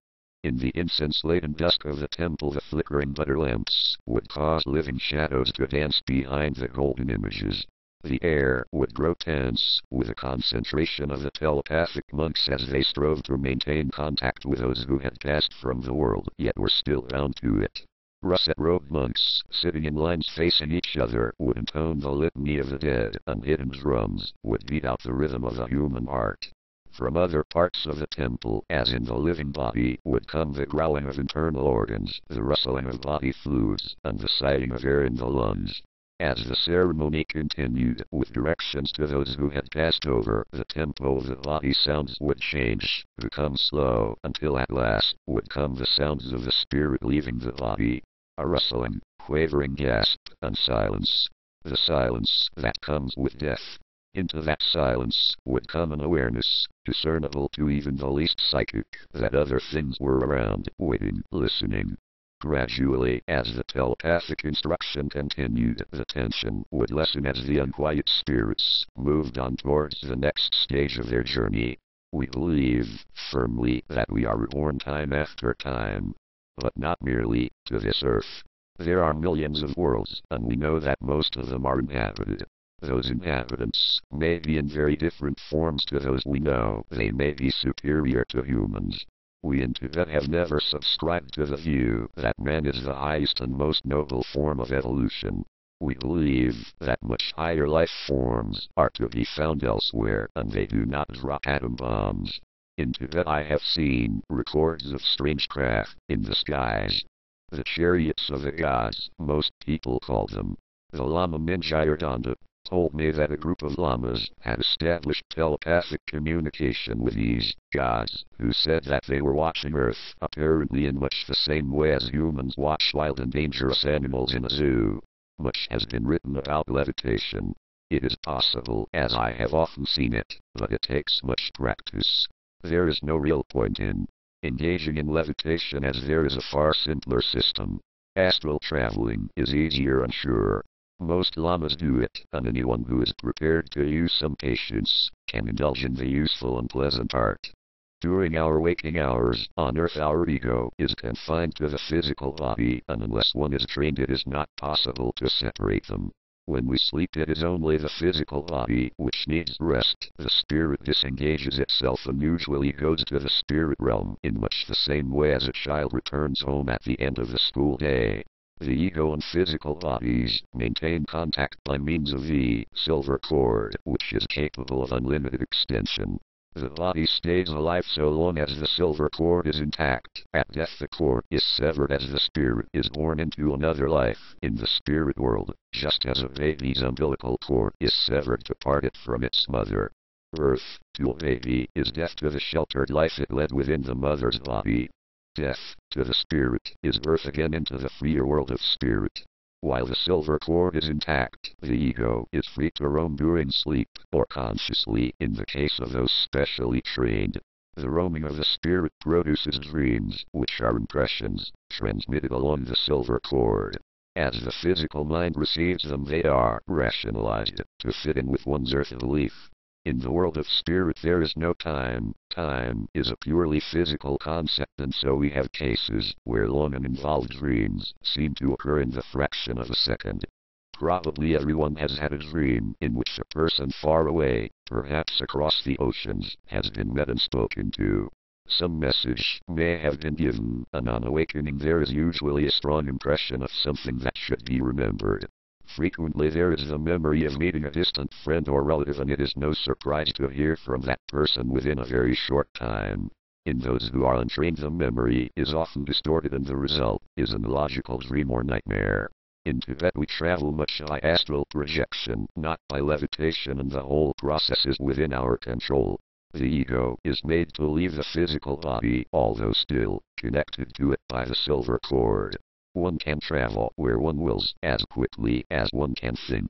Speaker 1: In the incense-laden dusk of the temple, the flickering butter lamps would cause living shadows to dance behind the golden images. The air would grow tense, with a concentration of the telepathic monks as they strove to maintain contact with those who had passed from the world yet were still bound to it. Russet-robed monks, sitting in lines facing each other, would intone the litany of the dead, and hidden drums would beat out the rhythm of the human heart. From other parts of the temple, as in the living body, would come the growling of internal organs, the rustling of body fluids, and the sighing of air in the lungs. As the ceremony continued, with directions to those who had passed over, the tempo of the body sounds would change, become slow, until at last would come the sounds of the spirit leaving the body. A rustling, quavering gasp, and silence. The silence that comes with death. Into that silence would come an awareness, discernible to even the least psychic, that other things were around, waiting, listening. Gradually, as the telepathic instruction continued, the tension would lessen as the unquiet spirits moved on towards the next stage of their journey. We believe, firmly, that we are reborn time after time. But not merely to this earth. There are millions of worlds, and we know that most of them are inhabited. Those inhabitants may be in very different forms to those we know. They may be superior to humans. We in Tibet have never subscribed to the view that man is the highest and most noble form of evolution. We believe that much higher life forms are to be found elsewhere, and they do not drop atom bombs. In Tibet I have seen records of strange craft in the skies. The chariots of the gods, most people call them. The Lama Mingyardanda told me that a group of lamas had established telepathic communication with these gods, who said that they were watching Earth, apparently in much the same way as humans watch wild and dangerous animals in a zoo. Much has been written about levitation. It is possible, as I have often seen it, but it takes much practice. There is no real point in engaging in levitation, as there is a far simpler system. Astral traveling is easier and surer. Most lamas do it, and anyone who is prepared to use some patience can indulge in the useful and pleasant art. During our waking hours on Earth, our ego is confined to the physical body, and unless one is trained it is not possible to separate them. When we sleep it is only the physical body which needs rest. The spirit disengages itself and usually goes to the spirit realm in much the same way as a child returns home at the end of the school day. The ego and physical bodies maintain contact by means of the silver cord, which is capable of unlimited extension. The body stays alive so long as the silver cord is intact. At death the cord is severed as the spirit is born into another life in the spirit world, just as a baby's umbilical cord is severed to part it from its mother. Birth, to a baby, is death to the sheltered life it led within the mother's body. Death, to the spirit, is birth again into the freer world of spirit. While the silver cord is intact, the ego is free to roam during sleep, or consciously in the case of those specially trained. The roaming of the spirit produces dreams, which are impressions, transmitted along the silver cord. As the physical mind receives them they are rationalized, to fit in with one's earthly belief. In the world of spirit there is no time. Time is a purely physical concept, and so we have cases where long and involved dreams seem to occur in the fraction of a second. Probably everyone has had a dream in which a person far away, perhaps across the oceans, has been met and spoken to. Some message may have been given, and on awakening there is usually a strong impression of something that should be remembered. Frequently there is the memory of meeting a distant friend or relative, and it is no surprise to hear from that person within a very short time. In those who are untrained the memory is often distorted and the result is an illogical dream or nightmare. In Tibet we travel much by astral projection, not by levitation, and the whole process is within our control. The ego is made to leave the physical body, although still connected to it by the silver cord. One can travel where one wills as quickly as one can think.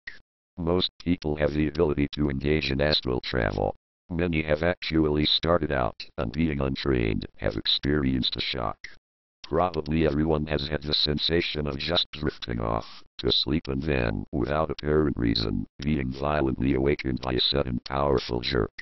Speaker 1: Most people have the ability to engage in astral travel. Many have actually started out, and being untrained, have experienced a shock. Probably everyone has had the sensation of just drifting off to sleep and then, without apparent reason, being violently awakened by a sudden powerful jerk.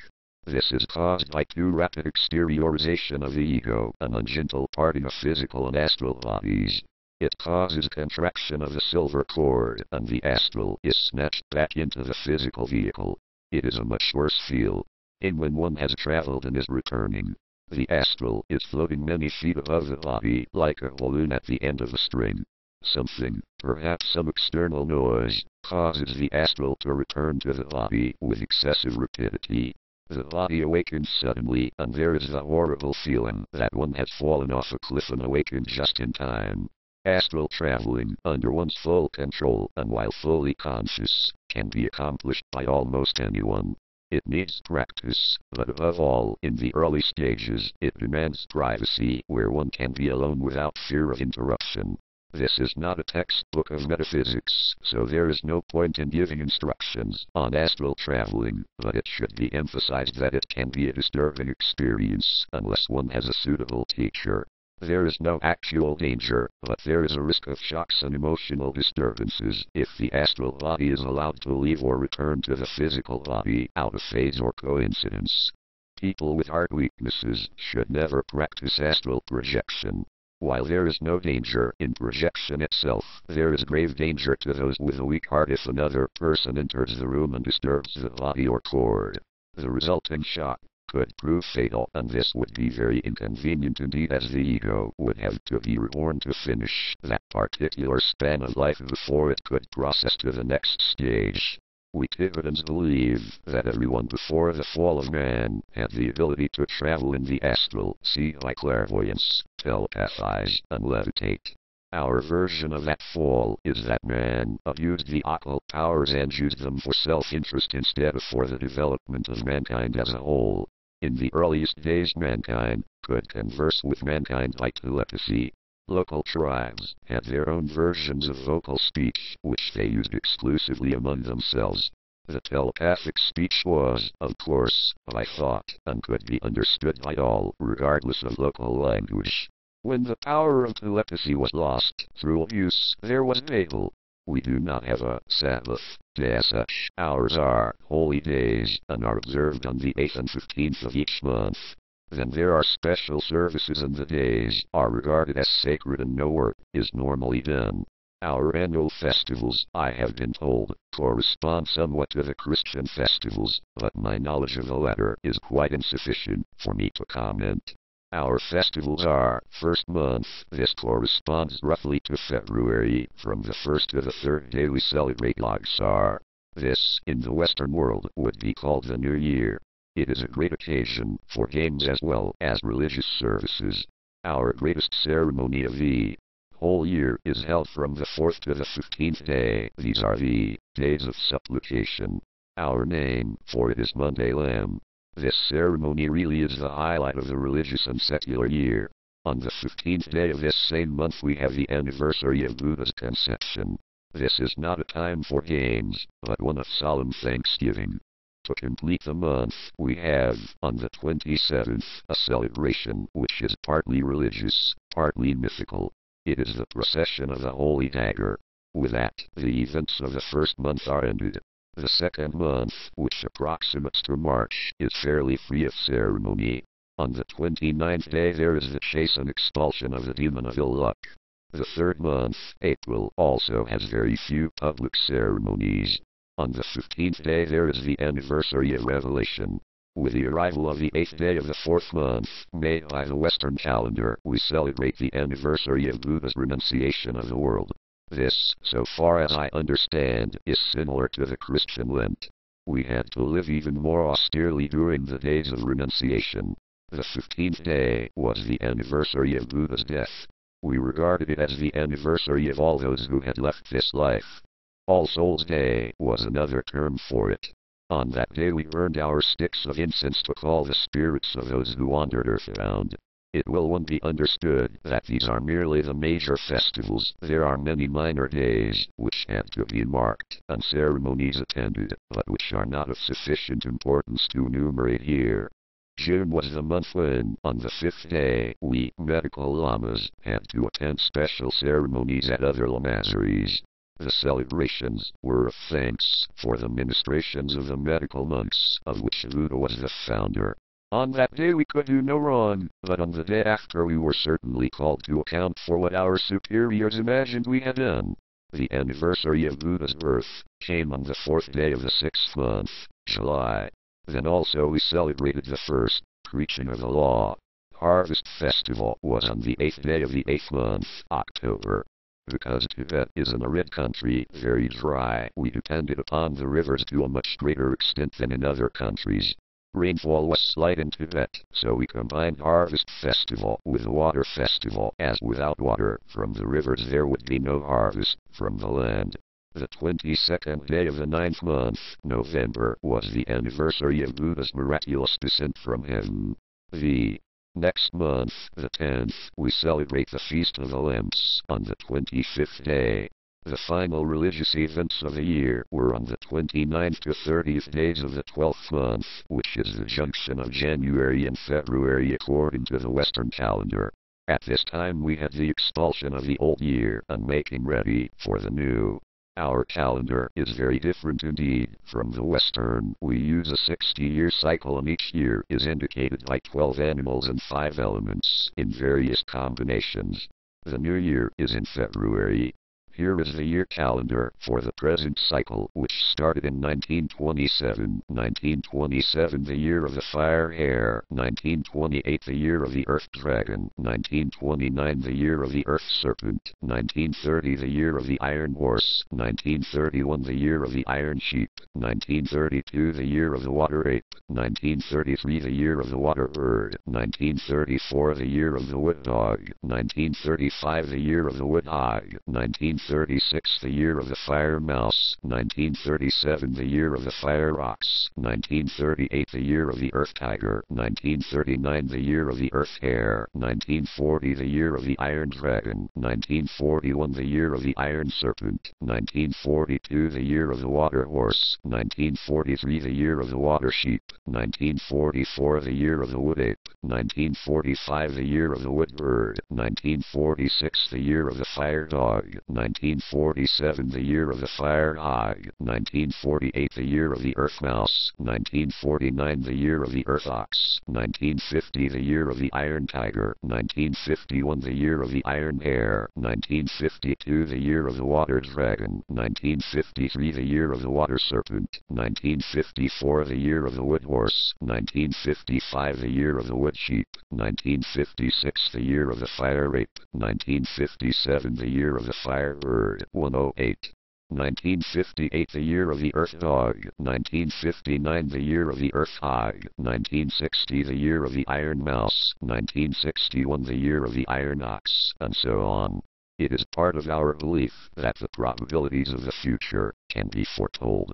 Speaker 1: This is caused by too rapid exteriorization of the ego, an ungentle parting of physical and astral bodies. It causes contraction of the silver cord, and the astral is snatched back into the physical vehicle. It is a much worse feel. And when one has traveled and is returning, the astral is floating many feet above the body, like a balloon at the end of a string. Something, perhaps some external noise, causes the astral to return to the body with excessive rapidity. The body awakens suddenly, and there is the horrible feeling that one has fallen off a cliff and awakened just in time. Astral traveling, under one's full control and while fully conscious, can be accomplished by almost anyone. It needs practice, but above all, in the early stages, it demands privacy where one can be alone without fear of interruption. This is not a textbook of metaphysics, so there is no point in giving instructions on astral traveling, but it should be emphasized that it can be a disturbing experience unless one has a suitable teacher. There is no actual danger, but there is a risk of shocks and emotional disturbances if the astral body is allowed to leave or return to the physical body out of phase or coincidence. People with heart weaknesses should never practice astral projection. While there is no danger in projection itself, there is grave danger to those with a weak heart if another person enters the room and disturbs the body or cord. The resulting shock could prove fatal, and this would be very inconvenient indeed, as the ego would have to be reborn to finish that particular span of life before it could process to the next stage. We Tibetans believe that everyone before the fall of man had the ability to travel in the astral, see by clairvoyance, telepathize, and levitate. Our version of that fall is that man abused the occult powers and used them for self-interest instead of for the development of mankind as a whole. In the earliest days, mankind could converse with mankind by telepathy. Local tribes had their own versions of vocal speech, which they used exclusively among themselves. The telepathic speech was, of course, by thought, and could be understood by all, regardless of local language. When the power of telepathy was lost through abuse, there was Babel. We do not have a Sabbath day as such. Ours are holy days, and are observed on the 8th and 15th of each month. Then there are special services, and the days are regarded as sacred and no work is normally done. Our annual festivals, I have been told, correspond somewhat to the Christian festivals, but my knowledge of the latter is quite insufficient for me to comment. Our festivals are first month. This corresponds roughly to February. From the 1st to the 3rd day we celebrate Lobsang. This, in the Western world, would be called the New Year. It is a great occasion for games as well as religious services. Our greatest ceremony of the whole year is held from the 4th to the 15th day. These are the days of supplication. Our name for it is Monday Lamb. This ceremony really is the highlight of the religious and secular year. On the 15th day of this same month we have the anniversary of Buddha's conception. This is not a time for games, but one of solemn thanksgiving. To complete the month, we have, on the 27th, a celebration which is partly religious, partly mythical. It is the procession of the Holy Dagger. With that, the events of the first month are ended. The second month, which approximates to March, is fairly free of ceremony. On the 29th day there is the chase and expulsion of the demon of ill luck. The third month, April, also has very few public ceremonies. On the 15th day there is the anniversary of Revelation. With the arrival of the 8th day of the 4th month, May by the Western calendar, we celebrate the anniversary of Buddha's renunciation of the world. This, so far as I understand, is similar to the Christian Lent. We had to live even more austerely during the days of renunciation. The 15th day was the anniversary of Buddha's death. We regarded it as the anniversary of all those who had left this life. All Souls' Day was another term for it. On that day we burned our sticks of incense to call the spirits of those who wandered earthbound. It will be understood that these are merely the major festivals. There are many minor days which have to be marked and ceremonies attended, but which are not of sufficient importance to enumerate here. June was the month when, on the 5th day, we medical lamas had to attend special ceremonies at other lamaseries. The celebrations were of thanks for the ministrations of the medical monks, of which Buddha was the founder. On that day we could do no wrong, but on the day after we were certainly called to account for what our superiors imagined we had done. The anniversary of Buddha's birth came on the 4th day of the 6th month, July. Then also we celebrated the first preaching of the law. Harvest festival was on the 8th day of the 8th month, October. Because Tibet is an arid country, very dry, we depended upon the rivers to a much greater extent than in other countries. Rainfall was slight in Tibet, so we combined Harvest Festival with Water Festival, as without water from the rivers there would be no harvest from the land. The 22nd day of the 9th month, November, was the anniversary of Buddha's miraculous descent from heaven. The next month, the 10th, we celebrate the Feast of the Lamps on the 25th day. The final religious events of the year were on the 29th to 30th days of the 12th month, which is the junction of January and February according to the Western calendar. At this time we had the expulsion of the old year and making ready for the new. Our calendar is very different indeed from the Western. We use a 60-year cycle and each year is indicated by 12 animals and 5 elements in various combinations. The new year is in February. Here is the year calendar for the present cycle, which started in 1927. 1927 the year of the fire hare, 1928 the year of the earth dragon, 1929 the year of the earth serpent, 1930 the year of the iron horse, 1931 the year of the iron sheep, 1932 the year of the water ape, 1933 the year of the water bird, 1934 the year of the wood dog, 1935 the year of the wood hog, 1936 the year of the fire mouse, 1937 the year of the fire ox, 1938 the year of the earth tiger, 1939 the year of the earth hare, 1940 the year of the iron dragon, 1941 the year of the iron serpent, 1942 the year of the water horse, 1943 the year of the water sheep, 1944 the year of the wood ape, 1945 the year of the wood bird, 1946 the year of the fire dog, 1947 the year of the fire hog, 1948 the year of the earth mouse, 1949 the year of the earth ox, 1950 the year of the iron tiger, 1951 the year of the iron hare, 1952 the year of the water dragon, 1953 the year of the water serpent, 1954 the year of the wood horse, 1955 the year of the wood sheep, 1956 the year of the fire ape, 1957 the year of the fire bird, 108. 1958 the year of the earth dog, 1959 the year of the earth hog, 1960 the year of the iron mouse, 1961 the year of the iron ox, and so on. It is part of our belief that the probabilities of the future can be foretold.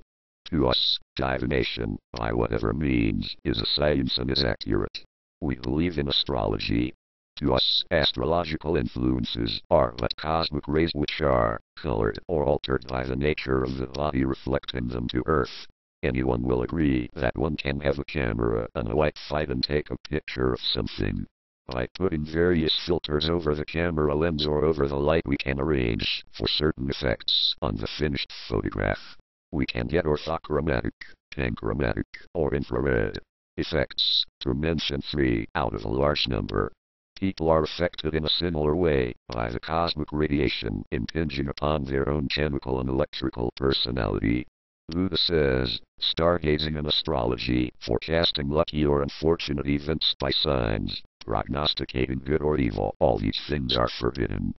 Speaker 1: To us, divination, by whatever means, is a science and is accurate. We believe in astrology. To us, astrological influences are but cosmic rays which are colored or altered by the nature of the body reflecting them to Earth. Anyone will agree that one can have a camera and a white light and take a picture of something. By putting various filters over the camera lens or over the light we can arrange for certain effects on the finished photograph. We can get orthochromatic, panchromatic, or infrared effects, to mention 3 out of a large number. People are affected in a similar way by the cosmic radiation impinging upon their own chemical and electrical personality. Buddha says, stargazing and astrology, forecasting lucky or unfortunate events by signs, prognosticating good or evil, all these things are forbidden.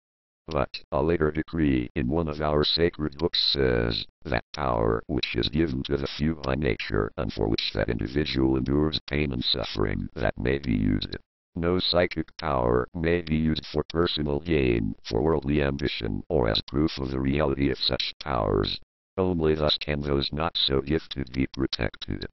Speaker 1: But a later decree in one of our sacred books says that power which is given to the few by nature and for which that individual endures pain and suffering, that may be used. No psychic power may be used for personal gain, for worldly ambition, or as proof of the reality of such powers. Only thus can those not so gifted be protected.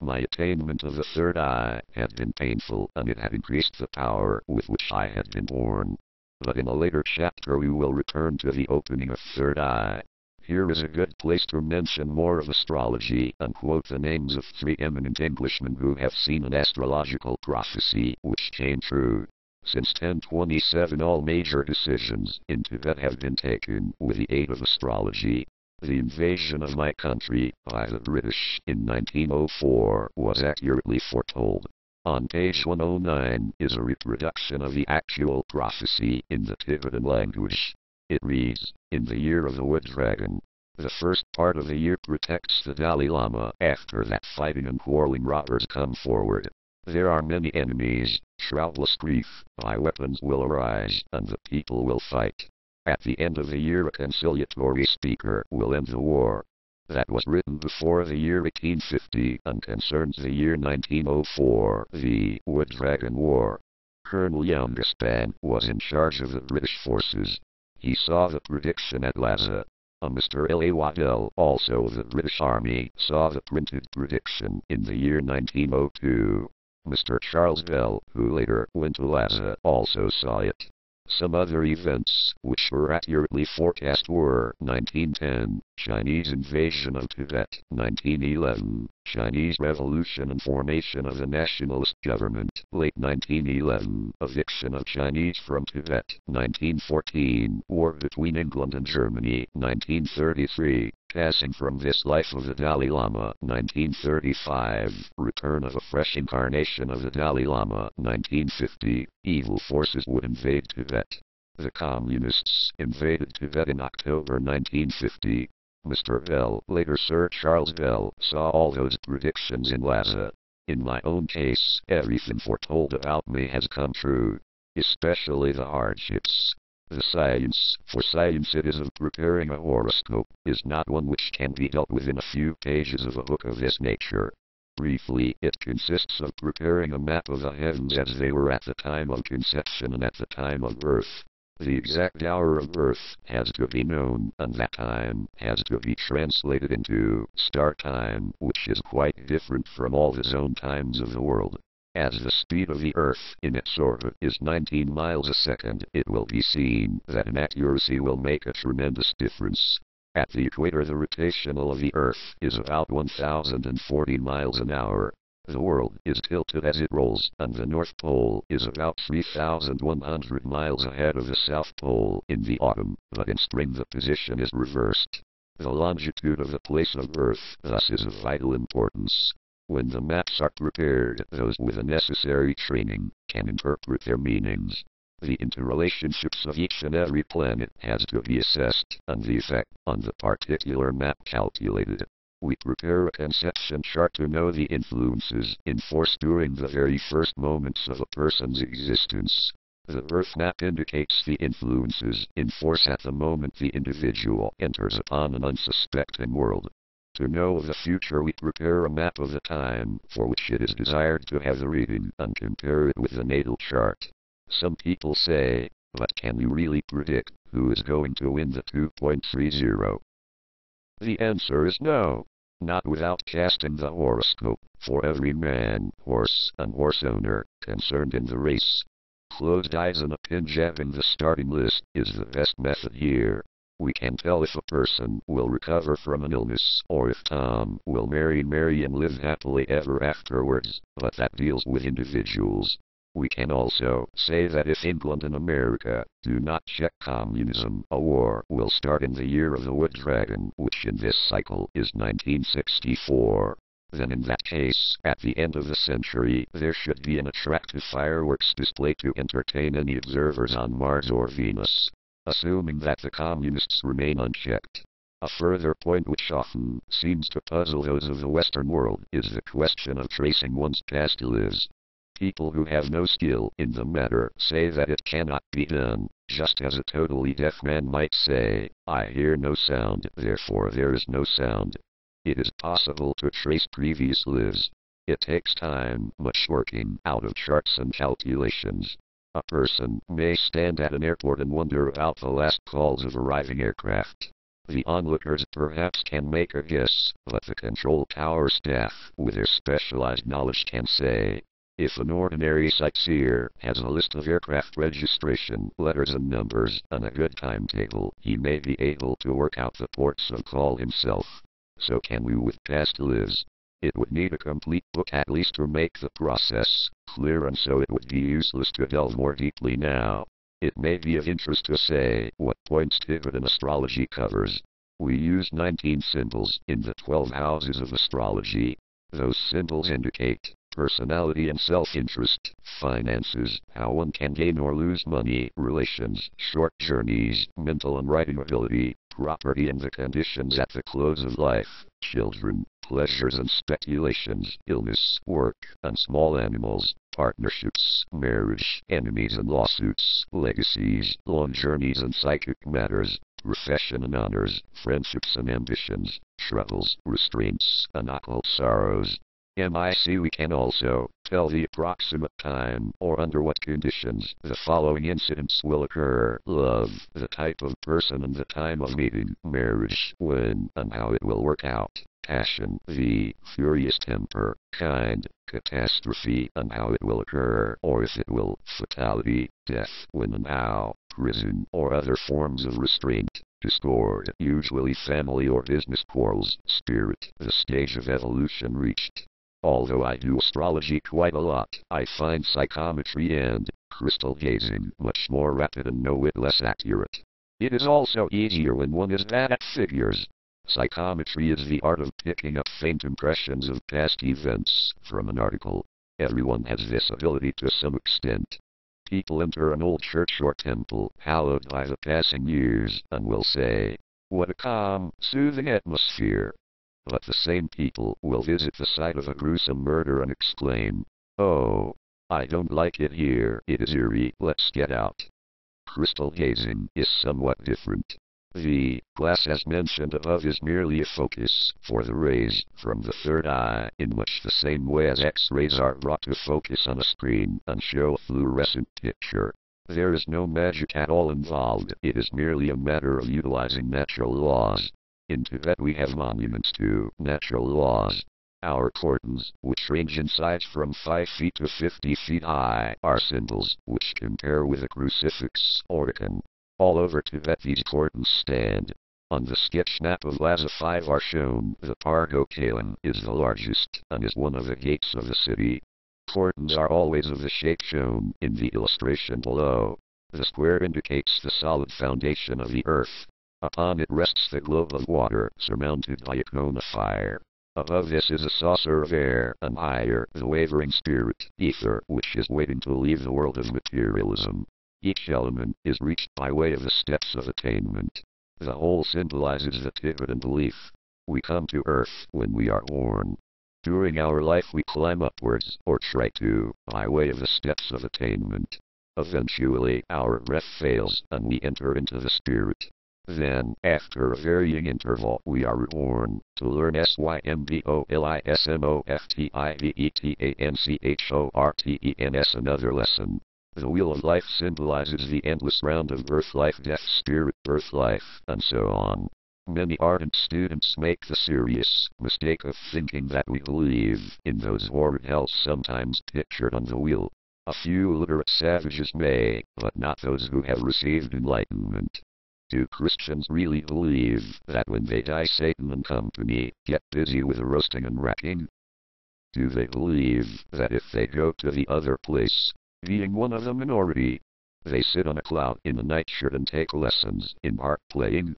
Speaker 1: My attainment of the third eye had been painful, and it had increased the power with which I had been born. But in a later chapter we will return to the opening of third eye. Here is a good place to mention more of astrology and quote the names of 3 eminent Englishmen who have seen an astrological prophecy which came true. Since 1027 all major decisions in Tibet have been taken with the aid of astrology. The invasion of my country by the British in 1904 was accurately foretold. On page 109 is a reproduction of the actual prophecy in the Tibetan language. It reads, in the year of the wood dragon, the first part of the year protects the Dalai Lama. After that fighting and quarreling robbers come forward. There are many enemies, shroudless grief by weapons will arise, and the people will fight. At the end of the year a conciliatory speaker will end the war. That was written before the year 1850 and concerns the year 1904, the Wood Dragon War. Colonel Youngerspan was in charge of the British forces. He saw the prediction at Lhasa. A Mr. L. A. Waddell, also of the British Army, saw the printed prediction in the year 1902. Mr. Charles Bell, who later went to Lhasa, also saw it. Some other events, which were accurately forecast were 1910, Chinese invasion of Tibet, 1911, Chinese Revolution and formation of the nationalist government, late 1911, eviction of Chinese from Tibet, 1914, war between England and Germany, 1933, passing from this life of the Dalai Lama, 1935, return of a fresh incarnation of the Dalai Lama, 1950, evil forces would invade Tibet. The Communists invaded Tibet in October 1950. Mr. Bell, later Sir Charles Bell, saw all those predictions in Lhasa. In my own case, everything foretold about me has come true, especially the hardships. The science, for science it is of preparing a horoscope, is not one which can be dealt with in a few pages of a book of this nature. Briefly, it consists of preparing a map of the heavens as they were at the time of conception and at the time of birth. The exact hour of birth has to be known, and that time has to be translated into star time, which is quite different from all the zone times of the world. As the speed of the Earth in its orbit is 19 miles a second, it will be seen that inaccuracy will make a tremendous difference. At the equator the rotational of the Earth is about 1040 miles an hour. The world is tilted as it rolls, and the North Pole is about 3,100 miles ahead of the South Pole in the autumn, but in spring the position is reversed. The longitude of the place of birth thus is of vital importance. When the maps are prepared, those with the necessary training can interpret their meanings. The interrelationships of each and every planet has to be assessed, and the effect on the particular map calculated. We prepare a conception chart to know the influences in force during the very first moments of a person's existence. The birth map indicates the influences in force at the moment the individual enters upon an unsuspecting world. To know the future we prepare a map of the time for which it is desired to have the reading and compare it with the natal chart. Some people say, but can you really predict who is going to win the 2.30? The answer is no. Not without casting the horoscope for every man, horse, and horse owner concerned in the race. Closed eyes and a pin jabbing the starting list is the best method here. We can tell if a person will recover from an illness or if Tom will marry Mary and live happily ever afterwards, but that deals with individuals. We can also say that if England and America do not check communism, a war will start in the year of the Wood Dragon, which in this cycle is 1964. Then in that case, at the end of the century, there should be an attractive fireworks display to entertain any observers on Mars or Venus, assuming that the communists remain unchecked. A further point which often seems to puzzle those of the Western world is the question of tracing one's past lives. People who have no skill in the matter say that it cannot be done, just as a totally deaf man might say, I hear no sound, therefore there is no sound. It is possible to trace previous lives. It takes time, much working out of charts and calculations. A person may stand at an airport and wonder about the last calls of arriving aircraft. The onlookers perhaps can make a guess, but the control tower staff, with their specialized knowledge, can say, If an ordinary sightseer has a list of aircraft registration, letters and numbers, and a good timetable, he may be able to work out the ports of call himself. So can we with past lives. It would need a complete book at least to make the process clear, and so it would be useless to delve more deeply now. It may be of interest to say what points Tibetan astrology covers. We use 19 symbols in the 12 houses of astrology. Those symbols indicate personality and self-interest, finances, how one can gain or lose money, relations, short journeys, mental and writing ability, property and the conditions at the close of life, children, pleasures and speculations, illness, work, and small animals, partnerships, marriage, enemies and lawsuits, legacies, long journeys and psychic matters, profession and honors, friendships and ambitions, troubles, restraints, and occult sorrows. We can also tell the approximate time or under what conditions the following incidents will occur: love, the type of person and the time of meeting; marriage, when and how it will work out; passion, the furious temper, kind; catastrophe, and how it will occur or if it will; fatality, death, when and how; prison or other forms of restraint; discord, usually family or business quarrels; spirit, the stage of evolution reached. Although I do astrology quite a lot, I find psychometry and crystal gazing much more rapid and no whit less accurate. It is also easier when one is bad at figures. Psychometry is the art of picking up faint impressions of past events from an article. Everyone has this ability to some extent. People enter an old church or temple, hallowed by the passing years, and will say, "What a calm, soothing atmosphere." But the same people will visit the site of a gruesome murder and exclaim, "Oh, I don't like it here, it is eerie, let's get out." Crystal gazing is somewhat different. The glass as mentioned above is merely a focus for the rays from the third eye, in much the same way as X-rays are brought to focus on a screen and show a fluorescent picture. There is no magic at all involved, it is merely a matter of utilizing natural laws. In Tibet we have monuments to natural laws. Our cordons, which range in size from 5 feet to 50 feet high, are symbols which compare with a crucifix or icon. All over Tibet these cordons stand. On the sketch map of VALIS-ified are shown the Pargo Kalan is the largest and is one of the gates of the city. Cordons are always of the shape shown in the illustration below. The square indicates the solid foundation of the earth. Upon it rests the globe of water, surmounted by a cone of fire. Above this is a saucer of air, and higher, the wavering spirit, ether, which is waiting to leave the world of materialism. Each element is reached by way of the steps of attainment. The whole symbolizes the Tibetan belief. We come to earth when we are born. During our life we climb upwards, or try to, by way of the steps of attainment. Eventually, our breath fails, and we enter into the spirit. Then, after a varying interval, we are reborn, to learn SYMBOLISMOFTIVETANCHORTENS another lesson. The wheel of life symbolizes the endless round of birth, life, death, spirit, birth, life, and so on. Many ardent students make the serious mistake of thinking that we believe in those horrid hells sometimes pictured on the wheel. A few literate savages may, but not those who have received enlightenment. Do Christians really believe that when they die Satan and company get busy with roasting and racking? Do they believe that if they go to the other place, being one of the minority, they sit on a cloud in a nightshirt and take lessons in harp playing?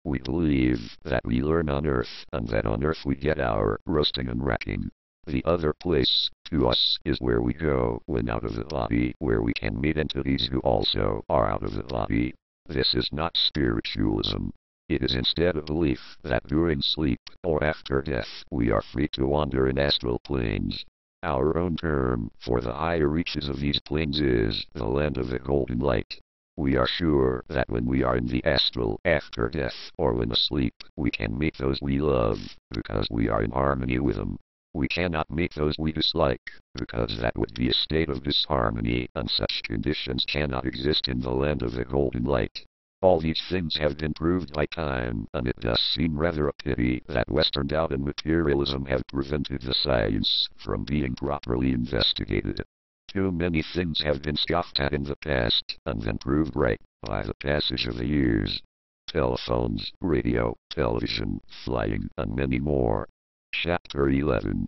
Speaker 1: We believe that we learn on earth, and that on earth we get our roasting and racking. The other place, to us, is where we go when out of the body, where we can meet entities who also are out of the body. This is not spiritualism. It is instead a belief that during sleep, or after death, we are free to wander in astral planes. Our own term for the higher reaches of these planes is the land of the golden light. We are sure that when we are in the astral after death, or when asleep, we can meet those we love, because we are in harmony with them. We cannot meet those we dislike, because that would be a state of disharmony, and such conditions cannot exist in the land of the golden light. All these things have been proved by time, and it does seem rather a pity that Western doubt and materialism have prevented the science from being properly investigated. Too many things have been scoffed at in the past, and then proved right by the passage of the years. Telephones, radio, television, flying, and many more. Chapter 11.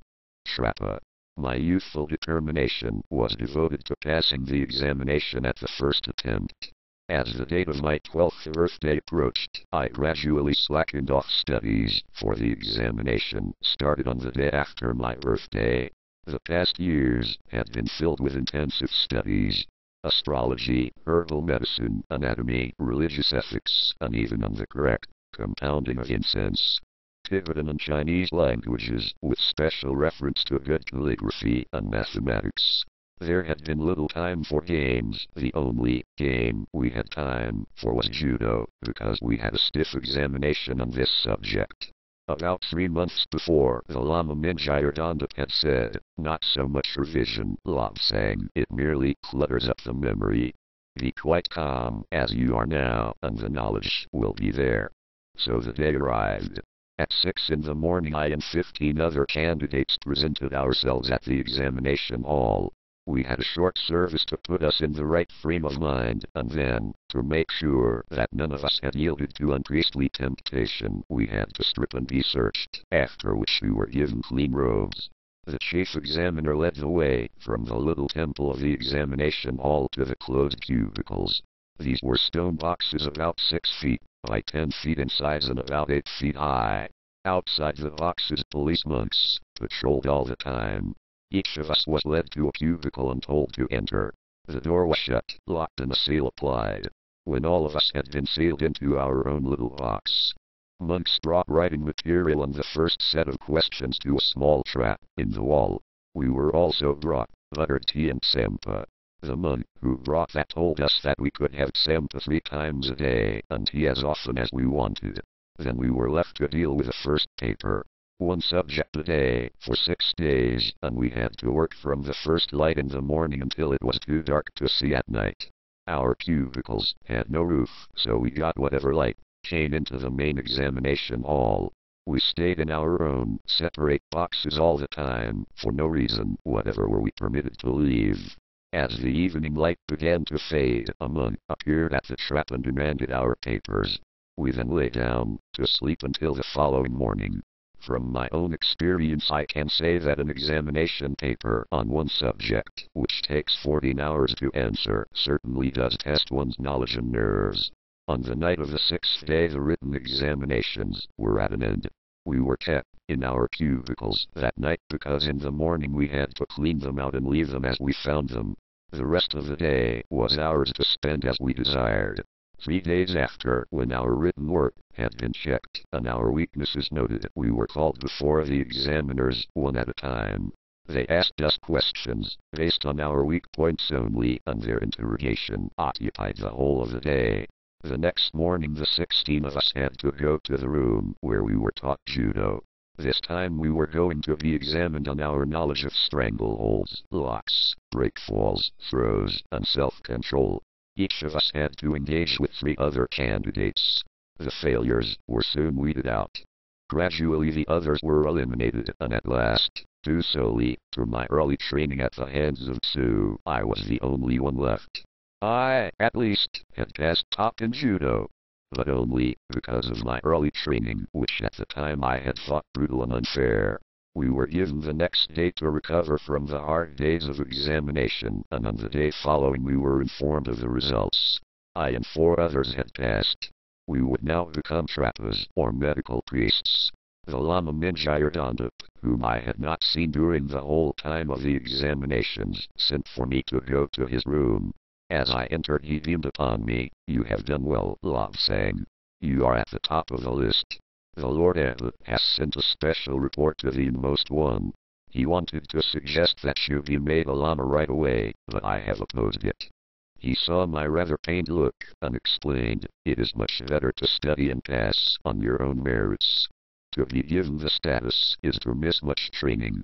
Speaker 1: Rampa. My youthful determination was devoted to passing the examination at the first attempt. As the date of my 12th birthday approached, I gradually slackened off studies, for the examination started on the day after my birthday. The past years had been filled with intensive studies. Astrology, herbal medicine, anatomy, religious ethics, and even on the correct compounding of incense. Tibetan and Chinese languages, with special reference to good calligraphy and mathematics. There had been little time for games. The only game we had time for was judo, because we had a stiff examination on this subject. About 3 months before, the Lama Mingyur Dondip had said, "Not so much revision, Lobsang, it merely clutters up the memory. Be quite calm, as you are now, and the knowledge will be there." So the day arrived. At 6 in the morning I and 15 other candidates presented ourselves at the examination hall. We had a short service to put us in the right frame of mind, and then, to make sure that none of us had yielded to unpriestly temptation, we had to strip and be searched, after which we were given clean robes. The chief examiner led the way from the little temple of the examination hall to the closed cubicles. These were stone boxes about 6 feet by 10 feet in size and about 8 feet high. Outside the boxes, police monks patrolled all the time. Each of us was led to a cubicle and told to enter. The door was shut, locked, and a seal applied. When all of us had been sealed into our own little box, monks brought writing material and the first set of questions to a small trap in the wall. We were also brought buttered tea and tsampa. The monk who brought that told us that we could have tsampa 3 times a day and tea as often as we wanted. Then we were left to deal with the first paper. 1 subject a day, for 6 days, and we had to work from the first light in the morning until it was too dark to see at night. Our cubicles had no roof, so we got whatever light came into the main examination hall. We stayed in our own separate boxes all the time, for no reason whatever were we permitted to leave. As the evening light began to fade, a monk appeared at the trap and demanded our papers. We then lay down to sleep until the following morning. From my own experience I can say that an examination paper on one subject, which takes 14 hours to answer, certainly does test one's knowledge and nerves. On the night of the 6th day the written examinations were at an end. We were kept in our cubicles that night because in the morning we had to clean them out and leave them as we found them. The rest of the day was ours to spend as we desired. 3 days after, when our written work had been checked and our weaknesses noted, we were called before the examiners, one at a time. They asked us questions based on our weak points only, and their interrogation occupied the whole of the day. The next morning the 16 of us had to go to the room where we were taught judo. This time we were going to be examined on our knowledge of strangleholds, locks, breakfalls, throws, and self-control. Each of us had to engage with 3 other candidates. The failures were soon weeded out. Gradually the others were eliminated, and at last, due solely to my early training at the hands of Tsu, I was the only one left. I, at least, had passed top in judo, but only because of my early training, which at the time I had thought brutal and unfair. We were given the next day to recover from the hard days of examination, and on the day following we were informed of the results. I and 4 others had passed. We would now become trappas, or medical priests. The Lama Mingyur Dondip, whom I had not seen during the whole time of the examinations, sent for me to go to his room. As I entered he beamed upon me. "You have done well, Lobsang. You are at the top of the list. The Lord Abbot has sent a special report to the inmost one. He wanted to suggest that you be made a Lama right away, but I have opposed it." He saw my rather pained look, and explained, "It is much better to study and pass on your own merits. To be given the status is to miss much training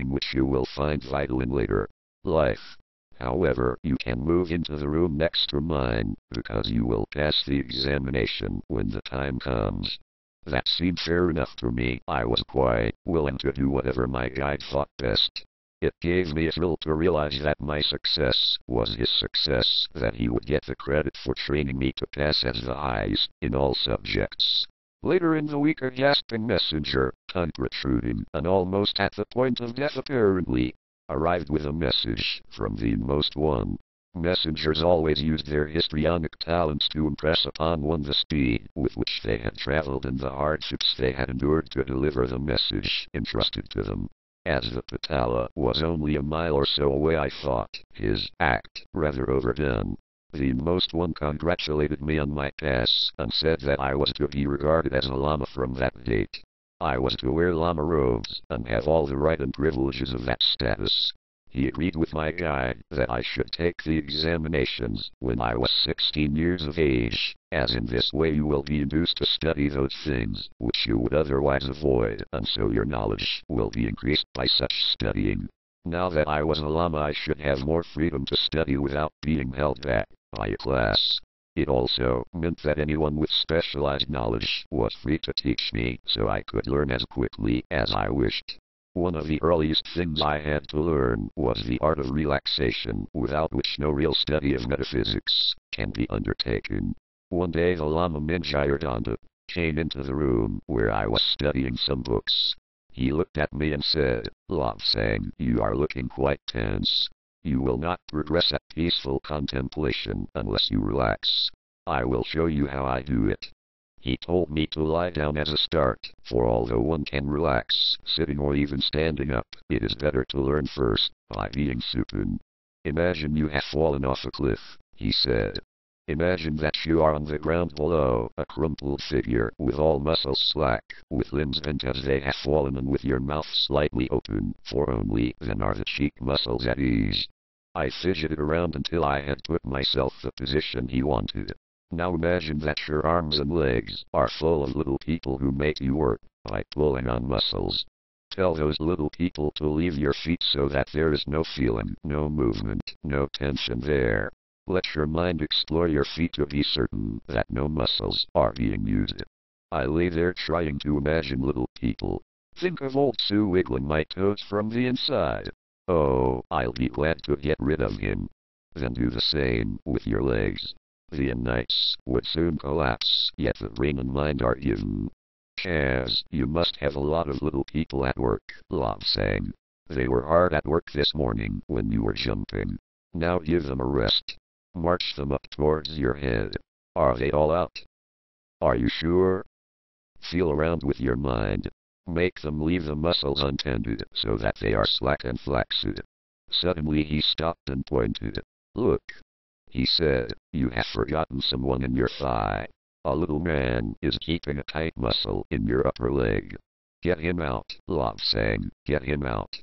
Speaker 1: which you will find vital in later life. However, you can move into the room next to mine, because you will pass the examination when the time comes. That seemed fair enough to me. I was quite willing to do whatever my guide thought best. It gave me a thrill to realize that my success was his success, that he would get the credit for training me to pass as the highest in all subjects. Later in the week, a gasping messenger, tongue protruding and almost at the point of death apparently, arrived with a message from the inmost one. Messengers always used their histrionic talents to impress upon one the speed with which they had traveled and the hardships they had endured to deliver the message entrusted to them. As the Patala was only a mile or so away, I thought his act rather overdone. The inmost one congratulated me on my pass and said that I was to be regarded as a Lama from that date. I was to wear Lama robes and have all the right and privileges of that status. He agreed with my guide that I should take the examinations when I was 16 years of age, as in this way you will be induced to study those things which you would otherwise avoid, and so your knowledge will be increased by such studying. Now that I was a Lama, I should have more freedom to study without being held back by a class. It also meant that anyone with specialized knowledge was free to teach me, so I could learn as quickly as I wished. One of the earliest things I had to learn was the art of relaxation, without which no real study of metaphysics can be undertaken. One day the Lama Minjayardanda came into the room where I was studying some books. He looked at me and said, "Lobsang, you are looking quite tense. You will not progress at peaceful contemplation unless you relax. I will show you how I do it." He told me to lie down as a start, for although one can relax sitting or even standing up, it is better to learn first by being supine. "Imagine you have fallen off a cliff," he said. "Imagine that you are on the ground below, a crumpled figure with all muscles slack, with limbs bent as they have fallen and with your mouth slightly open, for only then are the cheek muscles at ease." I fidgeted around until I had put myself the position he wanted. "Now imagine that your arms and legs are full of little people who make you work by pulling on muscles. Tell those little people to leave your feet so that there is no feeling, no movement, no tension there. Let your mind explore your feet to be certain that no muscles are being used." I lay there trying to imagine little people. Think of old Sue wiggling my toes from the inside. Oh, I'll be glad to get rid of him. Then do the same with your legs. The nights would soon collapse, yet the brain and mind are even. Chaz, you must have a lot of little people at work, Lobsang. They were hard at work this morning when you were jumping. Now give them a rest. March them up towards your head. Are they all out? Are you sure? Feel around with your mind. Make them leave the muscles untended so that they are slack and flaccid. Suddenly he stopped and pointed. "Look," he said, "you have forgotten someone in your thigh. A little man is keeping a tight muscle in your upper leg. Get him out, Lobsang, get him out."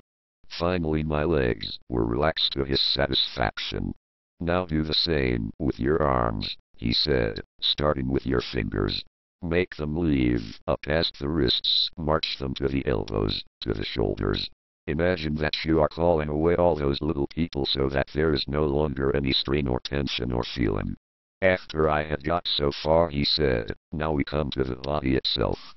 Speaker 1: Finally my legs were relaxed to his satisfaction. "Now do the same with your arms," he said, "starting with your fingers. Make them leave up past the wrists, march them to the elbows, to the shoulders. Imagine that you are calling away all those little people so that there is no longer any strain or tension or feeling." After I had got so far he said, "Now we come to the body itself.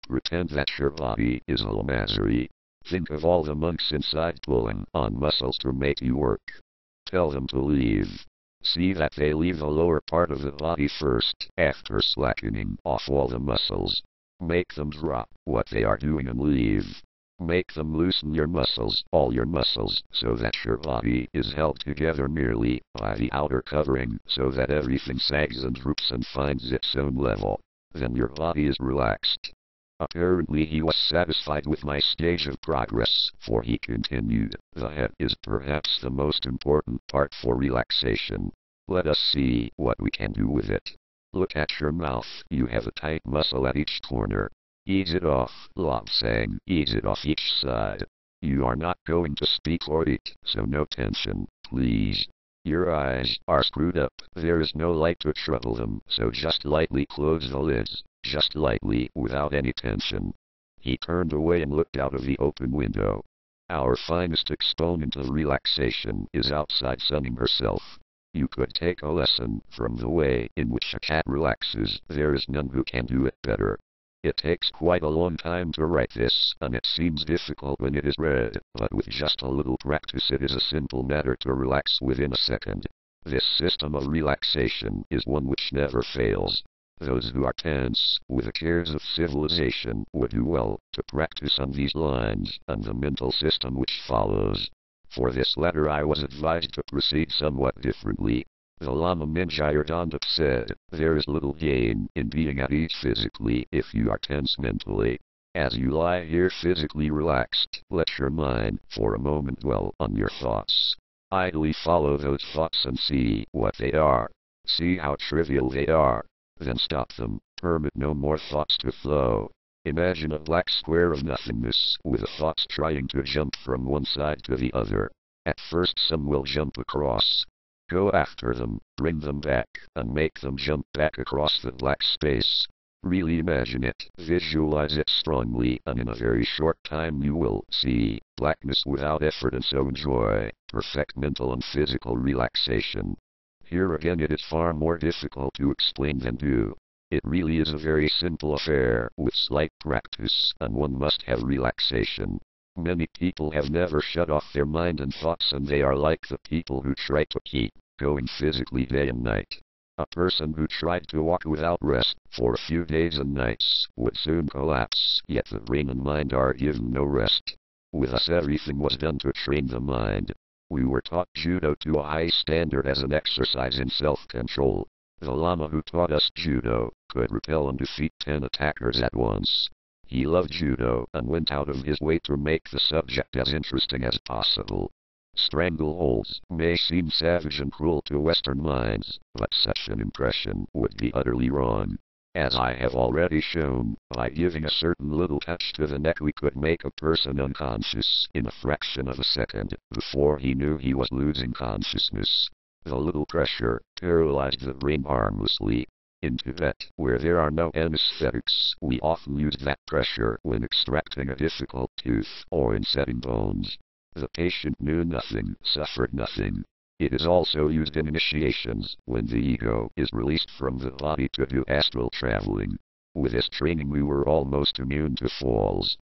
Speaker 1: Pretend that your body is a lamazari. Think of all the monks inside pulling on muscles to make you work. Tell them to leave. See that they leave the lower part of the body first, after slackening off all the muscles. Make them drop what they are doing and leave. Make them loosen your muscles, all your muscles, so that your body is held together merely by the outer covering, so that everything sags and droops and finds its own level. Then your body is relaxed." Apparently he was satisfied with my stage of progress, for he continued, "The head is perhaps the most important part for relaxation. Let us see what we can do with it. Look at your mouth, you have a tight muscle at each corner. Ease it off, Lobsang, ease it off each side. You are not going to speak or eat, so no tension, please. Your eyes are screwed up, there is no light to trouble them, so just lightly close the lids, just lightly, without any tension." He turned away and looked out of the open window. Our finest exponent of relaxation is outside sunning herself. You could take a lesson from the way in which a cat relaxes. There is none who can do it better. It takes quite a long time to write this, and it seems difficult when it is read, but with just a little practice it is a simple matter to relax within a second. This system of relaxation is one which never fails. Those who are tense with the cares of civilization would do well to practice on these lines and the mental system which follows. For this latter I was advised to proceed somewhat differently. The Lama Mingyur said, there is little gain in being at ease physically if you are tense mentally. As you lie here physically relaxed, let your mind for a moment dwell on your thoughts. Idly follow those thoughts and see what they are. See how trivial they are. Then stop them. Permit no more thoughts to flow. Imagine a black square of nothingness with the thoughts trying to jump from one side to the other. At first some will jump across. Go after them, bring them back, and make them jump back across the black space. Really imagine it, visualize it strongly, and in a very short time you will see blackness without effort and so enjoy perfect mental and physical relaxation. Here again it is far more difficult to explain than do. It really is a very simple affair with slight practice, and one must have relaxation. Many people have never shut off their mind and thoughts, and they are like the people who try to keep going physically day and night. A person who tried to walk without rest for a few days and nights would soon collapse, yet the brain and mind are given no rest. With us everything was done to train the mind. We were taught judo to a high standard as an exercise in self-control. The Lama who taught us judo could repel and defeat 10 attackers at once. He loved judo and went out of his way to make the subject as interesting as possible. Strangleholds may seem savage and cruel to Western minds, but such an impression would be utterly wrong. As I have already shown, by giving a certain little touch to the neck we could make a person unconscious in a fraction of a second before he knew he was losing consciousness. The little pressure paralyzed the brain harmlessly. In Tibet, where there are no anesthetics, we often use that pressure when extracting a difficult tooth or in setting bones. The patient knew nothing, suffered nothing. It is also used in initiations, when the ego is released from the body to do astral traveling. With this training we were almost immune to falls.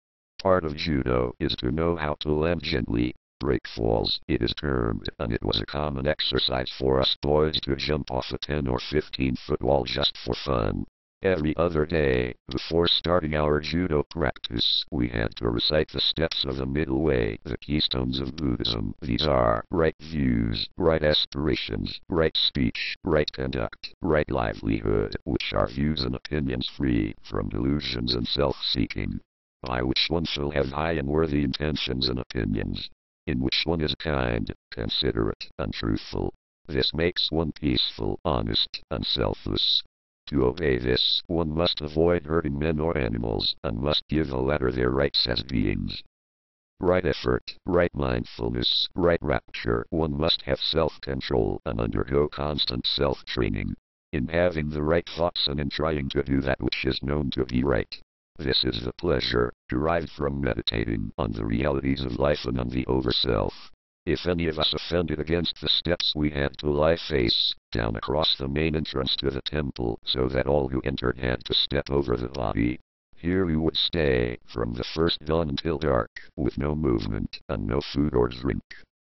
Speaker 1: Part of judo is to know how to land gently. Break falls, it is termed, and it was a common exercise for us boys to jump off a 10 or 15-foot wall just for fun. Every other day, before starting our judo practice, we had to recite the steps of the middle way, the keystones of Buddhism. These are right views, right aspirations, right speech, right conduct, right livelihood, which are views and opinions free from delusions and self-seeking. By which one shall have high and worthy intentions and opinions. In which one is kind, considerate, and truthful. This makes one peaceful, honest, and selfless. To obey this, one must avoid hurting men or animals, and must give the latter their rights as beings. Right effort, right mindfulness, right rapture, one must have self-control and undergo constant self-training. In having the right thoughts and in trying to do that which is known to be right. This is the pleasure derived from meditating on the realities of life and on the overself. If any of us offended against the steps, we had to lie face down across the main entrance to the temple, so that all who entered had to step over the body. Here we would stay from the first dawn until dark, with no movement and no food or drink.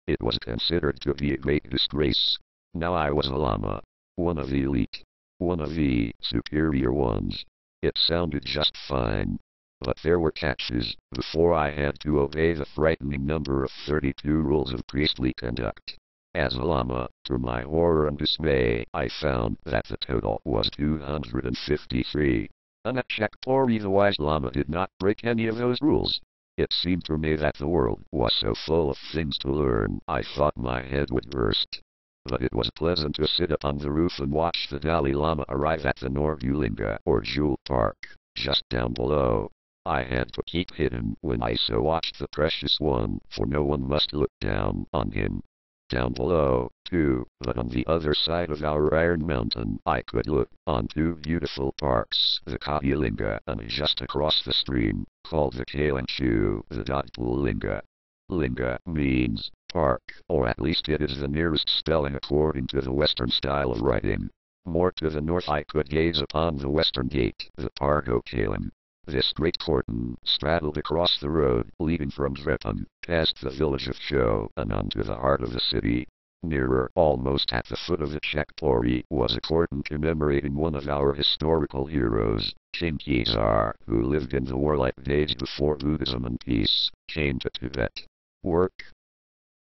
Speaker 1: It was considered to be a great disgrace. Now I was a Lama, one of the elite, one of the superior ones. It sounded just fine. But there were catches. Before I had to obey the frightening number of 32 rules of priestly conduct. As a Lama, to my horror and dismay, I found that the total was 253. Anachakpuri the wise Lama did not break any of those rules. It seemed to me that the world was so full of things to learn, I thought my head would burst. But it was pleasant to sit upon the roof and watch the Dalai Lama arrive at the Norgulinga or Jewel Park, just down below. I had to keep hidden when I so watched the precious one, for no one must look down on him. Down below, too, but on the other side of our iron mountain, I could look on 2 beautiful parks, the Kadilinga and just across the stream, called the Kalanchu, the Dodpool Linga. Linga means park, or at least it is the nearest spelling according to the Western style of writing. More to the north I could gaze upon the western gate, the Pargokalan. This great cordon straddled across the road, leading from Dresden, past the village of Cho, and on to the heart of the city. Nearer, almost at the foot of the Chakpori, was a cordon commemorating one of our historical heroes, King Khizar, who lived in the warlike days before Buddhism and peace came to Tibet. Work?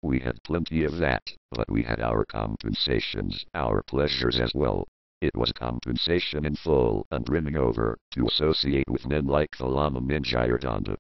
Speaker 1: We had plenty of that, but we had our compensations, our pleasures as well. It was compensation in full and brimming over, to associate with men like the Lama Mingyur,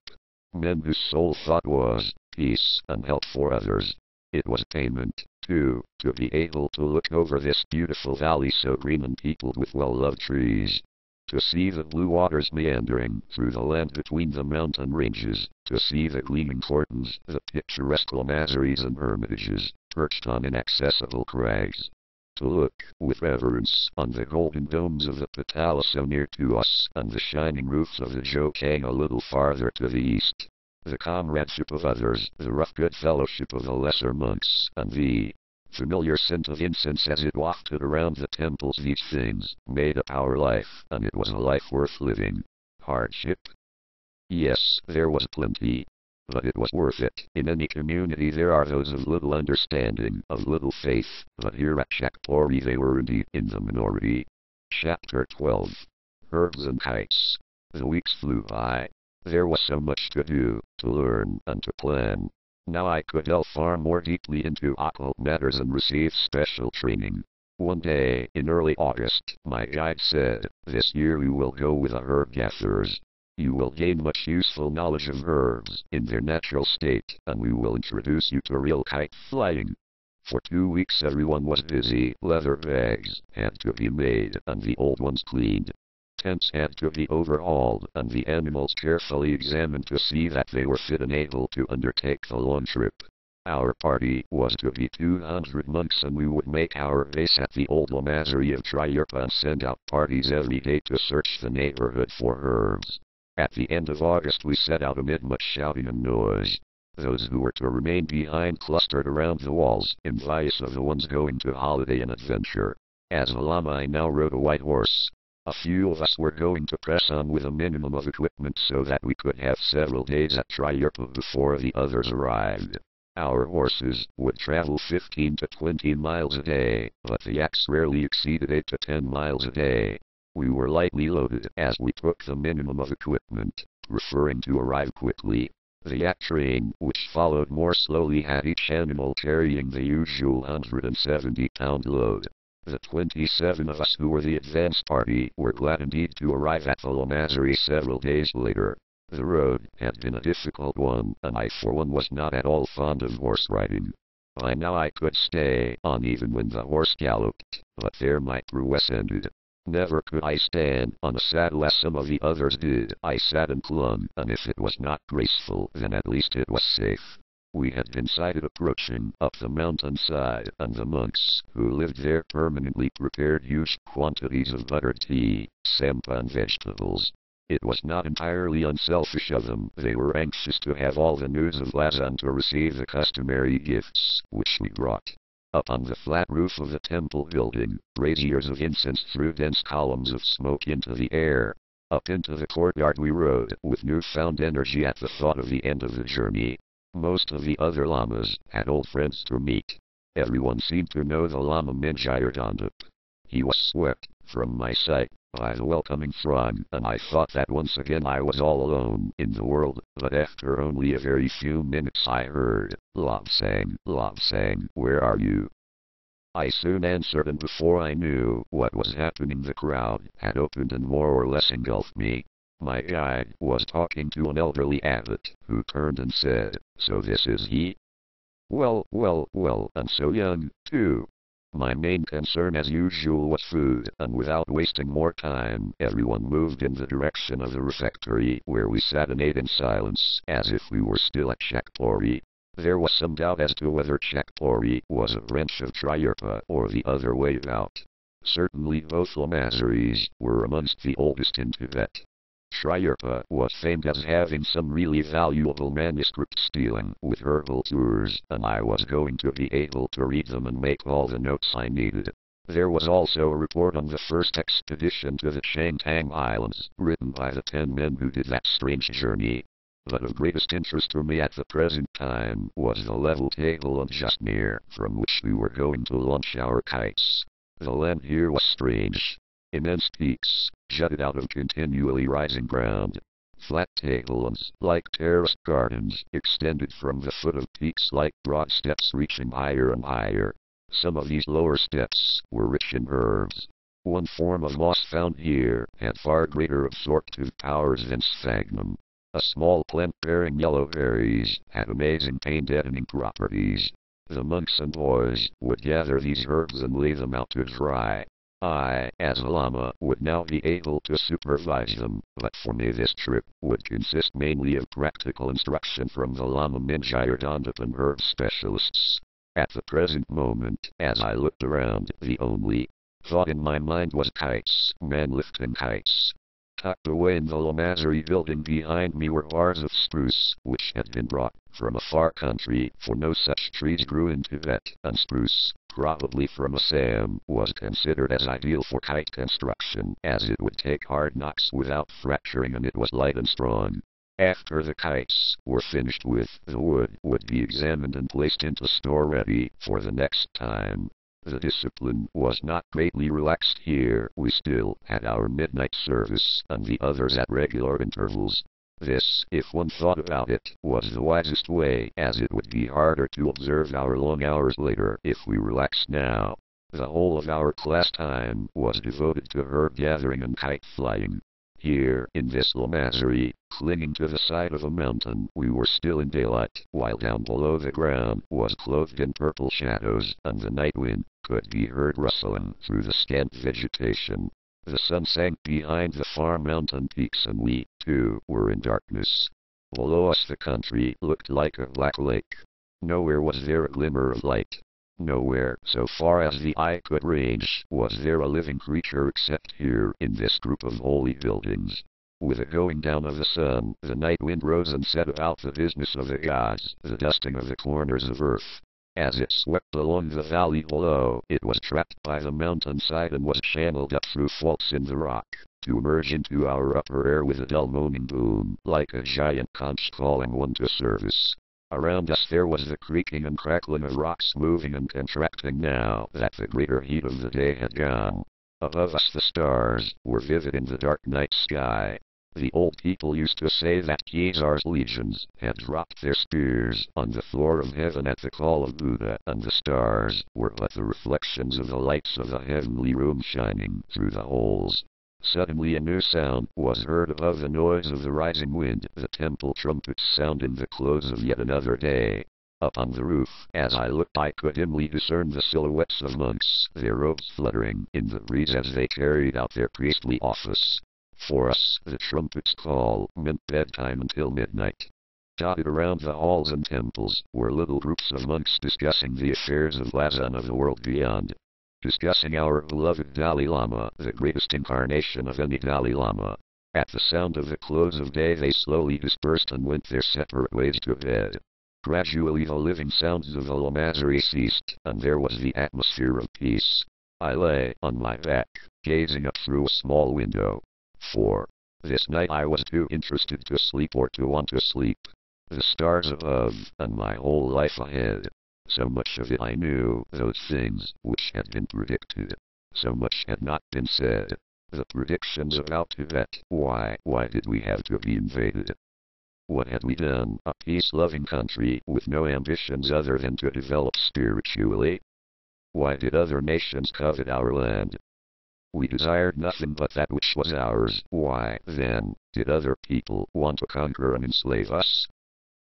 Speaker 1: men whose sole thought was peace and help for others. It was payment, too, to be able to look over this beautiful valley so green and peopled with well-loved trees. To see the blue waters meandering through the land between the mountain ranges, to see the gleaming cordons, the picturesque lamaseries and hermitages, perched on inaccessible crags. To look, with reverence, on the golden domes of the Patala so near to us, and the shining roofs of the Jokang a little farther to the east. The comradeship of others, the rough good fellowship of the lesser monks, and the familiar scent of incense as it wafted around the temples. These things made up our life, and it was a life worth living. Hardship? Yes, there was plenty. But it was worth it. In any community there are those of little understanding, of little faith, but here at Chakpori they were indeed in the minority. Chapter 12. Herbs and Kites. The weeks flew by. There was so much to do, to learn, and to plan. Now I could delve far more deeply into occult matters and receive special training. One day, in early August, my guide said, "This year we will go with the herb gatherers. You will gain much useful knowledge of herbs in their natural state, and we will introduce you to real kite flying." For 2 weeks everyone was busy. Leather bags had to be made and the old ones cleaned. Tents had to be overhauled and the animals carefully examined to see that they were fit and able to undertake the long trip. Our party was to be 200 monks, and we would make our base at the old lamasery of Triurpa and send out parties every day to search the neighborhood for herbs. At the end of August we set out amid much shouting and noise. Those who were to remain behind clustered around the walls, envious of the ones going to holiday and adventure. As a lama I now rode a white horse. A few of us were going to press on with a minimum of equipment so that we could have several days at Triurpa before the others arrived. Our horses would travel 15 to 20 miles a day, but the yaks rarely exceeded 8 to 10 miles a day. We were lightly loaded as we took the minimum of equipment, preferring to arrive quickly. The yak train, which followed more slowly, had each animal carrying the usual 170-pound load. The 27 of us who were the advance party were glad indeed to arrive at the lamasery several days later. The road had been a difficult one, and I for one was not at all fond of horse riding. By now I could stay on even when the horse galloped, but there my prowess ended. Never could I stand on a saddle as some of the others did. I sat and clung, and if it was not graceful, then at least it was safe. We had been sighted approaching up the mountainside, and the monks who lived there permanently prepared huge quantities of buttered tea, sampa and vegetables. It was not entirely unselfish of them. They were anxious to have all the news of Lobsang to receive the customary gifts, which we brought. Up on the flat roof of the temple building, braziers of incense threw dense columns of smoke into the air. Up into the courtyard we rode, with newfound energy at the thought of the end of the journey. Most of the other lamas had old friends to meet. Everyone seemed to know the Lama Mingyur. He was swept from my sight by the welcoming throng, and I thought that once again I was all alone in the world, but after only a very few minutes I heard, "Lobsang, Lobsang, where are you?" I soon answered, and before I knew what was happening the crowd had opened and more or less engulfed me. My guide was talking to an elderly abbot, who turned and said, "So this is he? Well, and so young, too." My main concern as usual was food, and without wasting more time, everyone moved in the direction of the refectory, where we sat and ate in silence, as if we were still at Chakpori. There was some doubt as to whether Chakpori was a branch of Triurpa or the other way about. Certainly both lamaseries were amongst the oldest in Tibet. Rampa was famed as having some really valuable manuscripts dealing with herbal cures, and I was going to be able to read them and make all the notes I needed. There was also a report on the first expedition to the Changtang Islands, written by the 10 men who did that strange journey. But of greatest interest to me at the present time was the level table on just near, from which we were going to launch our kites. The land here was strange. Immense peaks jutted out of continually rising ground. Flat tablelands, like terraced gardens, extended from the foot of peaks like broad steps reaching higher and higher. Some of these lower steps were rich in herbs. One form of moss found here had far greater absorptive powers than sphagnum. A small plant bearing yellow berries had amazing pain-deadening properties. The monks and boys would gather these herbs and lay them out to dry. I, as a lama, would now be able to supervise them, but for me this trip would consist mainly of practical instruction from the Lama Minjire Dondapan herb specialists. At the present moment, as I looked around, the only thought in my mind was kites, man-lifting kites. Tucked away in the Lamazari building behind me were bars of spruce, which had been brought from a far country, for no such trees grew in Tibet, and spruce, probably from Assam, was considered as ideal for kite construction, as it would take hard knocks without fracturing and it was light and strong. After the kites were finished with, the wood would be examined and placed into store ready for the next time. The discipline was not greatly relaxed here. We still had our midnight service and the others at regular intervals. This, if one thought about it, was the wisest way, as it would be harder to observe our long hours later if we relaxed now. The whole of our class time was devoted to herb gathering and kite flying. Here, in this Lamazari, clinging to the side of a mountain, we were still in daylight, while down below the ground was clothed in purple shadows, and the night wind could be heard rustling through the scant vegetation. The sun sank behind the far mountain peaks and we, too, were in darkness. Below us the country looked like a black lake. Nowhere was there a glimmer of light. Nowhere, so far as the eye could range, was there a living creature except here in this group of holy buildings. With the going down of the sun, the night wind rose and set about the business of the gods, the dusting of the corners of earth. As it swept along the valley below, it was trapped by the mountainside and was channeled up through faults in the rock, to emerge into our upper air with a dull moaning boom, like a giant conch calling one to service. Around us there was the creaking and crackling of rocks moving and contracting now that the greater heat of the day had gone. Above us the stars were vivid in the dark night sky. The old people used to say that Caesar's legions had dropped their spears on the floor of heaven at the call of Buddha, and the stars were but the reflections of the lights of the heavenly room shining through the holes. Suddenly a new sound was heard above the noise of the rising wind, the temple trumpets sounding the close of yet another day. Up on the roof, as I looked, I could dimly discern the silhouettes of monks, their robes fluttering in the breeze as they carried out their priestly office. For us, the trumpet's call meant bedtime until midnight. Dotted around the halls and temples were little groups of monks discussing the affairs of Lhasa and of the world beyond. Discussing our beloved Dalai Lama, the greatest incarnation of any Dalai Lama. At the sound of the close of day they slowly dispersed and went their separate ways to bed. Gradually the living sounds of the Lamazari ceased, and there was the atmosphere of peace. I lay on my back, gazing up through a small window. For this night I was too interested to sleep or to want to sleep. The stars above, and my whole life ahead. So much of it I knew, those things which had been predicted. So much had not been said. The predictions about Tibet, why did we have to be invaded? What had we done, a peace-loving country with no ambitions other than to develop spiritually? Why did other nations covet our land? We desired nothing but that which was ours. Why, then, did other people want to conquer and enslave us?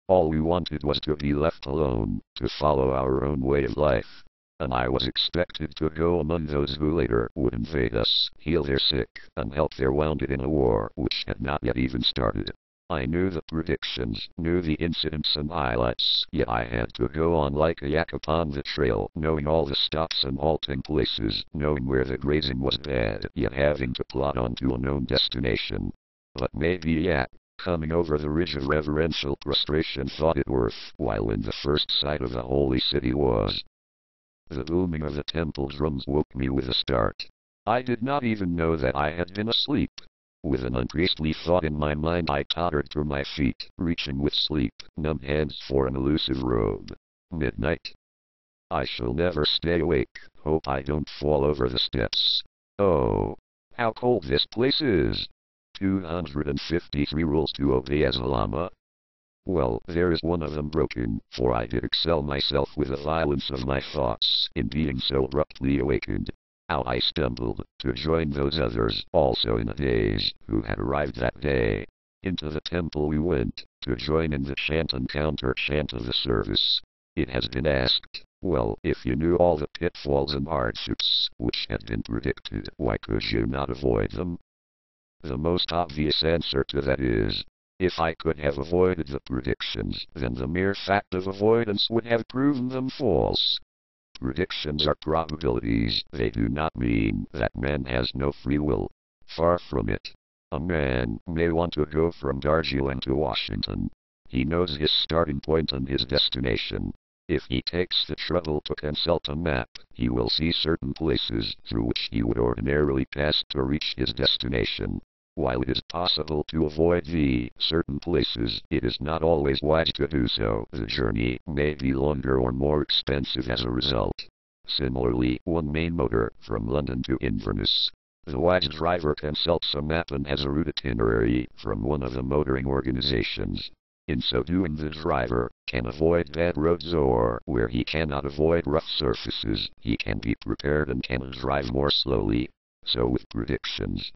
Speaker 1: All we wanted was to be left alone, to follow our own way of life. And I was expected to go among those who later would invade us, heal their sick, and help their wounded in a war which had not yet even started. I knew the predictions, knew the incidents and highlights, yet I had to go on like a yak upon the trail, knowing all the stops and halting places, knowing where the grazing was bad, yet having to plod on to a known destination. But maybe Yak, coming over the ridge of reverential prostration, thought it worthwhile when the first sight of the holy city was. The booming of the temple drums woke me with a start. I did not even know that I had been asleep. With an unpriestly thought in my mind, I tottered to my feet, reaching with sleep-numb hands for an elusive robe. Midnight. I shall never stay awake. Hope I don't fall over the steps. Oh, how cold this place is. 253 rules to obey as a llama. Well, there is one of them broken, for I did excel myself with the violence of my thoughts in being so abruptly awakened. Out I stumbled, to join those others, also in a daze, who had arrived that day. Into the temple we went, to join in the chant and counter-chant of the service. It has been asked, well, if you knew all the pitfalls and hardships which had been predicted, why could you not avoid them? The most obvious answer to that is, if I could have avoided the predictions, then the mere fact of avoidance would have proven them false. Predictions are probabilities. They do not mean that man has no free will. Far from it. A man may want to go from Darjeeling to Washington. He knows his starting point and his destination. If he takes the trouble to consult a map, he will see certain places through which he would ordinarily pass to reach his destination. While it is possible to avoid the certain places, it is not always wise to do so. The journey may be longer or more expensive as a result. Similarly, one may motor from London to Inverness. The wise driver consults a map and has a route itinerary from one of the motoring organizations. In so doing, the driver can avoid bad roads, or, where he cannot avoid rough surfaces, he can be prepared and can drive more slowly. So with predictions.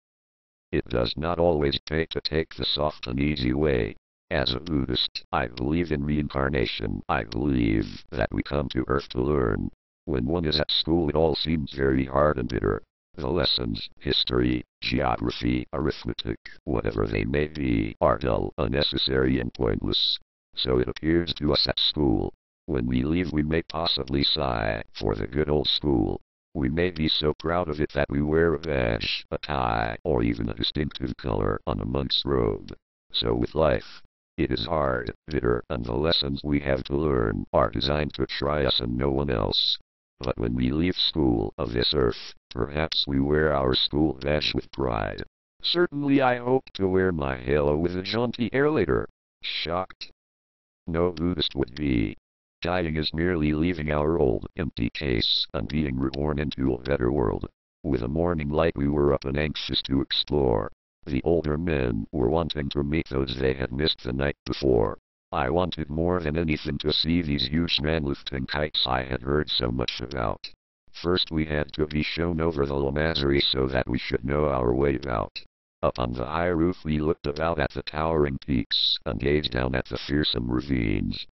Speaker 1: It does not always pay to take the soft and easy way. As a Buddhist, I believe in reincarnation. I believe that we come to Earth to learn. When one is at school, it all seems very hard and bitter. The lessons, history, geography, arithmetic, whatever they may be, are dull, unnecessary, and pointless. So it appears to us at school. When we leave, we may possibly sigh for the good old school. We may be so proud of it that we wear a badge, a tie, or even a distinctive color on a monk's robe. So with life. It is hard, bitter, and the lessons we have to learn are designed to try us and no one else. But when we leave school of this earth, perhaps we wear our school badge with pride. Certainly I hope to wear my halo with a jaunty air later. Shocked? No Buddhist would be. Dying is merely leaving our old, empty case and being reborn into a better world. With a morning light we were up and anxious to explore. The older men were wanting to meet those they had missed the night before. I wanted more than anything to see these huge man-lifting kites I had heard so much about. First we had to be shown over the Lamasery so that we should know our way about. Up on the high roof we looked about at the towering peaks and gazed down at the fearsome ravines.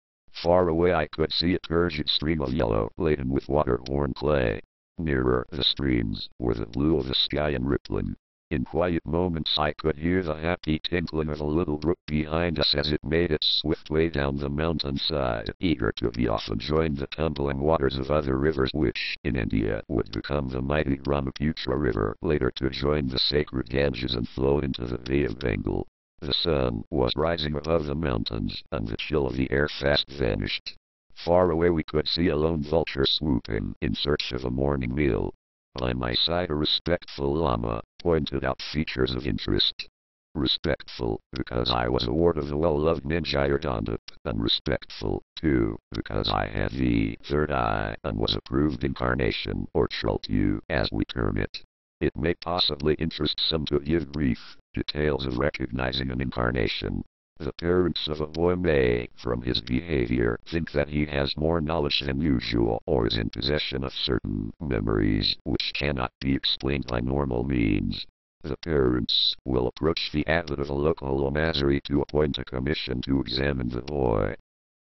Speaker 1: Far away I could see a turgid stream of yellow, laden with water-worn clay. Nearer the streams were the blue of the sky and rippling. In quiet moments I could hear the happy tinkling of a little brook behind us as it made its swift way down the mountainside, eager to be off and join the tumbling waters of other rivers which, in India, would become the mighty Brahmaputra River, later to join the sacred Ganges and flow into the Bay of Bengal. The sun was rising above the mountains, and the chill of the air fast vanished. Far away we could see a lone vulture swooping in search of a morning meal. By my side a respectful Lama pointed out features of interest. Respectful, because I was a ward of the well-loved Ninjayardandip, and respectful, too, because I had the third eye and was a proved incarnation, or Trultu, as we term it. It may possibly interest some to give brief details of recognizing an incarnation. The parents of a boy may, from his behavior, think that he has more knowledge than usual or is in possession of certain memories which cannot be explained by normal means. The parents will approach the abbot of a local Lamasery to appoint a commission to examine the boy.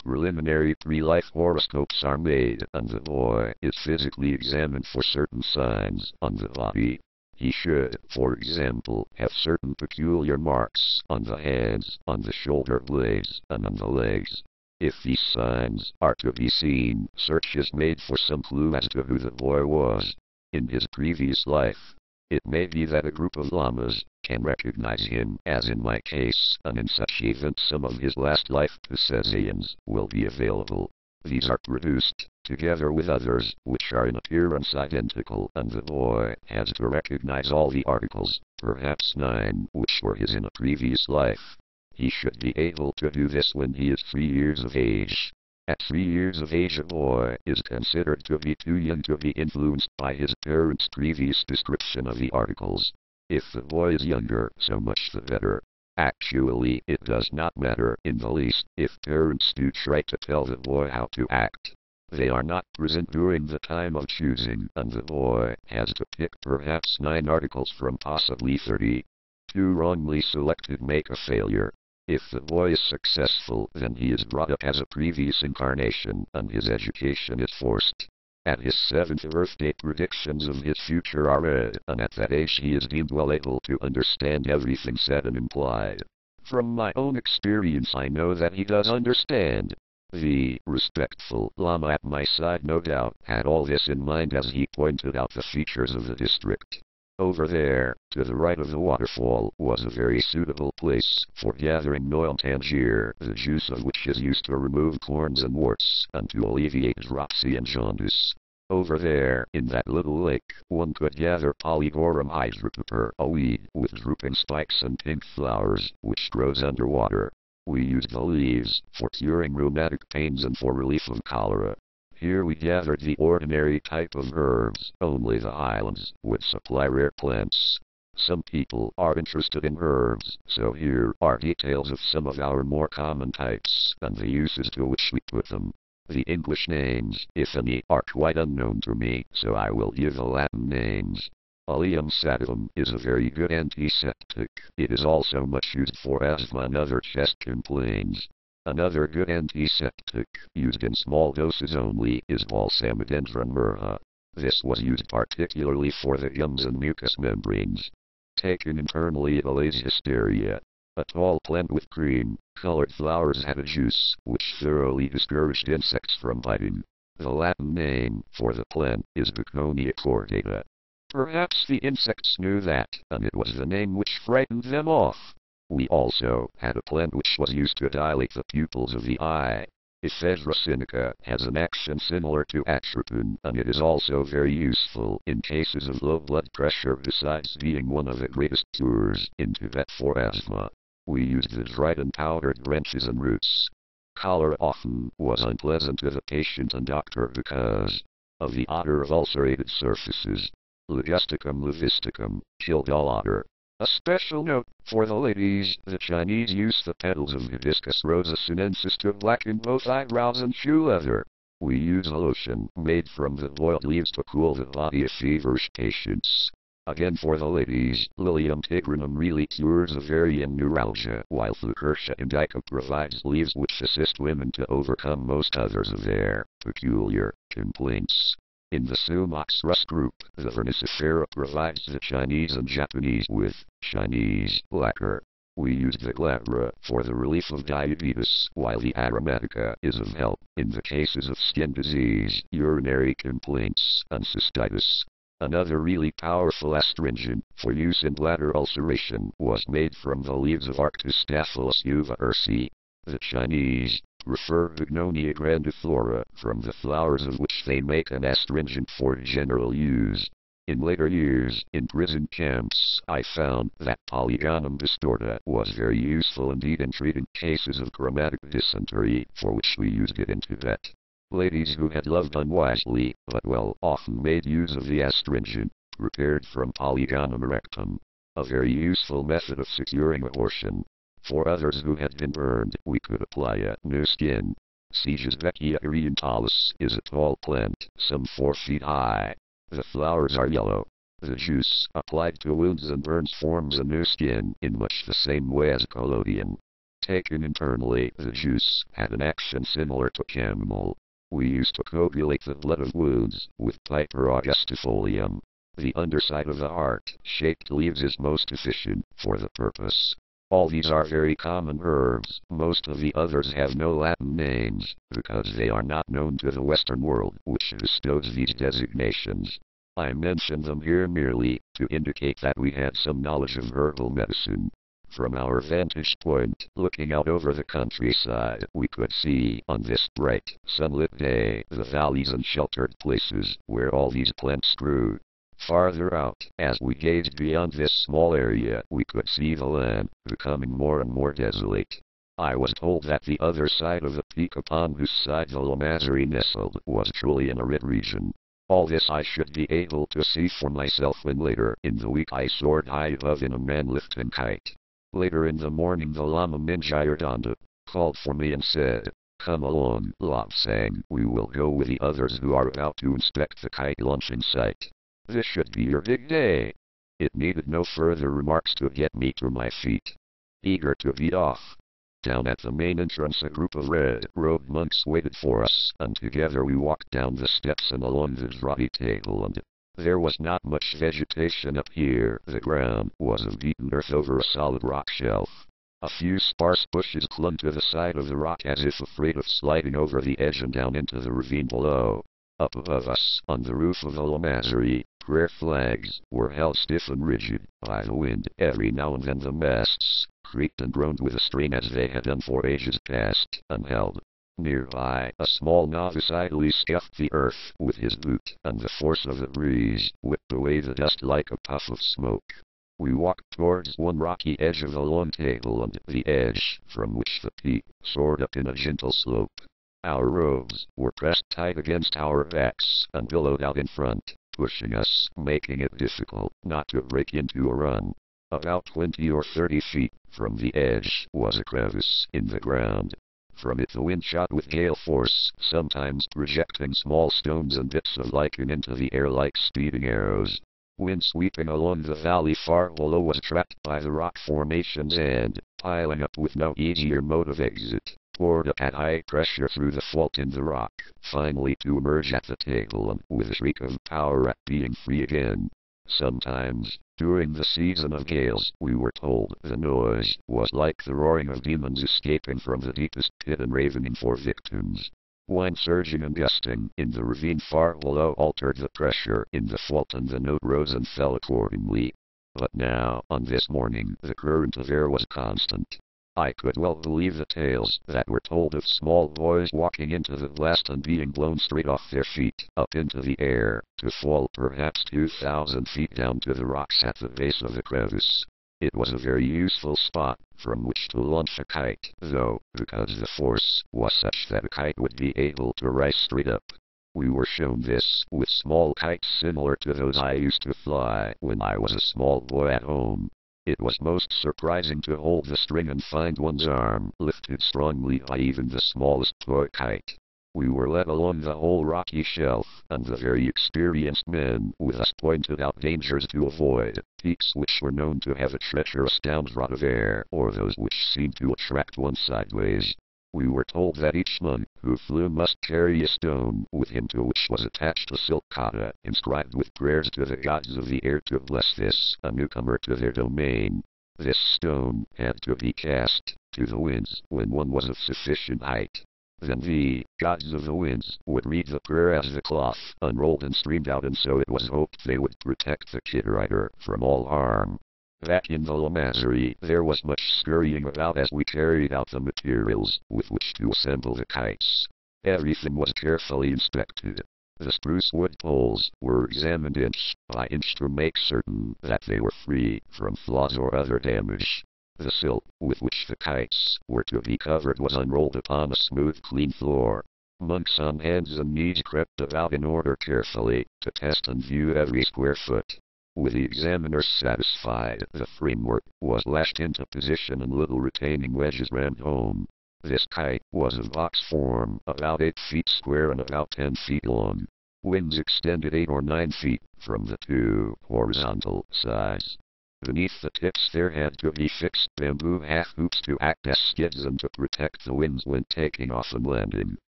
Speaker 1: Preliminary pre-life horoscopes are made and the boy is physically examined for certain signs on the body. He should, for example, have certain peculiar marks on the hands, on the shoulder blades, and on the legs. If these signs are to be seen, search is made for some clue as to who the boy was in his previous life. It may be that a group of lamas, can recognize him, as in my case, and in such event some of his last life possessions will be available. These are produced, together with others, which are in appearance identical, and the boy has to recognize all the articles, perhaps 9, which were his in a previous life. He should be able to do this when he is 3 years of age. At 3 years of age a boy is considered to be too young to be influenced by his parents' previous description of the articles. If the boy is younger, so much the better. Actually, it does not matter in the least if parents do try to tell the boy how to act. They are not present during the time of choosing, and the boy has to pick perhaps 9 articles from possibly 30. 2 wrongly selected make a failure. If the boy is successful, then he is brought up as a previous incarnation, and his education is forced. At his 7th birthday, predictions of his future are read, and at that age he is deemed well able to understand everything said and implied. From my own experience I know that he does understand. The respectful Lama at my side no doubt had all this in mind as he pointed out the features of the district. Over there, to the right of the waterfall, was a very suitable place for gathering noil tangier, the juice of which is used to remove corns and warts, and to alleviate dropsy and jaundice. Over there, in that little lake, one could gather Polygorum hydropiper, a weed with drooping spikes and pink flowers, which grows underwater. We used the leaves for curing rheumatic pains and for relief of cholera. Here we gathered the ordinary type of herbs, only the islands would supply rare plants. Some people are interested in herbs, so here are details of some of our more common types, and the uses to which we put them. The English names, if any, are quite unknown to me, so I will give the Latin names. Allium sativum is a very good antiseptic. It is also much used for asthma and other chest complaints. Another good antiseptic, used in small doses only, is Balsamodendron myrrha. This was used particularly for the gums and mucous membranes. Taken internally it allays hysteria. A tall plant with cream-colored flowers had a juice, which thoroughly discouraged insects from biting. The Latin name for the plant is Begonia cordata. Perhaps the insects knew that, and it was the name which frightened them off. We also had a plant which was used to dilate the pupils of the eye. Ephedra sinica has an action similar to atropine, and it is also very useful in cases of low blood pressure besides being one of the greatest cures in Tibet for asthma. We used the dried and powdered branches and roots. Cholera often was unpleasant to the patient and doctor because of the odor of ulcerated surfaces. Ligusticum levisticum killed all odor. A special note, for the ladies, the Chinese use the petals of Hibiscus rosa sinensis to blacken both eyebrows and shoe leather. We use a lotion made from the boiled leaves to cool the body of feverish patients. Again for the ladies, Lilium tigrinum really cures ovarian neuralgia, while Flucercia indica provides leaves which assist women to overcome most others of their peculiar complaints. In the Sumax rust group, the Vernicifera provides the Chinese and Japanese with Chinese lacquer. We use the glabra for the relief of diabetes, while the aromatica is of help in the cases of skin disease, urinary complaints, and cystitis. Another really powerful astringent for use in bladder ulceration was made from the leaves of Arctostaphylos uva ursi. The Chinese prefer Begonia grandiflora, from the flowers of which they make an astringent for general use. In later years, in prison camps, I found that Polygonum distorta was very useful indeed in treating cases of chromatic dysentery, for which we used it in Tibet. Ladies who had loved unwisely, but often made use of the astringent, prepared from Polygonum erectum, a very useful method of securing abortion. For others who had been burned, we could apply a new skin. Segesvecchia orientalis is a tall plant, some 4 feet high. The flowers are yellow. The juice, applied to wounds and burns, forms a new skin in much the same way as collodion. Taken internally, the juice had an action similar to chamomile. We used to coagulate the blood of wounds with Piper augustifolium. The underside of the heart-shaped leaves is most efficient for the purpose. All these are very common herbs. Most of the others have no Latin names, because they are not known to the Western world, which bestows these designations. I mention them here merely to indicate that we had some knowledge of herbal medicine. From our vantage point, looking out over the countryside, we could see, on this bright, sunlit day, the valleys and sheltered places where all these plants grew. Farther out, as we gazed beyond this small area, we could see the land, becoming more and more desolate. I was told that the other side of the peak upon whose side the Lobsang nestled was truly an arid region. All this I should be able to see for myself when later in the week I soared high above in a man-lifting kite. Later in the morning the Lama Minjayardanda called for me and said, "Come along, Lobsang, we will go with the others who are about to inspect the kite launching site. This should be your big day." It needed no further remarks to get me to my feet. Eager to be off. Down at the main entrance a group of red-robed monks waited for us, and together we walked down the steps and along the draughty tableland. There was not much vegetation up here. The ground was of beaten earth over a solid rock shelf. A few sparse bushes clung to the side of the rock as if afraid of sliding over the edge and down into the ravine below. Up above us, on the roof of the Lobsang, prayer flags were held stiff and rigid by the wind. Every now and then the masts creaked and groaned with a strain as they had done for ages past, and held. Nearby, a small novice idly scuffed the earth with his boot, and the force of the breeze whipped away the dust like a puff of smoke. We walked towards one rocky edge of the long tableland, the edge from which the peak soared up in a gentle slope. Our robes were pressed tight against our backs and billowed out in front, pushing us, making it difficult not to break into a run. About 20 or 30 feet from the edge was a crevice in the ground. From it the wind shot with gale force, sometimes projecting small stones and bits of lichen into the air like speeding arrows. Wind sweeping along the valley far below was trapped by the rock formations and, piling up with no easier mode of exit, poured up at high pressure through the fault in the rock, finally to emerge at the table and with a shriek of power at being free again. Sometimes, during the season of gales, we were told the noise was like the roaring of demons escaping from the deepest pit and ravening for victims. Wind surging and gusting in the ravine far below altered the pressure in the fault and the note rose and fell accordingly. But now, on this morning, the current of air was constant. I could well believe the tales that were told of small boys walking into the blast and being blown straight off their feet, up into the air, to fall perhaps 2,000 feet down to the rocks at the base of the crevice. It was a very useful spot from which to launch a kite, though, because the force was such that a kite would be able to rise straight up. We were shown this with small kites similar to those I used to fly when I was a small boy at home. It was most surprising to hold the string and find one's arm lifted strongly by even the smallest toy kite. We were led along the whole rocky shelf, and the very experienced men with us pointed out dangers to avoid, peaks which were known to have a treacherous downdraft of air, or those which seemed to attract one sideways. We were told that each monk who flew must carry a stone with him to which was attached a silk kata, inscribed with prayers to the gods of the air to bless this, a newcomer to their domain. This stone had to be cast to the winds when one was of sufficient height. Then the gods of the winds would read the prayer as the cloth unrolled and streamed out, and so it was hoped they would protect the kite rider from all harm. Back in the Lobsang, there was much scurrying about as we carried out the materials with which to assemble the kites. Everything was carefully inspected. The spruce wood poles were examined inch by inch to make certain that they were free from flaws or other damage. The silk with which the kites were to be covered was unrolled upon a smooth, clean floor. Monks on hands and knees crept about in order carefully to test and view every square foot. With the examiners satisfied, the framework was lashed into position and little retaining wedges rammed home. This kite was of box form, about 8 feet square and about 10 feet long. Wings extended 8 or 9 feet from the two horizontal sides. Beneath the tips there had to be fixed bamboo half-hoops to act as skids and to protect the wings when taking off and landing.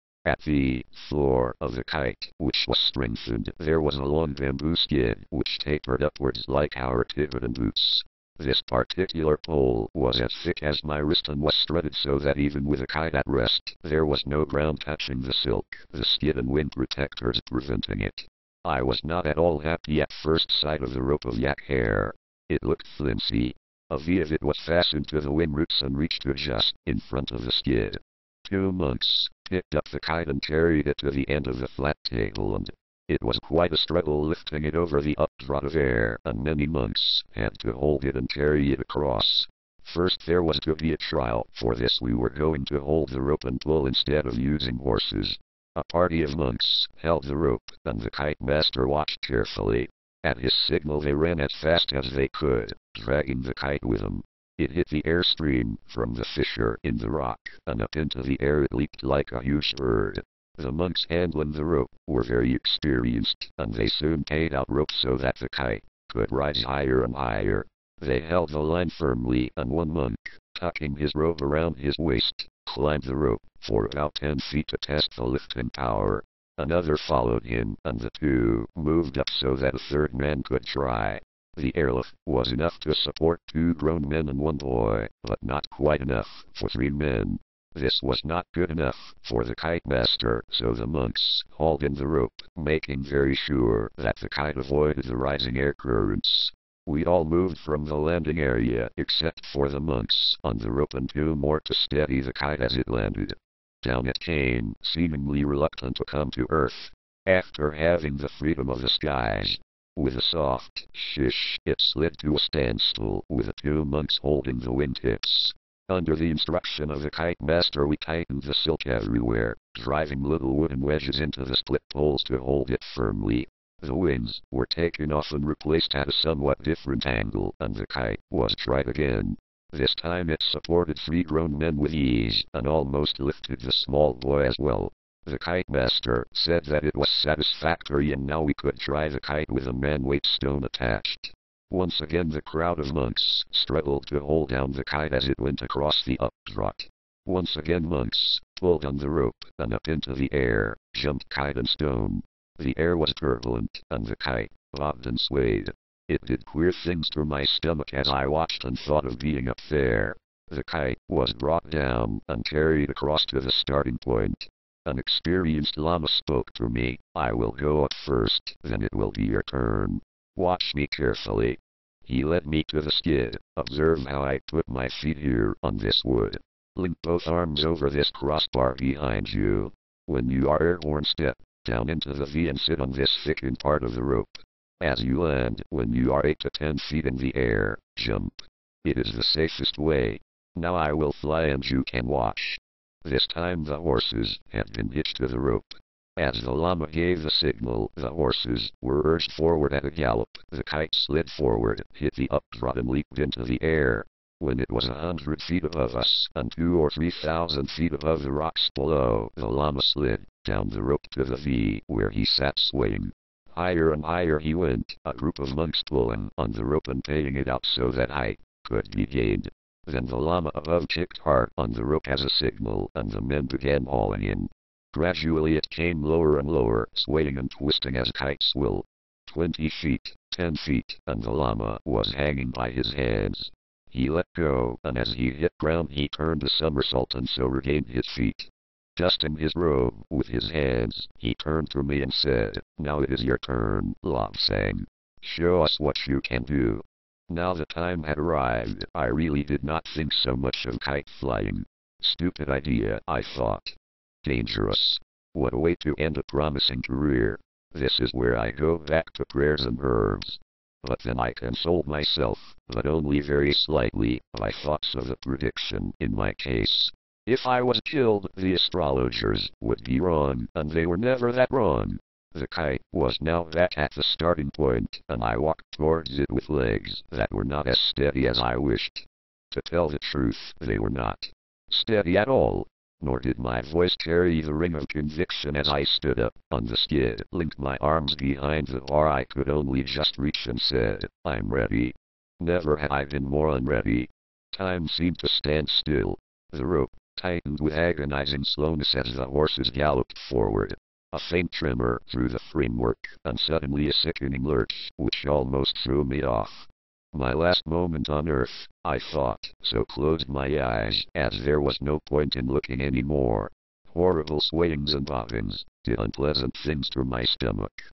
Speaker 1: At the floor of the kite, which was strengthened, there was a long bamboo skid which tapered upwards like our Tibetan boots. This particular pole was as thick as my wrist and was strutted so that even with a kite at rest, there was no ground touching the silk, the skid and wing protectors preventing it. I was not at all happy at first sight of the rope of yak hair. It looked flimsy. A V of it was fastened to the wing roots and reached to just in front of the skid. 2 monks picked up the kite and carried it to the end of the flat table, and it was quite a struggle lifting it over the updraught of air, and many monks had to hold it and carry it across. First there was to be a trial. For this we were going to hold the rope and pull instead of using horses. A party of monks held the rope, and the kite master watched carefully. At his signal they ran as fast as they could, dragging the kite with them. It hit the airstream from the fissure in the rock, and up into the air it leaped like a huge bird. The monks handling the rope were very experienced, and they soon paid out rope so that the kite could rise higher and higher. They held the line firmly, and one monk, tucking his robe around his waist, climbed the rope for about 10 feet to test the lifting power. Another followed him, and the two moved up so that a third man could try. The airlift was enough to support 2 grown men and 1 boy, but not quite enough for 3 men. This was not good enough for the kite master, so the monks hauled in the rope, making very sure that the kite avoided the rising air currents. We all moved from the landing area except for the monks on the rope and 2 more to steady the kite as it landed. Down it came, seemingly reluctant to come to earth. After having the freedom of the skies, with a soft shish, it slid to a standstill with the 2 monks holding the wingtips. Under the instruction of the kite master we tightened the silk everywhere, driving little wooden wedges into the split poles to hold it firmly. The wings were taken off and replaced at a somewhat different angle, and the kite was tried again. This time it supported 3 grown men with ease, and almost lifted the small boy as well. The kite master said that it was satisfactory and now we could try the kite with a man-weight stone attached. Once again the crowd of monks struggled to hold down the kite as it went across the updraught. Once again monks pulled on the rope, and up into the air jumped kite and stone. The air was turbulent, and the kite bobbed and swayed. It did queer things to my stomach as I watched and thought of being up there. The kite was brought down and carried across to the starting point. An experienced lama spoke to me. "I will go up first, then it will be your turn. Watch me carefully." He led me to the skid. "Observe how I put my feet here on this wood. Link both arms over this crossbar behind you. When you are airborne, step down into the V and sit on this thickened part of the rope. As you land, when you are 8 to 10 feet in the air, jump. It is the safest way. Now I will fly and you can watch." This time the horses had been hitched to the rope. As the lama gave the signal, the horses were urged forward at a gallop. The kite slid forward, hit the updraught and leaped into the air. When it was 100 feet above us, and 2,000 or 3,000 feet above the rocks below, the lama slid down the rope to the V, where he sat swaying. Higher and higher he went, a group of monks pulling on the rope and paying it out so that height could be gained. Then the lama above kicked hard on the rope as a signal, and the men began hauling in. Gradually it came lower and lower, swaying and twisting as kites will. 20 feet, 10 feet, and the lama was hanging by his hands. He let go, and as he hit ground he turned a somersault and so regained his feet. Dusting his robe with his hands, he turned to me and said, "Now it is your turn, Lobsang. Show us what you can do." Now the time had arrived. I really did not think so much of kite flying. Stupid idea, I thought. Dangerous. What a way to end a promising career. This is where I go back to prayers and herbs. But then I consoled myself, but only very slightly, by thoughts of the prediction in my case. If I was killed, the astrologers would be wrong, and they were never that wrong. The kite was now back at the starting point, and I walked towards it with legs that were not as steady as I wished. To tell the truth, they were not steady at all. Nor did my voice carry the ring of conviction as I stood up on the skid, linked my arms behind the bar I could only just reach and said, "I'm ready." Never had I been more unready. Time seemed to stand still. The rope tightened with agonizing slowness as the horses galloped forward. A faint tremor through the framework, and suddenly a sickening lurch, which almost threw me off. My last moment on earth, I thought, so closed my eyes, as there was no point in looking any more. Horrible swayings and bobbings did unpleasant things to my stomach.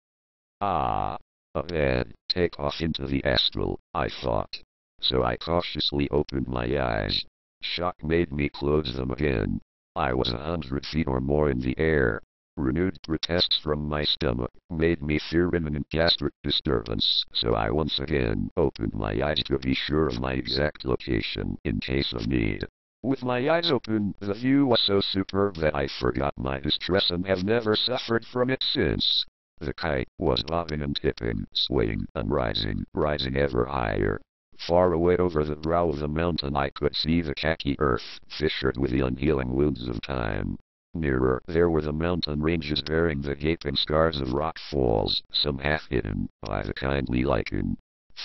Speaker 1: Ah, a bad take off into the astral, I thought. So I cautiously opened my eyes. Shock made me close them again. I was 100 feet or more in the air. Renewed protests from my stomach made me fear imminent gastric disturbance, so I once again opened my eyes to be sure of my exact location in case of need. With my eyes open, the view was so superb that I forgot my distress and have never suffered from it since. The kite was bobbing and tipping, swaying and rising ever higher. Far away over the brow of the mountain I could see the khaki earth, fissured with the unhealing wounds of time. Nearer, there were the mountain ranges bearing the gaping scars of rock falls, some half hidden by the kindly lichen.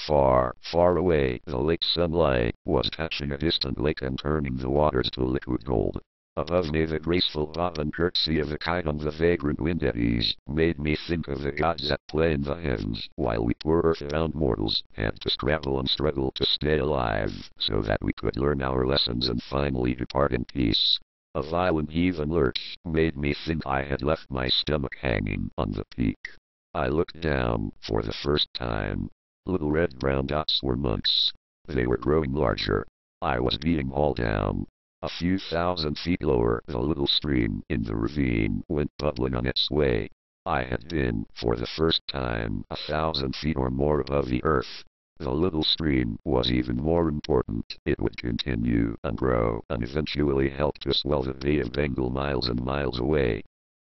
Speaker 1: Far, far away, the lake sunlight was touching a distant lake and turning the waters to liquid gold. Above me the graceful bob and curtsy of the kite on the vagrant wind eddies made me think of the gods at play in the heavens, while we poor earth-bound mortals had to scrabble and struggle to stay alive, so that we could learn our lessons and finally depart in peace. A violent heave and lurch made me think I had left my stomach hanging on the peak. I looked down for the first time. Little red-brown dots were monks. They were growing larger. I was being hauled down. A few 1,000 feet lower, the little stream in the ravine went bubbling on its way. I had been, for the first time, 1,000 feet or more above the earth. The little stream was even more important. It would continue and grow and eventually help to swell the Bay of Bengal miles and miles away.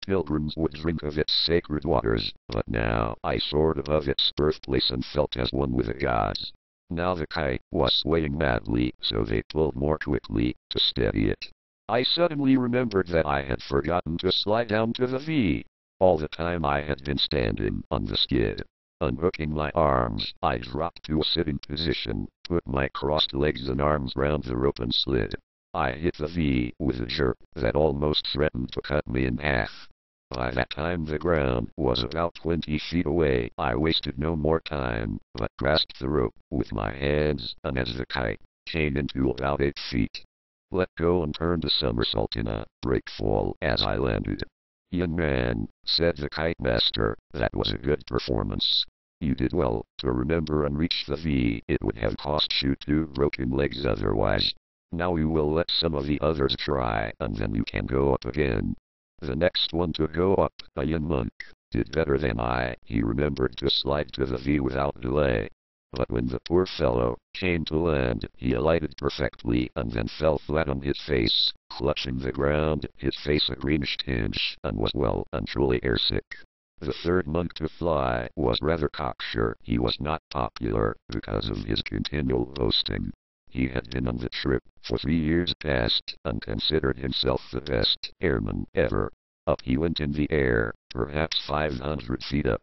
Speaker 1: Pilgrims would drink of its sacred waters, but now I soared above its birthplace and felt as one with the gods. Now the kite was swaying madly, so they pulled more quickly to steady it. I suddenly remembered that I had forgotten to slide down to the V. All the time I had been standing on the skid. Unhooking my arms, I dropped to a sitting position, put my crossed legs and arms round the rope and slid. I hit the V with a jerk that almost threatened to cut me in half. By that time the ground was about 20 feet away. I wasted no more time, but grasped the rope with my hands, and as the kite came into about 8 feet, let go and turned a somersault in a breakfall as I landed. "Young man," said the kite master, "that was a good performance. You did well to remember and reach the V. It would have cost you 2 broken legs otherwise. Now we will let some of the others try, and then you can go up again." The next one to go up, a young monk, did better than I. He remembered to slide to the V without delay. But when the poor fellow came to land, he alighted perfectly and then fell flat on his face, clutching the ground, his face a greenish tinge, and was well and truly airsick. The third monk to fly was rather cocksure. He was not popular because of his continual boasting. He had been on the trip for 3 years past and considered himself the best airman ever. Up he went in the air, perhaps 500 feet up.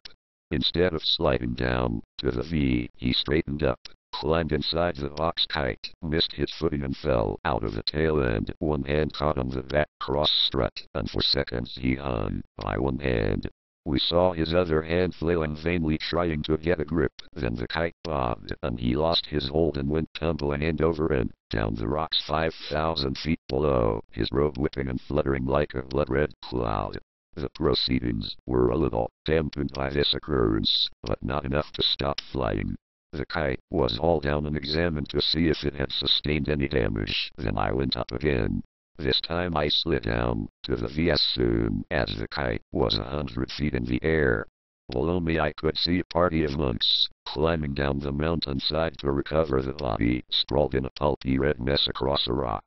Speaker 1: Instead of sliding down to the V, he straightened up, climbed inside the box kite, missed his footing and fell out of the tail end. One hand caught on the back cross strut, and for seconds he hung by one hand. We saw his other hand flailing vainly trying to get a grip. Then the kite bobbed, and he lost his hold and went tumbling end over end down the rocks 5,000 feet below, his robe whipping and fluttering like a blood-red cloud. The proceedings were a little dampened by this occurrence, but not enough to stop flying. The kite was hauled down and examined to see if it had sustained any damage. Then I went up again. This time I slid down to the V as soon as the kite was 100 feet in the air. Below me I could see a party of monks climbing down the mountainside to recover the body, sprawled in a pulpy red mess across a rock.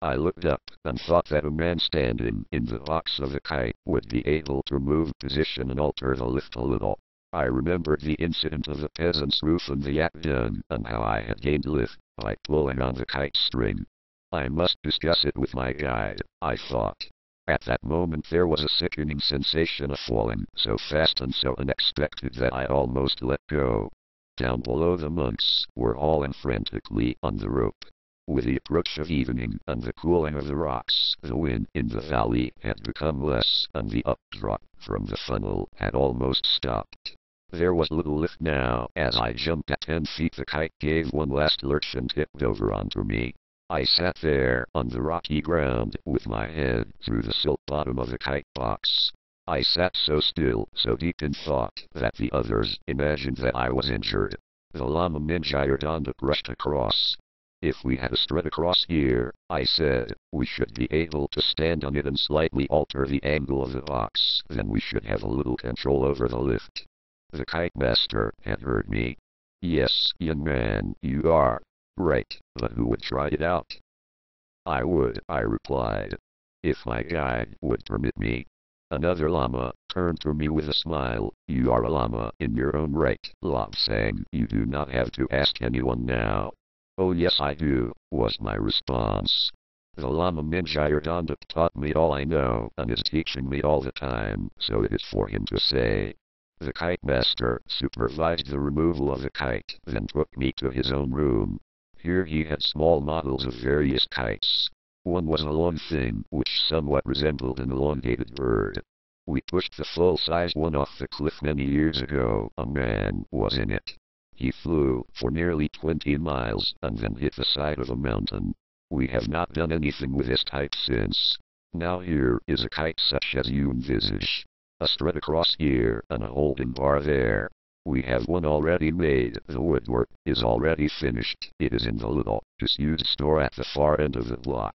Speaker 1: I looked up and thought that a man standing in the box of the kite would be able to move position and alter the lift a little. I remembered the incident of the peasant's roof and the yak dung, and how I had gained lift by pulling on the kite string. I must discuss it with my guide, I thought. At that moment there was a sickening sensation of falling, so fast and so unexpected that I almost let go. Down below the monks were hauling frantically on the rope. With the approach of evening and the cooling of the rocks, the wind in the valley had become less, and the updraft from the funnel had almost stopped. There was little lift now. As I jumped at 10 feet the kite gave one last lurch and tipped over onto me. I sat there on the rocky ground with my head through the silt bottom of the kite box. I sat so still, so deep in thought, that the others imagined that I was injured. The Lama Minjayardanda brushed across. If we had a strut across here, I said, we should be able to stand on it and slightly alter the angle of the box, then we should have a little control over the lift. The kite master had heard me. Yes, young man, you are right, but who would try it out? I would, I replied. If my guide would permit me. Another Lama turned to me with a smile. You are a Lama in your own right, Lobsang. You do not have to ask anyone now. Oh yes I do, was my response. The Lama Minjayardanda taught me all I know and is teaching me all the time, so it is for him to say. The kite master supervised the removal of the kite, then took me to his own room. Here he had small models of various kites. One was a long thing which somewhat resembled an elongated bird. We pushed the full-size one off the cliff many years ago. A man was in it. He flew for nearly 20 miles and then hit the side of a mountain. We have not done anything with this type since. Now here is a kite such as you envisage. A strut across here and a holding bar there. We have one already made. The woodwork is already finished. It is in the little disused store at the far end of the block.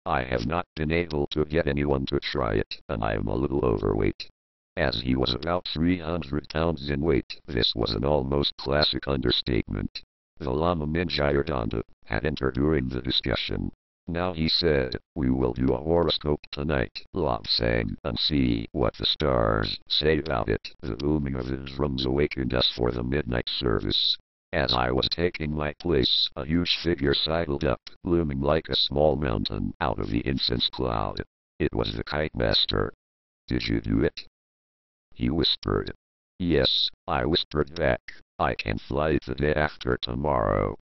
Speaker 1: I have not been able to get anyone to try it, and I am a little overweight. As he was about 300 pounds in weight, this was an almost classic understatement. The Lama Minjayardanda had entered during the discussion. Now he said, we will do a horoscope tonight, Lobsang, and see what the stars say about it. The booming of the drums awakened us for the midnight service. As I was taking my place, a huge figure sidled up, looming like a small mountain out of the incense cloud. It was the kite master. Did you do it? He whispered. Yes, I whispered back. I can fly it the day after tomorrow.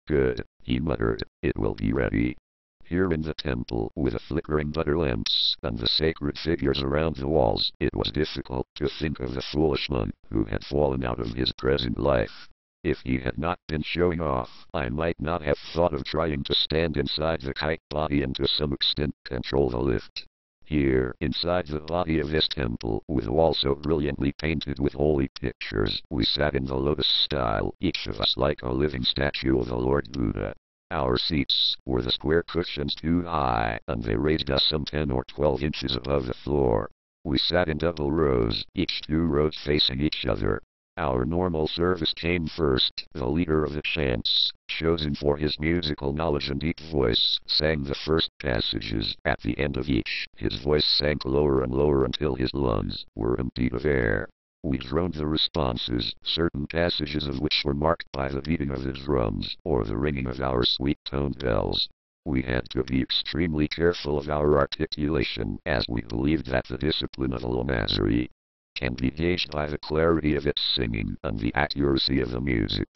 Speaker 1: Good, he muttered, it will be ready. Here in the temple, with the flickering butter lamps and the sacred figures around the walls, it was difficult to think of the foolish monk who had fallen out of his present life. If he had not been showing off, I might not have thought of trying to stand inside the kite body and to some extent control the lift. Here, inside the body of this temple, with walls so brilliantly painted with holy pictures, we sat in the lotus style, each of us like a living statue of the Lord Buddha. Our seats were the square cushions too high, and they raised us some 10 or 12 inches above the floor. We sat in double rows, each 2 rows facing each other. Our normal service came first. The leader of the chants, chosen for his musical knowledge and deep voice, sang the first passages. At the end of each, his voice sank lower and lower until his lungs were emptied of air. We droned the responses, certain passages of which were marked by the beating of the drums, or the ringing of our sweet-toned bells. We had to be extremely careful of our articulation, as we believed that the discipline of a Lamazari can be gauged by the clarity of its singing and the accuracy of the music.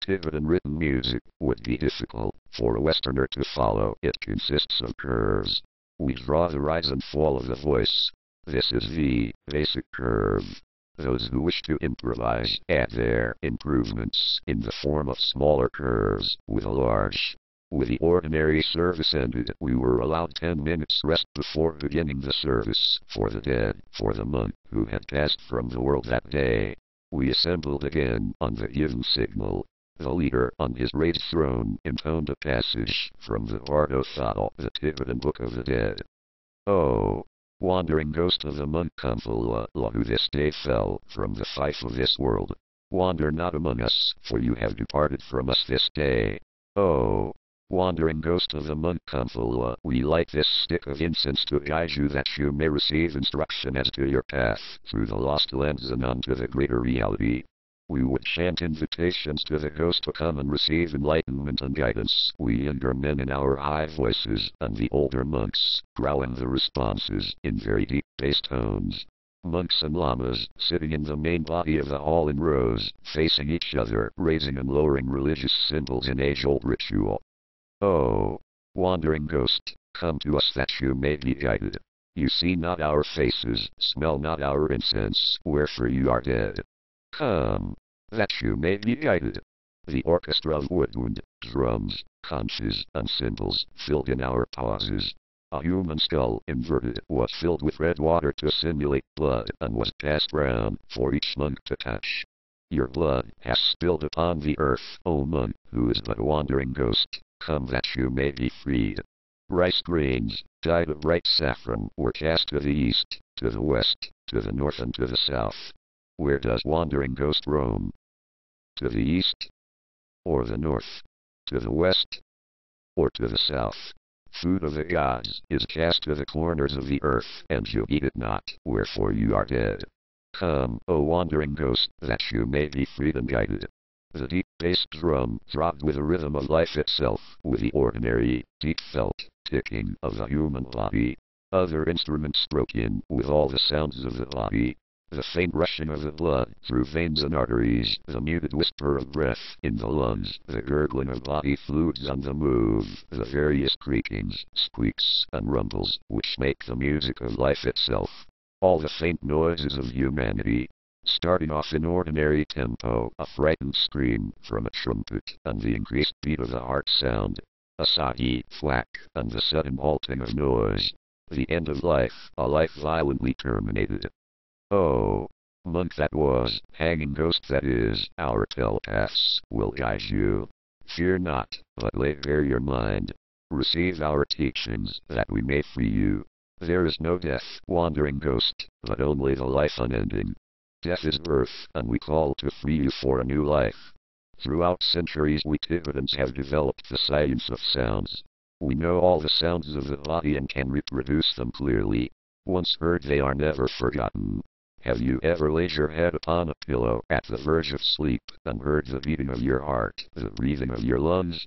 Speaker 1: Tibetan written music would be difficult for a Westerner to follow. It consists of curves. We draw the rise and fall of the voice. This is the basic curve. Those who wish to improvise add their improvements in the form of smaller curves with a large. With the ordinary service ended, we were allowed 10 minutes rest before beginning the service for the dead, for the monk who had passed from the world that day. We assembled again on the given signal. The leader on his raised throne intoned a passage from the Bardo Thado, the Tibetan Book of the Dead. Oh, wandering ghost of the monk Kumbhala, who this day fell from the fife of this world, wander not among us, for you have departed from us this day. Oh, wandering ghost of the monk Kumbhala, we light this stick of incense to guide you that you may receive instruction as to your path through the lost lands and on to the greater reality. We would chant invitations to the ghost to come and receive enlightenment and guidance, we younger men in our high voices, and the older monks, growling the responses in very deep bass tones. Monks and lamas, sitting in the main body of the hall in rows, facing each other, raising and lowering religious symbols in age-old ritual. Oh, wandering ghost, come to us that you may be guided. You see not our faces, smell not our incense, wherefore you are dead. Come, that you may be guided. The orchestra of woodwind, drums, conches, and cymbals filled in our pauses. A human skull, inverted, was filled with red water to simulate blood and was passed round for each monk to touch. Your blood has spilled upon the earth, O monk, who is but a wandering ghost. Come that you may be freed. Rice grains, dyed of bright saffron, were cast to the east, to the west, to the north and to the south. Where does wandering ghost roam? To the east? Or the north? To the west? Or to the south? Food of the gods is cast to the corners of the earth, and you eat it not, wherefore you are dead. Come, O wandering ghost, that you may be freed and guided. The deep bass drum throbbed with the rhythm of life itself, with the ordinary, deep-felt ticking of the human body. Other instruments broke in with all the sounds of the body. The faint rushing of the blood through veins and arteries, the muted whisper of breath in the lungs, the gurgling of body fluids on the move, the various creakings, squeaks, and rumbles which make the music of life itself. All the faint noises of humanity, starting off in ordinary tempo, a frightened scream from a trumpet, and the increased beat of the heart sound, a sigh, thwack, and the sudden halting of noise. The end of life, a life violently terminated. Oh, monk that was, hanging ghost that is, our telepaths will guide you. Fear not, but lay bare your mind. Receive our teachings, that we may free you. There is no death, wandering ghost, but only the life unending. Death is birth, and we call to free you for a new life. Throughout centuries we Tibetans have developed the science of sounds. We know all the sounds of the body and can reproduce them clearly. Once heard they are never forgotten. Have you ever laid your head upon a pillow at the verge of sleep and heard the beating of your heart, the breathing of your lungs?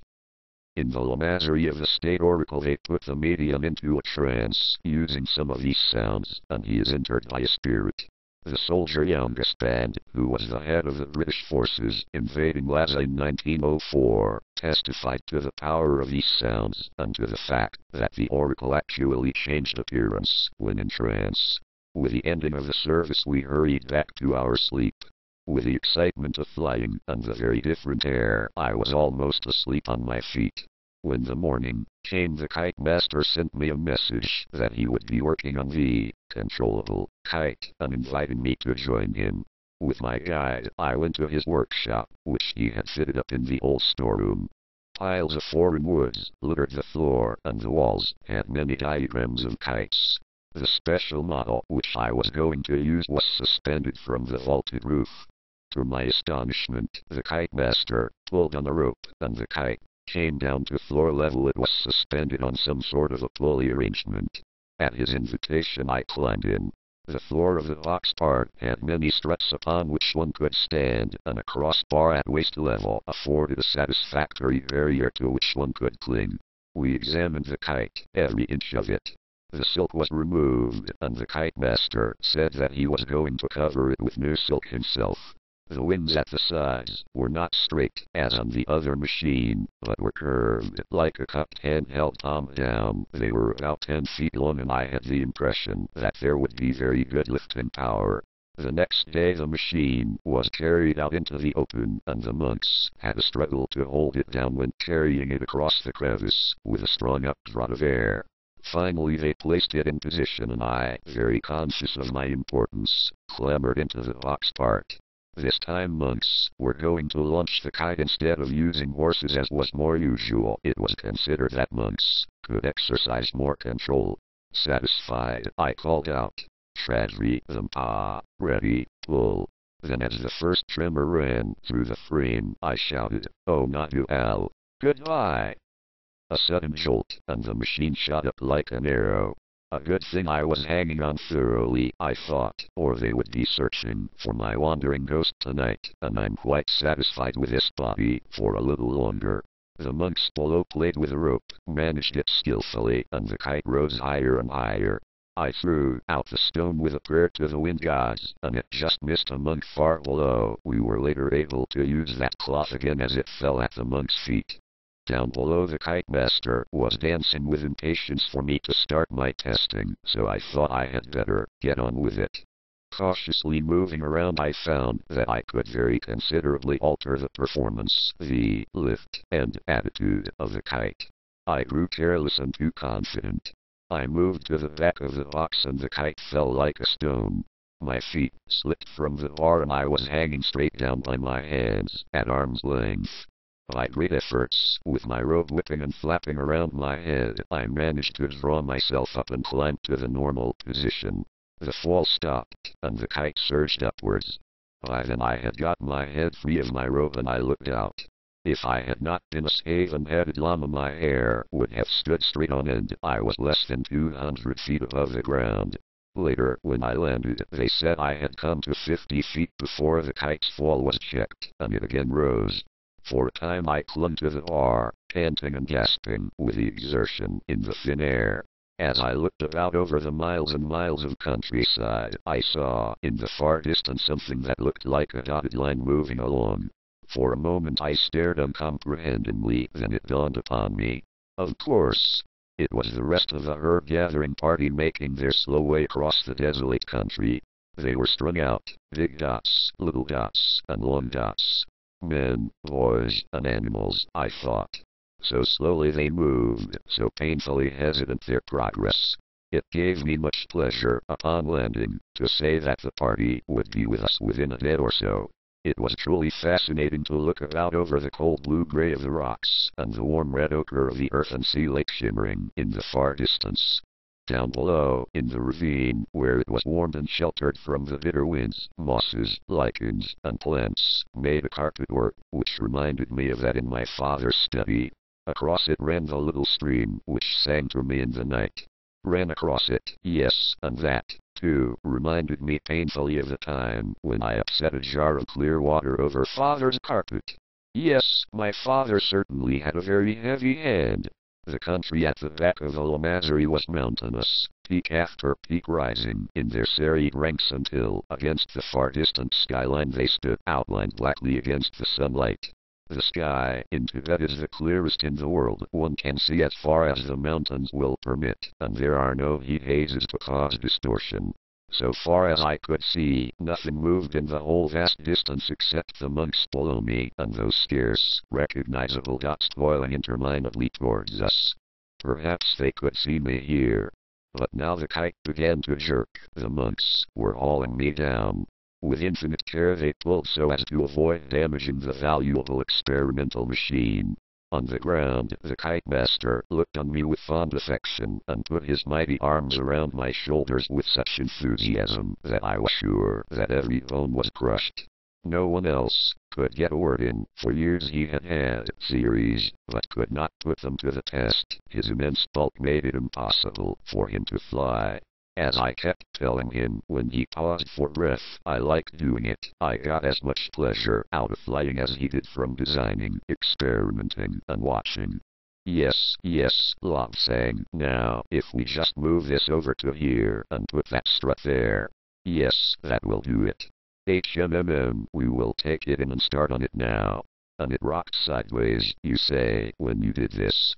Speaker 1: In the lamasery of the state oracle they put the medium into a trance, using some of these sounds, and he is entered by a spirit. The soldier Youngespan, who was the head of the British forces invading Lhasa in 1904, testified to the power of these sounds, and to the fact that the oracle actually changed appearance when in trance. With the ending of the service we hurried back to our sleep. With the excitement of flying and the very different air, I was almost asleep on my feet. When the morning came, the kite master sent me a message that he would be working on the controllable kite and inviting me to join him. With my guide, I went to his workshop, which he had fitted up in the old storeroom. Piles of foreign woods littered the floor, and the walls had many diagrams of kites. The special model which I was going to use was suspended from the vaulted roof. To my astonishment, the kite master pulled on a rope, and the kite came down to floor level. It was suspended on some sort of a pulley arrangement. At his invitation I climbed in. The floor of the box part had many struts upon which one could stand, and a crossbar at waist level afforded a satisfactory barrier to which one could cling. We examined the kite, every inch of it. The silk was removed, and the kite master said that he was going to cover it with new silk himself. The wings at the sides were not straight, as on the other machine, but were curved, like a cupped hand held palm down. They were about 10 feet long, and I had the impression that there would be very good lifting power. The next day the machine was carried out into the open, and the monks had a struggle to hold it down when carrying it across the crevice, with a strong updraft of air. Finally they placed it in position, and I, very conscious of my importance, clambered into the box part. This time monks were going to launch the kite instead of using horses as was more usual. It was considered that monks could exercise more control. Satisfied, I called out, "Shadri, Rampa, ready, pull." Then as the first tremor ran through the frame, I shouted, "Oh Nadu Al, goodbye!" A sudden jolt, and the machine shot up like an arrow. A good thing I was hanging on thoroughly, I thought, or they would be searching for my wandering ghost tonight, and I'm quite satisfied with this body for a little longer. The monks below played with the rope, managed it skillfully, and the kite rose higher and higher. I threw out the stone with a prayer to the wind gods, and it just missed a monk far below. We were later able to use that cloth again as it fell at the monk's feet. Down below the kite master was dancing with impatience for me to start my testing, so I thought I had better get on with it. Cautiously moving around I found that I could very considerably alter the performance, the lift, and attitude of the kite. I grew careless and too confident. I moved to the back of the box and the kite fell like a stone. My feet slipped from the bar and I was hanging straight down by my hands at arm's length. By great efforts, with my robe whipping and flapping around my head, I managed to draw myself up and climb to the normal position. The fall stopped, and the kite surged upwards. By then I had got my head free of my robe and I looked out. If I had not been a shaven-headed llama, my hair would have stood straight on end. I was less than 200 feet above the ground. Later, when I landed, they said I had come to 50 feet before the kite's fall was checked, and it again rose. For a time I clung to the bar, panting and gasping with the exertion in the thin air. As I looked about over the miles and miles of countryside, I saw in the far distance something that looked like a dotted line moving along. For a moment I stared uncomprehendingly, then it dawned upon me. Of course, it was the rest of the herd-gathering party making their slow way across the desolate country. They were strung out, big dots, little dots, and long dots. Men, boys, and animals, I thought. So slowly they moved, so painfully hesitant their progress. It gave me much pleasure, upon landing, to say that the party would be with us within a day or so. It was truly fascinating to look about over the cold blue-gray of the rocks, and the warm red ochre of the earth and see lake shimmering in the far distance. Down below, in the ravine, where it was warmed and sheltered from the bitter winds, mosses, lichens, and plants made a carpetwork, which reminded me of that in my father's study. Across it ran the little stream, which sang to me in the night. Ran across it, yes, and that, too, reminded me painfully of the time when I upset a jar of clear water over father's carpet. Yes, my father certainly had a very heavy hand. The country at the back of the Lomazari was mountainous, peak after peak rising in their serried ranks until, against the far distant skyline, they stood outlined blackly against the sunlight. The sky in Tibet is the clearest in the world. One can see as far as the mountains will permit, and there are no heat hazes to cause distortion. So far as I could see, nothing moved in the whole vast distance except the monks below me and those scarce recognizable dots toiling interminably towards us. Perhaps they could see me here. But now the kite began to jerk. The monks were hauling me down. With infinite care they pulled so as to avoid damaging the valuable experimental machine. On the ground, the kite master looked on me with fond affection and put his mighty arms around my shoulders with such enthusiasm that I was sure that every bone was crushed. No one else could get a word in. For years he had had theories, but could not put them to the test. His immense bulk made it impossible for him to fly. As I kept telling him when he paused for breath, I liked doing it. I got as much pleasure out of flying as he did from designing, experimenting, and watching. Yes, Lobsang. Now, if we just move this over to here and put that strut there. Yes, that will do it. We will take it in and start on it now. And it rocked sideways, you say, when you did this.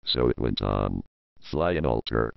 Speaker 1: So it went on. Fly and alter,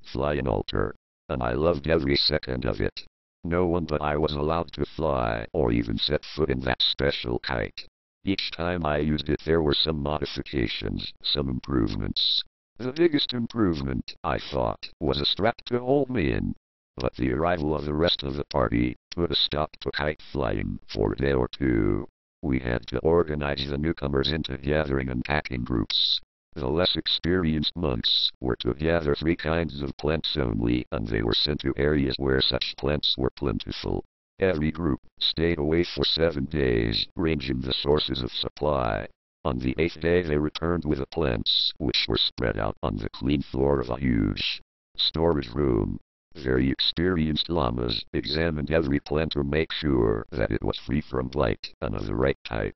Speaker 1: and I loved every second of it. No one but I was allowed to fly, or even set foot in that special kite. Each time I used it there were some modifications, some improvements. The biggest improvement, I thought, was a strap to hold me in. But the arrival of the rest of the party put a stop to kite flying for a day or two. We had to organize the newcomers into gathering and packing groups. The less experienced monks were to gather 3 kinds of plants only, and they were sent to areas where such plants were plentiful. Every group stayed away for 7 days, ranging the sources of supply. On the 8th day they returned with the plants, which were spread out on the clean floor of a huge storage room. Very experienced lamas examined every plant to make sure that it was free from blight and of the right type.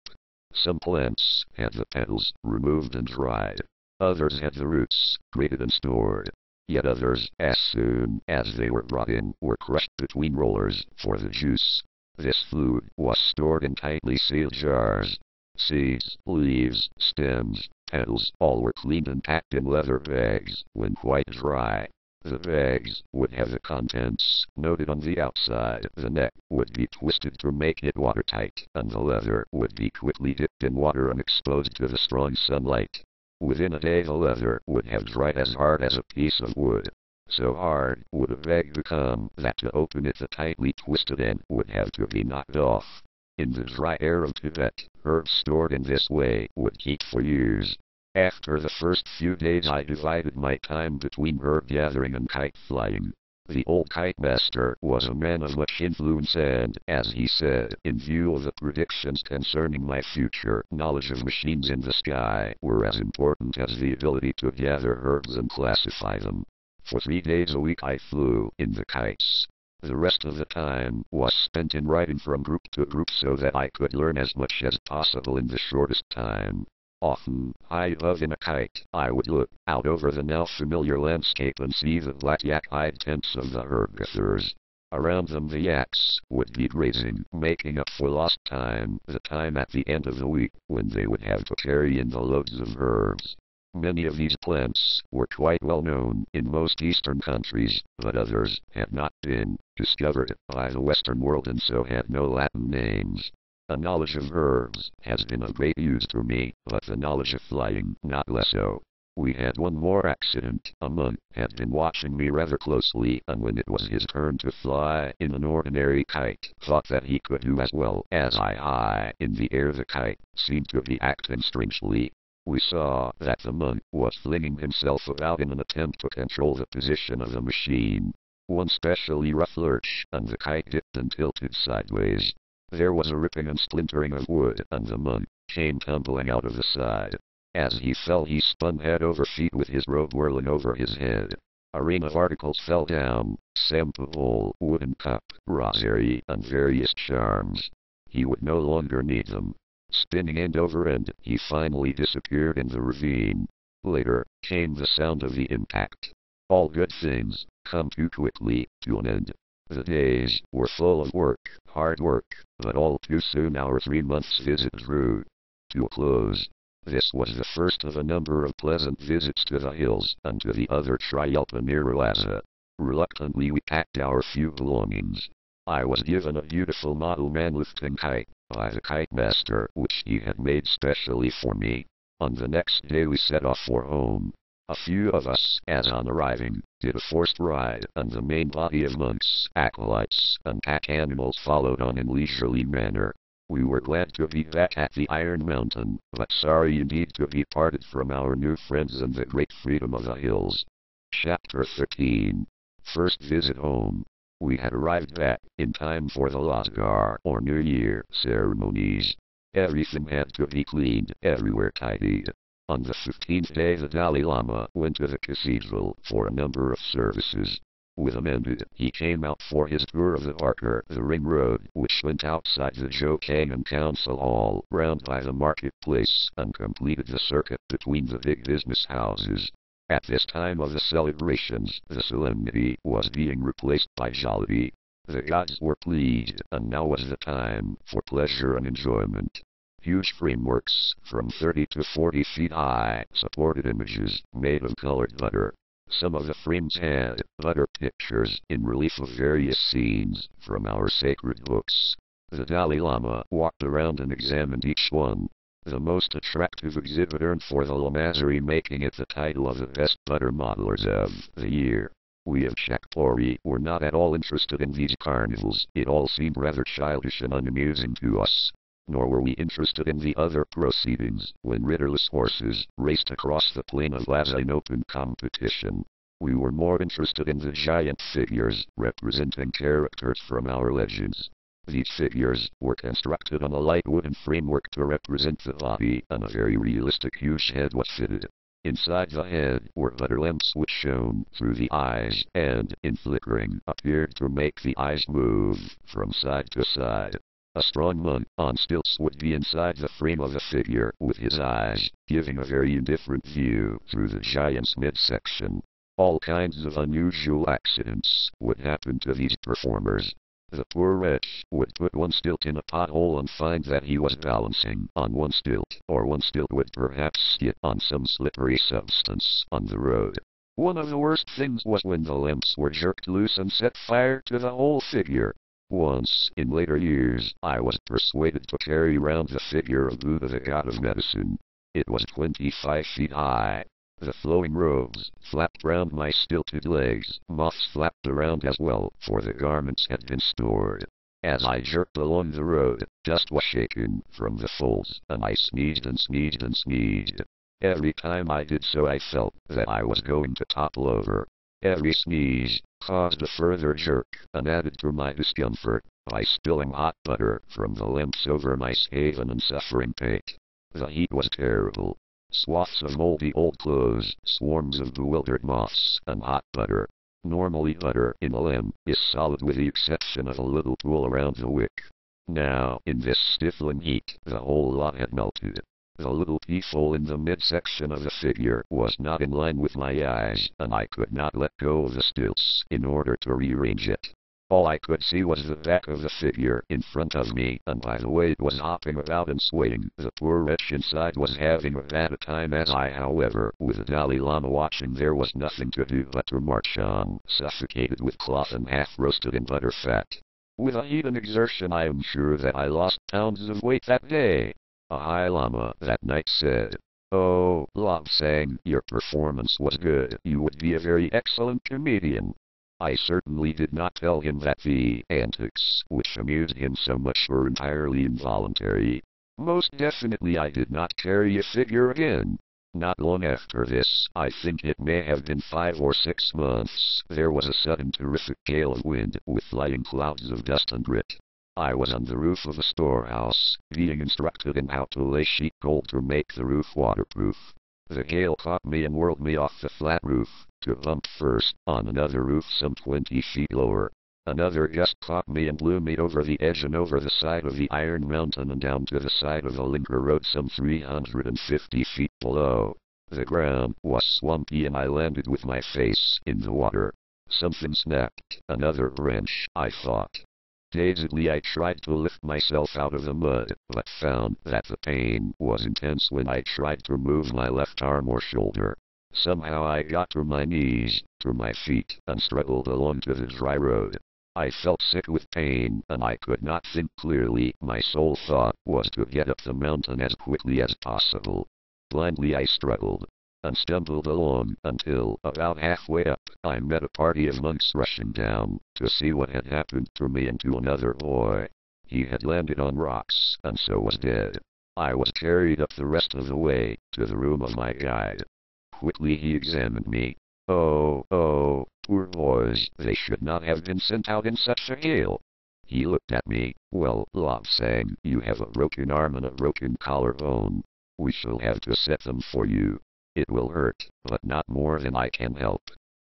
Speaker 1: Some plants had the petals removed and dried. Others had the roots grated and stored. Yet others, as soon as they were brought in, were crushed between rollers for the juice. This food was stored in tightly sealed jars. Seeds, leaves, stems, petals, all were cleaned and packed in leather bags when quite dry. The bags would have the contents noted on the outside. The neck would be twisted to make it watertight, and the leather would be quickly dipped in water and exposed to the strong sunlight. Within a day the leather would have dried as hard as a piece of wood. so hard would the bag become that to open it the tightly twisted end would have to be knocked off. In the dry air of Tibet, herbs stored in this way would keep for years. After the first few days I divided my time between herb gathering and kite flying. The old kite master was a man of much influence and, as he said, in view of the predictions concerning my future, knowledge of machines in the sky were as important as the ability to gather herbs and classify them. For 3 days a week I flew in the kites. The rest of the time was spent in riding from group to group so that I could learn as much as possible in the shortest time. Often, high above in a kite, I would look out over the now familiar landscape and see the black yak-hide tents of the herb gatherers. Around them the yaks would be grazing, making up for lost time, the time at the end of the week when they would have to carry in the loads of herbs. Many of these plants were quite well known in most Eastern countries, but others had not been discovered by the Western world and so had no Latin names. A knowledge of herbs has been of great use to me, but the knowledge of flying not less so. We had one more accident. A monk had been watching me rather closely, and when it was his turn to fly in an ordinary kite, thought that he could do as well as I. High in the air the kite seemed to be acting strangely. We saw that the monk was flinging himself about in an attempt to control the position of the machine. One specially rough lurch, and the kite dipped and tilted sideways. There was a ripping and splintering of wood, and the monk came tumbling out of the side. As he fell he spun head over feet with his robe whirling over his head. A rain of articles fell down, sample bowl, wooden cup, rosary, and various charms. He would no longer need them. Spinning end over end, he finally disappeared in the ravine. Later, came the sound of the impact. All good things come too quickly to an end. The days were full of work, hard work, but all too soon our 3 months visit drew to a close. This was the first of a number of pleasant visits to the hills and to the other Trialpa near Lhasa. Reluctantly we packed our few belongings. I was given a beautiful model man-lifting kite by the kite master, which he had made specially for me. On the next day we set off for home. A few of us, as on arriving, did a forced ride, and the main body of monks, acolytes, and pack animals followed on in leisurely manner. We were glad to be back at the Iron Mountain, but sorry indeed to be parted from our new friends and the great freedom of the hills. Chapter 13. First visit home. We had arrived back in time for the Losgar, or New Year, ceremonies. Everything had to be cleaned, everywhere tidied. On the 15th day the Dalai Lama went to the cathedral for a number of services. With them ended, he came out for his tour of the Barker, the ring road, which went outside the Jokang Council Hall, round by the marketplace, and completed the circuit between the big business houses. At this time of the celebrations, the solemnity was being replaced by jollity. The gods were pleased, and now was the time for pleasure and enjoyment. Huge frameworks, from 30 to 40 feet high, supported images made of colored butter. Some of the frames had butter pictures in relief of various scenes from our sacred books. The Dalai Lama walked around and examined each one. The most attractive exhibit earned for the Lamasery, making it the title of the best butter modelers of the year. We of Shakpuri were not at all interested in these carnivals. It all seemed rather childish and unamusing to us. Nor were we interested in the other proceedings, when ridderless horses raced across the plain of Lhasa in open competition. We were more interested in the giant figures representing characters from our legends. These figures were constructed on a light wooden framework to represent the body, and a very realistic huge head was fitted. Inside the head were butter lamps which shone through the eyes, and, in flickering, appeared to make the eyes move from side to side. A strong monk on stilts would be inside the frame of the figure, with his eyes giving a very indifferent view through the giant's midsection. All kinds of unusual accidents would happen to these performers. The poor wretch would put one stilt in a pothole and find that he was balancing on one stilt, or one stilt would perhaps skid on some slippery substance on the road. One of the worst things was when the lamps were jerked loose and set fire to the whole figure. Once, in later years, I was persuaded to carry round the figure of Buddha, the god of medicine. It was 25 feet high. The flowing robes flapped round my stilted legs. Moths flapped around as well, for the garments had been stored. As I jerked along the road, dust was shaken from the folds, and I sneezed and sneezed and sneezed. Every time I did so I felt that I was going to topple over. Every sneeze caused a further jerk, and added to my discomfort by spilling hot butter from the lamps over my shaven and suffering pate. The heat was terrible. Swaths of moldy old clothes, swarms of bewildered moths, and hot butter. Normally butter in a lamp is solid with the exception of a little pool around the wick. Now, in this stifling heat, the whole lot had melted. The little peephole in the midsection of the figure was not in line with my eyes, and I could not let go of the stilts in order to rearrange it. All I could see was the back of the figure in front of me, and by the way it was hopping about and swaying, the poor wretch inside was having a bad a time as I, however, with the Dalai Lama watching, there was nothing to do but to march on, suffocated with cloth and half-roasted in butter fat. With a heat and exertion I am sure that I lost pounds of weight that day. A High Lama that night said, "Oh, Lobsang, your performance was good. You would be a very excellent comedian." I certainly did not tell him that the antics which amused him so much were entirely involuntary. Most definitely I did not carry a figure again. Not long after this, I think it may have been 5 or 6 months, there was a sudden terrific gale of wind with flying clouds of dust and grit. I was on the roof of a storehouse, being instructed in how to lay sheet gold to make the roof waterproof. The gale caught me and whirled me off the flat roof, to bump first on another roof some 20 feet lower. Another gust caught me and blew me over the edge and over the side of the Iron Mountain and down to the side of a linker road some 350 feet below. The ground was swampy and I landed with my face in the water. Something snapped, another wrench, I thought. Dazedly I tried to lift myself out of the mud, but found that the pain was intense when I tried to move my left arm or shoulder. Somehow I got to my knees, to my feet, and struggled along to the dry road. I felt sick with pain, and I could not think clearly. My sole thought was to get up the mountain as quickly as possible. Blindly I struggled, and stumbled along until, about halfway up, I met a party of monks rushing down to see what had happened to me and to another boy. He had landed on rocks, and so was dead. I was carried up the rest of the way to the room of my guide. Quickly he examined me. Oh, poor boys, they should not have been sent out in such a gale. He looked at me. Well, Lobsang, you have a broken arm and a broken collarbone. We shall have to set them for you. It will hurt, but not more than I can help.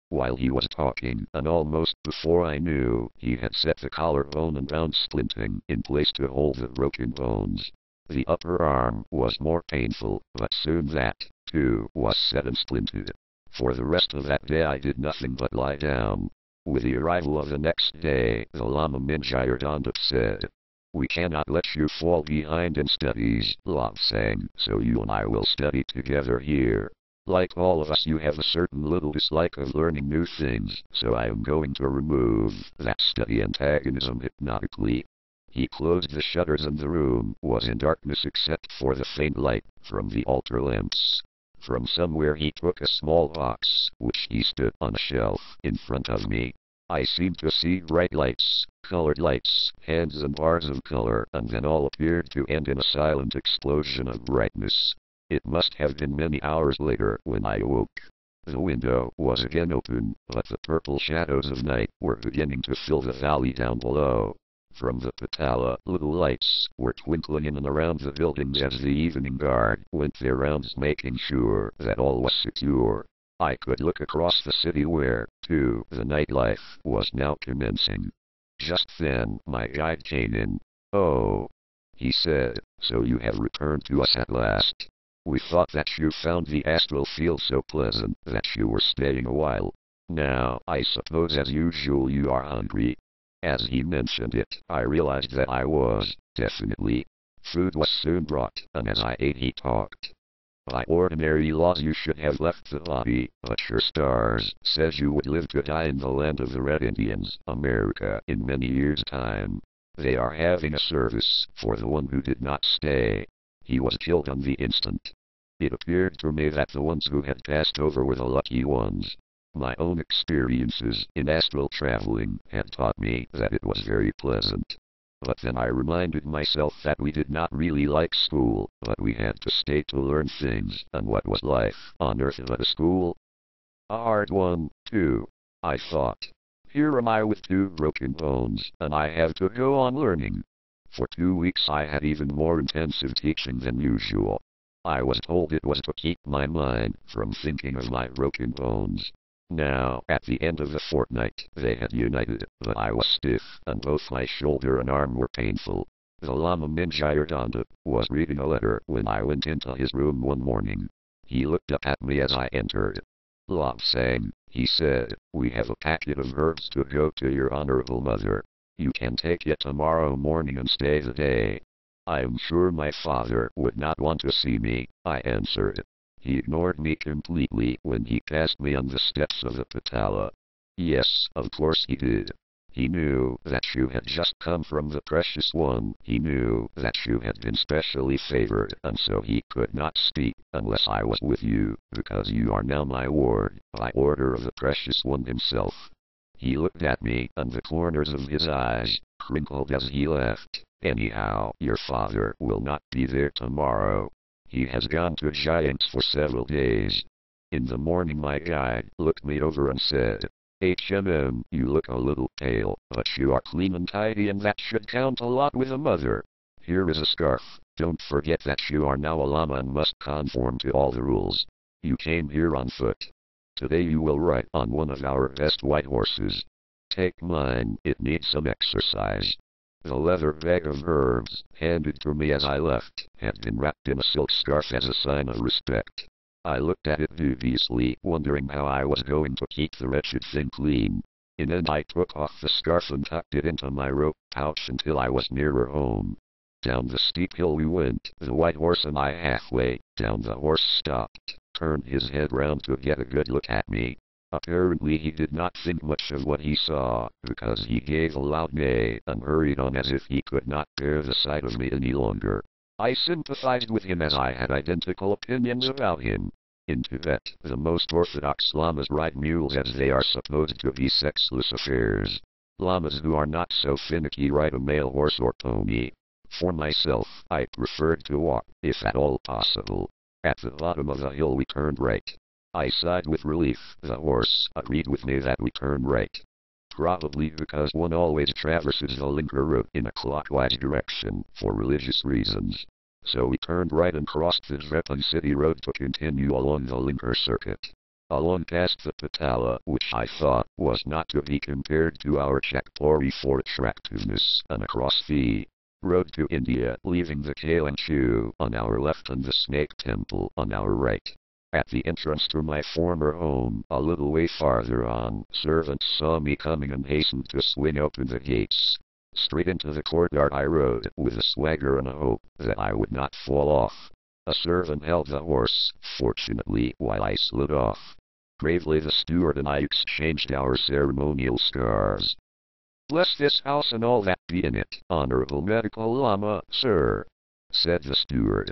Speaker 1: While he was talking, and almost before I knew, he had set the collarbone and bound splinting in place to hold the broken bones. The upper arm was more painful, but soon that, too, was set and splinted. For the rest of that day I did nothing but lie down. With the arrival of the next day, the Lama Mingyardondup said, "We cannot let you fall behind in studies, Lobsang, so you and I will study together here. Like all of us you have a certain little dislike of learning new things, so I am going to remove that study antagonism hypnotically." He closed the shutters and the room was in darkness except for the faint light from the altar lamps. From somewhere he took a small box, which he stood on a shelf in front of me. I seemed to see bright lights, colored lights, hands and bars of color, and then all appeared to end in a silent explosion of brightness. It must have been many hours later when I awoke. The window was again open, but the purple shadows of night were beginning to fill the valley down below. From the Patala, little lights were twinkling in and around the buildings as the evening guard went their rounds making sure that all was secure. I could look across the city where, too, the nightlife was now commencing. Just then, my guide came in. "Oh," he said, "so you have returned to us at last. We thought that you found the astral field so pleasant that you were staying a while. Now, I suppose as usual you are hungry." As he mentioned it, I realized that I was, definitely. Food was soon brought, and as I ate he talked. "By ordinary laws you should have left the body, but your stars says you would live to die in the land of the Red Indians, America, in many years' time. They are having a service for the one who did not stay. He was killed on the instant." It appeared to me that the ones who had passed over were the lucky ones. My own experiences in astral traveling had taught me that it was very pleasant. But then I reminded myself that we did not really like school, but we had to stay to learn things, and what was life on Earth but a school? A hard one, too, I thought. Here am I with 2 broken bones, and I have to go on learning. For 2 weeks I had even more intensive teaching than usual. I was told it was to keep my mind from thinking of my broken bones. Now, at the end of the fortnight, they had united, but I was stiff, and both my shoulder and arm were painful. The Lama Minjayardanda was reading a letter when I went into his room one morning. He looked up at me as I entered. "Lobsang," he said, "we have a packet of herbs to go to your honorable mother. You can take it tomorrow morning and stay the day." "I am sure my father would not want to see me," I answered. He ignored me completely when he passed me on the steps of the Patala. Yes, of course he did. He knew that you had just come from the Precious One. He knew that you had been specially favored, and so he could not speak unless I was with you, because you are now my ward, by order of the Precious One himself. He looked at me, and the corners of his eyes crinkled as he laughed. "Anyhow, your father will not be there tomorrow. He has gone to Giants for several days." In the morning my guide looked me over and said, you look a little pale, but you are clean and tidy, and that should count a lot with a mother. Here is a scarf. Don't forget that you are now a Lama and must conform to all the rules. You came here on foot. Today you will ride on one of our best white horses. Take mine, it needs some exercise." The leather bag of herbs, handed to me as I left, had been wrapped in a silk scarf as a sign of respect. I looked at it dubiously, wondering how I was going to keep the wretched thing clean. In the end I took off the scarf and tucked it into my rope pouch until I was nearer home. Down the steep hill we went, the white horse and I. Halfway down the horse stopped, turned his head round to get a good look at me. Apparently he did not think much of what he saw, because he gave a loud neigh and hurried on as if he could not bear the sight of me any longer. I sympathized with him as I had identical opinions about him. In Tibet, the most orthodox lamas ride mules as they are supposed to be sexless affairs. Lamas who are not so finicky ride a male horse or pony. For myself, I preferred to walk, if at all possible. At the bottom of the hill we turned right. I sighed with relief. The horse agreed with me that we turn right. Probably because one always traverses the Linker road in a clockwise direction for religious reasons. So we turned right and crossed the Drepan City Road to continue along the Linker circuit. Along past the Patala, which I thought was not to be compared to our Chakpori for attractiveness, and across the road to India, leaving the Kalanchu on our left and the Snake Temple on our right. At the entrance to my former home, a little way farther on, servants saw me coming and hastened to swing open the gates. Straight into the courtyard I rode, with a swagger and a hope that I would not fall off. A servant held the horse, fortunately, while I slid off. Gravely the steward and I exchanged our ceremonial scars. "Bless this house and all that be in it, Honorable Medical Lama, sir," said the steward.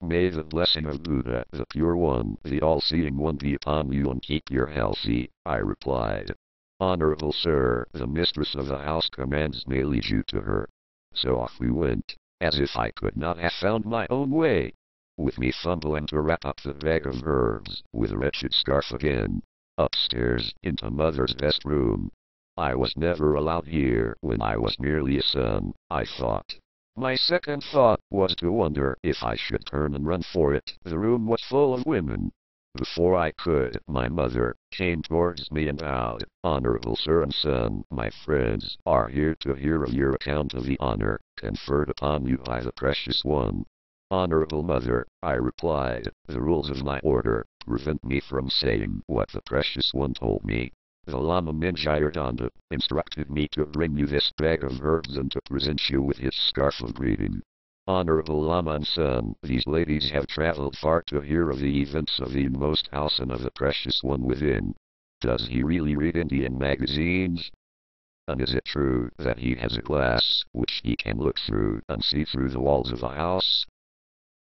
Speaker 1: "May the blessing of Buddha, the Pure One, the All-Seeing One, be upon you and keep you healthy," I replied. "Honorable sir, the mistress of the house commands me lead you to her." So off we went, as if I could not have found my own way. With me fumbling to wrap up the bag of herbs, with a wretched scarf again. Upstairs, into Mother's best room. I was never allowed here when I was merely a son, I thought. My second thought was to wonder if I should turn and run for it. The room was full of women. Before I could, my mother came towards me and bowed. "Honorable sir and son, my friends are here to hear of your account of the honor conferred upon you by the Precious One." "Honorable mother," I replied, "the rules of my order prevent me from saying what the Precious One told me. The Lama Minjayardanda instructed me to bring you this bag of herbs and to present you with his scarf of greeting. Honorable Lama and son, these ladies have traveled far to hear of the events of the inmost house and of the Precious One within. Does he really read Indian magazines? And is it true that he has a glass which he can look through and see through the walls of the house?"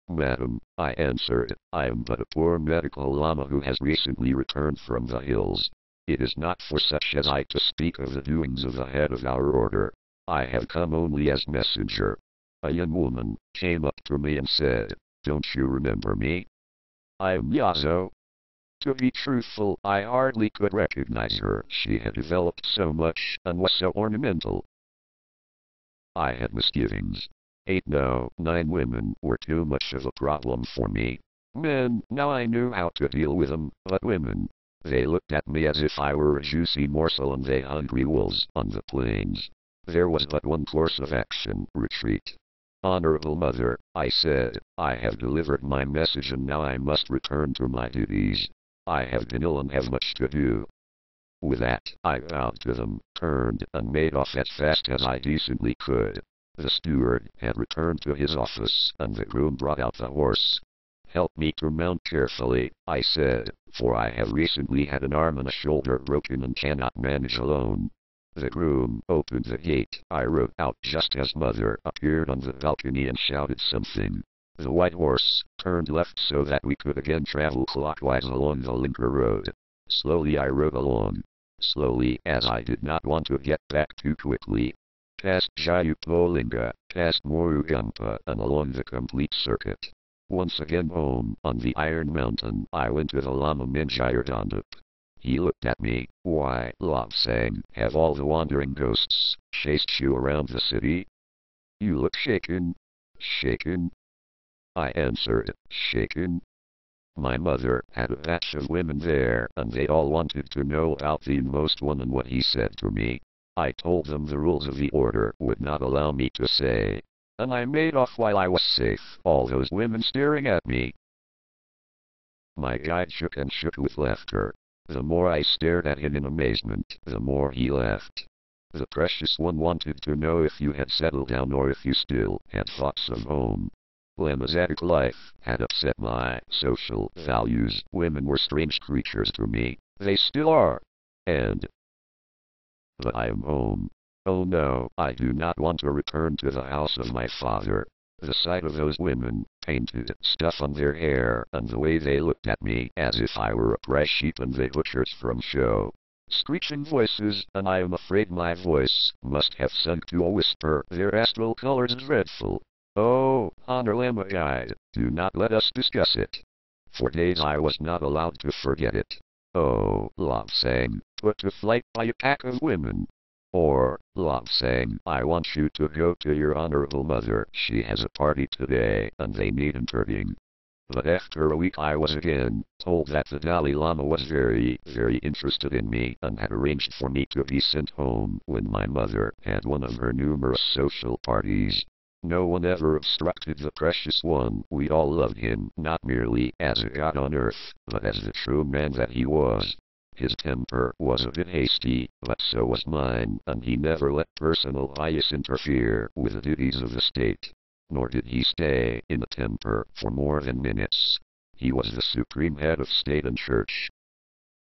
Speaker 1: Madam, I answered, I am but a poor medical lama who has recently returned from the hills. It is not for such as I to speak of the doings of the head of our order. I have come only as messenger. A young woman came up to me and said, don't you remember me? I am Yazo. To be truthful, I hardly could recognize her. She had developed so much and was so ornamental. I had misgivings. 8 no, 9 women were too much of a problem for me. Men, now I knew how to deal with them, but women, they looked at me as if I were a juicy morsel and they hungry wolves on the plains. There was but one course of action, retreat. Honorable Mother, I said, I have delivered my message and now I must return to my duties. I have been ill and have much to do. With that, I bowed to them, turned, and made off as fast as I decently could. The steward had returned to his office, and the groom brought out the horse. Help me to mount carefully, I said, for I have recently had an arm and a shoulder broken and cannot manage alone. The groom opened the gate. I rode out just as Mother appeared on the balcony and shouted something. The white horse turned left so that we could again travel clockwise along the Linker road. Slowly I rode along. Slowly, as I did not want to get back too quickly. Past Jayupolinga, past Morugampa, and along the complete circuit. Once again home, on the Iron Mountain, I went to the Lama Minjayardandap. He looked at me. Why, Lobsang, have all the wandering ghosts chased you around the city? You look shaken. Shaken? I answered, shaken. My mother had a batch of women there, and they all wanted to know about the inmost one and what he said to me. I told them the rules of the order would not allow me to say, and I made off while I was safe, all those women staring at me. My guide shook and shook with laughter. The more I stared at him in amazement, the more he laughed. The precious one wanted to know if you had settled down or if you still had thoughts of home. Lamazatic life had upset my social values. Women were strange creatures to me. They still are. But I am home. Oh no, I do not want to return to the house of my father. The sight of those women, painted stuff on their hair, and the way they looked at me as if I were a prize sheep and they butchers from show. Screeching voices, and I am afraid my voice must have sunk to a whisper. Their astral colors dreadful. Oh, Honor Lama Guide, do not let us discuss it. For days I was not allowed to forget it. Oh, Lobsang, put to flight by a pack of women. Or, Lobsang, I want you to go to your honorable mother. She has a party today, and they need interpreting. But after a week I was again told that the Dalai Lama was very interested in me and had arranged for me to be sent home when my mother had one of her numerous social parties. No one ever obstructed the precious one. We all loved him, not merely as a god on earth, but as the true man that he was. His temper was a bit hasty, but so was mine, and he never let personal bias interfere with the duties of the state. Nor did he stay in a temper for more than minutes. He was the supreme head of state and church.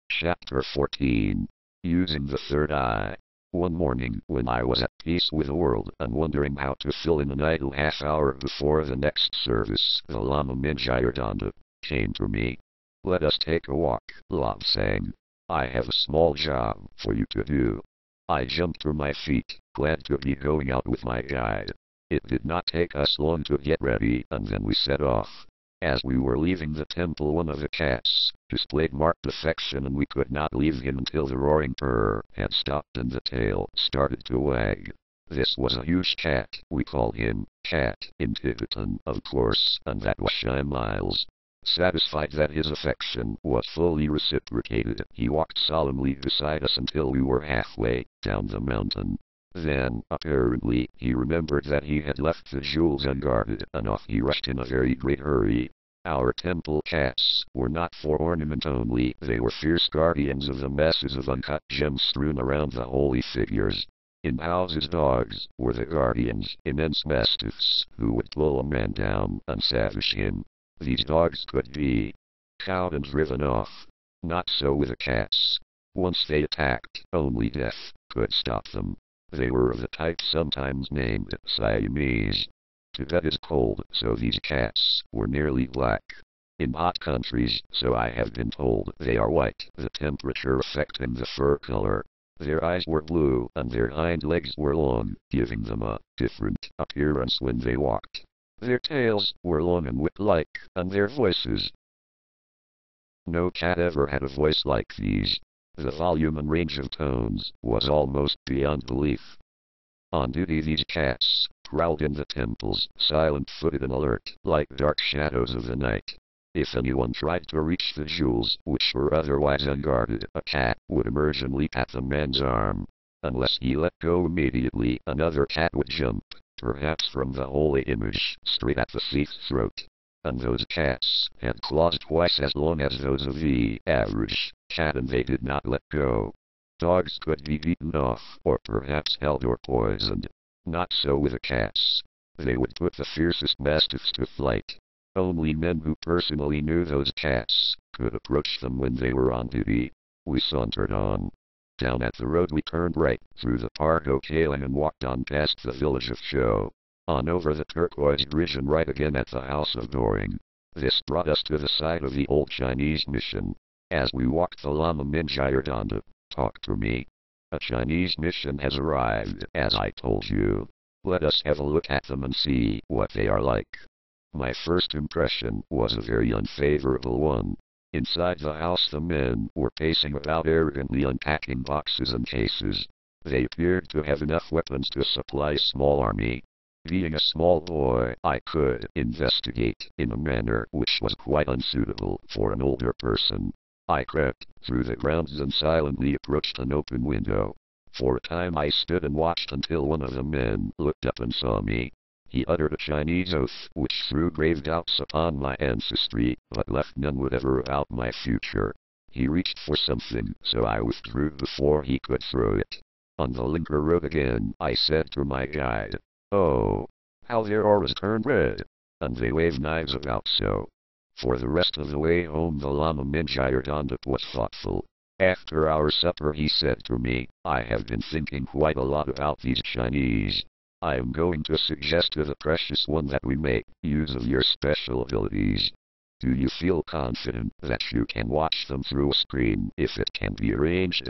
Speaker 1: Chapter 14. Using the Third Eye. One morning, when I was at peace with the world and wondering how to fill in an idle half hour before the next service, the Lama Minjayardanda came to me. Let us take a walk, Lobsang. I have a small job for you to do. I jumped to my feet, glad to be going out with my guide. It did not take us long to get ready, and then we set off. As we were leaving the temple, one of the cats displayed marked affection, and we could not leave him until the roaring purr had stopped and the tail started to wag. This was a huge cat. We called him Cat in Tibetan, of course, and that was Shy Miles. Satisfied that his affection was fully reciprocated, he walked solemnly beside us until we were halfway down the mountain. Then, apparently, he remembered that he had left the jewels unguarded, and off he rushed in a very great hurry. Our temple cats were not for ornament only, they were fierce guardians of the masses of uncut gems strewn around the holy figures. In houses dogs were the guardians, immense mastiffs, who would pull a man down and savage him. These dogs could be cowed and driven off. Not so with the cats. Once they attacked, only death could stop them. They were of the type sometimes named Siamese. Tibet is cold, so these cats were nearly black. In hot countries, so I have been told, they are white, the temperature affecting the fur color. Their eyes were blue, and their hind legs were long, giving them a different appearance when they walked. Their tails were long and whip-like, and their voices. No cat ever had a voice like these. The volume and range of tones was almost beyond belief. On duty these cats prowled in the temples, silent-footed and alert, like dark shadows of the night. If anyone tried to reach the jewels, which were otherwise unguarded, a cat would emerge and leap at the man's arm. Unless he let go immediately, another cat would jump, perhaps from the holy image, straight at the thief's throat. And those cats had claws twice as long as those of the average cat, and they did not let go. Dogs could be beaten off, or perhaps held or poisoned. Not so with the cats. They would put the fiercest mastiffs to flight. Only men who personally knew those cats could approach them when they were on duty. We sauntered on. Down at the road we turned right, through the park Okaling, and walked on past the village of Cho. On over the turquoise bridge and right again at the house of Goring. This brought us to the site of the old Chinese mission. As we walked, the Lama inquired on to talk to me. A Chinese mission has arrived, as I told you. Let us have a look at them and see what they are like. My first impression was a very unfavorable one. Inside the house the men were pacing about arrogantly, unpacking boxes and cases. They appeared to have enough weapons to supply a small army. Being a small boy, I could investigate in a manner which was quite unsuitable for an older person. I crept through the grounds and silently approached an open window. For a time I stood and watched until one of the men looked up and saw me. He uttered a Chinese oath which threw grave doubts upon my ancestry, but left none whatever about my future. He reached for something, so I withdrew before he could throw it. On the Linker Road again, I said to my guide, "Oh, how their auras turned red!" And they waved knives about so. For the rest of the way home the Lama Minjayardandap was thoughtful. After our supper he said to me, "I have been thinking quite a lot about these Chinese. I am going to suggest to the precious one that we make use of your special abilities. Do you feel confident that you can watch them through a screen if it can be arranged?"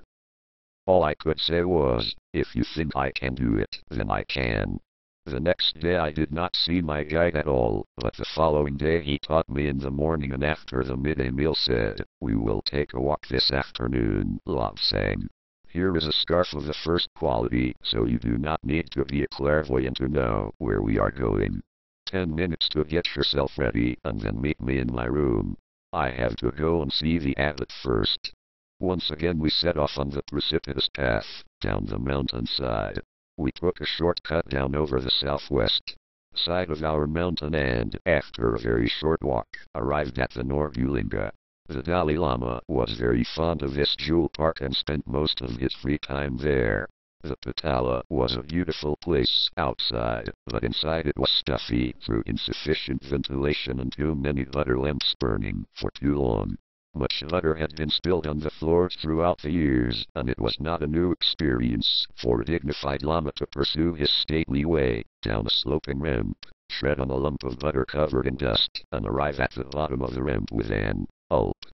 Speaker 1: All I could say was, "If you think I can do it, then I can." The next day I did not see my guide at all, but the following day he taught me in the morning, and after the midday meal said, "We will take a walk this afternoon, Lobsang. Here is a scarf of the first quality, so you do not need to be a clairvoyant to know where we are going. 10 minutes to get yourself ready, and then meet me in my room. I have to go and see the abbot first." Once again we set off on the precipitous path, down the mountainside. We took a shortcut down over the southwest side of our mountain and, after a very short walk, arrived at the Norbulinga. The Dalai Lama was very fond of this jewel park and spent most of his free time there. The Patala was a beautiful place outside, but inside it was stuffy through insufficient ventilation and too many butter lamps burning for too long. Much butter had been spilled on the floors throughout the years, and it was not a new experience for a dignified Lama to pursue his stately way down a sloping ramp, tread on a lump of butter covered in dust, and arrive at the bottom of the ramp with an ulp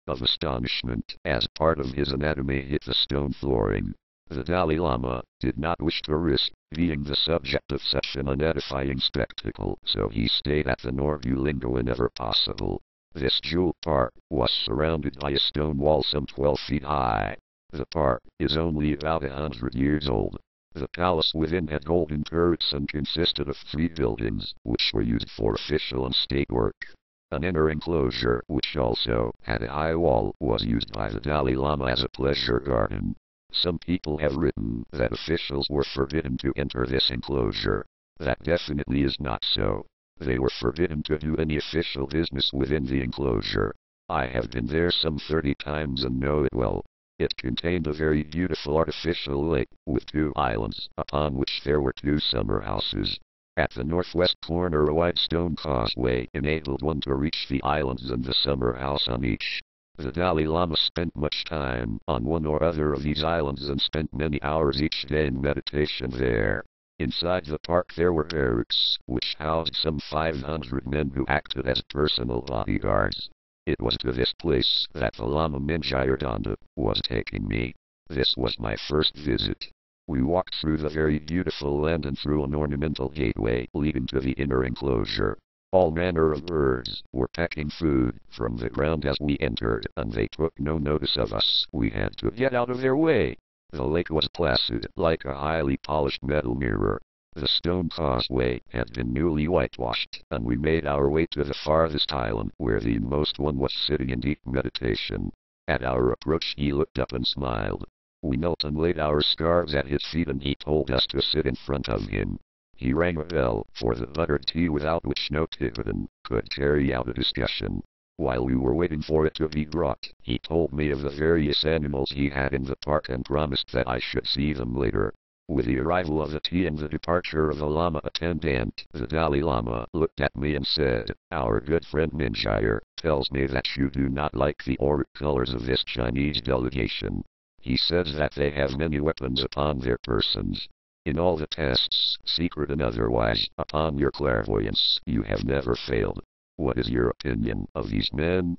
Speaker 1: of astonishment as part of his anatomy hit the stone flooring. The Dalai Lama did not wish to risk being the subject of such an unedifying spectacle, so he stayed at the Norbulinga whenever possible. This jewel park was surrounded by a stone wall some 12 feet high. The park is only about 100 years old. The palace within had golden turrets and consisted of 3 buildings, which were used for official and state work. An inner enclosure, which also had a high wall, was used by the Dalai Lama as a pleasure garden. Some people have written that officials were forbidden to enter this enclosure. That definitely is not so. They were forbidden to do any official business within the enclosure. I have been there some 30 times and know it well. It contained a very beautiful artificial lake, with 2 islands, upon which there were 2 summer houses. At the northwest corner a wide stone causeway enabled one to reach the islands and the summer house on each. The Dalai Lama spent much time on one or other of these islands and spent many hours each day in meditation there. Inside the park there were barracks, which housed some 500 men who acted as personal bodyguards. It was to this place that the Lama Minjayardanda was taking me. This was my first visit. We walked through the very beautiful land and through an ornamental gateway leading to the inner enclosure. All manner of birds were pecking food from the ground as we entered, and they took no notice of us. We had to get out of their way. The lake was placid, like a highly polished metal mirror. The stone causeway had been newly whitewashed, and we made our way to the farthest island, where the inmost one was sitting in deep meditation. At our approach he looked up and smiled. We knelt and laid our scarves at his feet, and he told us to sit in front of him. He rang a bell for the buttered tea, without which no Tibetan could carry out a discussion. While we were waiting for it to be brought, he told me of the various animals he had in the park and promised that I should see them later. With the arrival of the tea and the departure of the Lama attendant, the Dalai Lama looked at me and said, "Our good friend Minjayar tells me that you do not like the auric colors of this Chinese delegation. He says that they have many weapons upon their persons. In all the tests, secret and otherwise, upon your clairvoyance, you have never failed. What is your opinion of these men?"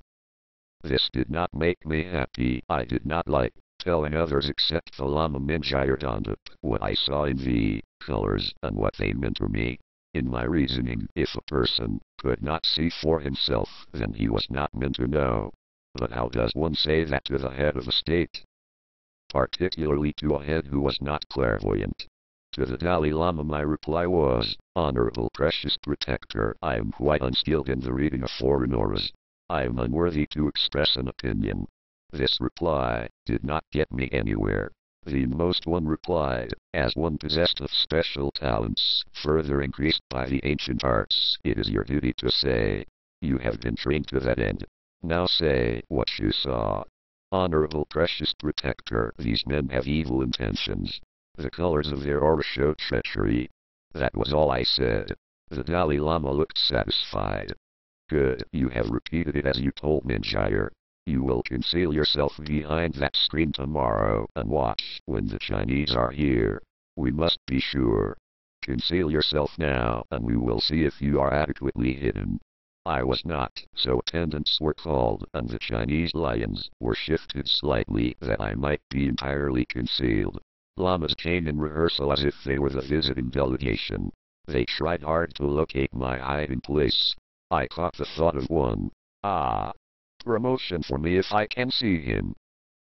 Speaker 1: This did not make me happy. I did not like telling others except the Lama Minjayardanda what I saw in the colors and what they meant to me. In my reasoning, if a person could not see for himself, then he was not meant to know. But how does one say that to the head of a state? Particularly to a head who was not clairvoyant. To the Dalai Lama my reply was, "Honorable precious protector, I am quite unskilled in the reading of foreign auras. I am unworthy to express an opinion." This reply did not get me anywhere. The most one replied, as one possessed of special talents, further increased by the ancient arts, "It is your duty to say. You have been trained to that end. Now say what you saw. Honorable precious protector, these men have evil intentions. The colors of their aura show treachery." That was all I said. The Dalai Lama looked satisfied. "Good, you have repeated it as you told Minjayar. You will conceal yourself behind that screen tomorrow and watch when the Chinese are here. We must be sure. Conceal yourself now, and we will see if you are adequately hidden." I was not, so attendants were called, and the Chinese lions were shifted slightly that I might be entirely concealed. Lamas came in rehearsal as if they were the visiting delegation. They tried hard to locate my hiding place. I caught the thought of one. Promotion for me if I can see him.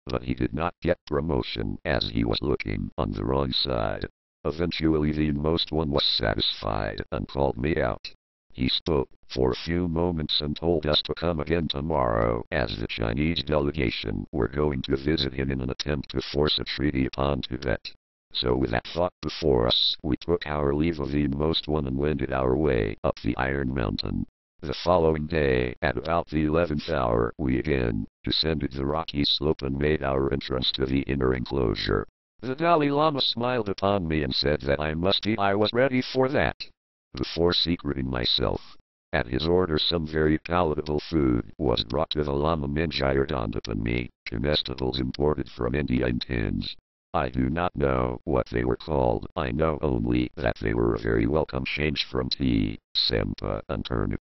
Speaker 1: But he did not get promotion, as he was looking on the wrong side. Eventually the inmost one was satisfied and called me out. He spoke for a few moments and told us to come again tomorrow, as the Chinese delegation were going to visit him in an attempt to force a treaty upon Tibet. So with that thought before us, we took our leave of the inmost one and wended our way up the Iron Mountain. The following day, at about the 11th hour, we again descended the rocky slope and made our entrance to the inner enclosure. The Dalai Lama smiled upon me and said that I must eat. I was ready for that. Before secreting myself, at his order some very palatable food was brought to the Lama Minjayardanda and me, comestibles imported from India in tins. I do not know what they were called. I know only that they were a very welcome change from tea, sempa and turnip.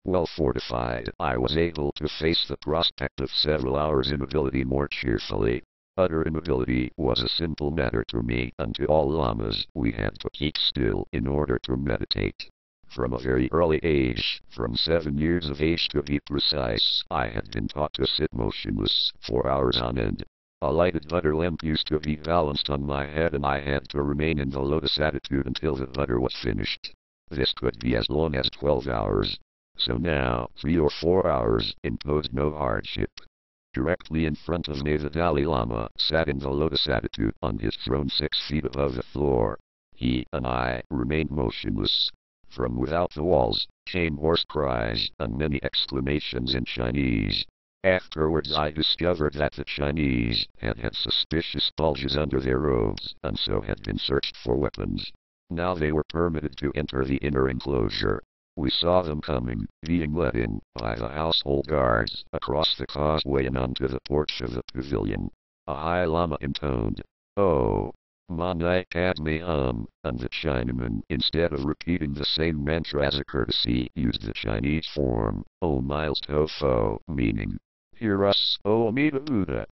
Speaker 1: Well fortified, I was able to face the prospect of several hours' immobility more cheerfully. Utter immobility was a simple matter to me, and to all lamas we had to keep still in order to meditate. From a very early age, from 7 years of age to be precise, I had been taught to sit motionless for hours on end. A lighted butter lamp used to be balanced on my head and I had to remain in the lotus attitude until the butter was finished. This could be as long as 12 hours. So now, 3 or 4 hours imposed no hardship. Directly in front of me the Dalai Lama sat in the lotus attitude on his throne 6 feet above the floor. He and I remained motionless. From without the walls came hoarse cries and many exclamations in Chinese. Afterwards I discovered that the Chinese had had suspicious bulges under their robes and so had been searched for weapons. Now they were permitted to enter the inner enclosure. We saw them coming, being led in by the household guards, across the causeway and onto the porch of the pavilion. A high lama intoned, "Oh, Manai Padme Hum, and the Chinaman, instead of repeating the same mantra as a courtesy, used the Chinese form, O Miles Tofo, meaning, hear us, O Amida Buddha.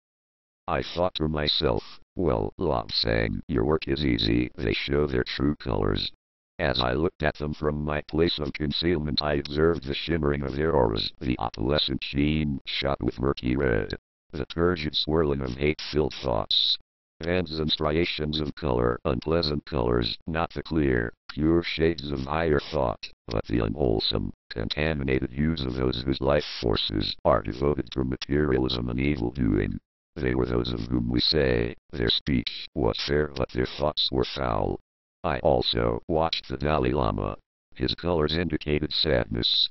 Speaker 1: I thought to myself, well, Lobsang, your work is easy, they show their true colors. As I looked at them from my place of concealment, I observed the shimmering of their auras, the opalescent sheen, shot with murky red, the turgid swirling of hate-filled thoughts. Bands and striations of color, unpleasant colors, not the clear, pure shades of higher thought, but the unwholesome, contaminated hues of those whose life forces are devoted to materialism and evil-doing. They were those of whom we say, their speech was fair but their thoughts were foul. I also watched the Dalai Lama. His colors indicated sadness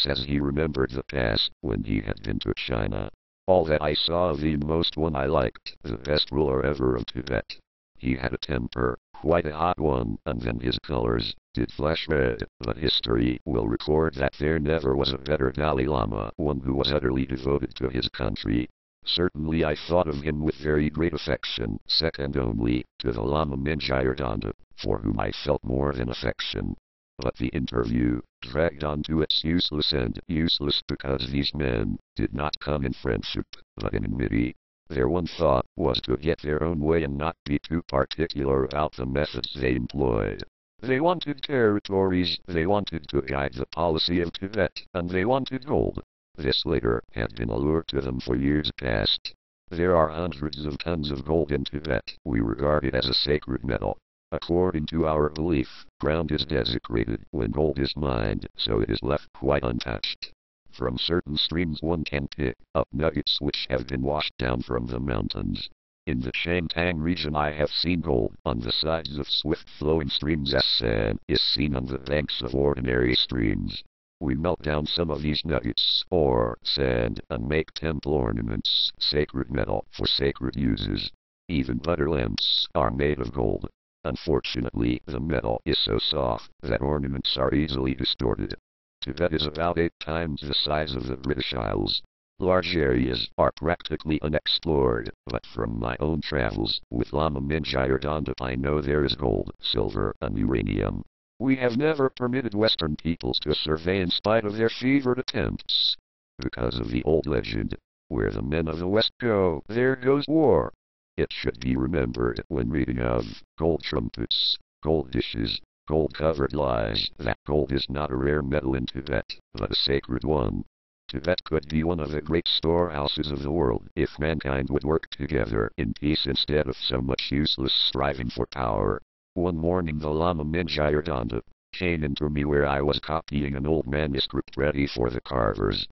Speaker 1: as he remembered the past when he had been to China. All that I saw of the most one I liked, the best ruler ever of Tibet. He had a temper, quite a hot one, and then his colors did flash red, but history will record that there never was a better Dalai Lama, one who was utterly devoted to his country. Certainly I thought of him with very great affection, second only to the Lama Mingyur, for whom I felt more than affection. But the interview dragged on to its useless end, useless because these men did not come in friendship, but in enmity. Their one thought was to get their own way and not be too particular about the methods they employed. They wanted territories, they wanted to guide the policy of Tibet, and they wanted gold. This later had been a lure to them for years past. There are hundreds of tons of gold in Tibet. We regard it as a sacred metal. According to our belief, ground is desecrated when gold is mined, so it is left quite untouched. From certain streams one can pick up nuggets which have been washed down from the mountains. In the Changtang region I have seen gold on the sides of swift-flowing streams as sand is seen on the banks of ordinary streams. We melt down some of these nuggets, or sand, and make temple ornaments, sacred metal for sacred uses. Even butter lamps are made of gold. Unfortunately, the metal is so soft that ornaments are easily distorted. Tibet is about 8 times the size of the British Isles. Large areas are practically unexplored, but from my own travels with Lama Mingyur I know there is gold, silver, and uranium. We have never permitted Western peoples to survey in spite of their fevered attempts. Because of the old legend, where the men of the West go, there goes war. It should be remembered when reading of gold trumpets, gold dishes, gold-covered lies, that gold is not a rare metal in Tibet, but a sacred one. Tibet could be one of the great storehouses of the world if mankind would work together in peace instead of so much useless striving for power. One morning the Lama Mingyur came into me where I was copying an old manuscript ready for the carvers.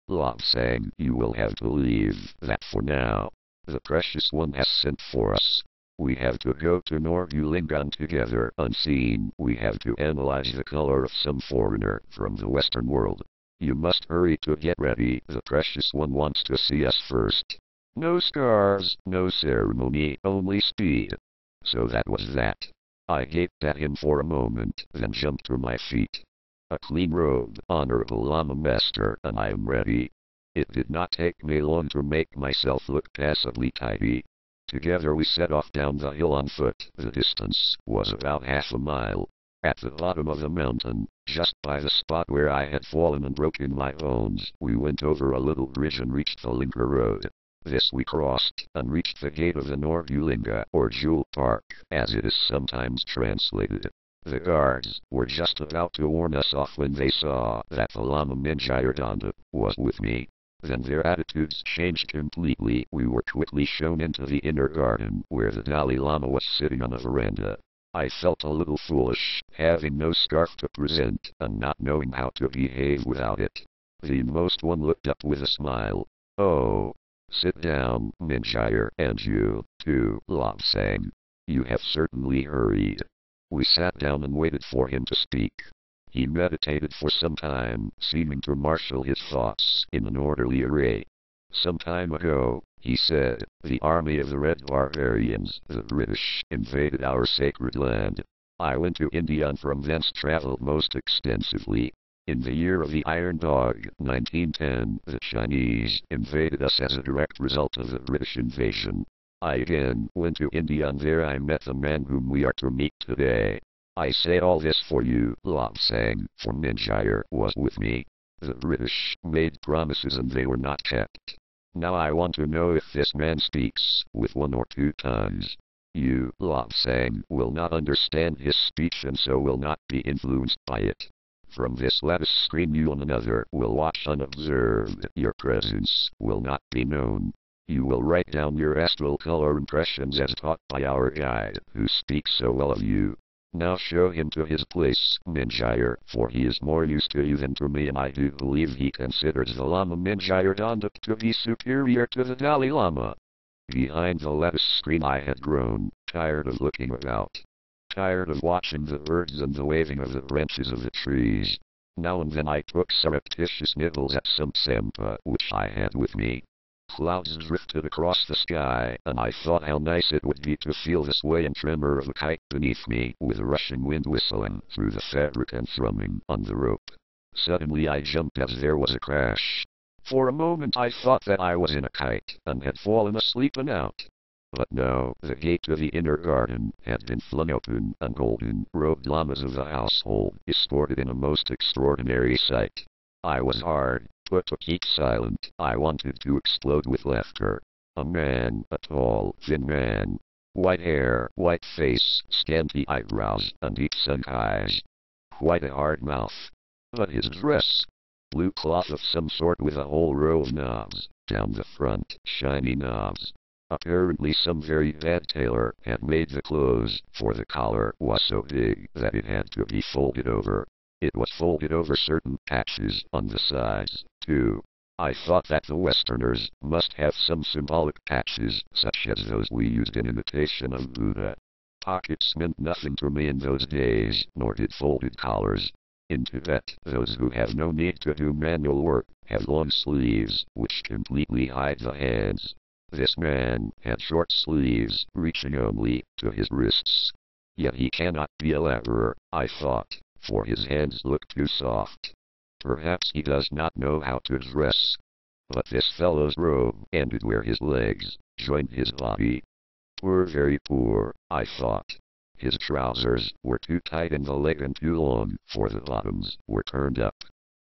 Speaker 1: Lobsang, you will have to leave that for now. The precious one has sent for us. We have to go to Norbulingan together unseen. We have to analyze the color of some foreigner from the Western world. You must hurry to get ready. The precious one wants to see us first. No scars, no ceremony, only speed. So that was that. I gaped at him for a moment, then jumped to my feet. A clean robe, Honorable Lama Master, and I am ready. It did not take me long to make myself look passably tidy. Together we set off down the hill on foot. The distance was about half a mile. At the bottom of the mountain, just by the spot where I had fallen and broken my bones, we went over a little bridge and reached the Linka Road. This we crossed, and reached the gate of the Norbulinga, or Jewel Park, as it is sometimes translated. The guards were just about to warn us off when they saw that the Lama Mingyur was with me. Then their attitudes changed completely. We were quickly shown into the inner garden, where the Dalai Lama was sitting on a veranda. I felt a little foolish, having no scarf to present, and not knowing how to behave without it. The most one looked up with a smile. Oh, sit down, Mingyur, and you, too, Lobsang. You have certainly hurried. We sat down and waited for him to speak. He meditated for some time, seeming to marshal his thoughts in an orderly array. Some time ago, he said, the army of the Red Barbarians, the British, invaded our sacred land. I went to India and from thence traveled most extensively. In the year of the Iron Dog, 1910, the Chinese invaded us as a direct result of the British invasion. I again went to India and there I met the man whom we are to meet today. I say all this for you, Lobsang, for Minjire was with me. The British made promises and they were not kept. Now I want to know if this man speaks with one or two tongues. You, Lobsang, will not understand his speech and so will not be influenced by it. From this lattice screen you and another will watch unobserved. Your presence will not be known. You will write down your astral color impressions as taught by our guide, who speaks so well of you. Now show him to his place, Minjire, for he is more used to you than to me and I do believe he considers the Lama Minjire Dondup to be superior to the Dalai Lama. Behind the lattice screen I had grown tired of looking about. Tired of watching the birds and the waving of the branches of the trees. Now and then I took surreptitious nibbles at some sampa which I had with me. Clouds drifted across the sky, and I thought how nice it would be to feel the sway and tremor of a kite beneath me, with a rushing wind whistling through the fabric and thrumming on the rope. Suddenly I jumped as there was a crash. For a moment I thought that I was in a kite, and had fallen asleep and out. But no, the gate to the inner garden had been flung open, and golden-robed lamas of the household escorted in a most extraordinary sight. I was hard put to keep silent. I wanted to explode with laughter. A man, a tall, thin man. White hair, white face, scanty eyebrows, and deep sunk eyes. Quite a hard mouth. But his dress, blue cloth of some sort with a whole row of knobs down the front, shiny knobs. Apparently some very bad tailor had made the clothes, for the collar was so big that it had to be folded over. It was folded over certain patches on the sides, too. I thought that the Westerners must have some symbolic patches, such as those we used in imitation of Buddha. Pockets meant nothing to me in those days, nor did folded collars. In Tibet, those who have no need to do manual work have long sleeves, which completely hide the hands. This man had short sleeves, reaching only to his wrists. Yet he cannot be a laborer, I thought, for his hands look too soft. Perhaps he does not know how to dress. But this fellow's robe ended where his legs joined his body. Poor, very poor, I thought. His trousers were too tight in the leg and too long, for the bottoms were turned up.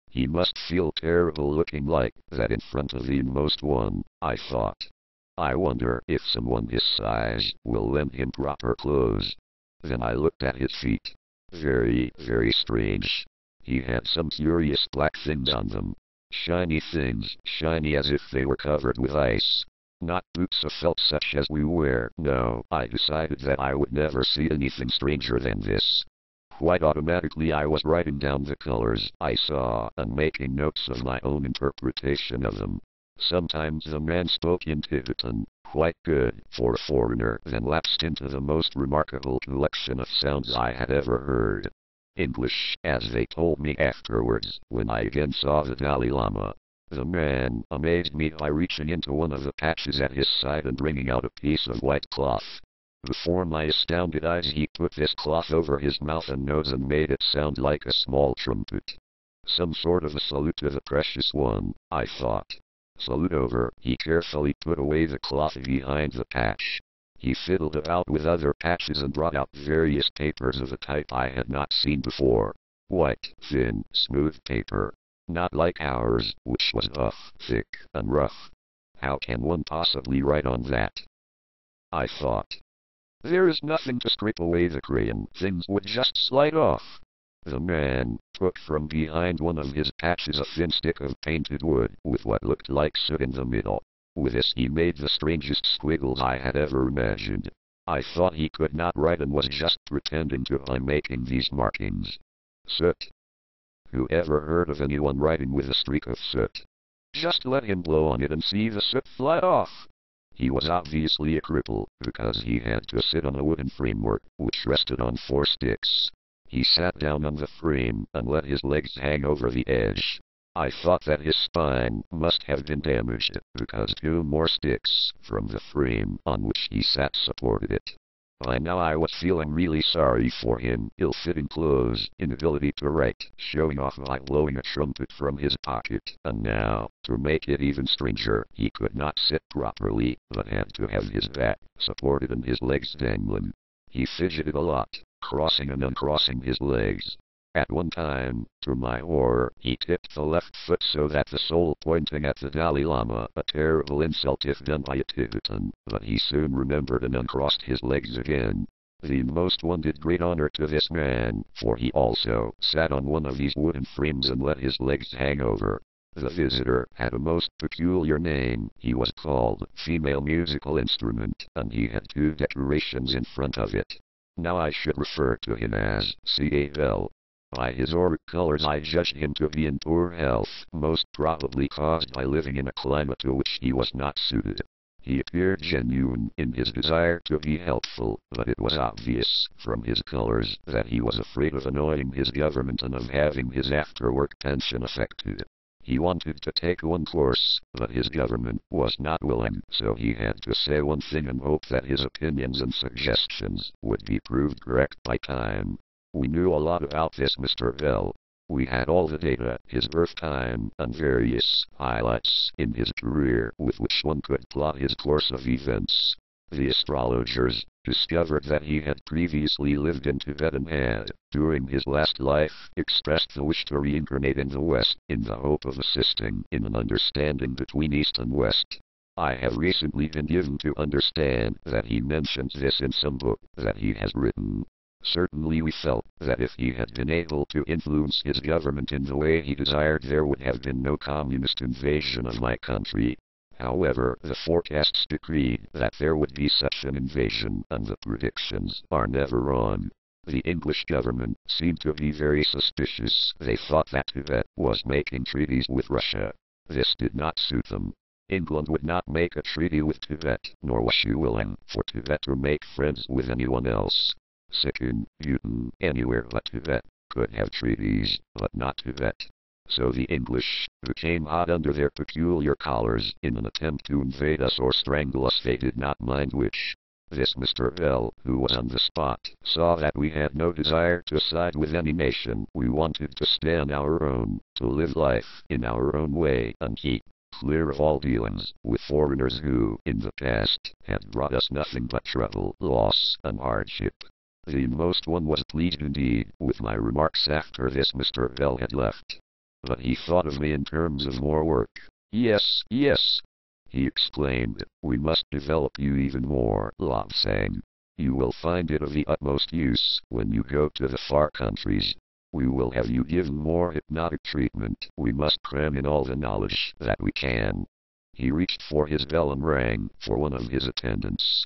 Speaker 1: He must feel terrible looking like that in front of the inmost one, I thought. I wonder if someone his size will lend him proper clothes. Then I looked at his feet. Very, very strange. He had some curious black things on them. Shiny things, shiny as if they were covered with ice. Not boots of felt such as we wear, no. I decided that I would never see anything stranger than this. Quite automatically I was writing down the colors I saw and making notes of my own interpretation of them. Sometimes the man spoke in Tibetan, quite good for a foreigner, then lapsed into the most remarkable collection of sounds I had ever heard. English, as they told me afterwards, when I again saw the Dalai Lama. The man amazed me by reaching into one of the patches at his side and bringing out a piece of white cloth. Before my astounded eyes he put this cloth over his mouth and nose and made it sound like a small trumpet. Some sort of a salute to the precious one, I thought. Salute over, he carefully put away the cloth behind the patch. He fiddled about with other patches and brought out various papers of a type I had not seen before. White, thin, smooth paper. Not like ours, which was buff, thick, and rough. How can one possibly write on that? I thought. There is nothing to scrape away the crayon, things would just slide off. The man took from behind one of his patches a thin stick of painted wood, with what looked like soot in the middle. With this he made the strangest squiggles I had ever imagined. I thought he could not write and was just pretending to by making these markings. Soot. Who ever heard of anyone writing with a streak of soot? Just let him blow on it and see the soot fly off. He was obviously a cripple, because he had to sit on a wooden framework, which rested on 4 sticks. He sat down on the frame and let his legs hang over the edge. I thought that his spine must have been damaged, because 2 more sticks from the frame on which he sat supported it. By now I was feeling really sorry for him. Ill-fitting clothes, inability to write, showing off while blowing a trumpet from his pocket. And now, to make it even stranger, he could not sit properly, but had to have his back supported and his legs dangling. He fidgeted a lot, crossing and uncrossing his legs. At one time, to my horror, he tipped the left foot so that the sole pointing at the Dalai Lama, a terrible insult if done by a Tibetan, but he soon remembered and uncrossed his legs again. The most one did great honor to this man, for he also sat on one of these wooden frames and let his legs hang over. The visitor had a most peculiar name. He was called Female Musical Instrument, and he had two decorations in front of it. Now I should refer to him as Caval. By his auric colors I judged him to be in poor health, most probably caused by living in a climate to which he was not suited. He appeared genuine in his desire to be helpful, but it was obvious, from his colors, that he was afraid of annoying his government and of having his after-work pension affected. He wanted to take one course, but his government was not willing, so he had to say one thing and hope that his opinions and suggestions would be proved correct by time. We knew a lot about this Mr. Bell. We had all the data, his birth time, and various highlights in his career with which one could plot his course of events. The astrologers discovered that he had previously lived in Tibet and had, during his last life, expressed the wish to reincarnate in the West in the hope of assisting in an understanding between East and West. I have recently been given to understand that he mentions this in some book that he has written. Certainly we felt that if he had been able to influence his government in the way he desired, there would have been no communist invasion of my country. However, the forecasts decreed that there would be such an invasion, and the predictions are never wrong. The English government seemed to be very suspicious. They thought that Tibet was making treaties with Russia. This did not suit them. England would not make a treaty with Tibet, nor was she willing for Tibet to make friends with anyone else. Sikkim, Bhutan, anywhere but Tibet could have treaties, but not Tibet. So the English became hot under their peculiar collars in an attempt to invade us or strangle us. They did not mind which. This Mr. Bell, who was on the spot, saw that we had no desire to side with any nation. We wanted to stand our own, to live life in our own way and keep clear of all dealings with foreigners who, in the past, had brought us nothing but trouble, loss, and hardship. The most one was pleased indeed with my remarks after this Mr. Bell had left. But he thought of me in terms of more work. Yes, yes, he exclaimed, we must develop you even more, Lobsang. You will find it of the utmost use when you go to the far countries. We will have you given more hypnotic treatment. We must cram in all the knowledge that we can. He reached for his bell and rang for one of his attendants.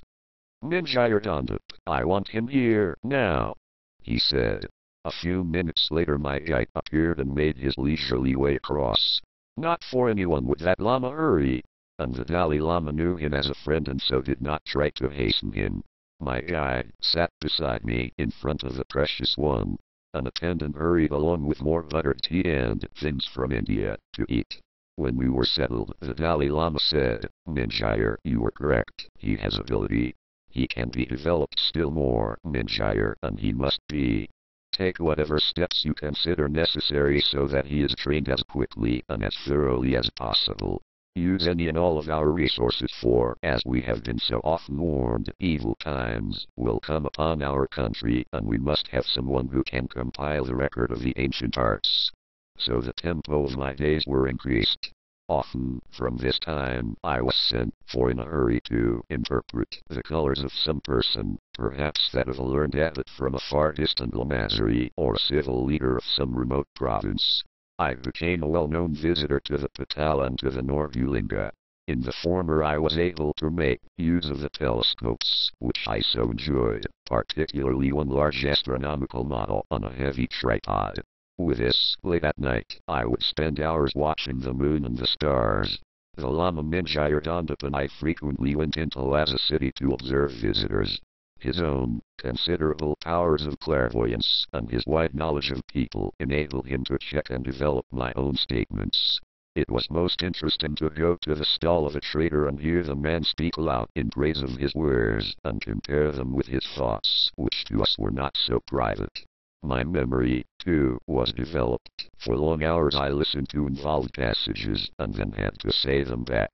Speaker 1: Minjir Dondip, I want him here, now, he said. A few minutes later my guide appeared and made his leisurely way across. Not for anyone would that Lama hurry, and the Dalai Lama knew him as a friend and so did not try to hasten him. My guide sat beside me in front of the precious one. An attendant hurried along with more buttered tea and things from India to eat. When we were settled, the Dalai Lama said, Minjir, you were correct, he has ability. He can be developed still more, Minjir, and he must be. Take whatever steps you consider necessary so that he is trained as quickly and as thoroughly as possible. Use any and all of our resources for, as we have been so often warned, evil times will come upon our country and we must have someone who can compile the record of the ancient arts. So the tempo of my days were increased. Often, from this time, I was sent for in a hurry to interpret the colors of some person, perhaps that of a learned abbot from a far distant lamasery, or a civil leader of some remote province. I became a well-known visitor to the Patal and to the Norbulinga. In the former I was able to make use of the telescopes, which I so enjoyed, particularly one large astronomical model on a heavy tripod. With this, late at night, I would spend hours watching the moon and the stars. The Lama Minjir Dondip and I frequently went into Lhasa city to observe visitors. His own considerable powers of clairvoyance and his wide knowledge of people enabled him to check and develop my own statements. It was most interesting to go to the stall of a trader and hear the man speak aloud in praise of his wares and compare them with his thoughts, which to us were not so private. My memory, too, was developed. For long hours I listened to involved passages and then had to say them back.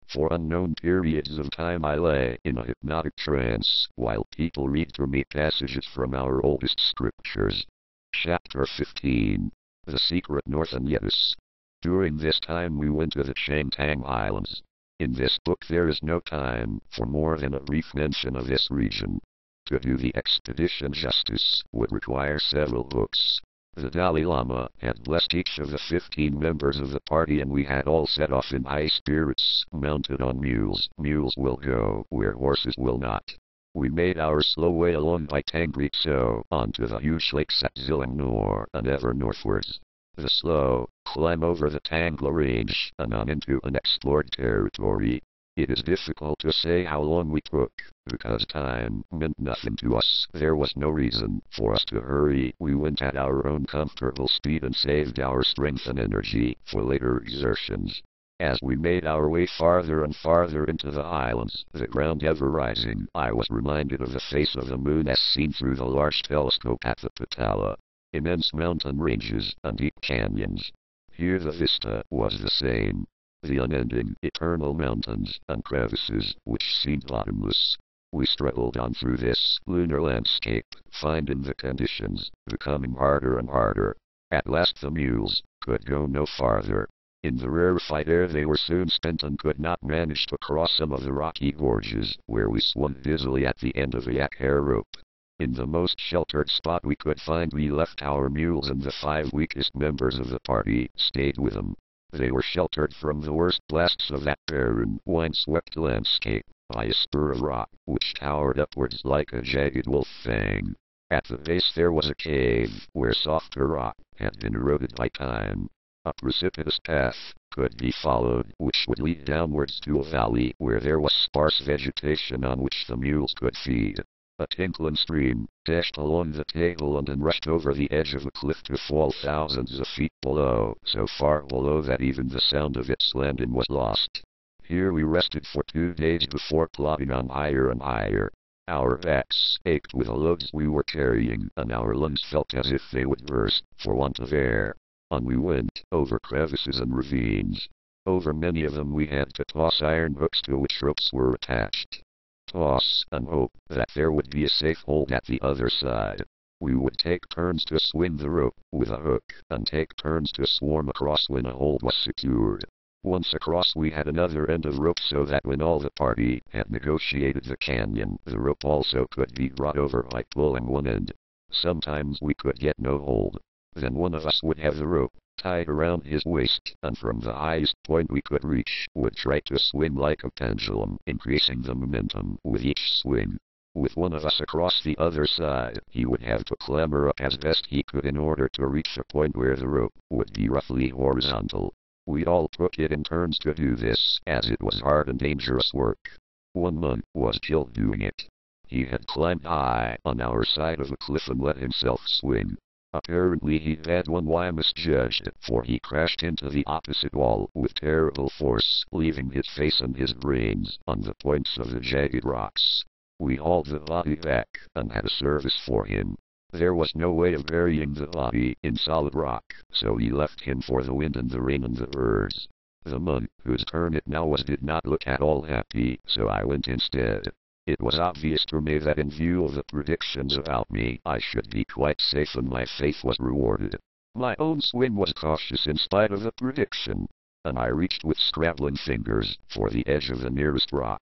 Speaker 1: For unknown periods of time I lay in a hypnotic trance while people read to me passages from our oldest scriptures. Chapter 15. The Secret Northern Yetis. During this time we went to the Changtang Islands. In this book there is no time for more than a brief mention of this region. To do the expedition justice would require several books. The Dalai Lama had blessed each of the 15 members of the party and we had all set off in high spirits, mounted on mules. Mules will go where horses will not. We made our slow way along by Tangri Tso onto the huge lakes at Zilang Nor and ever northwards. The slow climb over the Tangla Range and on into unexplored territory. It is difficult to say how long we took, because time meant nothing to us. There was no reason for us to hurry. We went at our own comfortable speed and saved our strength and energy for later exertions. As we made our way farther and farther into the islands, the ground ever rising, I was reminded of the face of the moon as seen through the large telescope at the Patala. Immense mountain ranges and deep canyons. Here the vista was the same. The unending, eternal mountains and crevices, which seemed bottomless. We struggled on through this lunar landscape, finding the conditions becoming harder and harder. At last the mules could go no farther. In the rarefied air they were soon spent and could not manage to cross some of the rocky gorges, where we swung dizzily at the end of a yak hair rope. In the most sheltered spot we could find we left our mules and the 5 weakest members of the party stayed with them. They were sheltered from the worst blasts of that barren, wind-swept landscape by a spur of rock, which towered upwards like a jagged wolf fang. At the base there was a cave, where softer rock had been eroded by time. A precipitous path could be followed, which would lead downwards to a valley where there was sparse vegetation on which the mules could feed. A tinkling stream dashed along the tableland and rushed over the edge of a cliff to fall thousands of feet below, so far below that even the sound of its landing was lost. Here we rested for 2 days before plodding on higher and higher. Our backs ached with the loads we were carrying, and our lungs felt as if they would burst for want of air. On we went, over crevices and ravines. Over many of them we had to toss iron hooks to which ropes were attached. Toss and hope that there would be a safe hold at the other side. We would take turns to swing the rope with a hook, and take turns to swarm across when a hold was secured. Once across we had another end of rope so that when all the party had negotiated the canyon, the rope also could be brought over by pulling one end. Sometimes we could get no hold. Then one of us would have the rope tied around his waist, and from the highest point we could reach, would try to swing like a pendulum, increasing the momentum with each swing. With one of us across the other side, he would have to clamber up as best he could in order to reach a point where the rope would be roughly horizontal. We all took it in turns to do this, as it was hard and dangerous work. One monk was killed doing it. He had climbed high on our side of a cliff and let himself swing. Apparently he had one I misjudged, for he crashed into the opposite wall with terrible force, leaving his face and his brains on the points of the jagged rocks. We hauled the body back, and had a service for him. There was no way of burying the body in solid rock, so we left him for the wind and the rain and the birds. The monk, whose turn it now was, did not look at all happy, so I went instead. It was obvious to me that in view of the predictions about me, I should be quite safe and my faith was rewarded. My own swing was cautious in spite of the prediction, and I reached with scrabbling fingers for the edge of the nearest rock.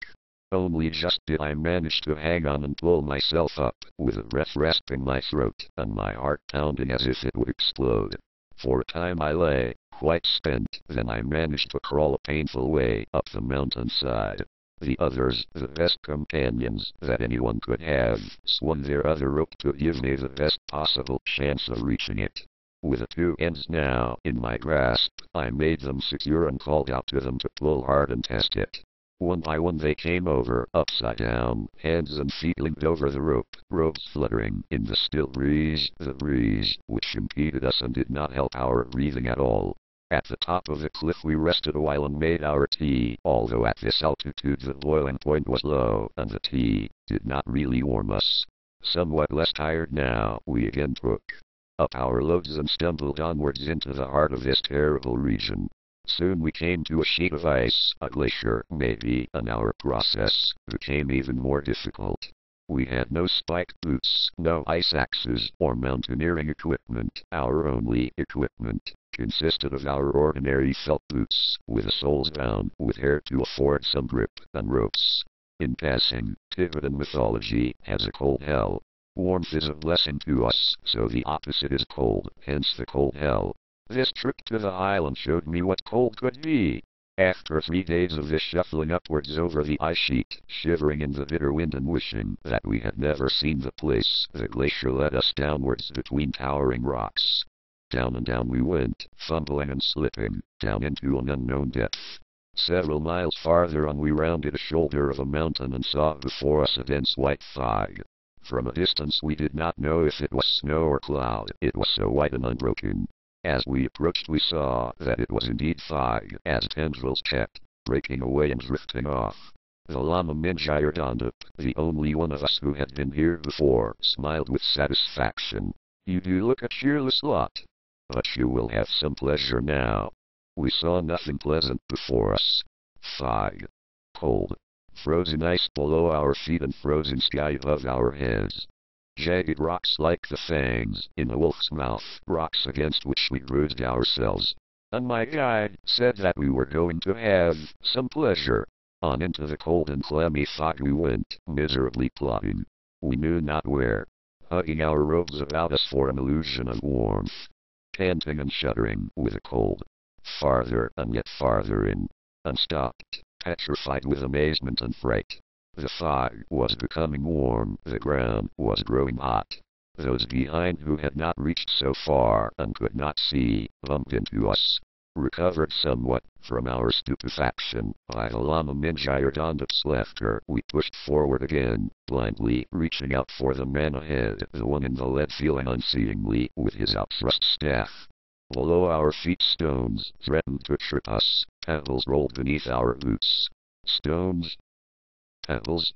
Speaker 1: Only just did I manage to hang on and pull myself up, with a breath rasping my throat, and my heart pounding as if it would explode. For a time I lay, quite spent, then I managed to crawl a painful way up the mountainside. The others, the best companions that anyone could have, swung their other rope to give me the best possible chance of reaching it. With the 2 ends now in my grasp, I made them secure and called out to them to pull hard and test it. One by one they came over, upside down, hands and feet linked over the rope, ropes fluttering in the still breeze, the breeze which impeded us and did not help our breathing at all. At the top of the cliff we rested a while and made our tea, although at this altitude the boiling point was low and the tea did not really warm us. Somewhat less tired now, we again took up our loads and stumbled onwards into the heart of this terrible region. Soon we came to a sheet of ice, a glacier, maybe, and our process became even more difficult. We had no spiked boots, no ice axes, or mountaineering equipment. Our only equipment consisted of our ordinary felt boots, with the soles bound with hair to afford some grip, and ropes. In passing, Tibetan mythology has a cold hell. Warmth is a blessing to us, so the opposite is cold, hence the cold hell. This trip to the island showed me what cold could be. After 3 days of this shuffling upwards over the ice sheet, shivering in the bitter wind and wishing that we had never seen the place, the glacier led us downwards between towering rocks. Down and down we went, fumbling and slipping, down into an unknown depth. Several miles farther on we rounded a shoulder of a mountain and saw before us a dense white fog. From a distance we did not know if it was snow or cloud, it was so white and unbroken. As we approached we saw that it was indeed fog, as tendrils kept breaking away and drifting off. The Lama Minjayardandap, the only one of us who had been here before, smiled with satisfaction. "You do look a cheerless lot. But you will have some pleasure now." We saw nothing pleasant before us. Fog. Cold. Frozen ice below our feet and frozen sky above our heads. Jagged rocks like the fangs in a wolf's mouth, rocks against which we bruised ourselves. And my guide said that we were going to have some pleasure. On into the cold and clammy fog we went, miserably plodding. We knew not where, hugging our robes about us for an illusion of warmth, panting and shuddering with the cold. Farther and yet farther in, and stopped, petrified with amazement and fright. The fog was becoming warm, the ground was growing hot. Those behind who had not reached so far and could not see, bumped into us. Recovered somewhat from our stupefaction by the Lama Minjayardandap's laughter, we pushed forward again, blindly reaching out for the man ahead, the one in the lead feeling unseeingly with his outthrust staff. Below our feet stones threatened to trip us, pebbles rolled beneath our boots. Stones? Pebbles?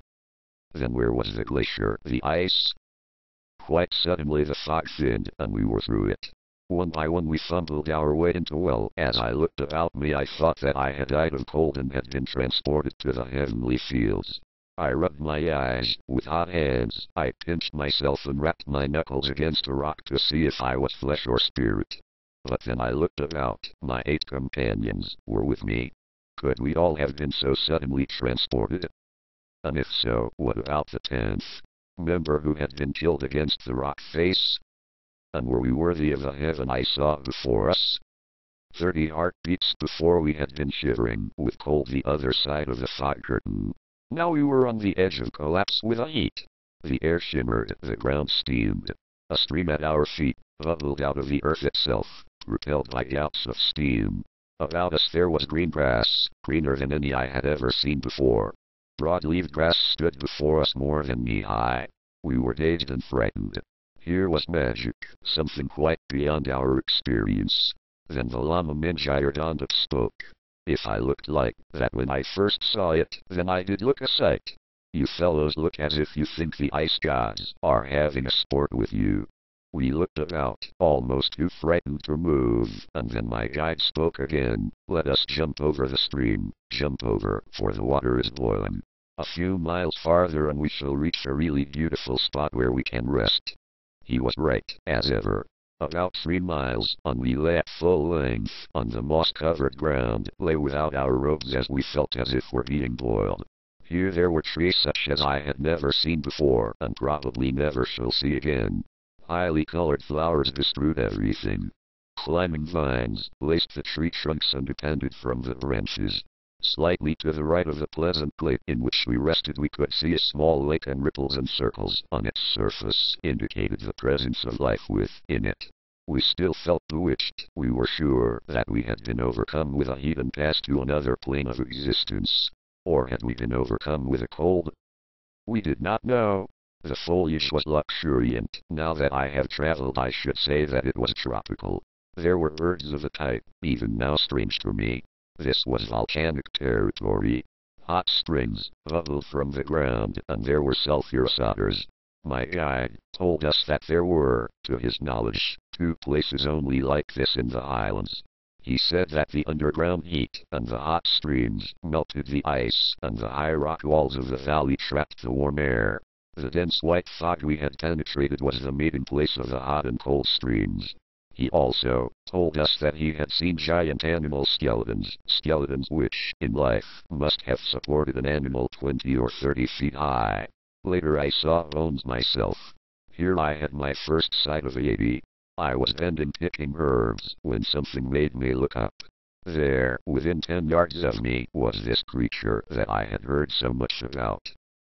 Speaker 1: Then where was the glacier, the ice? Quite suddenly the fog thinned, and we were through it. One by one we fumbled our way into well. As I looked about me I thought that I had died of cold and had been transported to the heavenly fields. I rubbed my eyes with hot hands, I pinched myself and rapped my knuckles against a rock to see if I was flesh or spirit. But then I looked about, my 8 companions were with me. Could we all have been so suddenly transported? And if so, what about the 10th member who had been killed against the rock face? And were we worthy of the heaven I saw before us? 30 heartbeats before we had been shivering with cold the other side of the fog curtain. Now we were on the edge of collapse with the heat. The air shimmered, the ground steamed. A stream at our feet bubbled out of the earth itself, propelled by gouts of steam. About us there was green grass, greener than any I had ever seen before. Broad-leaved grass stood before us more than knee-high. We were dazed and frightened. Here was magic, something quite beyond our experience. Then the Lama Minjayardandap spoke. "If I looked like that when I first saw it, then I did look a sight. You fellows look as if you think the ice gods are having a sport with you." We looked about, almost too frightened to move, and then my guide spoke again. "Let us jump over the stream, jump over, for the water is boiling. A few miles farther and we shall reach a really beautiful spot where we can rest." He was right, as ever. About 3 miles on we lay at full length on the moss-covered ground, lay without our robes as we felt as if we're being boiled. Here there were trees such as I had never seen before and probably never shall see again. Highly colored flowers bestrewed everything. Climbing vines laced the tree trunks and depended from the branches. Slightly to the right of the pleasant glade in which we rested we could see a small lake, and ripples and circles on its surface indicated the presence of life within it. We still felt bewitched. We were sure that we had been overcome with a heat and passed to another plane of existence. Or had we been overcome with a cold? We did not know. The foliage was luxuriant. Now that I have traveled I should say that it was tropical. There were birds of a type, even now strange to me. This was volcanic territory. Hot springs bubbled from the ground, and there were sulfurous otters. My guide told us that there were, to his knowledge, 2 places only like this in the islands. He said that the underground heat and the hot streams melted the ice, and the high rock walls of the valley trapped the warm air. The dense white fog we had penetrated was the meeting place of the hot and cold streams. He also told us that he had seen giant animal skeletons which, in life, must have supported an animal 20 or 30 feet high. Later I saw bones myself. Here I had my first sight of a yeti. I was bending picking herbs when something made me look up. There, within 10 yards of me, was this creature that I had heard so much about.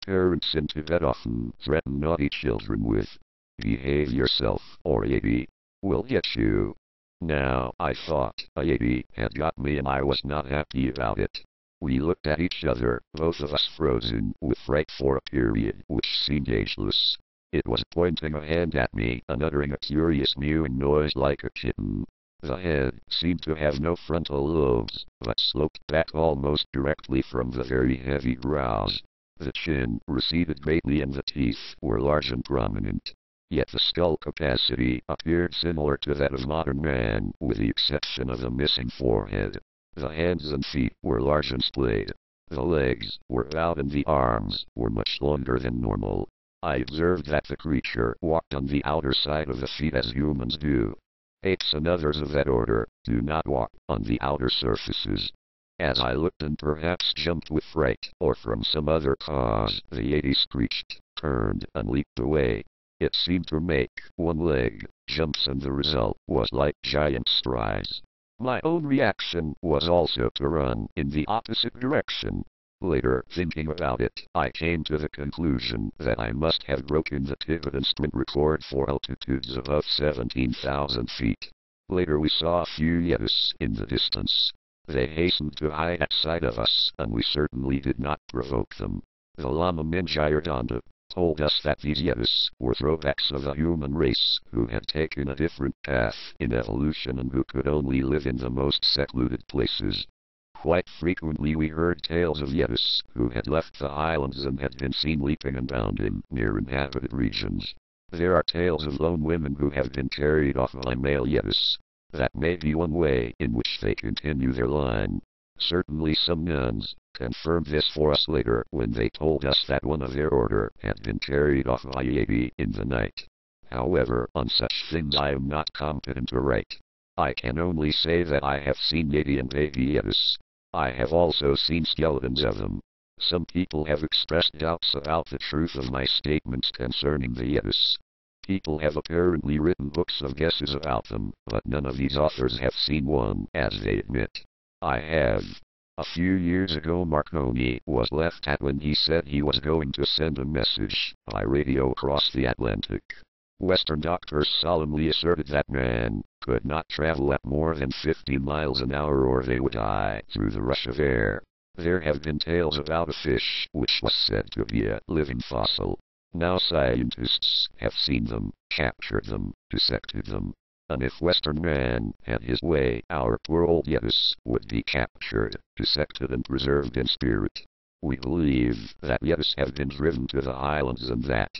Speaker 1: Parents in Tibet often threaten naughty children with, "Behave yourself, or yeti will get you." Now, I thought, a yeti had got me and I was not happy about it. We looked at each other, both of us frozen with fright for a period which seemed ageless. It was pointing a hand at me and uttering a curious mewing noise like a kitten. The head seemed to have no frontal lobes, but sloped back almost directly from the very heavy brows. The chin receded greatly and the teeth were large and prominent. Yet the skull capacity appeared similar to that of modern man, with the exception of the missing forehead. The hands and feet were large and splayed. The legs were bowed and the arms were much longer than normal. I observed that the creature walked on the outer side of the feet as humans do. Apes and others of that order do not walk on the outer surfaces. As I looked and perhaps jumped with fright, or from some other cause, the yeti screeched, turned, and leaped away. It seemed to make 1 leg jumps and the result was like giant strides. My own reaction was also to run in the opposite direction. Later, thinking about it, I came to the conclusion that I must have broken the Tibetan sprint record for altitudes above 17,000 feet. Later we saw a few yetis in the distance. They hastened to hide at sight of us, and we certainly did not provoke them. The Lama Mingyardanda told us that these yetis were throwbacks of the human race who had taken a different path in evolution and who could only live in the most secluded places. Quite frequently we heard tales of yetis who had left the islands and had been seen leaping and bounding near inhabited regions. There are tales of lone women who have been carried off by male yetis. That may be one way in which they continue their line. Certainly some nuns confirmed this for us later when they told us that one of their order had been carried off by a yeti in the night. However, on such things I am not competent to write. I can only say that I have seen yeti and baby yetis. I have also seen skeletons of them. Some people have expressed doubts about the truth of my statements concerning the yetis. People have apparently written books of guesses about them, but none of these authors have seen one, as they admit. I have. A few years ago Marconi was laughed at when he said he was going to send a message by radio across the Atlantic. Western doctors solemnly asserted that man could not travel at more than 50 miles an hour or they would die through the rush of air. There have been tales about a fish which was said to be a living fossil. Now scientists have seen them, captured them, dissected them. And if Western man had his way, our poor old yetis would be captured, dissected and preserved in spirit. We believe that yetis have been driven to the islands and that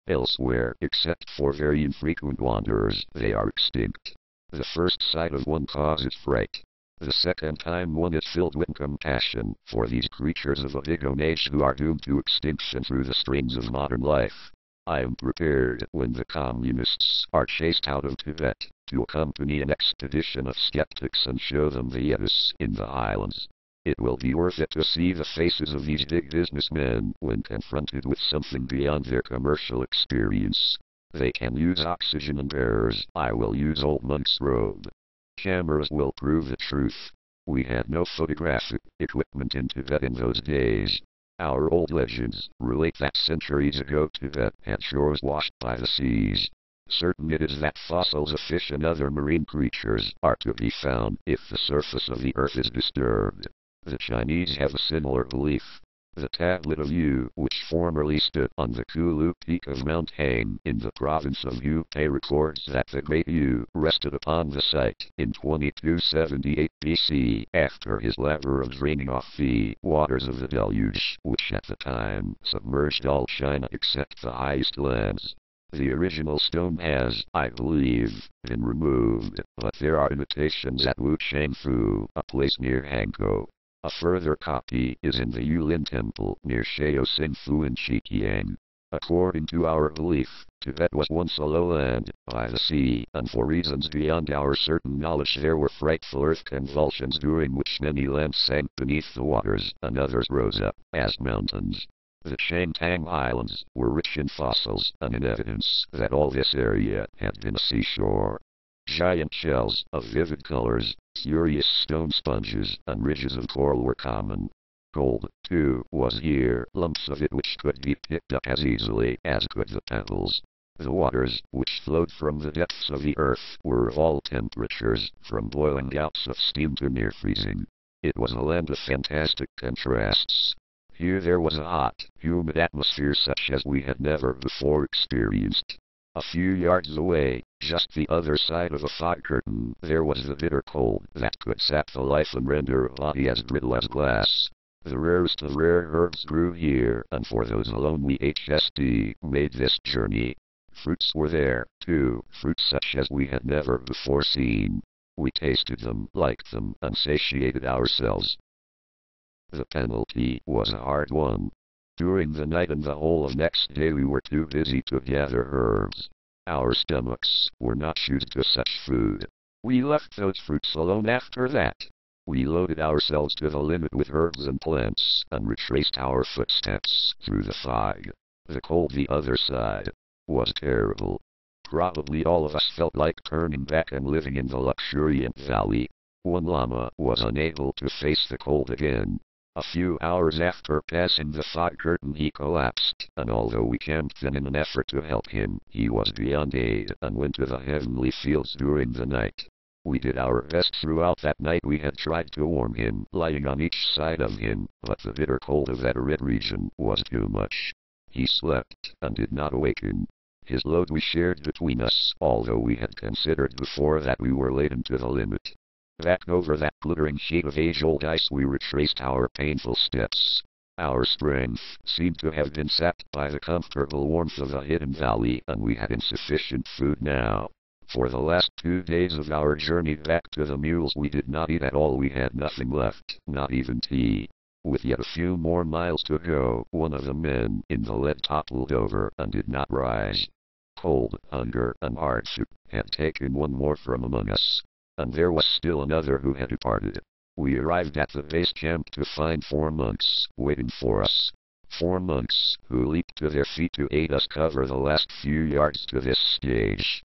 Speaker 1: elsewhere, except for very infrequent wanderers, they are extinct. The first sight of one causes fright. The second time one is filled with compassion for these creatures of a bygone age who are doomed to extinction through the strains of modern life. I am prepared, when the communists are chased out of Tibet, to accompany an expedition of skeptics and show them the yetis in the islands. It will be worth it to see the faces of these big businessmen when confronted with something beyond their commercial experience. They can use oxygen and bearers. I will use old monk's robe. Cameras will prove the truth. We had no photographic equipment in Tibet in those days. Our old legends relate that centuries ago Tibet had shores washed by the seas. Certain it is that fossils of fish and other marine creatures are to be found if the surface of the earth is disturbed. The Chinese have a similar belief. The tablet of U, which formerly stood on the Kulu peak of Mount Hang in the province of Yupei, records that the great U rested upon the site in 2278 BC after his labor of draining off the waters of the deluge, which at the time submerged all China except the highest lands. The original stone has, I believe, been removed, but there are imitations at Wuchangfu, a place near Hankou. A further copy is in the Yulin Temple near Shaoxingfu in Xijiang. According to our belief, Tibet was once a lowland by the sea, and for reasons beyond our certain knowledge there were frightful earth convulsions during which many lands sank beneath the waters, and others rose up as mountains. The Changtang Islands were rich in fossils and in evidence that all this area had been a seashore. Giant shells of vivid colors, curious stone sponges, and ridges of coral were common. Gold, too, was here, lumps of it which could be picked up as easily as could the pebbles. The waters, which flowed from the depths of the earth, were of all temperatures, from boiling gouts of steam to near freezing. It was a land of fantastic contrasts. Here there was a hot, humid atmosphere such as we had never before experienced. A few yards away, just the other side of a fog curtain, there was the bitter cold that could sap the life and render a body as brittle as glass. The rarest of rare herbs grew here, and for those alone we made this journey. Fruits were there, too, fruits such as we had never before seen. We tasted them, liked them, and satiated ourselves. The penalty was a hard one. During the night and the whole of next day we were too busy to gather herbs. Our stomachs were not suited to such food. We left those fruits alone after that. We loaded ourselves to the limit with herbs and plants, and retraced our footsteps through the fog. The cold the other side was terrible. Probably all of us felt like turning back and living in the luxuriant valley. One Lama was unable to face the cold again. A few hours after passing the fog curtain he collapsed, and although we camped then in an effort to help him, he was beyond aid and went to the heavenly fields during the night. We did our best throughout that night. We had tried to warm him, lying on each side of him, but the bitter cold of that arid region was too much. He slept, and did not awaken. His load we shared between us, although we had considered before that we were laden to the limit. Back over that glittering sheet of age-old ice we retraced our painful steps. Our strength seemed to have been sapped by the comfortable warmth of the hidden valley, and we had insufficient food now. For the last 2 days of our journey back to the mules we did not eat at all. We had nothing left, not even tea. With yet a few more miles to go, one of the men in the lead toppled over and did not rise. Cold, hunger, and hardship had taken one more from among us. And there was still another who had departed. We arrived at the base camp to find 4 monks waiting for us. 4 monks who leaped to their feet to aid us cover the last few yards to this stage.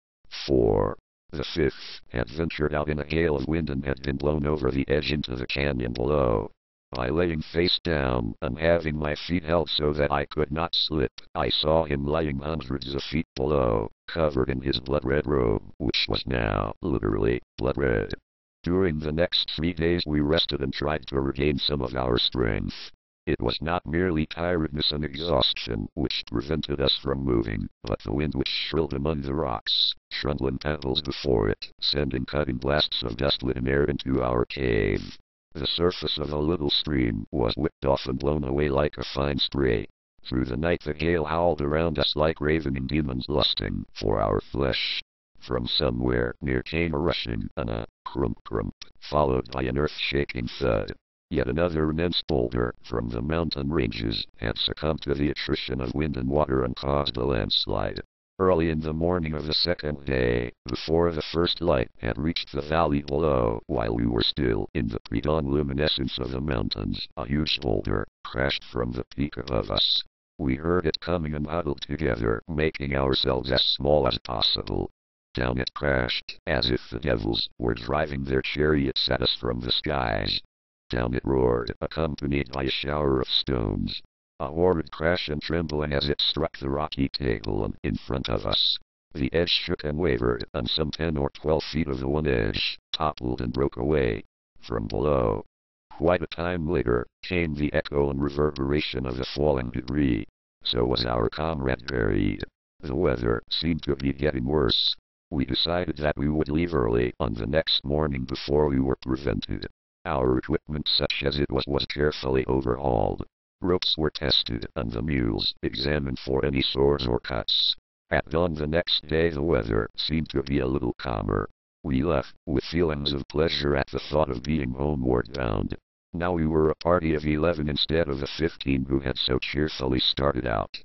Speaker 1: 4. The 5th had ventured out in a gale of wind and had been blown over the edge into the canyon below. By laying face down and having my feet held so that I could not slip, I saw him lying hundreds of feet below, covered in his blood-red robe, which was now, literally, blood-red. During the next 3 days we rested and tried to regain some of our strength. It was not merely tiredness and exhaustion which prevented us from moving, but the wind which shrilled among the rocks, trundling pebbles before it, sending cutting blasts of dust-laden air into our cave. The surface of a little stream was whipped off and blown away like a fine spray. Through the night the gale howled around us like ravening demons lusting for our flesh. From somewhere near came a rushing and a crump, followed by an earth-shaking thud. Yet another immense boulder from the mountain ranges had succumbed to the attrition of wind and water and caused a landslide. Early in the morning of the second day, before the first light had reached the valley below, while we were still in the pre-dawn luminescence of the mountains, a huge boulder crashed from the peak above us. We heard it coming and huddled together, making ourselves as small as possible. Down it crashed, as if the devils were driving their chariots at us from the skies. Down it roared, accompanied by a shower of stones. A horrid crash and trembling as it struck the rocky table in front of us. The edge shook and wavered, and some 10 or 12 feet of the one edge toppled and broke away. From below, Quite a time later, came the echo and reverberation of the falling debris. So was our comrade buried. The weather seemed to be getting worse. We decided that we would leave early on the next morning before we were prevented. Our equipment, such as it was carefully overhauled. Ropes were tested and the mules examined for any sores or cuts. At dawn the next day the weather seemed to be a little calmer. We left with feelings of pleasure at the thought of being homeward bound. Now we were a party of 11 instead of the 15 who had so cheerfully started out.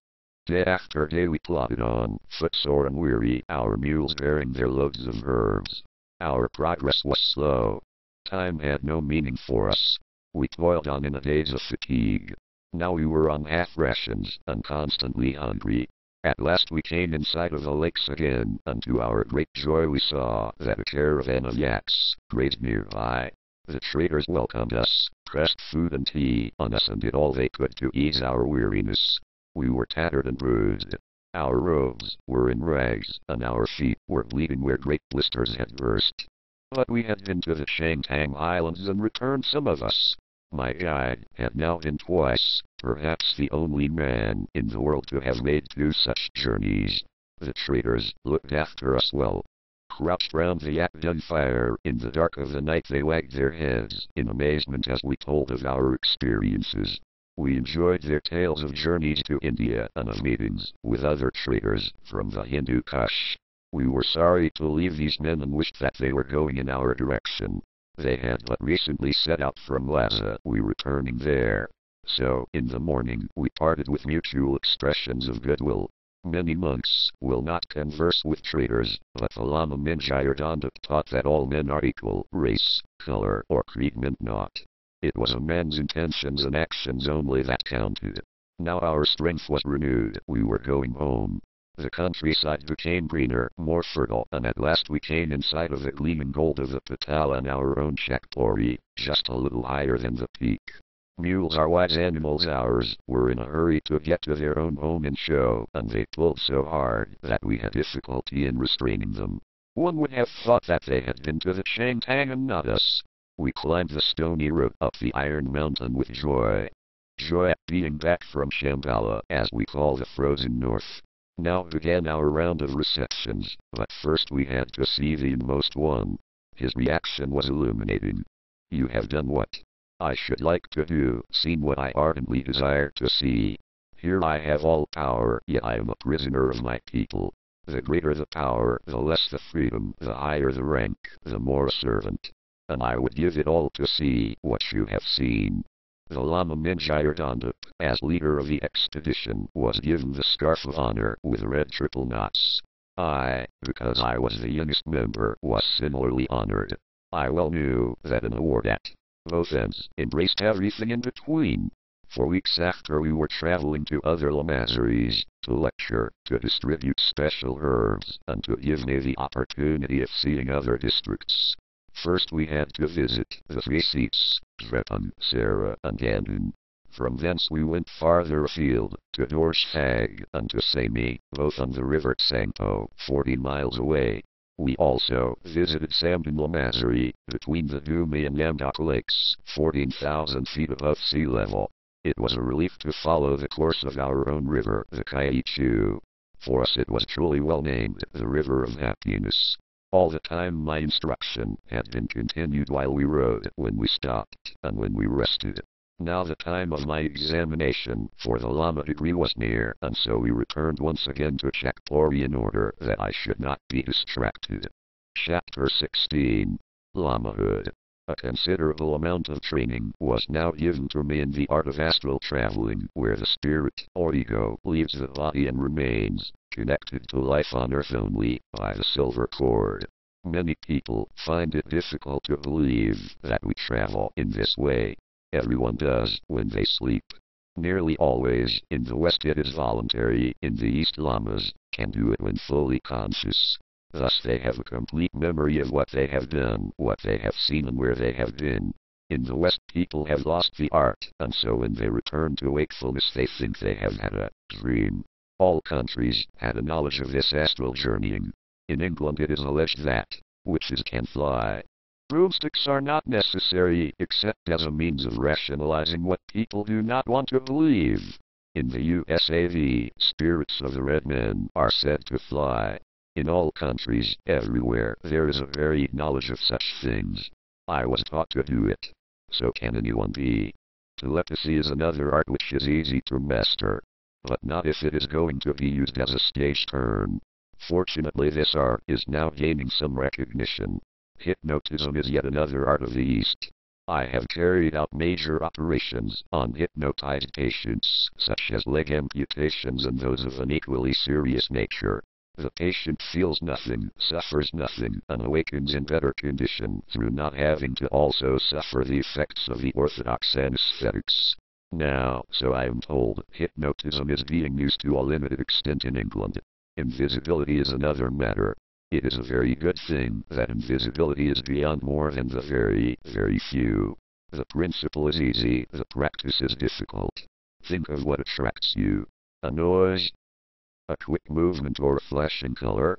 Speaker 1: Day after day we plodded on, footsore and weary, our mules bearing their loads of herbs. Our progress was slow. Time had no meaning for us. We toiled on in a daze of fatigue. Now we were on half rations, and constantly hungry. At last we came in sight of the lakes again, and to our great joy we saw that a caravan of yaks grazed nearby. The traders welcomed us, pressed food and tea on us and did all they could to ease our weariness. We were tattered and bruised. Our robes were in rags, and our feet were bleeding where great blisters had burst. But we had been to the Shangtang Islands and returned, some of us. My guide had now been twice, perhaps the only man in the world to have made 2 such journeys. The traders looked after us well. Crouched round the yak den fire in the dark of the night, they wagged their heads in amazement as we told of our experiences. We enjoyed their tales of journeys to India and of meetings with other traders from the Hindu Kush. We were sorry to leave these men and wished that they were going in our direction. They had but recently set out from Lhasa, we returning there. So, in the morning, we parted with mutual expressions of goodwill. Many monks will not converse with traders, but the Lama Mingyardanda taught that all men are equal, race, color, or creed meant naught. It was a man's intentions and actions only that counted. Now our strength was renewed, we were going home. The countryside became greener, more fertile, and at last we came in sight of the gleaming gold of the Patal and our own Shakpuri, just a little higher than the peak. Mules are wise animals, ours were in a hurry to get to their own home and show, and they pulled so hard that we had difficulty in restraining them. One would have thought that they had been to the Shangtang and not us. We climbed the stony road up the Iron Mountain with joy. Joy at being back from Shambhala, as we call the frozen north. Now began our round of receptions, but first we had to see the inmost one. His reaction was illuminating. You have done what I should like to do, seen what I ardently desire to see. Here I have all power, yet I am a prisoner of my people. The greater the power, the less the freedom, the higher the rank, the more a servant. And I would give it all to see what you have seen. The Lama Mingyardanda, as leader of the expedition, was given the scarf of honor with red triple knots. I, because I was the youngest member, was similarly honored. I well knew that an award at both ends embraced everything in between. For weeks after we were traveling to other lamaseries, to lecture, to distribute special herbs, and to give me the opportunity of seeing other districts. First we had to visit the 3 seats, Drepung, Sera, and Gandun. From thence we went farther afield, to Dorshag and to Sami, both on the river Tsangpo, 40 miles away. We also visited Samdon Lamasery, between the Dumi and Namdok lakes, 14,000 feet above sea level. It was a relief to follow the course of our own river, the Kaichu. For us it was truly well named, the River of Happiness. All the time my instruction had been continued while we rode, when we stopped, and when we rested. Now the time of my examination for the Lama degree was near, and so we returned once again to Chakpori in order that I should not be distracted. Chapter 16. Lamahood. A considerable amount of training was now given to me in the art of astral traveling, where the spirit, or ego, leaves the body and remains connected to life on earth only by the silver cord. Many people find it difficult to believe that we travel in this way. Everyone does when they sleep. Nearly always in the West it is voluntary, in the East Lamas can do it when fully conscious. Thus they have a complete memory of what they have done, what they have seen and where they have been. In the West people have lost the art, and so when they return to wakefulness they think they have had a dream. All countries had a knowledge of this astral journeying. In England it is alleged that witches can fly. Broomsticks are not necessary except as a means of rationalizing what people do not want to believe. In the USA, the spirits of the red men are said to fly. In all countries, everywhere, there is a varied knowledge of such things. I was taught to do it. So can anyone be. Telepathy is another art which is easy to master, but not if it is going to be used as a stage turn. Fortunately, this art is now gaining some recognition. Hypnotism is yet another art of the East. I have carried out major operations on hypnotized patients, such as leg amputations and those of an equally serious nature. The patient feels nothing, suffers nothing, and awakens in better condition through not having to also suffer the effects of the orthodox anesthetics. Now, so I am told, hypnotism is being used to a limited extent in England. Invisibility is another matter. It is a very good thing that invisibility is beyond more than the very, very few. The principle is easy, the practice is difficult. Think of what attracts you. A noise, a quick movement or a flashing color.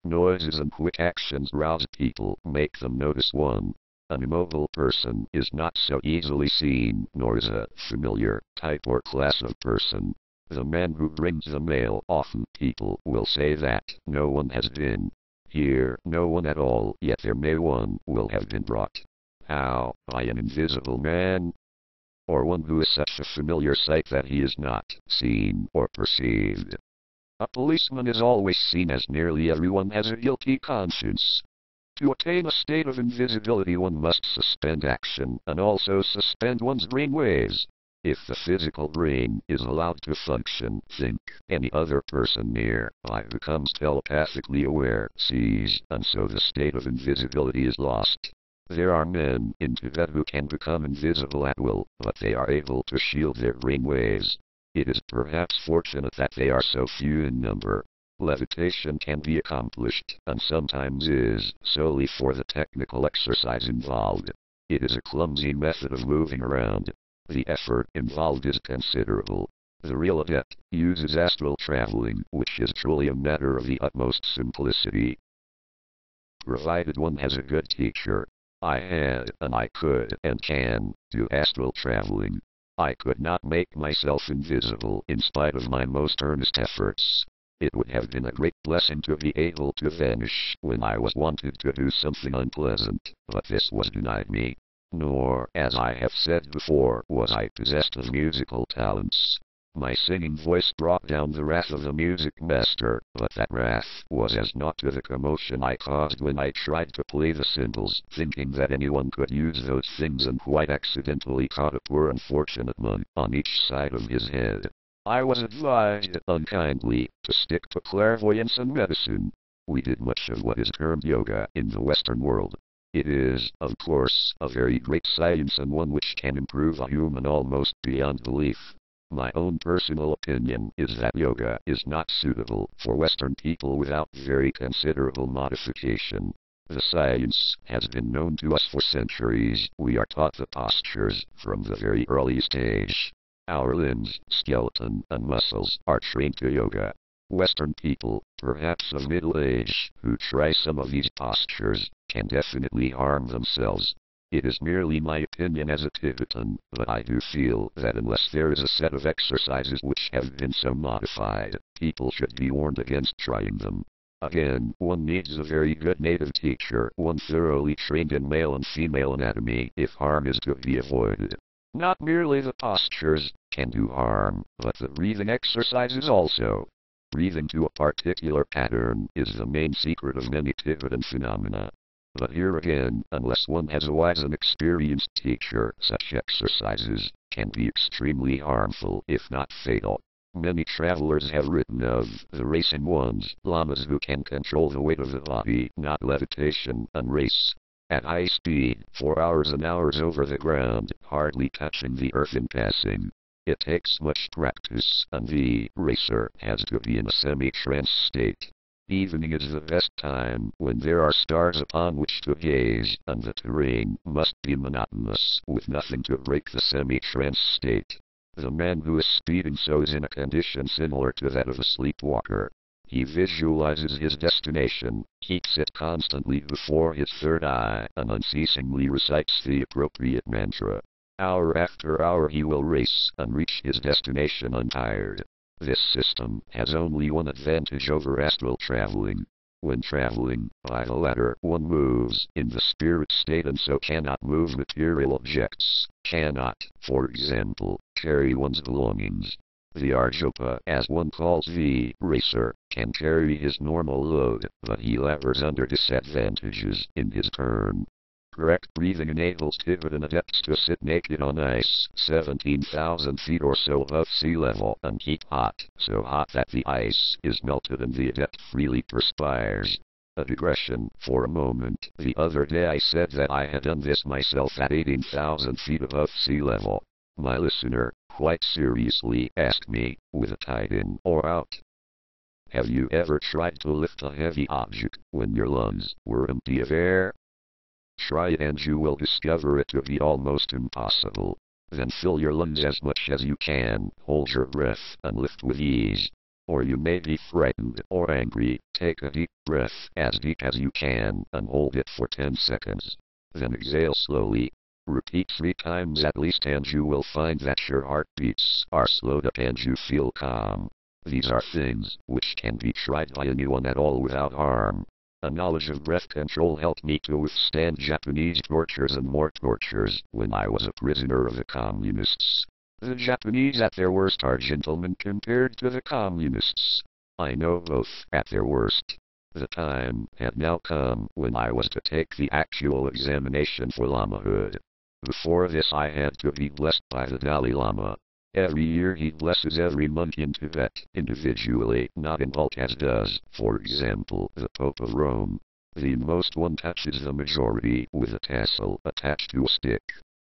Speaker 1: Noises and quick actions rouse people, make them notice one. An immobile person is not so easily seen, nor is a familiar type or class of person. The man who brings the mail, often people will say that no one has been here, no one at all, yet there may one will have been brought. How? By an invisible man? Or one who is such a familiar sight that he is not seen or perceived. A policeman is always seen as nearly everyone has a guilty conscience. To attain a state of invisibility, one must suspend action and also suspend one's brain waves. If the physical brain is allowed to function, think, any other person nearby becomes telepathically aware, sees, and so the state of invisibility is lost. There are men in Tibet who can become invisible at will, but they are able to shield their brain waves. It is perhaps fortunate that they are so few in number. Levitation can be accomplished, and sometimes is, solely for the technical exercise involved. It is a clumsy method of moving around. The effort involved is considerable. The real adept uses astral traveling, which is truly a matter of the utmost simplicity. Provided one has a good teacher. I had, and I could, and can, do astral traveling. I could not make myself invisible in spite of my most earnest efforts. It would have been a great blessing to be able to vanish when I was wanted to do something unpleasant, but this was denied me. Nor, as I have said before, was I possessed of musical talents. My singing voice brought down the wrath of the music master, but that wrath was as naught to the commotion I caused when I tried to play the cymbals, thinking that anyone could use those things, and quite accidentally caught a poor unfortunate man on each side of his head. I was advised, unkindly, to stick to clairvoyance and medicine. We did much of what is termed yoga in the Western world. It is, of course, a very great science and one which can improve a human almost beyond belief. My own personal opinion is that yoga is not suitable for Western people without very considerable modification. The science has been known to us for centuries. We are taught the postures from the very earliest age. Our limbs, skeleton, and muscles are trained to yoga. Western people, perhaps of middle age, who try some of these postures, can definitely harm themselves. It is merely my opinion as a Tibetan, but I do feel that unless there is a set of exercises which have been so modified, people should be warned against trying them. Again, one needs a very good native teacher, one thoroughly trained in male and female anatomy, if harm is to be avoided. Not merely the postures can do harm, but the breathing exercises also. Breathing to a particular pattern is the main secret of many Tibetan phenomena. But here again, unless one has a wise and experienced teacher, such exercises can be extremely harmful, if not fatal. Many travelers have written of the racing ones, lamas who can control the weight of the body, not levitation, and race at high speed, for hours and hours over the ground, hardly touching the earth in passing. It takes much practice, and the racer has to be in a semi-trance state. Evening is the best time, when there are stars upon which to gaze, and the terrain must be monotonous, with nothing to break the semi-trance state. The man who is speeding so is in a condition similar to that of a sleepwalker. He visualizes his destination, keeps it constantly before his third eye, and unceasingly recites the appropriate mantra. Hour after hour he will race and reach his destination untired. This system has only one advantage over astral traveling. When traveling by the latter, one moves in the spirit state and so cannot move material objects, cannot, for example, carry one's belongings. The Arjopa, as one calls the racer, can carry his normal load, but he labors under disadvantages in his turn. Correct breathing enables Tibetan adepts to sit naked on ice, 17,000 feet or so above sea level, and keep hot, so hot that the ice is melted and the adept freely perspires. A digression, for a moment, the other day I said that I had done this myself at 18,000 feet above sea level. My listener, quite seriously, asked me, with a tide in or out. Have you ever tried to lift a heavy object when your lungs were empty of air? Try it and you will discover it to be almost impossible. Then fill your lungs as much as you can, hold your breath, and lift with ease. Or you may be frightened or angry, take a deep breath, as deep as you can, and hold it for 10 seconds. Then exhale slowly. Repeat 3 times at least and you will find that your heartbeats are slowed up and you feel calm. These are things which can be tried by anyone at all without harm. A knowledge of breath control helped me to withstand Japanese tortures and more tortures when I was a prisoner of the communists. The Japanese at their worst are gentlemen compared to the communists. I know both at their worst. The time had now come when I was to take the actual examination for lamahood. Before this I had to be blessed by the Dalai Lama. Every year he blesses every monk in Tibet, individually, not in bulk as does, for example, the Pope of Rome. The most one touches the majority with a tassel attached to a stick.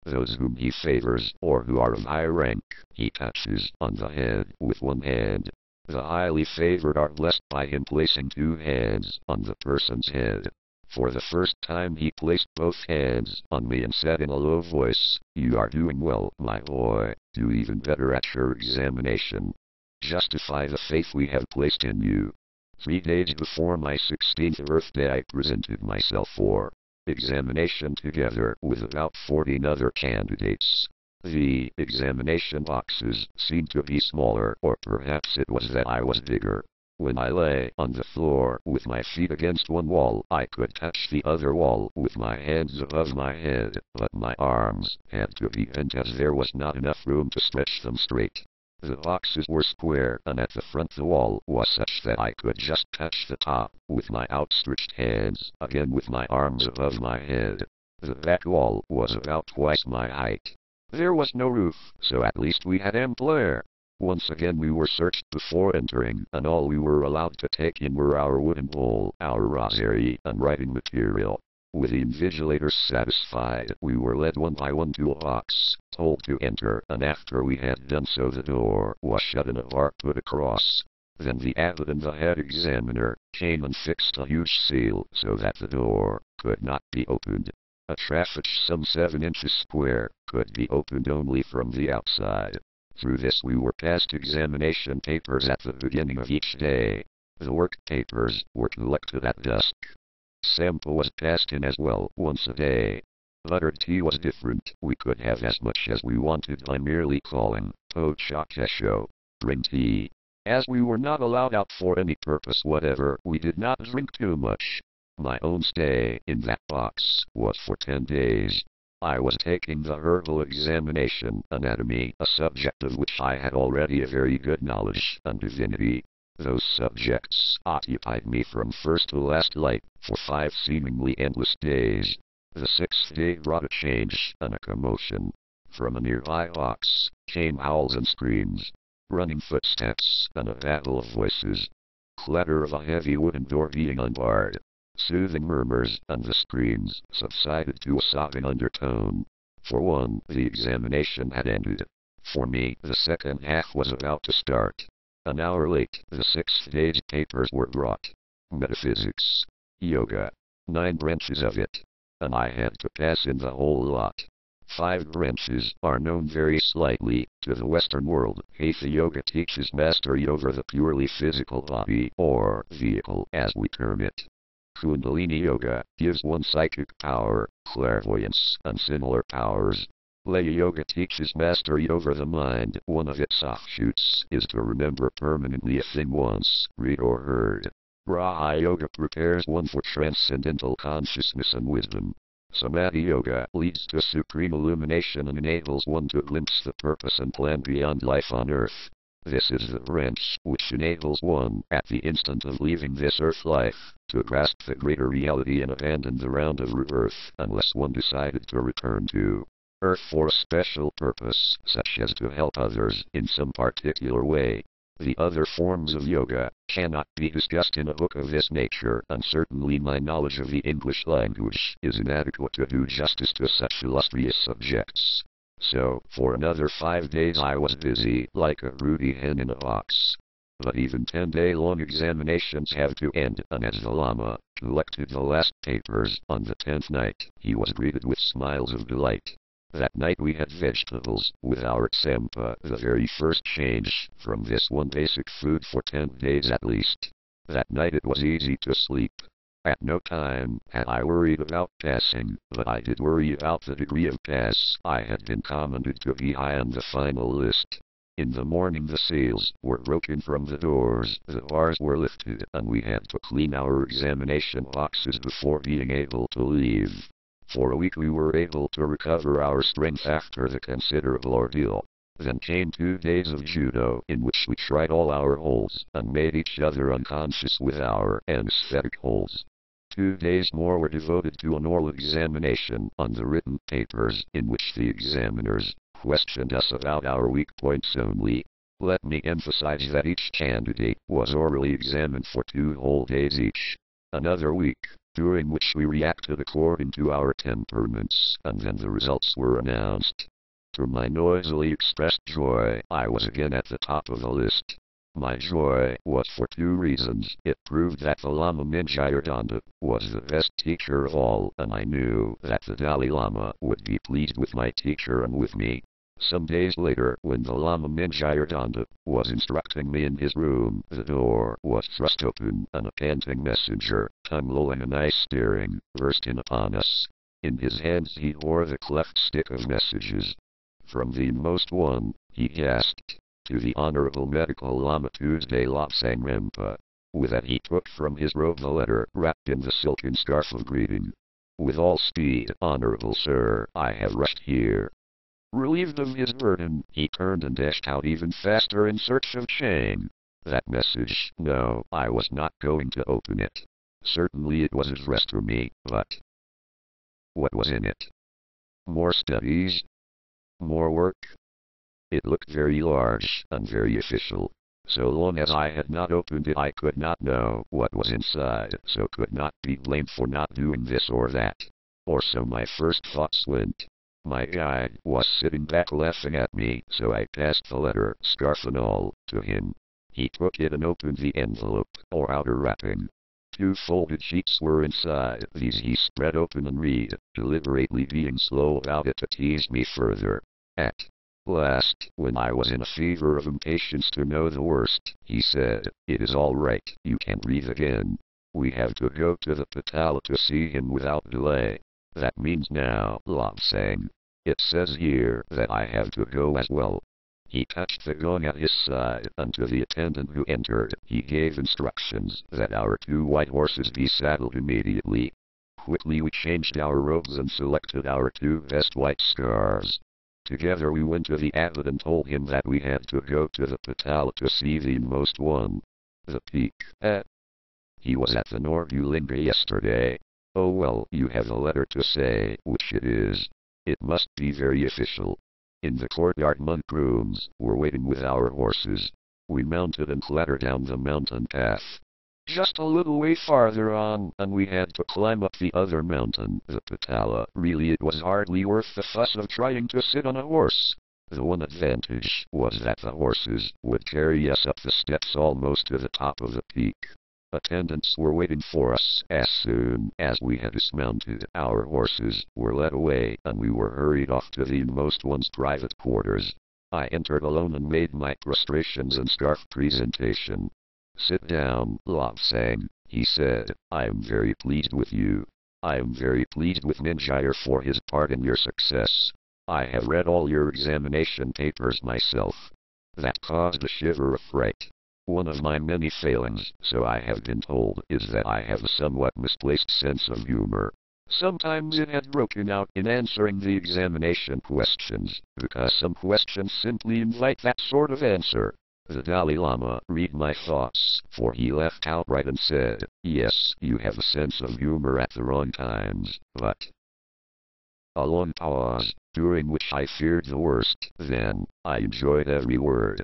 Speaker 1: Those whom he favors, or who are of high rank, he touches on the head with one hand. The highly favored are blessed by him placing 2 hands on the person's head. For the first time he placed both hands on me and said in a low voice, "You are doing well, my boy. Do even better at your examination. Justify the faith we have placed in you." 3 days before my 16th birthday I presented myself for examination together with about 14 other candidates. The examination boxes seemed to be smaller, or perhaps it was that I was bigger. When I lay on the floor with my feet against one wall, I could touch the other wall with my hands above my head, but my arms had to be bent as there was not enough room to stretch them straight. The boxes were square, and at the front the wall was such that I could just touch the top with my outstretched hands, again with my arms above my head. The back wall was about twice my height. There was no roof, so at least we had ample air. Once again we were searched before entering, and all we were allowed to take in were our wooden bowl, our rosary, and writing material. With the invigilators satisfied, we were led one by one to a box, told to enter, and after we had done so the door was shut and a bar put across. Then the abbot and the head examiner came and fixed a huge seal so that the door could not be opened. A traffic some 7 inches square could be opened only from the outside. Through this we were passed examination papers at the beginning of each day. The work papers were collected at dusk. Sample was passed in as well, once a day. Buttered tea was different. We could have as much as we wanted by merely calling, "Po Chakesho, bring tea." As we were not allowed out for any purpose whatever, we did not drink too much. My own stay in that box was for 10 days. I was taking the herbal examination, anatomy, a subject of which I had already a very good knowledge, and divinity. Those subjects occupied me from first to last light, for 5 seemingly endless days. The 6th day brought a change and a commotion. From a nearby box came howls and screams, running footsteps, and a babble of voices. Clatter of a heavy wooden door being unbarred. Soothing murmurs, and the screams subsided to a sobbing undertone. For one, the examination had ended. For me, the second half was about to start. An hour late, the 6th day's papers were brought. Metaphysics. Yoga. 9 branches of it. And I had to pass in the whole lot. 5 branches are known very slightly to the Western world. Hatha Yoga teaches mastery over the purely physical body, or vehicle as we term it. Kundalini Yoga gives one psychic power, clairvoyance, and similar powers. Laya Yoga teaches mastery over the mind. One of its offshoots is to remember permanently a thing once read or heard. Raja Yoga prepares one for transcendental consciousness and wisdom. Samadhi Yoga leads to supreme illumination and enables one to glimpse the purpose and plan beyond life on earth. This is the branch which enables one, at the instant of leaving this earth life, to grasp the greater reality and abandon the round of rebirth, unless one decided to return to earth for a special purpose, such as to help others in some particular way. The other forms of yoga cannot be discussed in a book of this nature, and certainly my knowledge of the English language is inadequate to do justice to such illustrious subjects. So, for another 5 days I was busy like a broody hen in a box. But even 10-day-long examinations have to end, and as the Lama collected the last papers on the 10th night, he was greeted with smiles of delight. That night we had vegetables with our tsempa, the very first change from this one basic food for 10 days at least. That night it was easy to sleep. At no time had I worried about passing, but I did worry about the degree of pass. I had been commented to be high on the final list. In the morning the seals were broken from the doors, the bars were lifted, and we had to clean our examination boxes before being able to leave. For a week we were able to recover our strength after the considerable ordeal. Then came 2 days of judo, in which we tried all our holds, and made each other unconscious with our anesthetic holds. 2 days more were devoted to an oral examination on the written papers, in which the examiners questioned us about our weak points only. Let me emphasize that each candidate was orally examined for 2 whole days each. Another week, during which we reacted according to our temperaments, and then the results were announced. To my noisily expressed joy, I was again at the top of the list. My joy was for 2 reasons. It proved that the Lama Mingyur was the best teacher of all, and I knew that the Dalai Lama would be pleased with my teacher and with me. Some days later, when the Lama Mingyur was instructing me in his room, the door was thrust open, and a panting messenger, tongue lolling and eye staring, burst in upon us. In his hands he bore the cleft stick of messages. From the inmost one, he gasped, "To the Honorable Medical Lama Tuesday Lobsang Rampa." With that he took from his robe the letter, wrapped in the silken scarf of greeting. "With all speed, Honorable Sir, I have rushed here." Relieved of his burden, he turned and dashed out even faster in search of Chang. That message, no, I was not going to open it. Certainly it was addressed to me, but what was in it? More studies? More work? It looked very large and very official. So long as I had not opened it I could not know what was inside, so could not be blamed for not doing this or that. Or so my first thoughts went. My guide was sitting back laughing at me, so I passed the letter, scarf and all, to him. He took it and opened the envelope, or outer wrapping. 2 folded sheets were inside. These he spread open and read, deliberately being slow about it to tease me further. At last, when I was in a fever of impatience to know the worst, he said, "It is all right, you can breathe again. We have to go to the Patala to see him without delay. That means now, Lobsang. It says here that I have to go as well." He touched the gong at his side, and to the attendant who entered, he gave instructions that our 2 white horses be saddled immediately. Quickly we changed our robes and selected our 2 best white scarves. Together we went to the abbot and told him that we had to go to the Patala to see the inmost one. The peak. He was at the Norbulinga yesterday. Oh well, you have a letter to say which it is. It must be very official. In the courtyard monk rooms were waiting with our horses. We mounted and clattered down the mountain path. Just a little way farther on, and we had to climb up the other mountain, the Patala. Really it was hardly worth the fuss of trying to sit on a horse. The one advantage was that the horses would carry us up the steps almost to the top of the peak. Attendants were waiting for us. As soon as we had dismounted, our horses were led away, and we were hurried off to the inmost one's private quarters. I entered alone and made my prostrations and scarf presentation. "Sit down, Lobsang," he said. "I am very pleased with you. I am very pleased with Ninjire for his part in your success. I have read all your examination papers myself. That caused a shiver of fright. One of my many failings, so I have been told, is that I have a somewhat misplaced sense of humor. Sometimes it had broken out in answering the examination questions, because some questions simply invite that sort of answer. The Dalai Lama read my thoughts, for he laughed outright and said, 'Yes, you have a sense of humor at the wrong times, but—' A long pause, during which I feared the worst. Then, I enjoyed every word.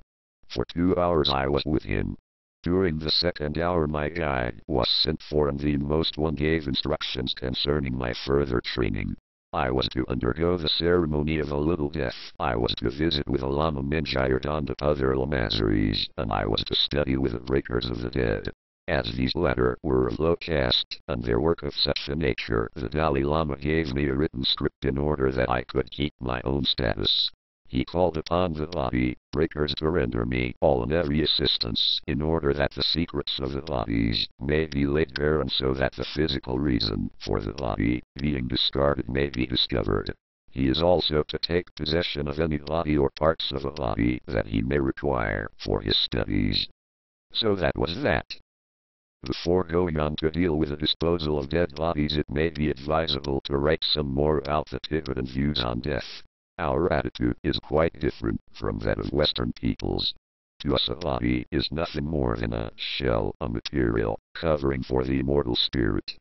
Speaker 1: For 2 hours I was with him. During the second hour my guide was sent for and the inmost one gave instructions concerning my further training. I was to undergo the ceremony of a little death. I was to visit with a Lama Minjire and other lamaseries, and I was to study with the breakers of the dead. As these latter were of low caste, and their work of such a nature, the Dalai Lama gave me a written script in order that I could keep my own status. He called upon the body breakers to render me all and every assistance, in order that the secrets of the bodies may be laid bare and so that the physical reason for the body being discarded may be discovered. He is also to take possession of any body or parts of a body that he may require for his studies. So that was that. Before going on to deal with the disposal of dead bodies, it may be advisable to write some more about the Tibetan views on death. Our attitude is quite different from that of Western peoples. To us a body is nothing more than a shell, a material covering for the immortal spirit.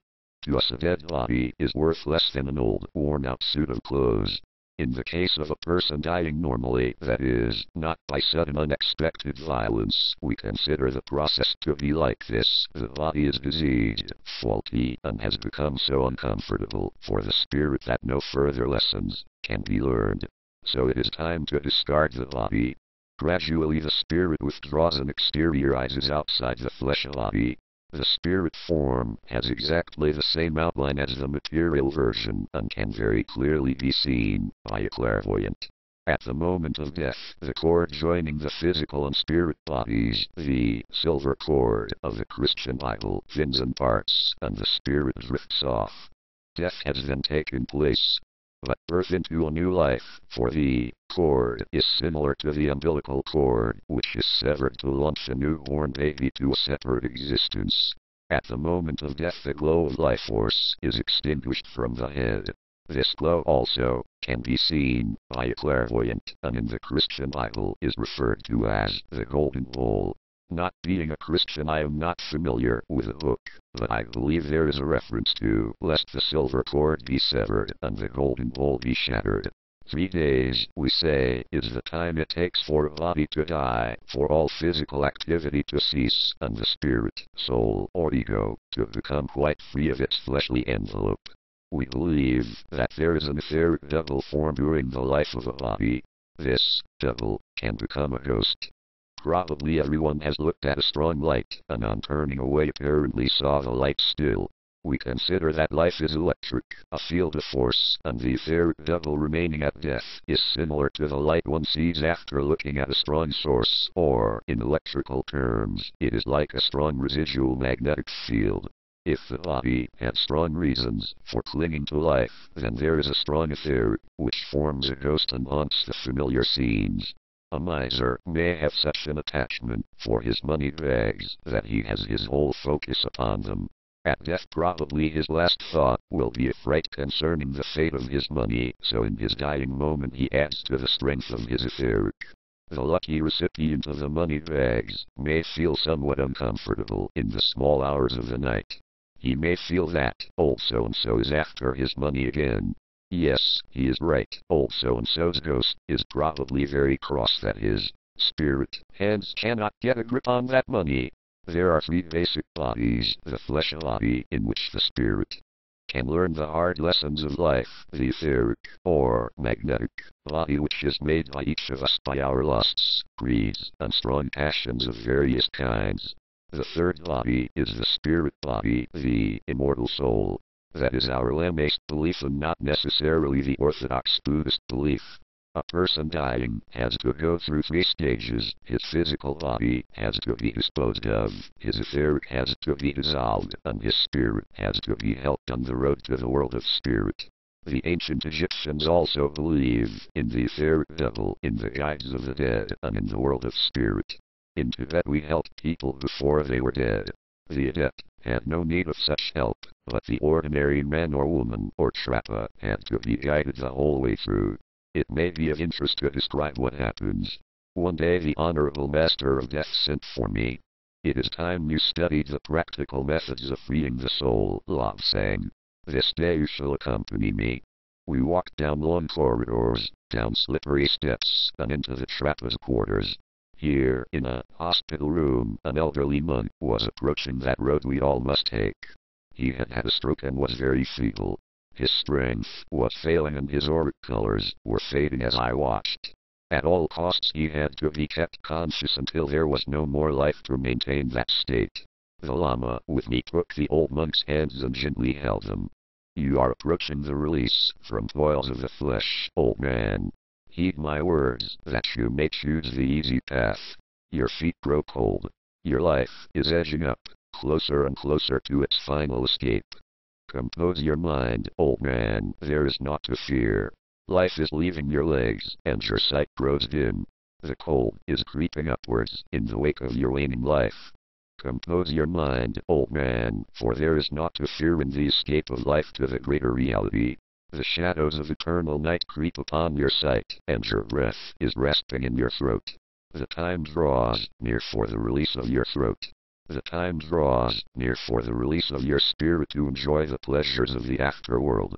Speaker 1: To us a dead body is worth less than an old, worn-out suit of clothes. In the case of a person dying normally, that is, not by sudden unexpected violence, we consider the process to be like this. The body is diseased, faulty, and has become so uncomfortable for the spirit that no further lessons can be learned. So it is time to discard the body. Gradually the spirit withdraws and exteriorizes outside the flesh body. The spirit form has exactly the same outline as the material version and can very clearly be seen by a clairvoyant. At the moment of death, the cord joining the physical and spirit bodies, the silver cord of the Christian Bible, thins and parts, and the spirit drifts off. Death has then taken place. But birth into a new life, for the cord is similar to the umbilical cord, which is severed to launch a newborn baby to a separate existence. At the moment of death the glow of life force is extinguished from the head. This glow also can be seen by a clairvoyant, and in the Christian Bible is referred to as the golden bowl. Not being a Christian, I am not familiar with the book, but I believe there is a reference to, lest the silver cord be severed and the golden bowl be shattered. 3 days, we say, is the time it takes for a body to die, for all physical activity to cease, and the spirit, soul, or ego to become quite free of its fleshly envelope. We believe that there is an etheric double form during the life of a body. This double can become a ghost. Probably everyone has looked at a strong light, and on turning away apparently saw the light still. We consider that life is electric, a field of force, and the etheric double remaining at death is similar to the light one sees after looking at a strong source, or, in electrical terms, it is like a strong residual magnetic field. If the body had strong reasons for clinging to life, then there is a strong etheric, which forms a ghost and haunts the familiar scenes. A miser may have such an attachment for his money bags that he has his whole focus upon them. At death probably his last thought will be a fright concerning the fate of his money, so in his dying moment he adds to the strength of his etheric. The lucky recipient of the money bags may feel somewhat uncomfortable in the small hours of the night. He may feel that old so-and-so is after his money again. Yes, he is right. Old so-and-so's ghost is probably very cross that his spirit hands cannot get a grip on that money. There are 3 basic bodies: the flesh body, in which the spirit can learn the hard lessons of life; the etheric, or magnetic, body, which is made by each of us by our lusts, greeds, and strong passions of various kinds; The third body is the spirit body, the immortal soul. That is our Lamaist belief and not necessarily the Orthodox Buddhist belief. A person dying has to go through 3 stages. His physical body has to be disposed of, his etheric has to be dissolved, and his spirit has to be helped on the road to the world of spirit. The ancient Egyptians also believed in the etheric devil, in the guides of the dead, and in the world of spirit. In Tibet we helped people before they were dead. The adept had no need of such help, but the ordinary man or woman or trappa had to be guided the whole way through. It may be of interest to describe what happens. One day the Honorable Master of Death sent for me. It is time you studied the practical methods of freeing the soul, Lobsang. This day you shall accompany me. We walked down long corridors, down slippery steps, and into the trappa's quarters. Here, in a hospital room, an elderly monk was approaching that road we all must take. He had had a stroke and was very feeble. His strength was failing and his auric colors were fading as I watched. At all costs he had to be kept conscious until there was no more life to maintain that state. The Lama with me took the old monk's hands and gently held them. You are approaching the release from toils of the flesh, old man. Heed my words, that you may choose the easy path. Your feet grow cold. Your life is edging up, closer and closer to its final escape. Compose your mind, old man, there is naught to fear. Life is leaving your legs, and your sight grows dim. The cold is creeping upwards, in the wake of your waning life. Compose your mind, old man, for there is naught to fear in the escape of life to the greater reality. The shadows of eternal night creep upon your sight, and your breath is rasping in your throat. The time draws near for the release of your throat. The time draws near for the release of your spirit to enjoy the pleasures of the afterworld.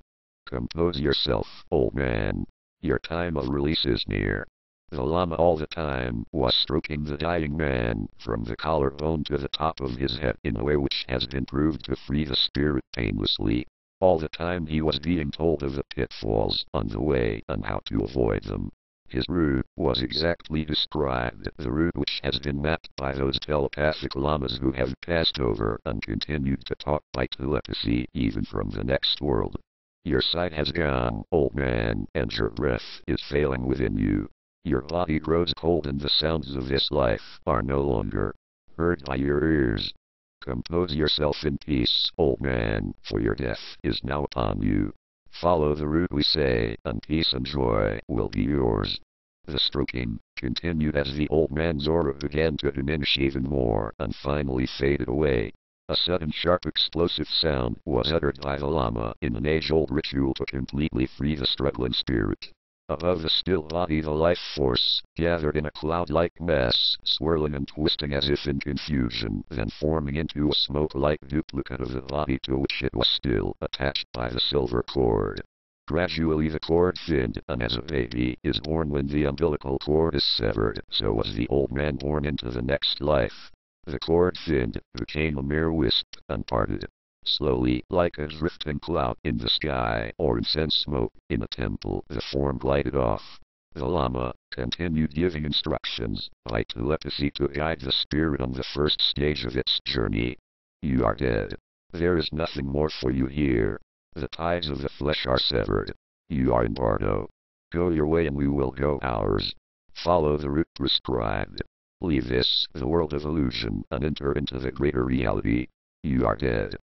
Speaker 1: Compose yourself, old man. Your time of release is near. The Lama all the time was stroking the dying man from the collarbone to the top of his head in a way which has been proved to free the spirit painlessly. All the time he was being told of the pitfalls on the way and how to avoid them. His route was exactly described, the route which has been mapped by those telepathic lamas who have passed over and continued to talk by telepathy even from the next world. Your sight has gone, old man, and your breath is failing within you. Your body grows cold and the sounds of this life are no longer heard by your ears. Compose yourself in peace, old man, for your death is now upon you. Follow the route we say, and peace and joy will be yours. The stroking continued as the old man's aura began to diminish even more and finally faded away. A sudden sharp explosive sound was uttered by the Lama in an age-old ritual to completely free the struggling spirit. Above the still body the life force gathered in a cloud-like mass, swirling and twisting as if in confusion, then forming into a smoke-like duplicate of the body to which it was still attached by the silver cord. Gradually the cord thinned, and as a baby is born when the umbilical cord is severed, so was the old man born into the next life. The cord thinned, became a mere wisp, and parted. Slowly, like a drifting cloud in the sky or incense smoke in a temple, the form glided off. The Lama continued giving instructions by telepathy to guide the spirit on the first stage of its journey. You are dead. There is nothing more for you here. The ties of the flesh are severed. You are in Bardo. Go your way and we will go ours. Follow the route prescribed. Leave this, the world of illusion, and enter into the greater reality. You are dead.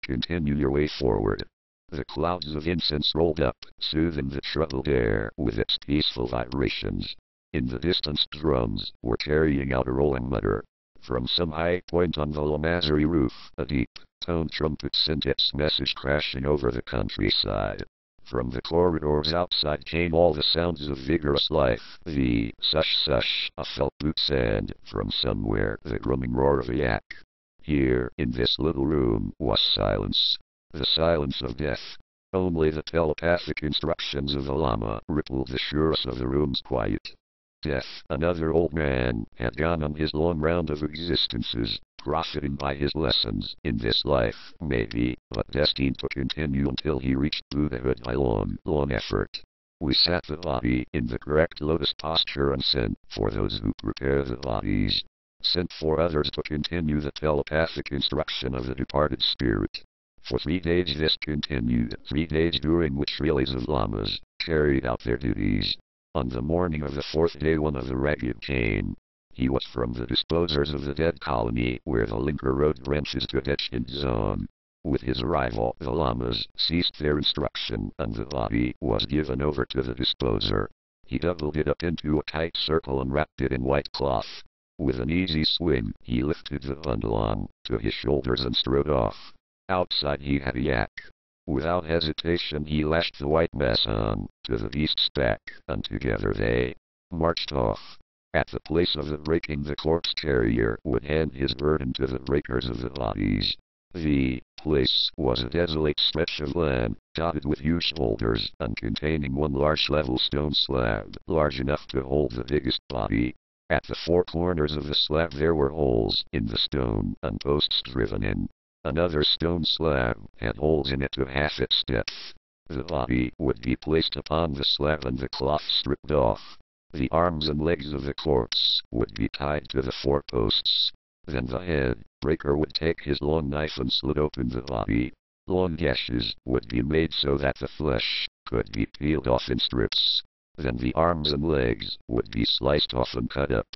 Speaker 1: Continue your way forward. The clouds of incense rolled up, soothing the troubled air with its peaceful vibrations. In the distance drums were carrying out a rolling mutter. From some high point on the Lamazari roof, a deep-toned trumpet sent its message crashing over the countryside. From the corridors outside came all the sounds of vigorous life, the sush-sush of felt boots and, from somewhere, the grumbling roar of a yak. Here, in this little room, was silence. The silence of death. Only the telepathic instructions of the Lama rippled the sureness of the room's quiet. Death, another old man, had gone on his long round of existences, profiting by his lessons in this life, maybe, but destined to continue until he reached Buddhahood by long effort. We sat the body in the correct lotus posture and sent for those who prepare the bodies. sent for others to continue the telepathic instruction of the departed spirit. For 3 days this continued, 3 days during which relays of lamas carried out their duties. On the morning of the 4th day one of the ragged came. He was from the disposers of the dead colony where the linker road branches to Dechkin zone. With his arrival, the lamas ceased their instruction and the body was given over to the disposer. He doubled it up into a tight circle and wrapped it in white cloth. With an easy swing, he lifted the bundle on to his shoulders and strode off. Outside he had a yak. Without hesitation he lashed the white mess on to the beast's back, and together they marched off. At the place of the breaking the corpse carrier would hand his burden to the breakers of the bodies. The place was a desolate stretch of land, dotted with huge boulders, and containing one large level stone slab, large enough to hold the biggest body. At the 4 corners of the slab there were holes in the stone, and posts driven in. Another stone slab had holes in it to half its depth. The body would be placed upon the slab and the cloth stripped off. The arms and legs of the corpse would be tied to the 4 posts. Then the head breaker would take his long knife and slit open the body. Long gashes would be made so that the flesh could be peeled off in strips. Then the arms and legs would be sliced off and cut up.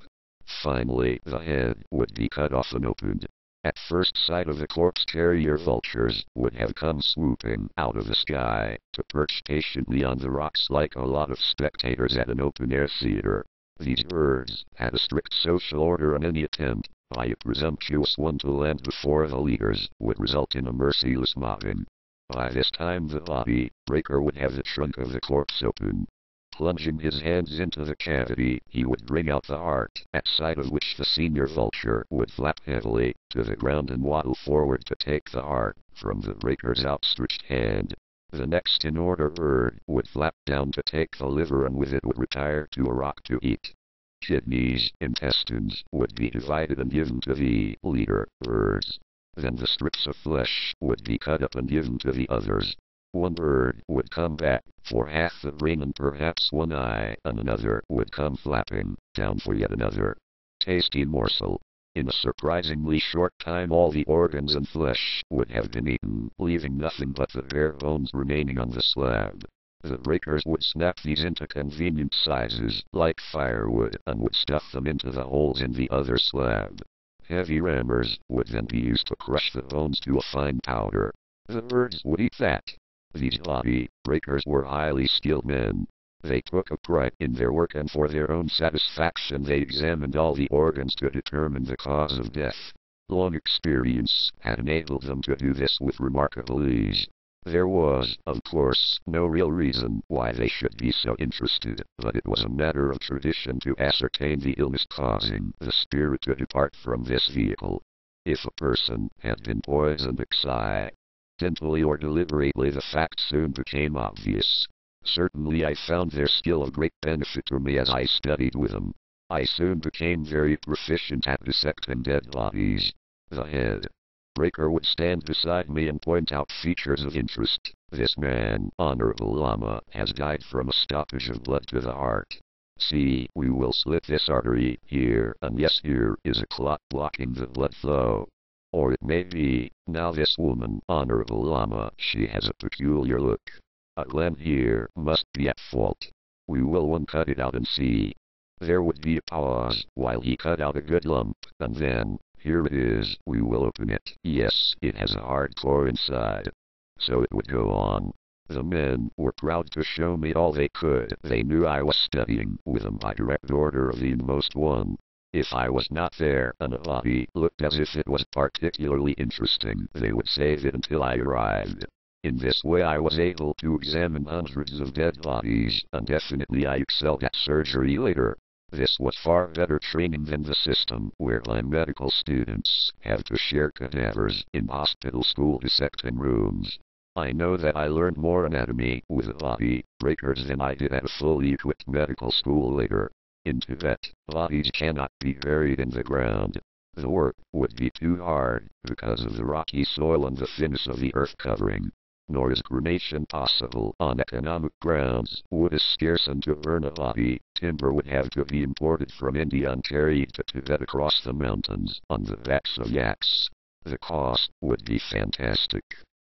Speaker 1: Finally, the head would be cut off and opened. At first sight of the corpse carrier, vultures would have come swooping out of the sky to perch patiently on the rocks like a lot of spectators at an open-air theater. These birds had a strict social order, and any attempt by a presumptuous one to land before the leaders would result in a merciless mobbing. By this time the body breaker would have the trunk of the corpse open. Plunging his hands into the cavity, he would bring out the heart, at sight of which the senior vulture would flap heavily to the ground and waddle forward to take the heart from the breaker's outstretched hand. The next in order bird would flap down to take the liver and with it would retire to a rock to eat. Kidneys, intestines would be divided and given to the leader birds. Then the strips of flesh would be cut up and given to the others. One bird would come back for half the brain and perhaps one eye, and another would come flapping down for yet another tasty morsel. In a surprisingly short time all the organs and flesh would have been eaten, leaving nothing but the bare bones remaining on the slab. The breakers would snap these into convenient sizes, like firewood, and would stuff them into the holes in the other slab. Heavy rammers would then be used to crush the bones to a fine powder. The birds would eat that. These body breakers were highly skilled men. They took a pride in their work, and for their own satisfaction they examined all the organs to determine the cause of death. Long experience had enabled them to do this with remarkable ease. There was, of course, no real reason why they should be so interested, but it was a matter of tradition to ascertain the illness causing the spirit to depart from this vehicle. If a person had been poisoned accidentally or deliberately, the fact soon became obvious. Certainly I found their skill of great benefit to me as I studied with them. I soon became very proficient at dissecting dead bodies. The head breaker would stand beside me and point out features of interest. This man, Honorable Lama, has died from a stoppage of blood to the heart. See, we will slit this artery here, and yes, here is a clot blocking the blood flow. Or it may be, now this woman, Honorable Lama, she has a peculiar look. A gland here must be at fault. We will one cut it out and see. There would be a pause while he cut out a good lump, and then, here it is, we will open it. Yes, it has a hard core inside. So it would go on. The men were proud to show me all they could. They knew I was studying with them by direct order of the inmost one. If I was not there and a body looked as if it was particularly interesting, they would save it until I arrived. In this way I was able to examine hundreds of dead bodies, and definitely I excelled at surgery later. This was far better training than the system whereby medical students have to share cadavers in hospital school dissecting rooms. I know that I learned more anatomy with the body breakers than I did at a fully equipped medical school later. In Tibet, bodies cannot be buried in the ground. The work would be too hard because of the rocky soil and the thinness of the earth covering. nor is cremation possible on economic grounds. Wood is scarce, and to burn a body, timber would have to be imported from India and carried to Tibet across the mountains on the backs of yaks. The cost would be fantastic.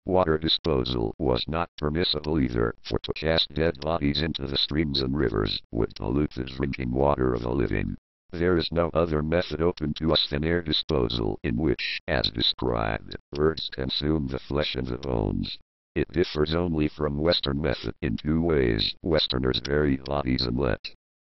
Speaker 1: Water disposal was not permissible either, for to cast dead bodies into the streams and rivers would pollute the drinking water of the living. There is no other method open to us than air disposal, in which, as described, birds consume the flesh and the bones. It differs only from Western method in two ways. Westerners bury bodies and let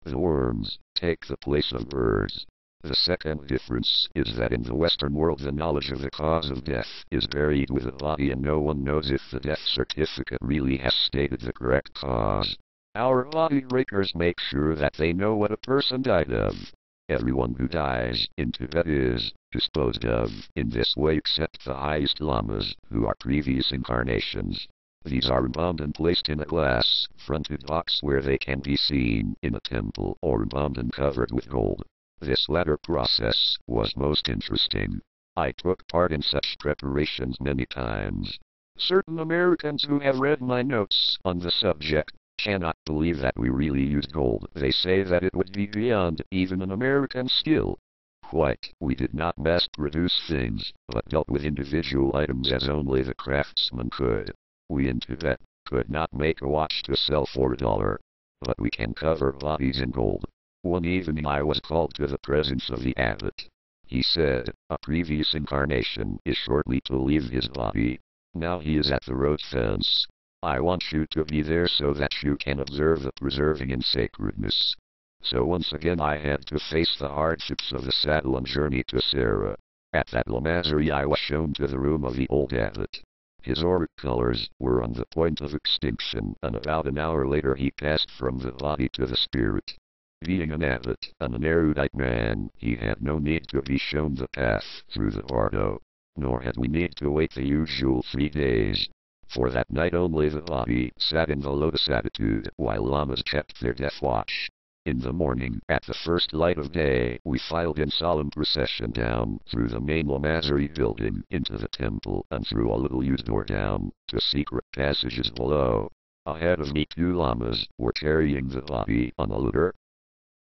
Speaker 1: the worms take the place of birds. The second difference is that in the Western world the knowledge of the cause of death is buried with the body, and no one knows if the death certificate really has stated the correct cause. Our body breakers make sure that they know what a person died of. Everyone who dies in Tibet is disposed of in this way except the highest lamas, who are previous incarnations. These are embalmed and placed in a glass-fronted box where they can be seen in a temple, or embalmed and covered with gold. This latter process was most interesting. I took part in such preparations many times. Certain Americans who have read my notes on the subject cannot believe that we really used gold. They say that it would be beyond even an American skill. Quite, we did not mass-produce things, but dealt with individual items as only the craftsman could. We in Tibet could not make a watch to sell for $1, but we can cover bodies in gold. One evening I was called to the presence of the abbot. He said, a previous incarnation is shortly to leave his body. Now he is at the road fence. I want you to be there so that you can observe the preserving in sacredness. So once again I had to face the hardships of the saddle and journey to Sarah. At that Lamasery I was shown to the room of the old abbot. His auric colors were on the point of extinction, and about an hour later he passed from the body to the spirit. Being an abbot and an erudite man, he had no need to be shown the path through the bardo, nor had we need to wait the usual 3 days. For that night only the body sat in the lotus attitude, while lamas kept their death watch. In the morning, at the first light of day, we filed in solemn procession down through the main Lamasery building into the temple, and through a little used door down to secret passages below. Ahead of me 2 lamas were carrying the body on a litter.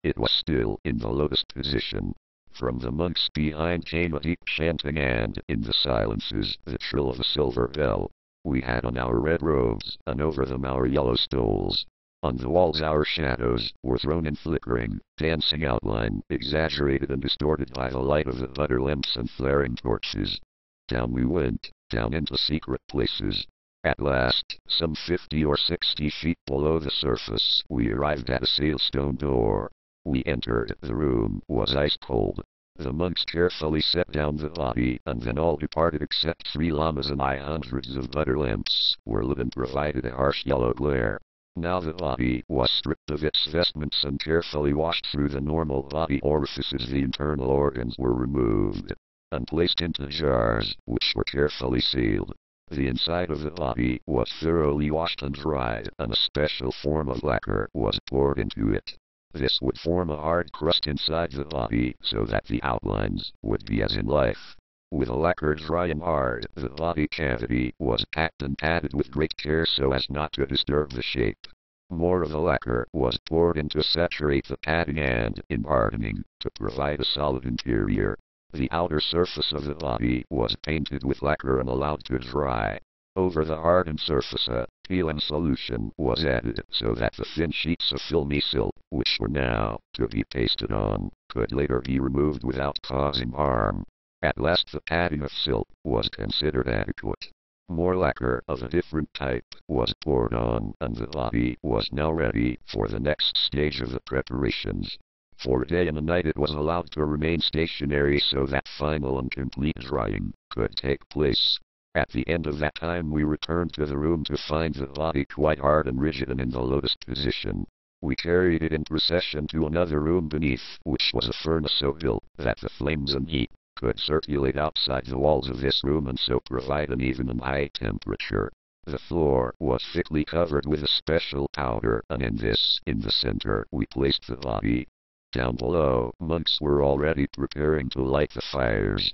Speaker 1: It was still in the lotus position. From the monks behind came a deep chanting, and, in the silences, the trill of a silver bell. We had on our red robes, and over them our yellow stoles. On the walls our shadows were thrown in flickering, dancing outline, exaggerated and distorted by the light of the butter lamps and flaring torches. Down we went, down into secret places. At last, some 50 or 60 feet below the surface, we arrived at a sealed stone door. We entered. The room was ice cold. The monks carefully set down the body, and then all departed except 3 lamas, and hundreds of butter lamps were lit and provided a harsh yellow glare. Now the body was stripped of its vestments and carefully washed through the normal body orifices. The internal organs were removed and placed into jars, which were carefully sealed. The inside of the body was thoroughly washed and dried, and a special form of lacquer was poured into it. This would form a hard crust inside the body, so that the outlines would be as in life. With the lacquer dry and hard, the body cavity was packed and padded with great care so as not to disturb the shape. More of the lacquer was poured in to saturate the padding and, in hardening, to provide a solid interior. The outer surface of the body was painted with lacquer and allowed to dry. Over the hardened surface a PLM solution was added so that the thin sheets of filmy silk, which were now to be pasted on, could later be removed without causing harm. At last the padding of silk was considered adequate. More lacquer of a different type was poured on, and the body was now ready for the next stage of the preparations. For a day and a night it was allowed to remain stationary so that final and complete drying could take place. At the end of that time we returned to the room to find the body quite hard and rigid and in the lotus position. We carried it in procession to another room beneath, which was a furnace so built that the flames and heat could circulate outside the walls of this room and so provide an even and high temperature. The floor was thickly covered with a special powder, and in the center, we placed the body. Down below, monks were already preparing to light the fires.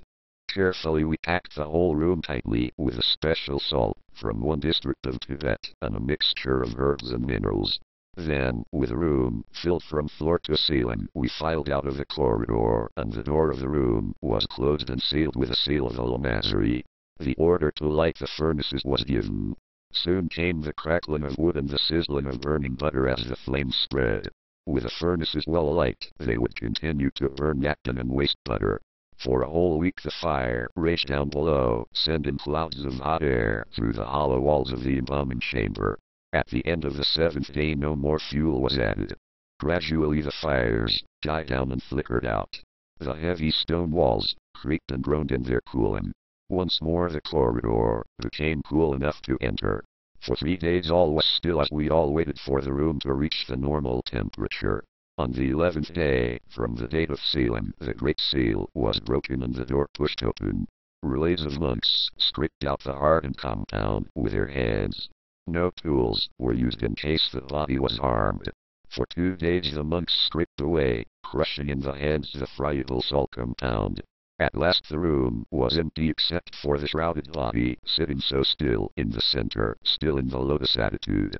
Speaker 1: Carefully we packed the whole room tightly with a special salt from one district of Tibet and a mixture of herbs and minerals. Then, with a room filled from floor to ceiling, we filed out of the corridor, and the door of the room was closed and sealed with a seal of the Lamasery. The order to light the furnaces was given. Soon came the crackling of wood and the sizzling of burning butter as the flames spread. With the furnaces well alight, they would continue to burn napkin and waste butter. For a whole week the fire raged down below, sending clouds of hot air through the hollow walls of the embalming chamber. At the end of the 7th day no more fuel was added. Gradually the fires died down and flickered out. The heavy stone walls creaked and groaned in their cooling. Once more the corridor became cool enough to enter. For 3 days all was still as we all waited for the room to reach the normal temperature. On the 11th day, from the date of sealing, the Great Seal was broken and the door pushed open. Relays of monks scraped out the hardened compound with their hands. No tools were used in case the body was armed. For 2 days the monks scraped away, crushing in the hands the friable salt compound. At last the room was empty except for the shrouded body, sitting so still in the center, still in the lotus attitude.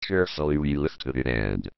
Speaker 1: Carefully we lifted it and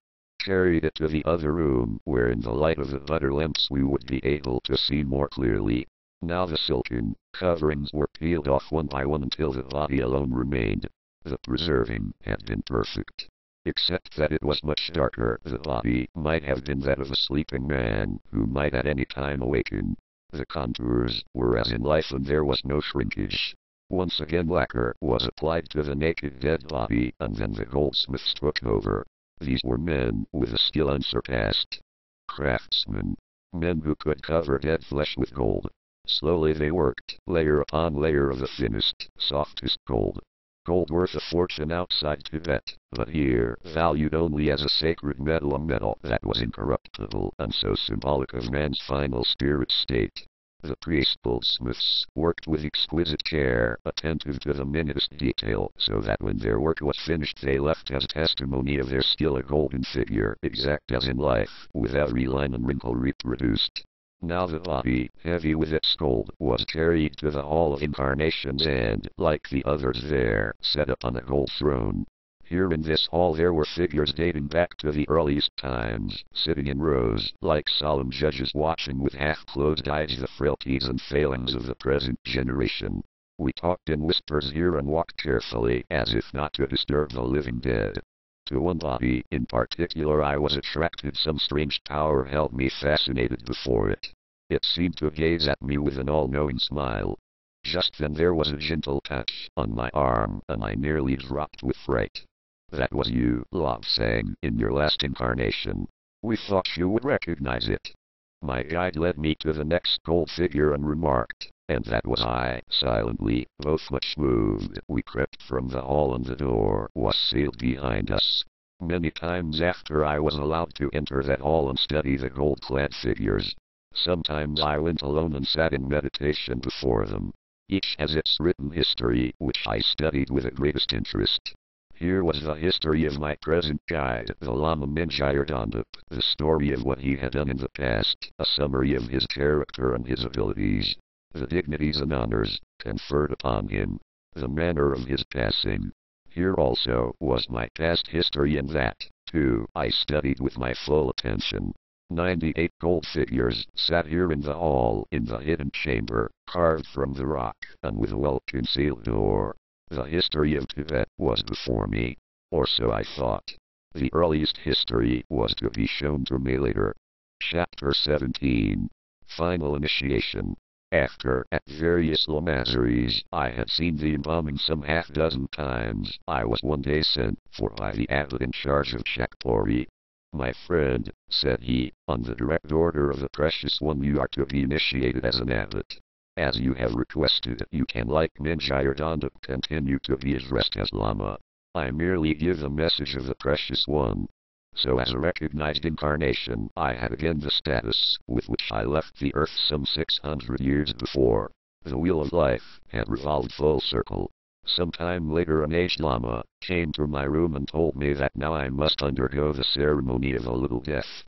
Speaker 1: carried it to the other room, where in the light of the butter lamps we would be able to see more clearly. Now the silken coverings were peeled off one by one until the body alone remained. The preserving had been perfect. Except that it was much darker, the body might have been that of a sleeping man, who might at any time awaken. The contours were as in life and there was no shrinkage. Once again lacquer was applied to the naked dead body, and then the goldsmiths took over. These were men with a skill unsurpassed. Craftsmen. Men who could cover dead flesh with gold. Slowly they worked, layer upon layer of the thinnest, softest gold. Gold worth a fortune outside Tibet, but here valued only as a sacred metal, a metal that was incorruptible and so symbolic of man's final spirit state. The priest-goldsmiths worked with exquisite care, attentive to the minutest detail, so that when their work was finished they left as testimony of their skill a golden figure, exact as in life, with every line and wrinkle reproduced. Now the body, heavy with its gold, was carried to the Hall of Incarnations and, like the others there, set upon a gold throne. Here in this hall there were figures dating back to the earliest times, sitting in rows, like solemn judges watching with half-closed eyes the frailties and failings of the present generation. We talked in whispers here and walked carefully, as if not to disturb the living dead. To one body in particular I was attracted. Some strange power held me fascinated before it. It seemed to gaze at me with an all-knowing smile. Just then there was a gentle touch on my arm, and I nearly dropped with fright. That was you, Lobsang, in your last incarnation. We thought you would recognize it. My guide led me to the next gold figure and remarked, and that was I. Silently, both much moved, we crept from the hall and the door was sealed behind us. Many times after I was allowed to enter that hall and study the gold-clad figures. Sometimes I went alone and sat in meditation before them. Each has its written history, which I studied with the greatest interest. Here was the history of my present guide, the Lama Mingyur, the story of what he had done in the past, a summary of his character and his abilities, the dignities and honors conferred upon him, the manner of his passing. Here also was my past history, and that, too, I studied with my full attention. 98 gold figures sat here in the hall, in the hidden chamber, carved from the rock, and with a well-concealed door. The history of Tibet was before me, or so I thought. The earliest history was to be shown to me later. Chapter 17. Final Initiation. After, at various lamaseries, I had seen the embalming some half-dozen times, I was one day sent for by the abbot in charge of Chakpori. My friend, said he, on the direct order of the Precious One you are to be initiated as an abbot. As you have requested, you can, like Mingyur, continue to be addressed as Lama. I merely give the message of the Precious One. So as a recognized incarnation, I had again the status with which I left the earth some 600 years before. The wheel of life had revolved full circle. Some time later an aged Lama came to my room and told me that now I must undergo the ceremony of a little death.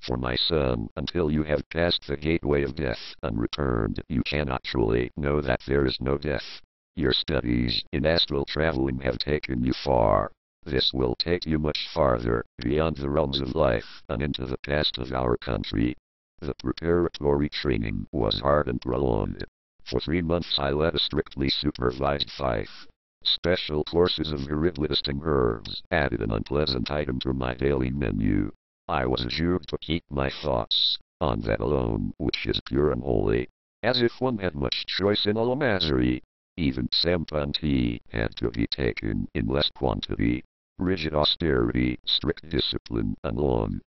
Speaker 1: for my son, until you have passed the gateway of death and returned, you can actually know that there is no death. Your studies in astral traveling have taken you far. This will take you much farther, beyond the realms of life, and into the past of our country. The preparatory training was hard and prolonged. For 3 months I led a strictly supervised fife. Special courses of herballisting herbs added an unpleasant item to my daily menu. I was adjured to keep my thoughts on that alone which is pure and holy, as if one had much choice in a lamasery. Even sampan tea had to be taken in less quantity. Rigid austerity, strict discipline, and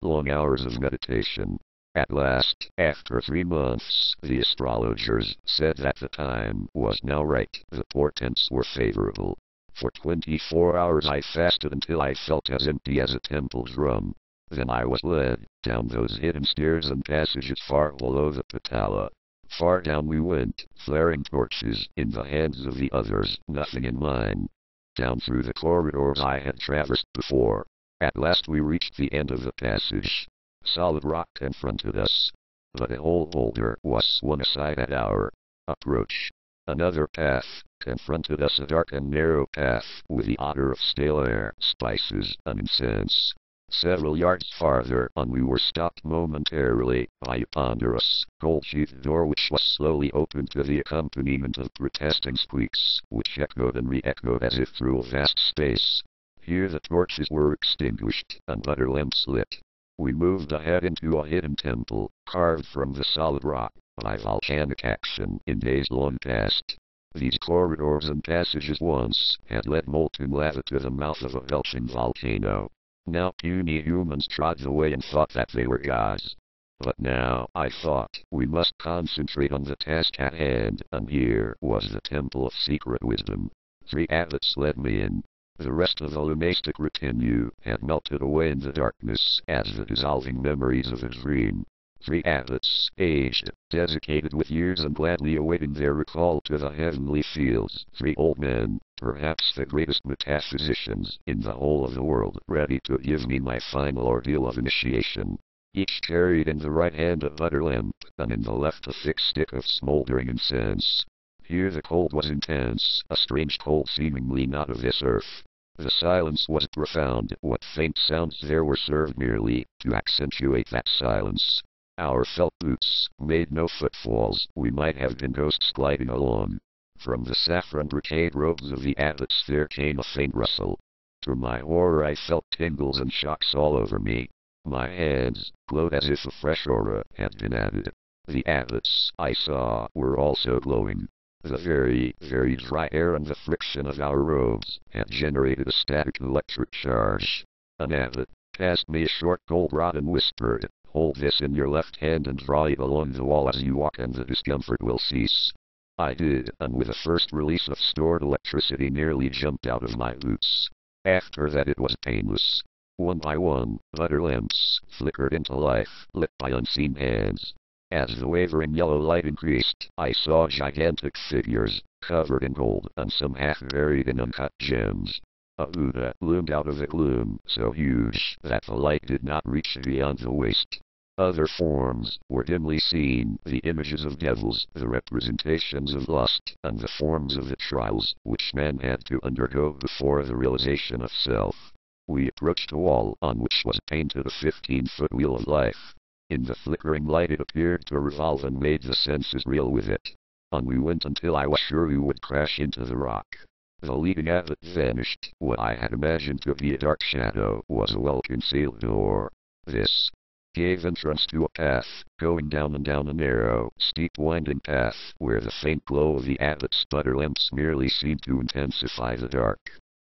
Speaker 1: long hours of meditation. At last, after 3 months, the astrologers said that the time was now right. The portents were favorable. For 24 hours I fasted until I felt as empty as a temple drum. Then I was led down those hidden stairs and passages far below the patala. Far down we went, flaring torches in the hands of the others, nothing in mine. Down through the corridors I had traversed before. At last we reached the end of the passage. Solid rock confronted us. But a hole boulder was swung aside at our approach. Another path confronted us, a dark and narrow path with the odor of stale air, spices, and incense. Several yards farther on we were stopped momentarily by a ponderous, gold-sheathed door which was slowly opened to the accompaniment of protesting squeaks, which echoed and re-echoed as if through a vast space. Here the torches were extinguished, and butter lamps lit. We moved ahead into a hidden temple, carved from the solid rock by volcanic action in days long past. These corridors and passages once had led molten lava to the mouth of a belching volcano. Now puny humans trod the way and thought that they were gods. But now, I thought, we must concentrate on the task at hand, and here was the Temple of Secret Wisdom. 3 abbots led me in. The rest of the lumastic retinue had melted away in the darkness as the dissolving memories of a dream. 3 abbots, aged, dedicated with years and gladly awaiting their recall to the heavenly fields. 3 old men, perhaps the greatest metaphysicians in the whole of the world, ready to give me my final ordeal of initiation. Each carried in the right hand a butter lamp, and in the left a thick stick of smoldering incense. Here the cold was intense, a strange cold seemingly not of this earth. The silence was profound. What faint sounds there were served merely to accentuate that silence. Our felt boots made no footfalls. We might have been ghosts gliding along. From the saffron-brocade robes of the abbots there came a faint rustle. To my horror I felt tingles and shocks all over me. My hands glowed as if a fresh aura had been added. The abbots, I saw, were also glowing. The very dry air and the friction of our robes had generated a static electric charge. An abbot passed me a short gold rod and whispered, "Hold this in your left hand and draw it along the wall as you walk and the discomfort will cease." I did, and with the first release of stored electricity nearly jumped out of my boots. After that it was painless. One by one, butter lamps flickered into life, lit by unseen hands. As the wavering yellow light increased, I saw gigantic figures, covered in gold and some half buried in uncut gems. A Buddha loomed out of the gloom, so huge that the light did not reach beyond the waist. Other forms were dimly seen, the images of devils, the representations of lust, and the forms of the trials which man had to undergo before the realization of self. We approached a wall on which was painted a 15-foot wheel of life. In the flickering light it appeared to revolve and made the senses reel with it. On we went until I was sure we would crash into the rock. The leading abbot vanished. What I had imagined to be a dark shadow was a well-concealed door. This gave entrance to a path, going down and down a narrow, steep winding path, where the faint glow of the abbot's butter lamps merely seemed to intensify the dark.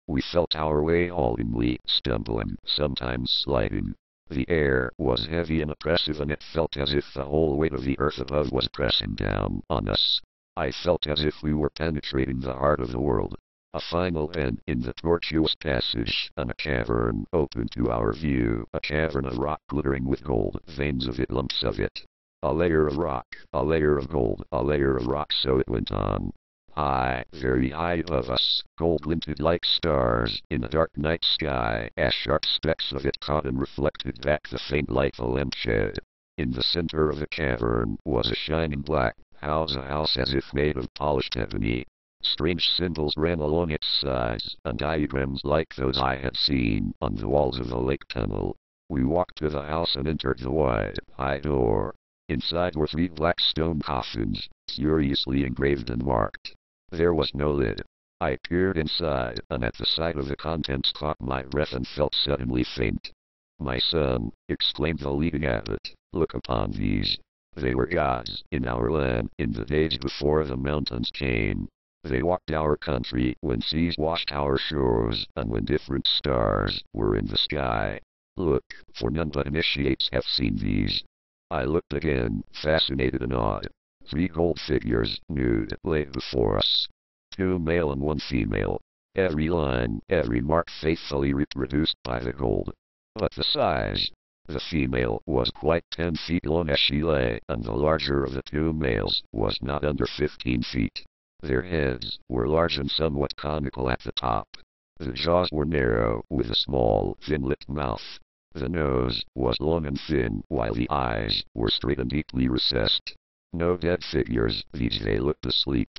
Speaker 1: We felt our way haltingly, stumbling, sometimes sliding. The air was heavy and oppressive, and it felt as if the whole weight of the earth above was pressing down on us. I felt as if we were penetrating the heart of the world. A final end in the tortuous passage, and a cavern opened to our view, a cavern of rock glittering with gold, veins of it, lumps of it. A layer of rock, a layer of gold, a layer of rock, so it went on. High, very high above us, gold glinted like stars in the dark night sky, as sharp specks of it caught and reflected back the faint light of a lampshade. In the center of the cavern was a shining black house as if made of polished ebony. Strange symbols ran along its sides, and diagrams like those I had seen on the walls of the lake tunnel. We walked to the house and entered the wide, high door. Inside were 3 black stone coffins, curiously engraved and marked. There was no lid. I peered inside, and at the sight of the contents caught my breath and felt suddenly faint. "My son," exclaimed the leading abbot, "look upon these. They were gods in our land in the days before the mountains came. They walked our country when seas washed our shores, and when different stars were in the sky. Look, for none but initiates have seen these." I looked again, fascinated and awed. 3 gold figures, nude, lay before us. 2 male and 1 female. Every line, every mark faithfully reproduced by the gold. But the size. The female was quite 10 feet long as she lay, and the larger of the 2 males was not under 15 feet. Their heads were large and somewhat conical at the top. The jaws were narrow, with a small, thin-lipped mouth. The nose was long and thin, while the eyes were straight and deeply recessed. No dead figures, these they looked asleep.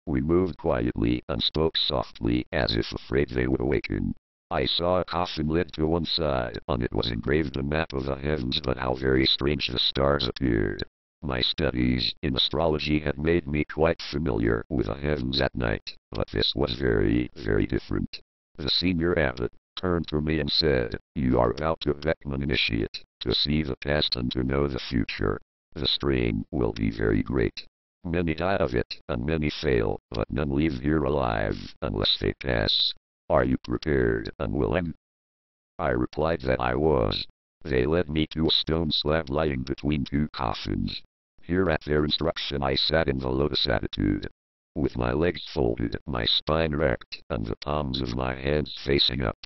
Speaker 1: We moved quietly and spoke softly, as if afraid they would awaken. I saw a coffin lid to one side, on it was engraved a map of the heavens, but how very strange the stars appeared. My studies in astrology had made me quite familiar with the heavens at night, but this was very, very different. The senior abbot turned to me and said, "You are about to become an initiate, to see the past and to know the future. The strain will be very great. Many die of it, and many fail, but none leave here alive, unless they pass. Are you prepared and willing?" I replied that I was. They led me to a stone slab lying between 2 coffins. Here at their instruction I sat in the lotus attitude, with my legs folded, my spine erect, and the palms of my hands facing up.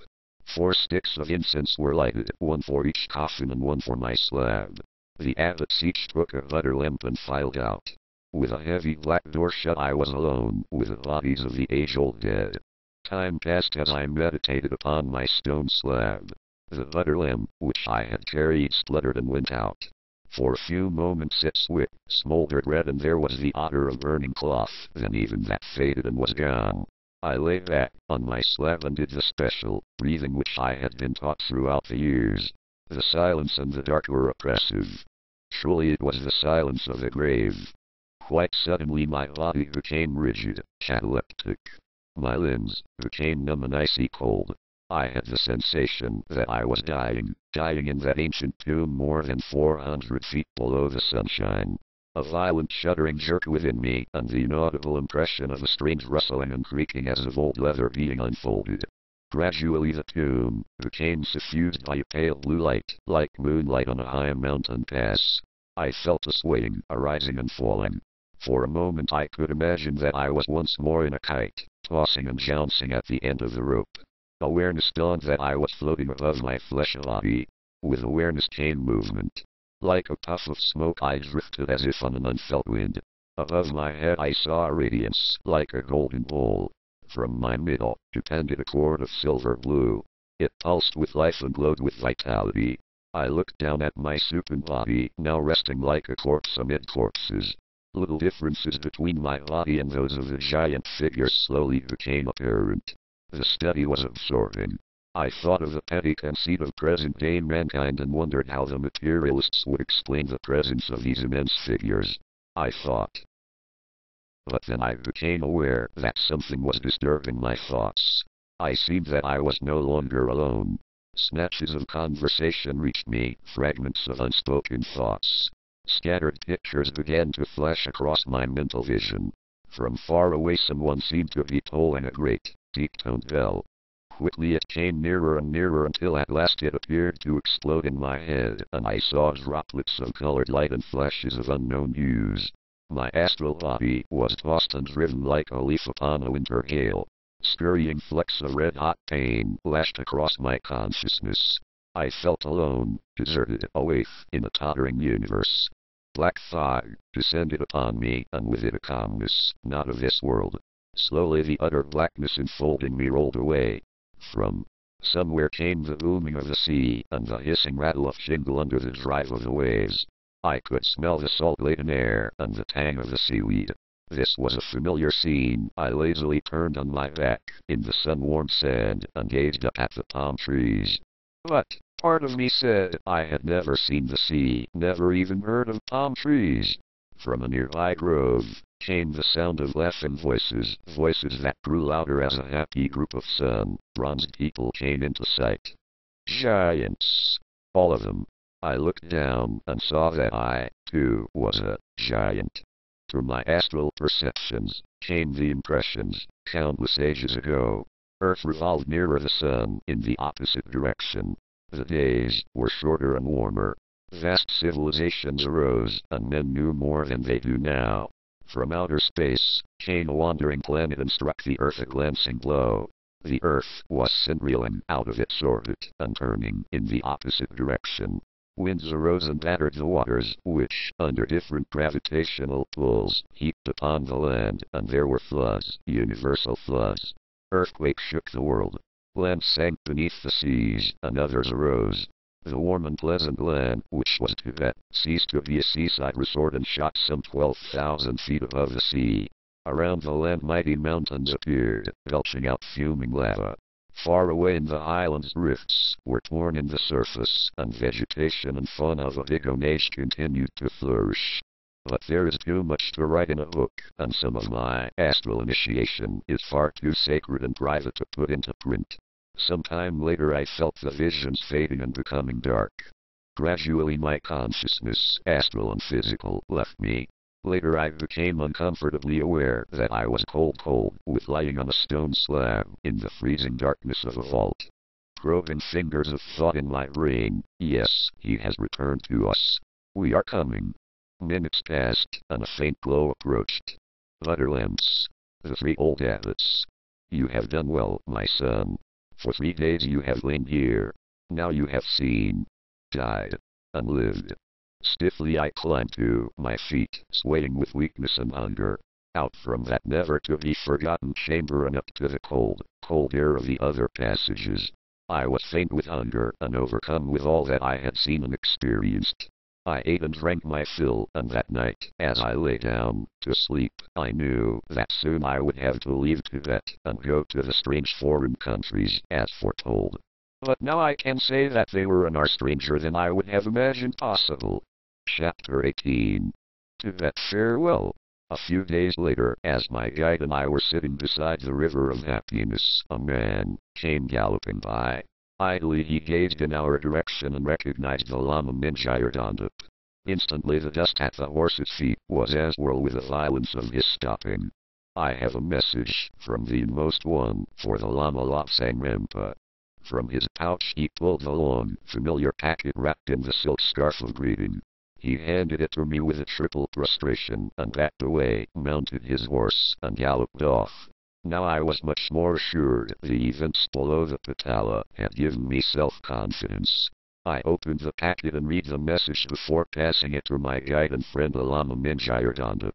Speaker 1: 4 sticks of incense were lighted, 1 for each coffin and 1 for my slab. The abbots each took a butter lamp and filed out. With a heavy black door shut, I was alone with the bodies of the age-old dead. Time passed as I meditated upon my stone slab. The butter lamp, which I had carried, spluttered and went out. For a few moments its wick smoldered red and there was the odor of burning cloth, then even that faded and was gone. I lay back on my slab and did the special breathing which I had been taught throughout the years. The silence and the dark were oppressive. Surely it was the silence of the grave. Quite suddenly my body became rigid, cataleptic. My limbs became numb and icy cold. I had the sensation that I was dying in that ancient tomb more than 400 feet below the sunshine. A violent shuddering jerked within me, and the inaudible impression of a strange rustling and creaking as of old leather being unfolded. Gradually the tomb became suffused by a pale blue light, like moonlight on a high mountain pass. I felt a swaying, a rising and falling. For a moment I could imagine that I was once more in a kite, tossing and jouncing at the end of the rope. Awareness dawned that I was floating above my flesh body. With awareness came movement. Like a puff of smoke I drifted as if on an unfelt wind. Above my head I saw a radiance, like a golden bowl. From my middle depended a cord of silver blue. It pulsed with life and glowed with vitality. I looked down at my supine body, now resting like a corpse amid corpses. Little differences between my body and those of the giant figures slowly became apparent. The study was absorbing. I thought of the petty conceit of present-day mankind and wondered how the materialists would explain the presence of these immense figures. I thought. But then I became aware that something was disturbing my thoughts. I seemed that I was no longer alone. Snatches of conversation reached me, fragments of unspoken thoughts. Scattered pictures began to flash across my mental vision. From far away someone seemed to be tolling a great, deep-toned bell. Quickly it came nearer and nearer until at last it appeared to explode in my head, and I saw droplets of colored light and flashes of unknown hues. My astral body was tossed and driven like a leaf upon a winter gale. Scurrying flecks of red-hot pain lashed across my consciousness. I felt alone, deserted, a waif in a tottering universe. Black fog descended upon me, and with it a calmness not of this world. Slowly the utter blackness enfolding me rolled away. From somewhere came the booming of the sea and the hissing rattle of shingle under the drive of the waves. I could smell the salt-laden air and the tang of the seaweed. This was a familiar scene. I lazily turned on my back in the sun-warmed sand and gazed up at the palm trees. But, part of me said I had never seen the sea, never even heard of palm trees. From a nearby grove came the sound of laughing voices, voices that grew louder as a happy group of sun-bronzed people came into sight. Giants. All of them. I looked down and saw that I, too, was a giant. Through my astral perceptions came the impressions, countless ages ago. Earth revolved nearer the sun in the opposite direction. The days were shorter and warmer. Vast civilizations arose, and men knew more than they do now. From outer space came a wandering planet and struck the Earth a glancing blow. The Earth was sent reeling out of its orbit and turning in the opposite direction. Winds arose and battered the waters, which, under different gravitational pulls, heaped upon the land, and there were floods, universal floods. Earthquakes shook the world. Land sank beneath the seas, and others arose. The warm and pleasant land, which was Tibet, ceased to be a seaside resort and shot some 12,000 feet above the sea. Around the land mighty mountains appeared, belching out fuming lava. Far away in the islands rifts were torn in the surface, and vegetation and fauna of a bygone age continued to flourish. But there is too much to write in a book, and some of my astral initiation is far too sacred and private to put into print. Some time later I felt the visions fading and becoming dark. Gradually my consciousness, astral and physical, left me. Later I became uncomfortably aware that I was cold with lying on a stone slab in the freezing darkness of a vault. Probing fingers of thought in my brain, yes, he has returned to us. We are coming. Minutes passed, and a faint glow approached. Butter lamps. The three old abbots. You have done well, my son. For 3 days you have lain here. Now you have seen, died, and lived. Stiffly I climbed to my feet, swaying with weakness and hunger. Out from that never-to-be-forgotten chamber and up to the cold air of the other passages. I was faint with hunger and overcome with all that I had seen and experienced. I ate and drank my fill, and that night, as I lay down to sleep, I knew that soon I would have to leave Tibet and go to the strange foreign countries, as foretold. But now I can say that they were an hour stranger than I would have imagined possible. Chapter 18. Tibet Farewell. A few days later, as my guide and I were sitting beside the river of happiness, a man came galloping by. Idly he gazed in our direction and recognized the Lama Mingyur. Instantly the dust at the horse's feet was as whirl with the violence of his stopping. I have a message from the Inmost One for the Lama Lobsang Rampa. From his pouch he pulled the long, familiar packet wrapped in the silk scarf of greeting. He handed it to me with a triple prostration and backed away, mounted his horse, and galloped off. Now I was much more assured the events below the Patala had given me self-confidence. I opened the packet and read the message before passing it to my guide and friend the Lama Mingyur.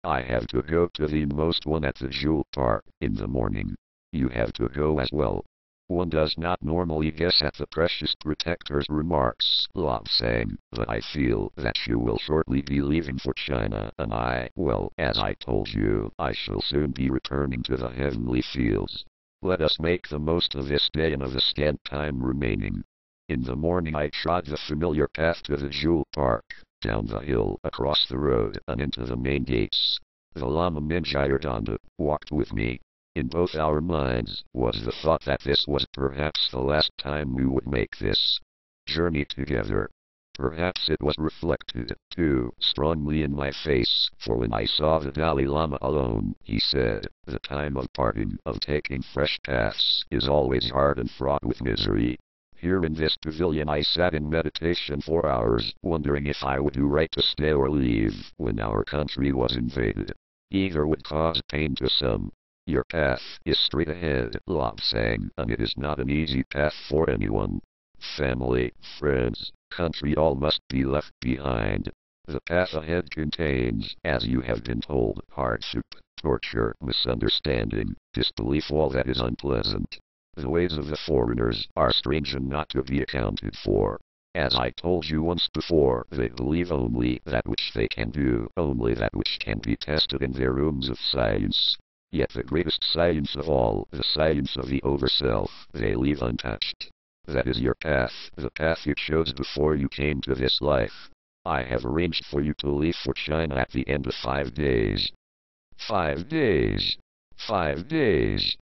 Speaker 1: I have to go to the Inmost One at the Jewel Park in the morning. You have to go as well. One does not normally guess at the precious protector's remarks, Lobsang, but I feel that you will shortly be leaving for China, and well, as I told you, I shall soon be returning to the heavenly fields. Let us make the most of this day and of the scant time remaining. In the morning I trod the familiar path to the Jewel Park, down the hill, across the road, and into the main gates. The Lama Mingyur walked with me. In both our minds was the thought that this was perhaps the last time we would make this journey together. Perhaps it was reflected, too, strongly in my face, for when I saw the Dalai Lama alone, he said, the time of parting, of taking fresh paths, is always hard and fraught with misery. Here in this pavilion I sat in meditation for hours, wondering if I would do right to stay or leave when our country was invaded. Either would cause pain to some. Your path is straight ahead, Lobsang, and it is not an easy path for anyone. Family, friends, country all must be left behind. The path ahead contains, as you have been told, hardship, torture, misunderstanding, disbelief, all that is unpleasant. The ways of the foreigners are strange and not to be accounted for. As I told you once before, they believe only that which they can do, only that which can be tested in their rooms of science. Yet the greatest science of all, the science of the overself, they leave untouched. That is your path, the path you chose before you came to this life. I have arranged for you to leave for China at the end of 5 days. 5 days. 5 days.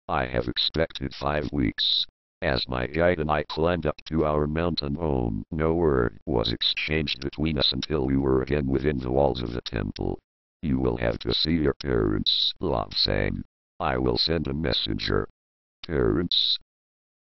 Speaker 1: I have expected 5 weeks. As my guide and I climbed up to our mountain home, no word was exchanged between us until we were again within the walls of the temple. You will have to see your parents, Lobsang. I will send a messenger. Parents?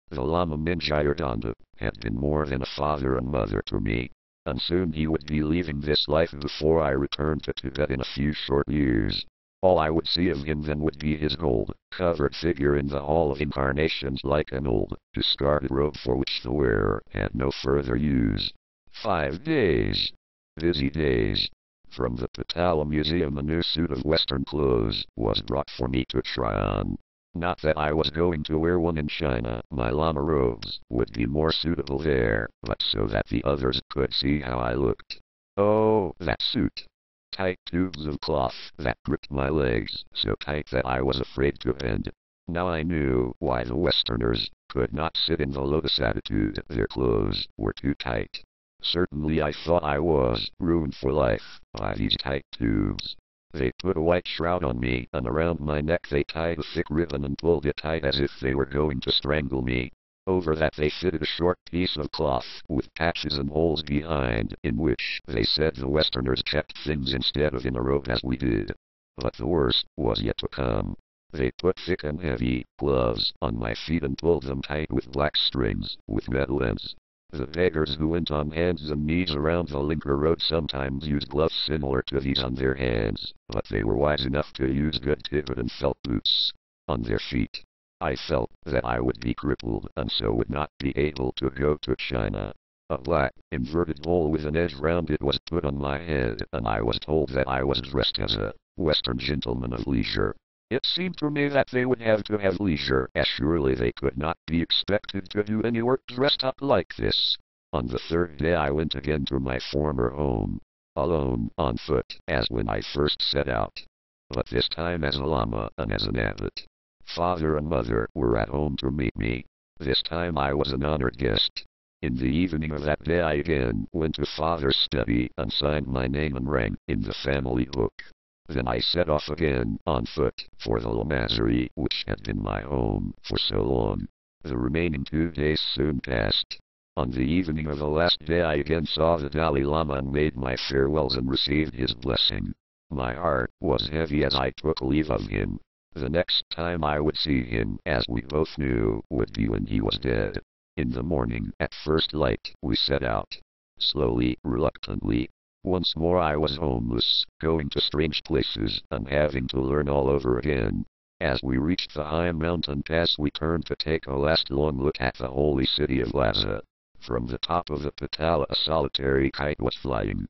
Speaker 1: The Lama Minjayardanda had been more than a father and mother to me, and soon he would be leaving this life before I returned to Tibet in a few short years. All I would see of him then would be his gold-covered figure in the Hall of Incarnations, like an old, discarded robe for which the wearer had no further use. 5 days. Busy days. From the Patala Museum a new suit of Western clothes was brought for me to try on. Not that I was going to wear one in China, my Lama robes would be more suitable there, but so that the others could see how I looked. Oh, that suit! Tight tubes of cloth that gripped my legs, so tight that I was afraid to bend. Now I knew why the Westerners could not sit in the lotus attitude, their clothes were too tight. Certainly I thought I was ruined for life by these tight tubes. They put a white shroud on me, and around my neck they tied a thick ribbon and pulled it tight as if they were going to strangle me. Over that they fitted a short piece of cloth, with patches and holes behind, in which, they said, the Westerners kept things instead of in a robe as we did. But the worst was yet to come. They put thick and heavy gloves on my feet and pulled them tight with black strings, with metal ends. The beggars who went on hands and knees around the Linker Road sometimes used gloves similar to these on their hands, but they were wise enough to use good Tibetan felt boots on their feet. I felt that I would be crippled and so would not be able to go to China. A black, inverted bowl with an edge round it was put on my head, and I was told that I was dressed as a Western gentleman of leisure. It seemed to me that they would have to have leisure, as surely they could not be expected to do any work dressed up like this. On the 3rd day I went again to my former home, alone, on foot, as when I first set out. But this time as a Lama and as an abbot. Father and mother were at home to meet me. This time I was an honored guest. In the evening of that day I again went to Father's study and signed my name and rank in the family book. Then I set off again, on foot, for the Lamasery, which had been my home for so long. The remaining 2 days soon passed. On the evening of the last day I again saw the Dalai Lama and made my farewells and received his blessing. My heart was heavy as I took leave of him. The next time I would see him, as we both knew, would be when he was dead. In the morning, at first light, we set out. Slowly, reluctantly. Once more I was homeless, going to strange places, and having to learn all over again. As we reached the high mountain pass we turned to take a last long look at the holy city of Lhasa. From the top of the Patala a solitary kite was flying.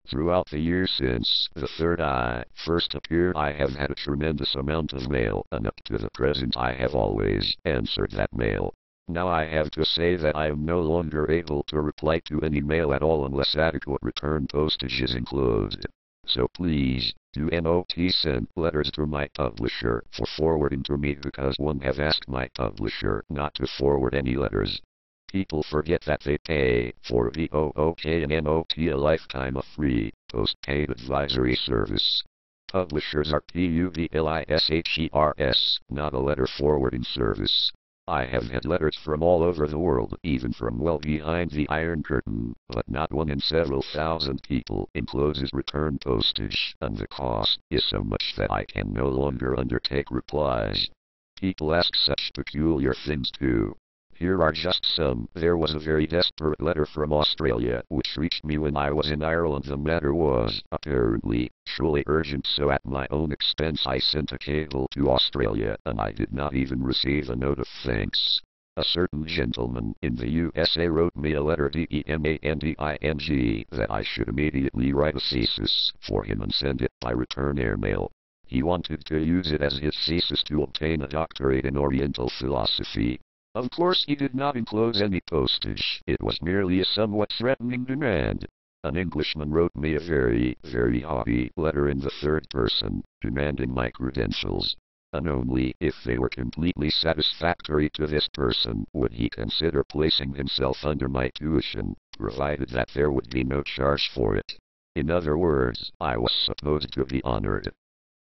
Speaker 1: Throughout the years since the third eye first appeared I have had a tremendous amount of mail, and up to the present I have always answered that mail. Now I have to say that I am no longer able to reply to any mail at all unless adequate return postage is enclosed. So please, do not send letters to my publisher for forwarding to me, because one have asked my publisher not to forward any letters. People forget that they pay for VOOK and NOT a lifetime of free, post-paid advisory service. Publishers are PUBLISHERS, not a letter forwarding service. I have had letters from all over the world, even from well behind the Iron Curtain, but not one in several thousand people encloses return postage, and the cost is so much that I can no longer undertake replies. People ask such peculiar things too. Here are just some. There was a very desperate letter from Australia, which reached me when I was in Ireland. The matter was, apparently, truly urgent, so at my own expense I sent a cable to Australia, and I did not even receive a note of thanks. A certain gentleman in the USA wrote me a letter demanding that I should immediately write a thesis for him and send it by return airmail. He wanted to use it as his thesis to obtain a doctorate in Oriental philosophy. Of course he did not enclose any postage. It was merely a somewhat threatening demand. An Englishman wrote me a very haughty letter in the third person, demanding my credentials. And only if they were completely satisfactory to this person would he consider placing himself under my tuition, provided that there would be no charge for it. In other words, I was supposed to be honored.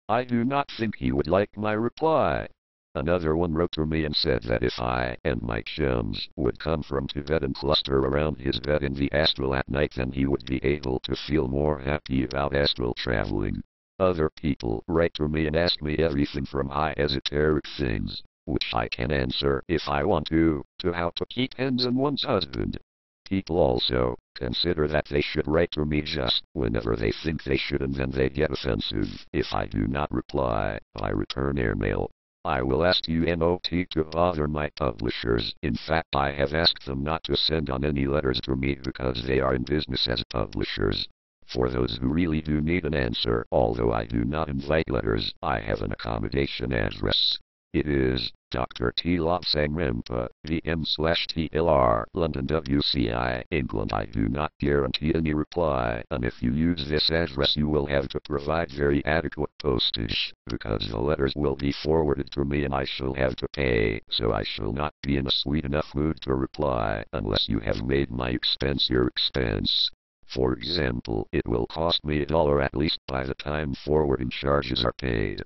Speaker 1: I do not think he would like my reply. Another one wrote to me and said that if I and my chums would come from Tibet and cluster around his bed in the astral at night, then he would be able to feel more happy about astral traveling. Other people write to me and ask me everything from high esoteric things, which I can answer if I want to how to keep hands on one's husband. People also consider that they should write to me just whenever they think they should, and then they get offensive if I do not reply by return airmail. I will ask you not to bother my publishers. In fact, I have asked them not to send on any letters to me because they are in business as publishers. For those who really do need an answer, although I do not invite letters, I have an accommodation address. It is Dr. T. Lobsang Rampa, VM/TLR, London WCI, England. I do not guarantee any reply, and if you use this address you will have to provide very adequate postage, because the letters will be forwarded to me and I shall have to pay, so I shall not be in a sweet enough mood to reply unless you have made my expense your expense. For example, it will cost me $1 at least by the time forwarding charges are paid.